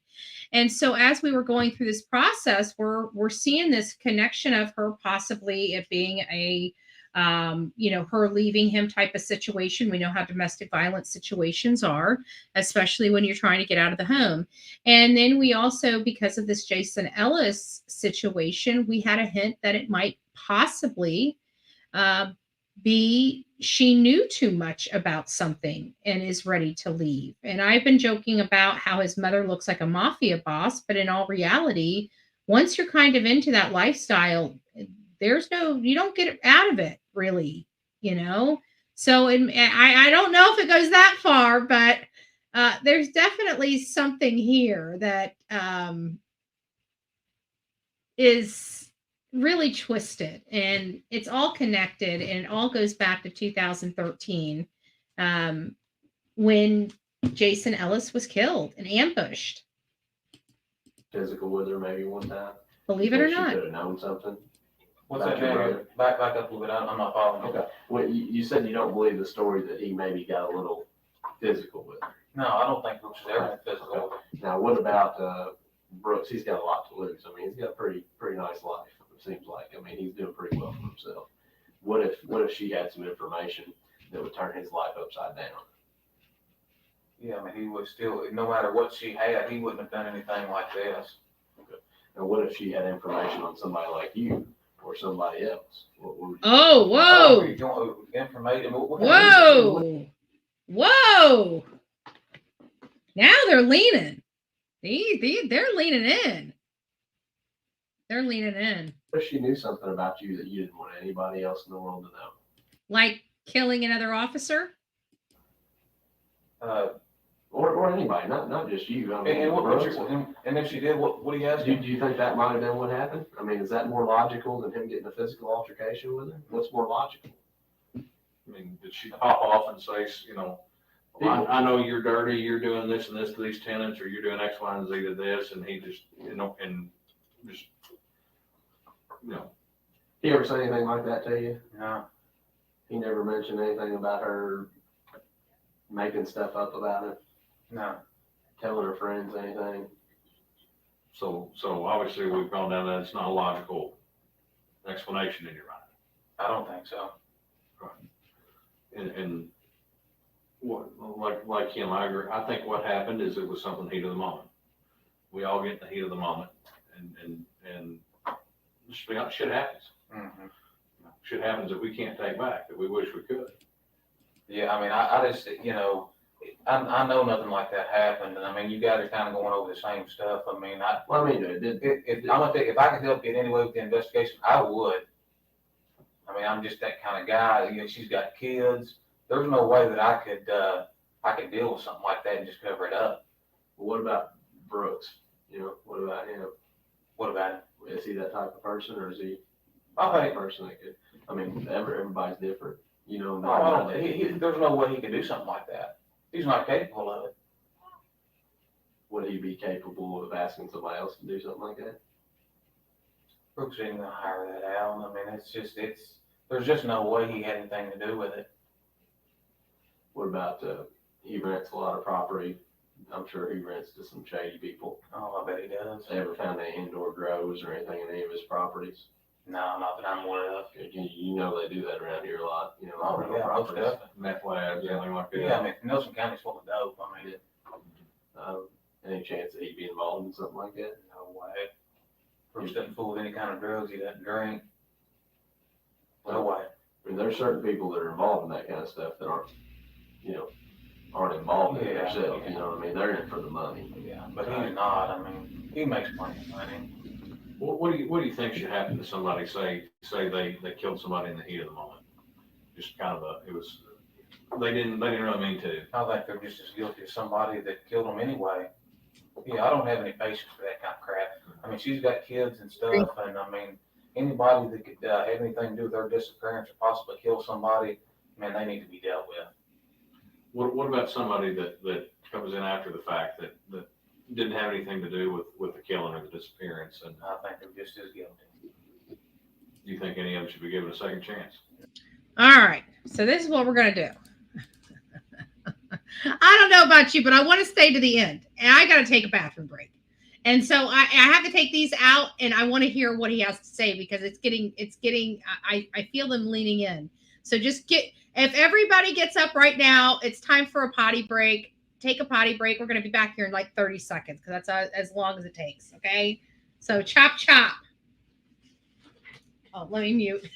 And so as we were going through this process, we're seeing this connection of her possibly it being a, her leaving him type of situation. We know how domestic violence situations are, especially when you're trying to get out of the home. And then we also, because of this Jason Ellis situation, we had a hint that it might possibly be she knew too much about something and is ready to leave. And I've been joking about how his mother looks like a mafia boss, but in all reality, once you're kind of into that lifestyle, you don't get out of it really, So I don't know if it goes that far, but there's definitely something here that is really twisted, and it's all connected, and it all goes back to 2013 when Jason Ellis was killed and ambushed. Physical with her maybe one time? Believe it or She not. could have known something? What's that, man? Back up a little bit. I'm not following. Okay. Well, you said you don't believe the story that he maybe got a little physical with her. No, I don't think Brooks is ever physical. Now, what about Brooks? He's got a lot to lose. I mean, he's got a pretty nice life, it seems like. I mean, he's doing pretty well for himself. What if she had some information that would turn his life upside down? Yeah, I mean, he would still, no matter what she had, he wouldn't have done anything like this. Okay. And what if she had information on somebody like you or somebody else? Oh, whoa! Information. Whoa! Now they're leaning. They're leaning in. They're leaning in. What if she knew something about you that you didn't want anybody else in the world to know? Like killing another officer? Or anybody, not just you. I mean, and if she did, what do you ask? Do you think that might have been what happened? I mean, is that more logical than him getting a physical altercation with her? What's more logical? I mean, did she pop off and say, I know you're dirty, you're doing this and this to these tenants, or you're doing X, Y, and Z to this, and he just, He ever say anything like that to you? No. He never mentioned anything about her making stuff up about it? No. Telling her friends anything? So obviously we've gone down that. It's not a logical explanation in your mind. I don't think so. And what, like him, I agree. I think what happened is it was something heat of the moment. We all get in the heat of the moment, and shit happens. Mm-hmm. Shit happens that we can't take back, that we wish we could. Yeah, I mean, I just, I know nothing like that happened, and I mean, you guys are kind of going over the same stuff. I mean, if I could help you in any way with the investigation, I would. I mean, I'm just that kind of guy. She's got kids. There's no way that I could deal with something like that and just cover it up. What about Brooks? What about him? What about him? Is he that type of person, or is he I think a person that could? I mean, everybody's different. There's no way he could do something like that. He's not capable of it. Would he be capable of asking somebody else to do something like that? Brooks ain't gonna hire that out. I mean, there's just no way he had anything to do with it. What about, he rents a lot of property. I'm sure he rents to some shady people. Oh, I bet he does. Ever found any indoor grows or anything in any of his properties? No, not that I'm aware of. You know they do that around here a lot. Oh, yeah, most definitely. Meth labs, anything like that. Yeah, I mean, Nelson County's full of dope. I mean, Any chance that he'd be involved in something like that? no way. Brooks doesn't fool with any kind of drugs. He doesn't drink. No way. I mean, there's certain people that are involved in that kind of stuff that aren't involved in it themselves. You know what I mean? They're in for the money. Yeah, but he's not. I mean, he makes plenty of money. What do you think should happen to somebody? Say they killed somebody in the heat of the moment. Just kind of they didn't really mean to. I think they're just as guilty as somebody that killed them anyway. Yeah, I don't have any patience for that kind of crap. I mean, she's got kids and stuff, and I mean, anybody that could have anything to do with her disappearance or possibly kill somebody, man, they need to be dealt with. What about somebody that comes in after the fact that didn't have anything to do with the killing or the disappearance? And I think they're just as guilty. Do you think any of them should be given a second chance? All right. So this is what we're going to do. I don't know about you, but I want to stay to the end, and I got to take a bathroom break. And so I have to take these out, and I want to hear what he has to say, because it's getting, I feel them leaning in. So if everybody gets up right now, it's time for a potty break. Take a potty break. We're going to be back here in like 30 seconds, because that's as long as it takes. Okay. So chop, chop. Oh, let me mute.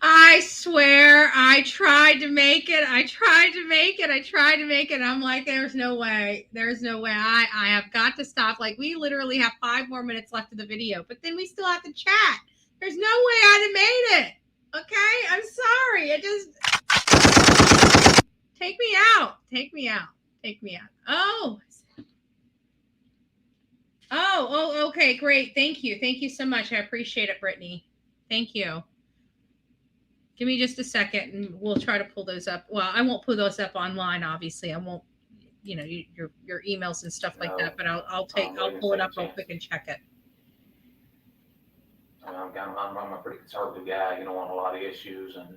I swear I tried to make it. I'm like, there's no way. I have got to stop. Like, we literally have 5 more minutes left of the video, but then we still have to chat. There's no way I'd have made it. Okay. I'm sorry. Take me out. Oh, okay. Great. Thank you so much. I appreciate it, Brittany. Thank you. Give me just a second and we'll try to pull those up. Well, I won't pull those up online, obviously. I won't, your emails and stuff like that, but I'll pull it up real quick and check it. I'm a pretty conservative guy, on a lot of issues, and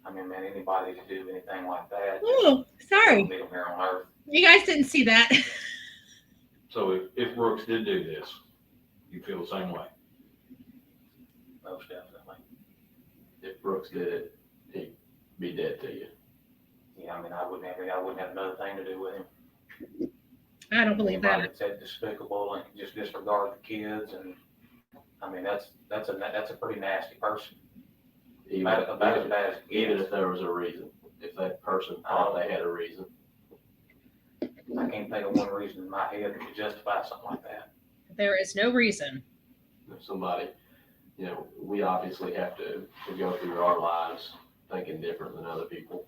I mean, man, anybody can do anything like that. Oh, sorry. Here on Earth. You guys didn't see that. So if Brooks did do this, You feel the same way? Most definitely. If Brooks did it, he'd be dead to you. Yeah, I mean, I wouldn't have another thing to do with him. I don't believe Anybody that. that's that despicable and just disregard the kids, and I mean, that's a pretty nasty person. About as bad as it Even gets. if there was a reason, if that person thought they had a reason. I can't think of one reason in my head that could justify something like that. There is no reason. If somebody, you know, we obviously have to go through our lives thinking different than other people.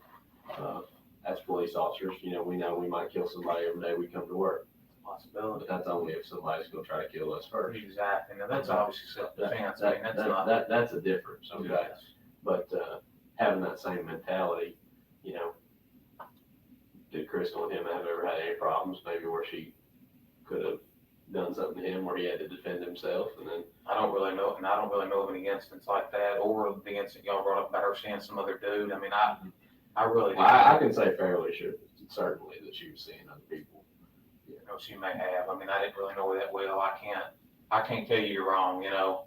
As police officers, you know we might kill somebody every day we come to work. Possibility. But that's only if somebody's going to try to kill us first. Exactly. Now that's obviously self-defense. I mean, That's a difference. Okay. Yes. But having that same mentality, you know, did Crystal and him have ever had any problems? Maybe where she could have done something to him where he had to defend himself, and then I don't really know of any instance like that, or the incident y'all brought up about her seeing some other dude. I mean, I really. I can say fairly sure, certainly that she was seeing other people. You know, she may have. I mean, I didn't really know her that well. I can't tell you you're wrong. You know.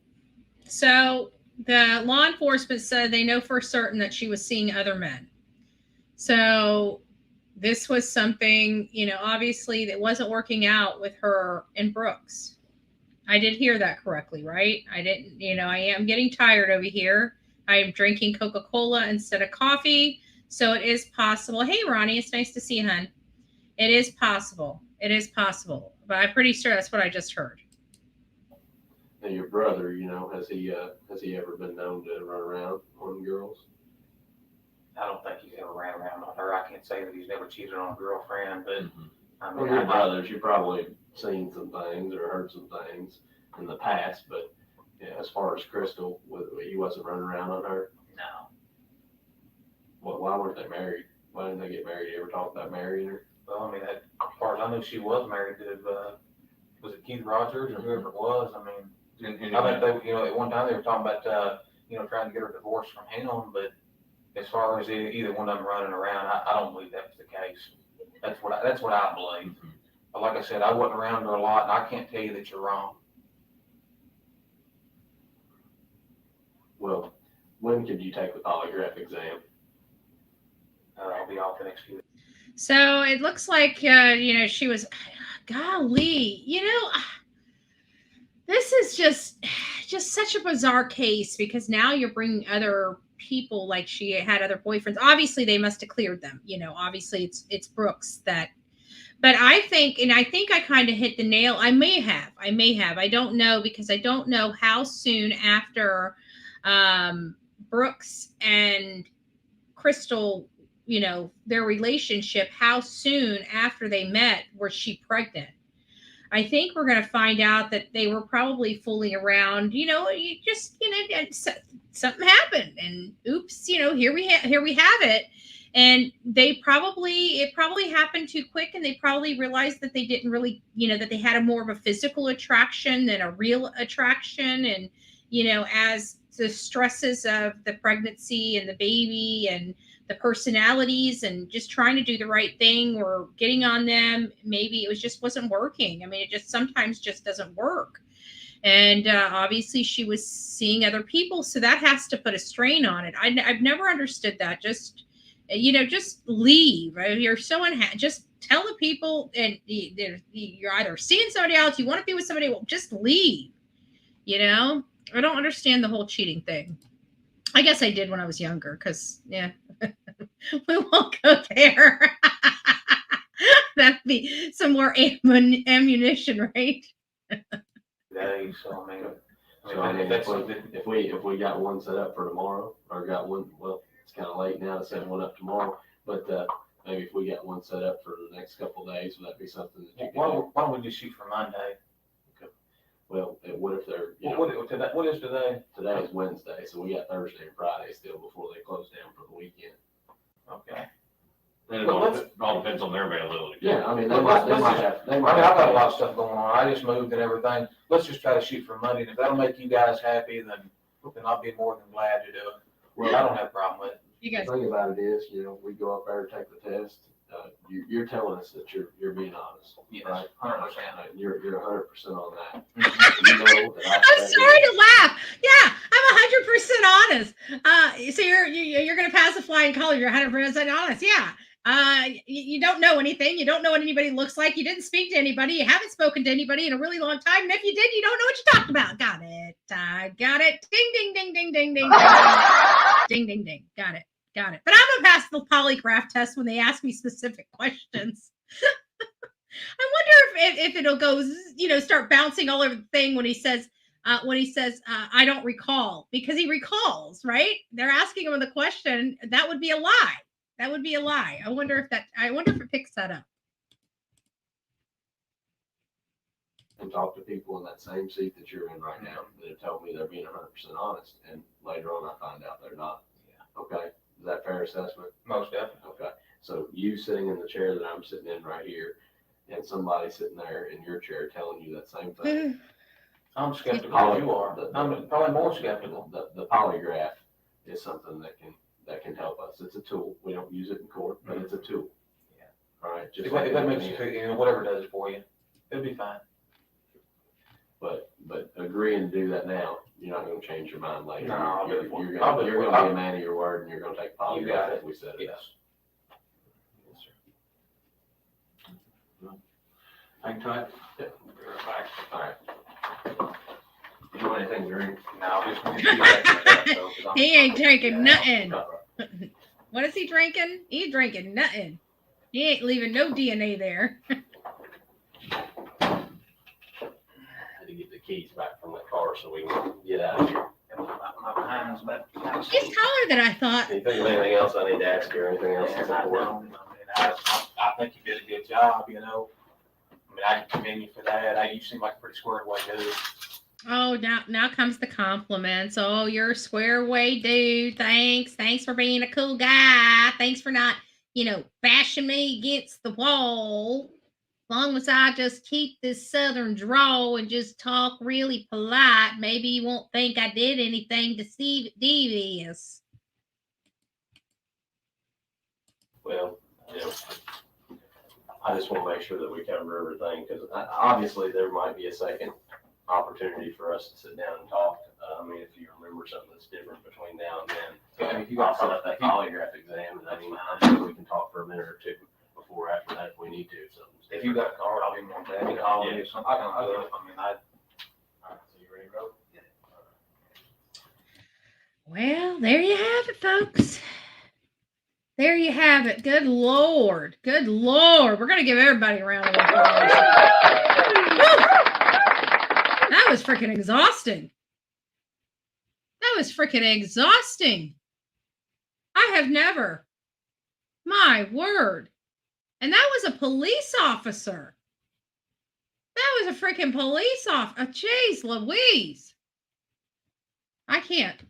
So the law enforcement said they know for certain that she was seeing other men. So this was something, you know, obviously that wasn't working out with her and Brooks. I did hear that correctly, right? I didn't, you know, I am getting tired over here. I am drinking Coca-Cola instead of coffee. So it is possible. Hey, Ronnie, it's nice to see you, hon. It is possible. It is possible. But I'm pretty sure that's what I just heard. And your brother, you know, has he ever been known to run around on girls? I don't think he's ever ran around on her. I can't say that he's never cheated on a girlfriend, but I mean, Well, your brothers, you've probably seen some things or heard some things in the past, but yeah, as far as Crystal, he wasn't running around on her. no. Well, why weren't they married? Why didn't they get married? You ever talk about marrying her? Well, I mean, as far as I know, she was married to, was it Keith Rogers or whoever it was? I mean, I think they, you know, at one time they were talking about, you know, trying to get her divorced from him, but as far as either one of them running around, I don't believe that was the case. That's what I believe. But like I said, I wasn't around her a lot, and I can't tell you that you're wrong. Well, when could you take the polygraph exam? I'll be off the next few weeks. So it looks like, you know, she was, golly, you know, this is just such a bizarre case because now you're bringing other people, like she had other boyfriends. Obviously, they must have cleared them. You know, obviously it's Brooks that. But I think I kind of hit the nail. I may have. I don't know because I don't know how soon after Brooks and Crystal, you know, their relationship, how soon after they met was she pregnant? I think we're going to find out that they were probably fooling around. You know, you just, you know, something happened, and oops, you know, here we have it. And it probably happened too quick, and they probably realized that they didn't really, you know, that they had a more of a physical attraction than a real attraction. And, you know, as the stresses of the pregnancy and the baby and the personalities and just trying to do the right thing or getting on them, maybe it just wasn't working. I mean, it just sometimes just doesn't work. And obviously she was seeing other people, so that has to put a strain on it. I've never understood that. Just, you know, just leave. You're so unhappy. Just tell the people, and you're either seeing somebody else, you want to be with somebody, well, just leave. You know, I don't understand the whole cheating thing. I guess I did when I was younger, because, yeah, we won't go there. That'd be some more ammunition, right? Days, so I mean, if we got one set up for tomorrow, or got one, well, it's kind of late now to set one up tomorrow, but maybe if we got one set up for the next couple of days, would that be something that you can do? Why don't we just shoot for Monday? Okay. Well, what if they're, you know, what is today? Today is Wednesday, so we got Thursday and Friday still before they close down for the weekend. Okay. And it all depends on their availability. Yeah, I mean, I've got a lot of stuff going on. I just moved and everything. Let's just try to shoot for Monday. And if that'll make you guys happy, then I'll be more than glad to do it. Well, I don't have a problem with it. The thing about it is, you know, we go up there, take the test, you're telling us that you're being honest. Yes, right? 100%. Right. You're 100% on that. Mhm. You know that I'm sorry to laugh. Yeah, I'm 100% honest. So you're gonna pass a flying color. You're 100% honest. Yeah. You don't know anything. You don't know what anybody looks like. You didn't speak to anybody. You haven't spoken to anybody in a really long time. And if you did, you don't know what you talked about. Got it. Got it. Ding, ding, ding, ding, ding, ding. Ding, ding, ding. Got it. Got it. But I'm gonna pass the polygraph test when they ask me specific questions. I wonder if it'll go, start bouncing all over the thing when he says, I don't recall, because he recalls, right? They're asking him the question. That would be a lie. That would be a lie. I wonder if it picks that up. And talk to people in that same seat that you're in right now that have told me they're being 100% honest, and later on I find out they're not. Yeah. Okay. Is that fair assessment? Most definitely. Okay. So you sitting in the chair that I'm sitting in right here, and somebody sitting there in your chair telling you that same thing. I'm skeptical as you are. I'm probably more skeptical. The polygraph is something that can help us. It's a tool. We don't use it in court, but it's a tool. Yeah. All right. If that makes you feel, whatever does it for you, it'll be fine. But agree and do that now. You're not going to change your mind later. No, I'll do it you're for you. going to be a man of your word, and you're going to take You got polygraph it. as we said it. Yes. Yes, sir. Hang tight. Yeah. We'll be right back. All right. You want anything to drink? No, just He ain't drinking nothing. What is he drinking? He's drinking nothing. He ain't leaving no DNA there. I had to get the keys back from the car so we can get out of here. my He's taller than I thought. Do you think of anything else I need to ask you or anything else? And I think you did a good job, I mean, I can commend you for that. You seem like a pretty squared away dude. Oh, now comes the compliments. Oh, you're a square away dude. Thanks for being a cool guy. Thanks for not, bashing me against the wall. As long as I just keep this southern drawl and just talk really polite, maybe you won't think I did anything devious. Well, I just want to make sure that we cover everything, because obviously there might be a second opportunity for us to sit down and talk. If you remember something that's different between now and then, if you got set up that polygraph exam, and I'm sure we can talk for a minute or two before or after that if we need to. If you got a card, I'll be more than happy to call you. So you ready to go? Yeah. Well, there you have it, folks. There you have it. Good Lord. Good Lord. We're going to give everybody a round of applause. That was freaking exhausting. I have never. My word. And that was a police officer. That was a freaking police officer. Jeez Louise. I can't.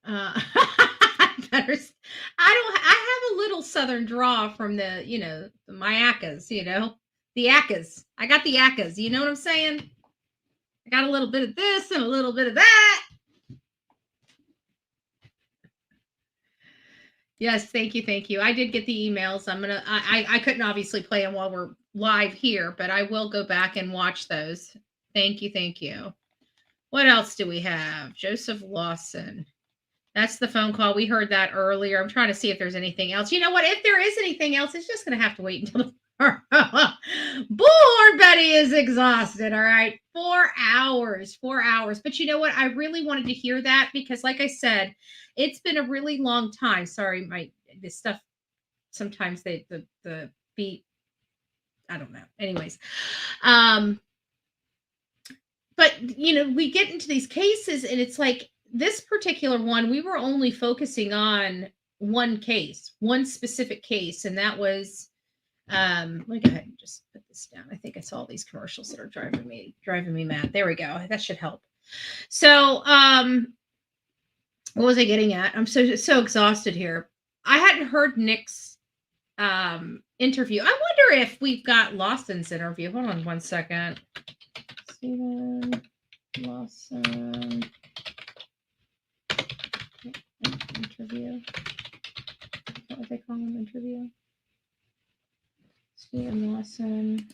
I have a little southern draw from the, my acas, the acas. I got the acas. You know what I'm saying? I got a little bit of this and a little bit of that. Yes, thank you. I did get the emails. I couldn't obviously play them while we're live here, but I will go back and watch those. Thank you. What else do we have? Joseph Lawson. That's the phone call. We heard that earlier. I'm trying to see if there's anything else. You know what? If there is anything else, it's just going to have to wait until tomorrow. Bullhorn Betty is exhausted. All right. 4 hours. But you know what? I really wanted to hear that because, like I said, it's been a really long time. Sorry, this stuff, sometimes the beat, I don't know. Anyways. But, we get into these cases and it's like, this particular one, we were only focusing on one case, one specific case, and that was, let me go ahead and just put this down. I think I saw all these commercials that are driving me mad. There we go. That should help. So, what was I getting at? I'm so exhausted here. I hadn't heard Nick's interview. I wonder if we've got Lawson's interview. Hold on one second. Steven Lawson. Interview. that what they call him? Interview. Steven Lawson.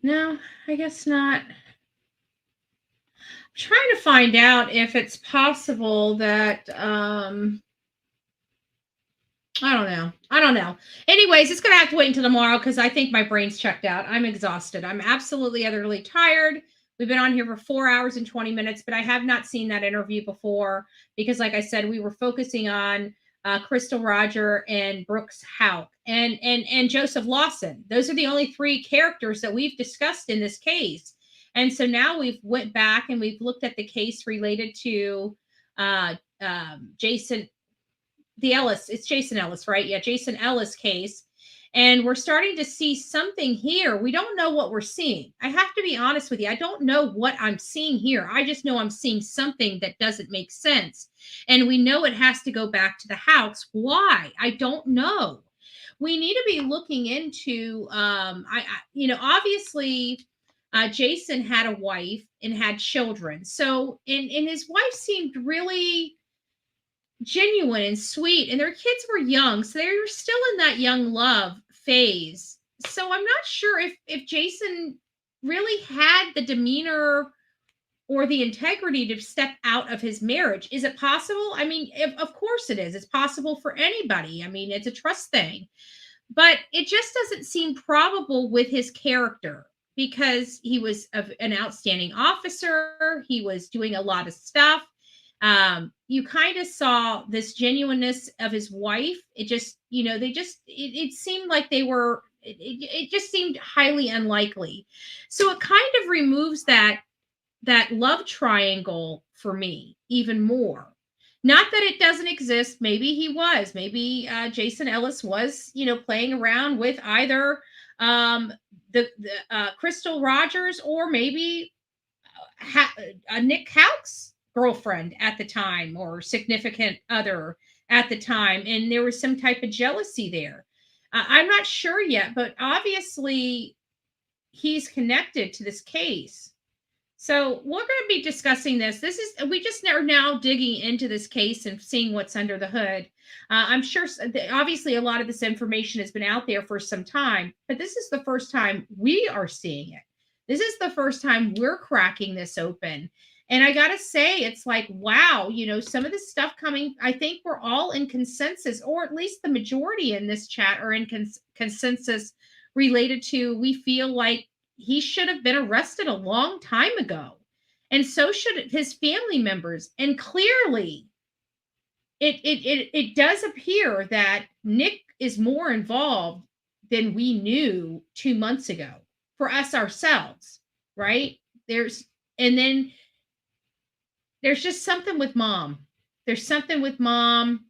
No, I guess not. I'm trying to find out if it's possible that I don't know. Anyways, it's gonna have to wait until tomorrow because I think my brain's checked out. I'm exhausted. I'm absolutely utterly tired. We've been on here for 4 hours and 20 minutes, but I have not seen that interview before because, like I said, we were focusing on Crystal Roger and Brooks Houck and Joseph Lawson. Those are the only 3 characters that we've discussed in this case. And so now we've went back and we've looked at the case related to Jason Ellis. It's Jason Ellis, right? Yeah, Jason Ellis case. And we're starting to see something here. We don't know what we're seeing. I have to be honest with you. I don't know what I'm seeing here. I just know I'm seeing something that doesn't make sense. And we know it has to go back to the Houcks. Why? I don't know. We need to be looking into, obviously, Jason had a wife and had children. So, and his wife seemed really genuine and sweet, and their kids were young, so they were still in that young love phase. So I'm not sure if Jason really had the demeanor or the integrity to step out of his marriage. Is it possible? I mean, of course it is. It's possible for anybody. I mean, it's a trust thing, but it just doesn't seem probable with his character because he was an outstanding officer. He was doing a lot of stuff. You kind of saw this genuineness of his wife. It just, it seemed like they were, it just seemed highly unlikely. So it kind of removes that love triangle for me even more. Not that it doesn't exist. Maybe he was, maybe Jason Ellis was, playing around with either Crystal Rogers or maybe Nick Houck's girlfriend at the time or significant other at the time, and there was some type of jealousy there. I'm not sure yet, but obviously he's connected to this case. So we're going to be discussing this. We just are now digging into this case and seeing what's under the hood. I'm sure, obviously, a lot of this information has been out there for some time, but this is the first time we are seeing it. This is the first time we're cracking this open. And I got to say, it's like, wow, some of this stuff coming, I think we're all in consensus, or at least the majority in this chat are in consensus related to, we feel like he should have been arrested a long time ago. And so should his family members. And clearly, it does appear that Nick is more involved than we knew 2 months ago for us ourselves, right? There's just something with mom. There's something with mom,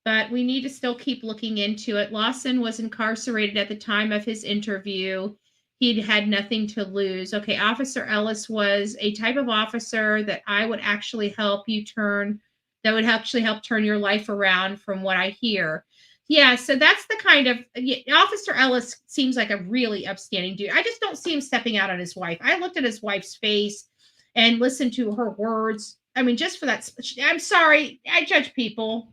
but we need to still keep looking into it. Lawson was incarcerated at the time of his interview. He'd had nothing to lose. Okay, Officer Ellis was a type of officer that would actually help turn your life around from what I hear. Yeah, so that's the kind of, Officer Ellis seems like a really upstanding dude. I just don't see him stepping out on his wife. I looked at his wife's face and listened to her words. I mean, just for that, I'm sorry, I judge people.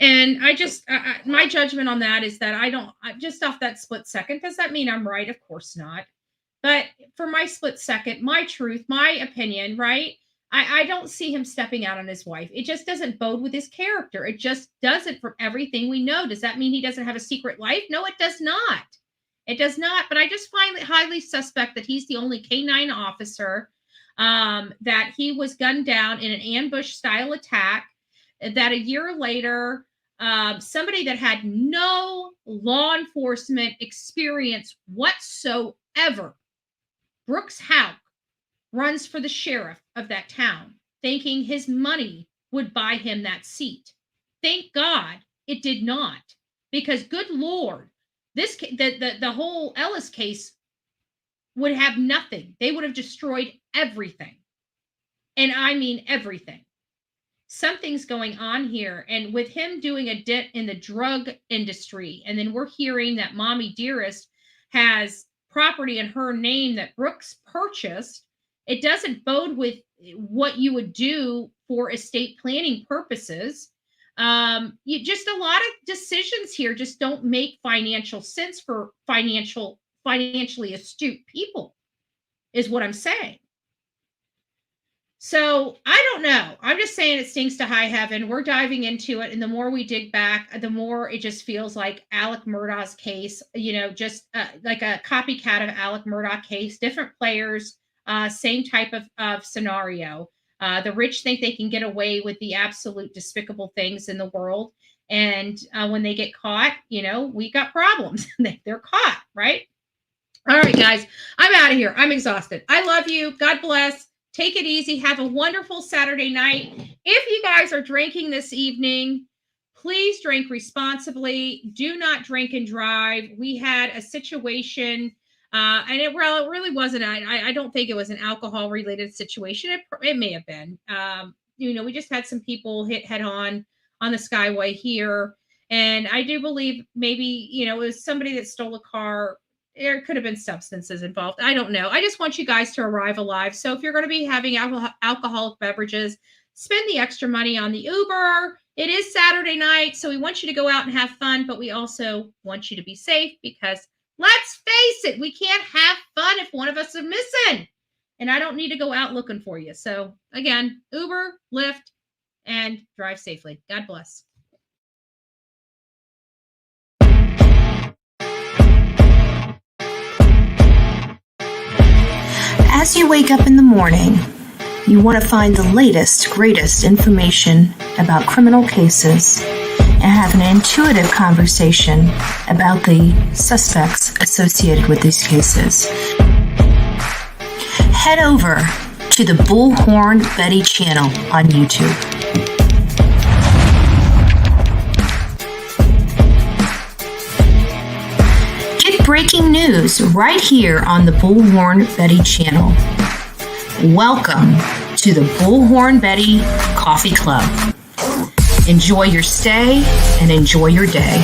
And I just, my judgment on that is that just off that split second, does that mean I'm right? Of course not. But for my split second, my truth, my opinion, right? I don't see him stepping out on his wife. It just doesn't bode with his character. It just doesn't from everything we know. Does that mean he doesn't have a secret life? No, it does not. It does not. But I just find it highly suspect that he's the only K-9 officer, that he was gunned down in an ambush style attack, that a year later, somebody that had no law enforcement experience whatsoever, Brooks Houck, runs for the sheriff of that town, thinking his money would buy him that seat. Thank God it did not, because good Lord, the whole Ellis case would have nothing. They would have destroyed everything. And I mean everything. Something's going on here. And with him doing a dent in the drug industry, and then we're hearing that Mommy Dearest has property in her name that Brooks purchased, it doesn't bode with what you would do for estate planning purposes. You just, a lot of decisions here just don't make financial sense for financially astute people, is what I'm saying. So I don't know. I'm just saying it stinks to high heaven. We're diving into it. And the more we dig back, the more it just feels like Alec Murdaugh's case, just like a copycat of Alec Murdaugh case, different players, same type of scenario. The rich think they can get away with the absolute despicable things in the world. And when they get caught, we got problems. They're caught, right? All right, guys, I'm out of here. I'm exhausted. I love you. God bless. Take it easy. Have a wonderful Saturday night. If you guys are drinking this evening, please drink responsibly. Do not drink and drive. We had a situation, and it really wasn't. I don't think it was an alcohol-related situation. It may have been. We just had some people hit head-on the Skyway here, and I do believe maybe it was somebody that stole a car. There could have been substances involved. I don't know. I just want you guys to arrive alive. So if you're going to be having alcoholic beverages, spend the extra money on the Uber. It is Saturday night, so we want you to go out and have fun, but we also want you to be safe because let's face it, we can't have fun if one of us is missing. And I don't need to go out looking for you. So again, Uber, Lyft, and drive safely. God bless. As you wake up in the morning, you want to find the latest, greatest information about criminal cases and have an intuitive conversation about the suspects associated with these cases. Head over to the Bullhorn Betty channel on YouTube. Breaking news right here on the Bullhorn Betty channel. Welcome to the Bullhorn Betty Coffee Club. Enjoy your stay and enjoy your day.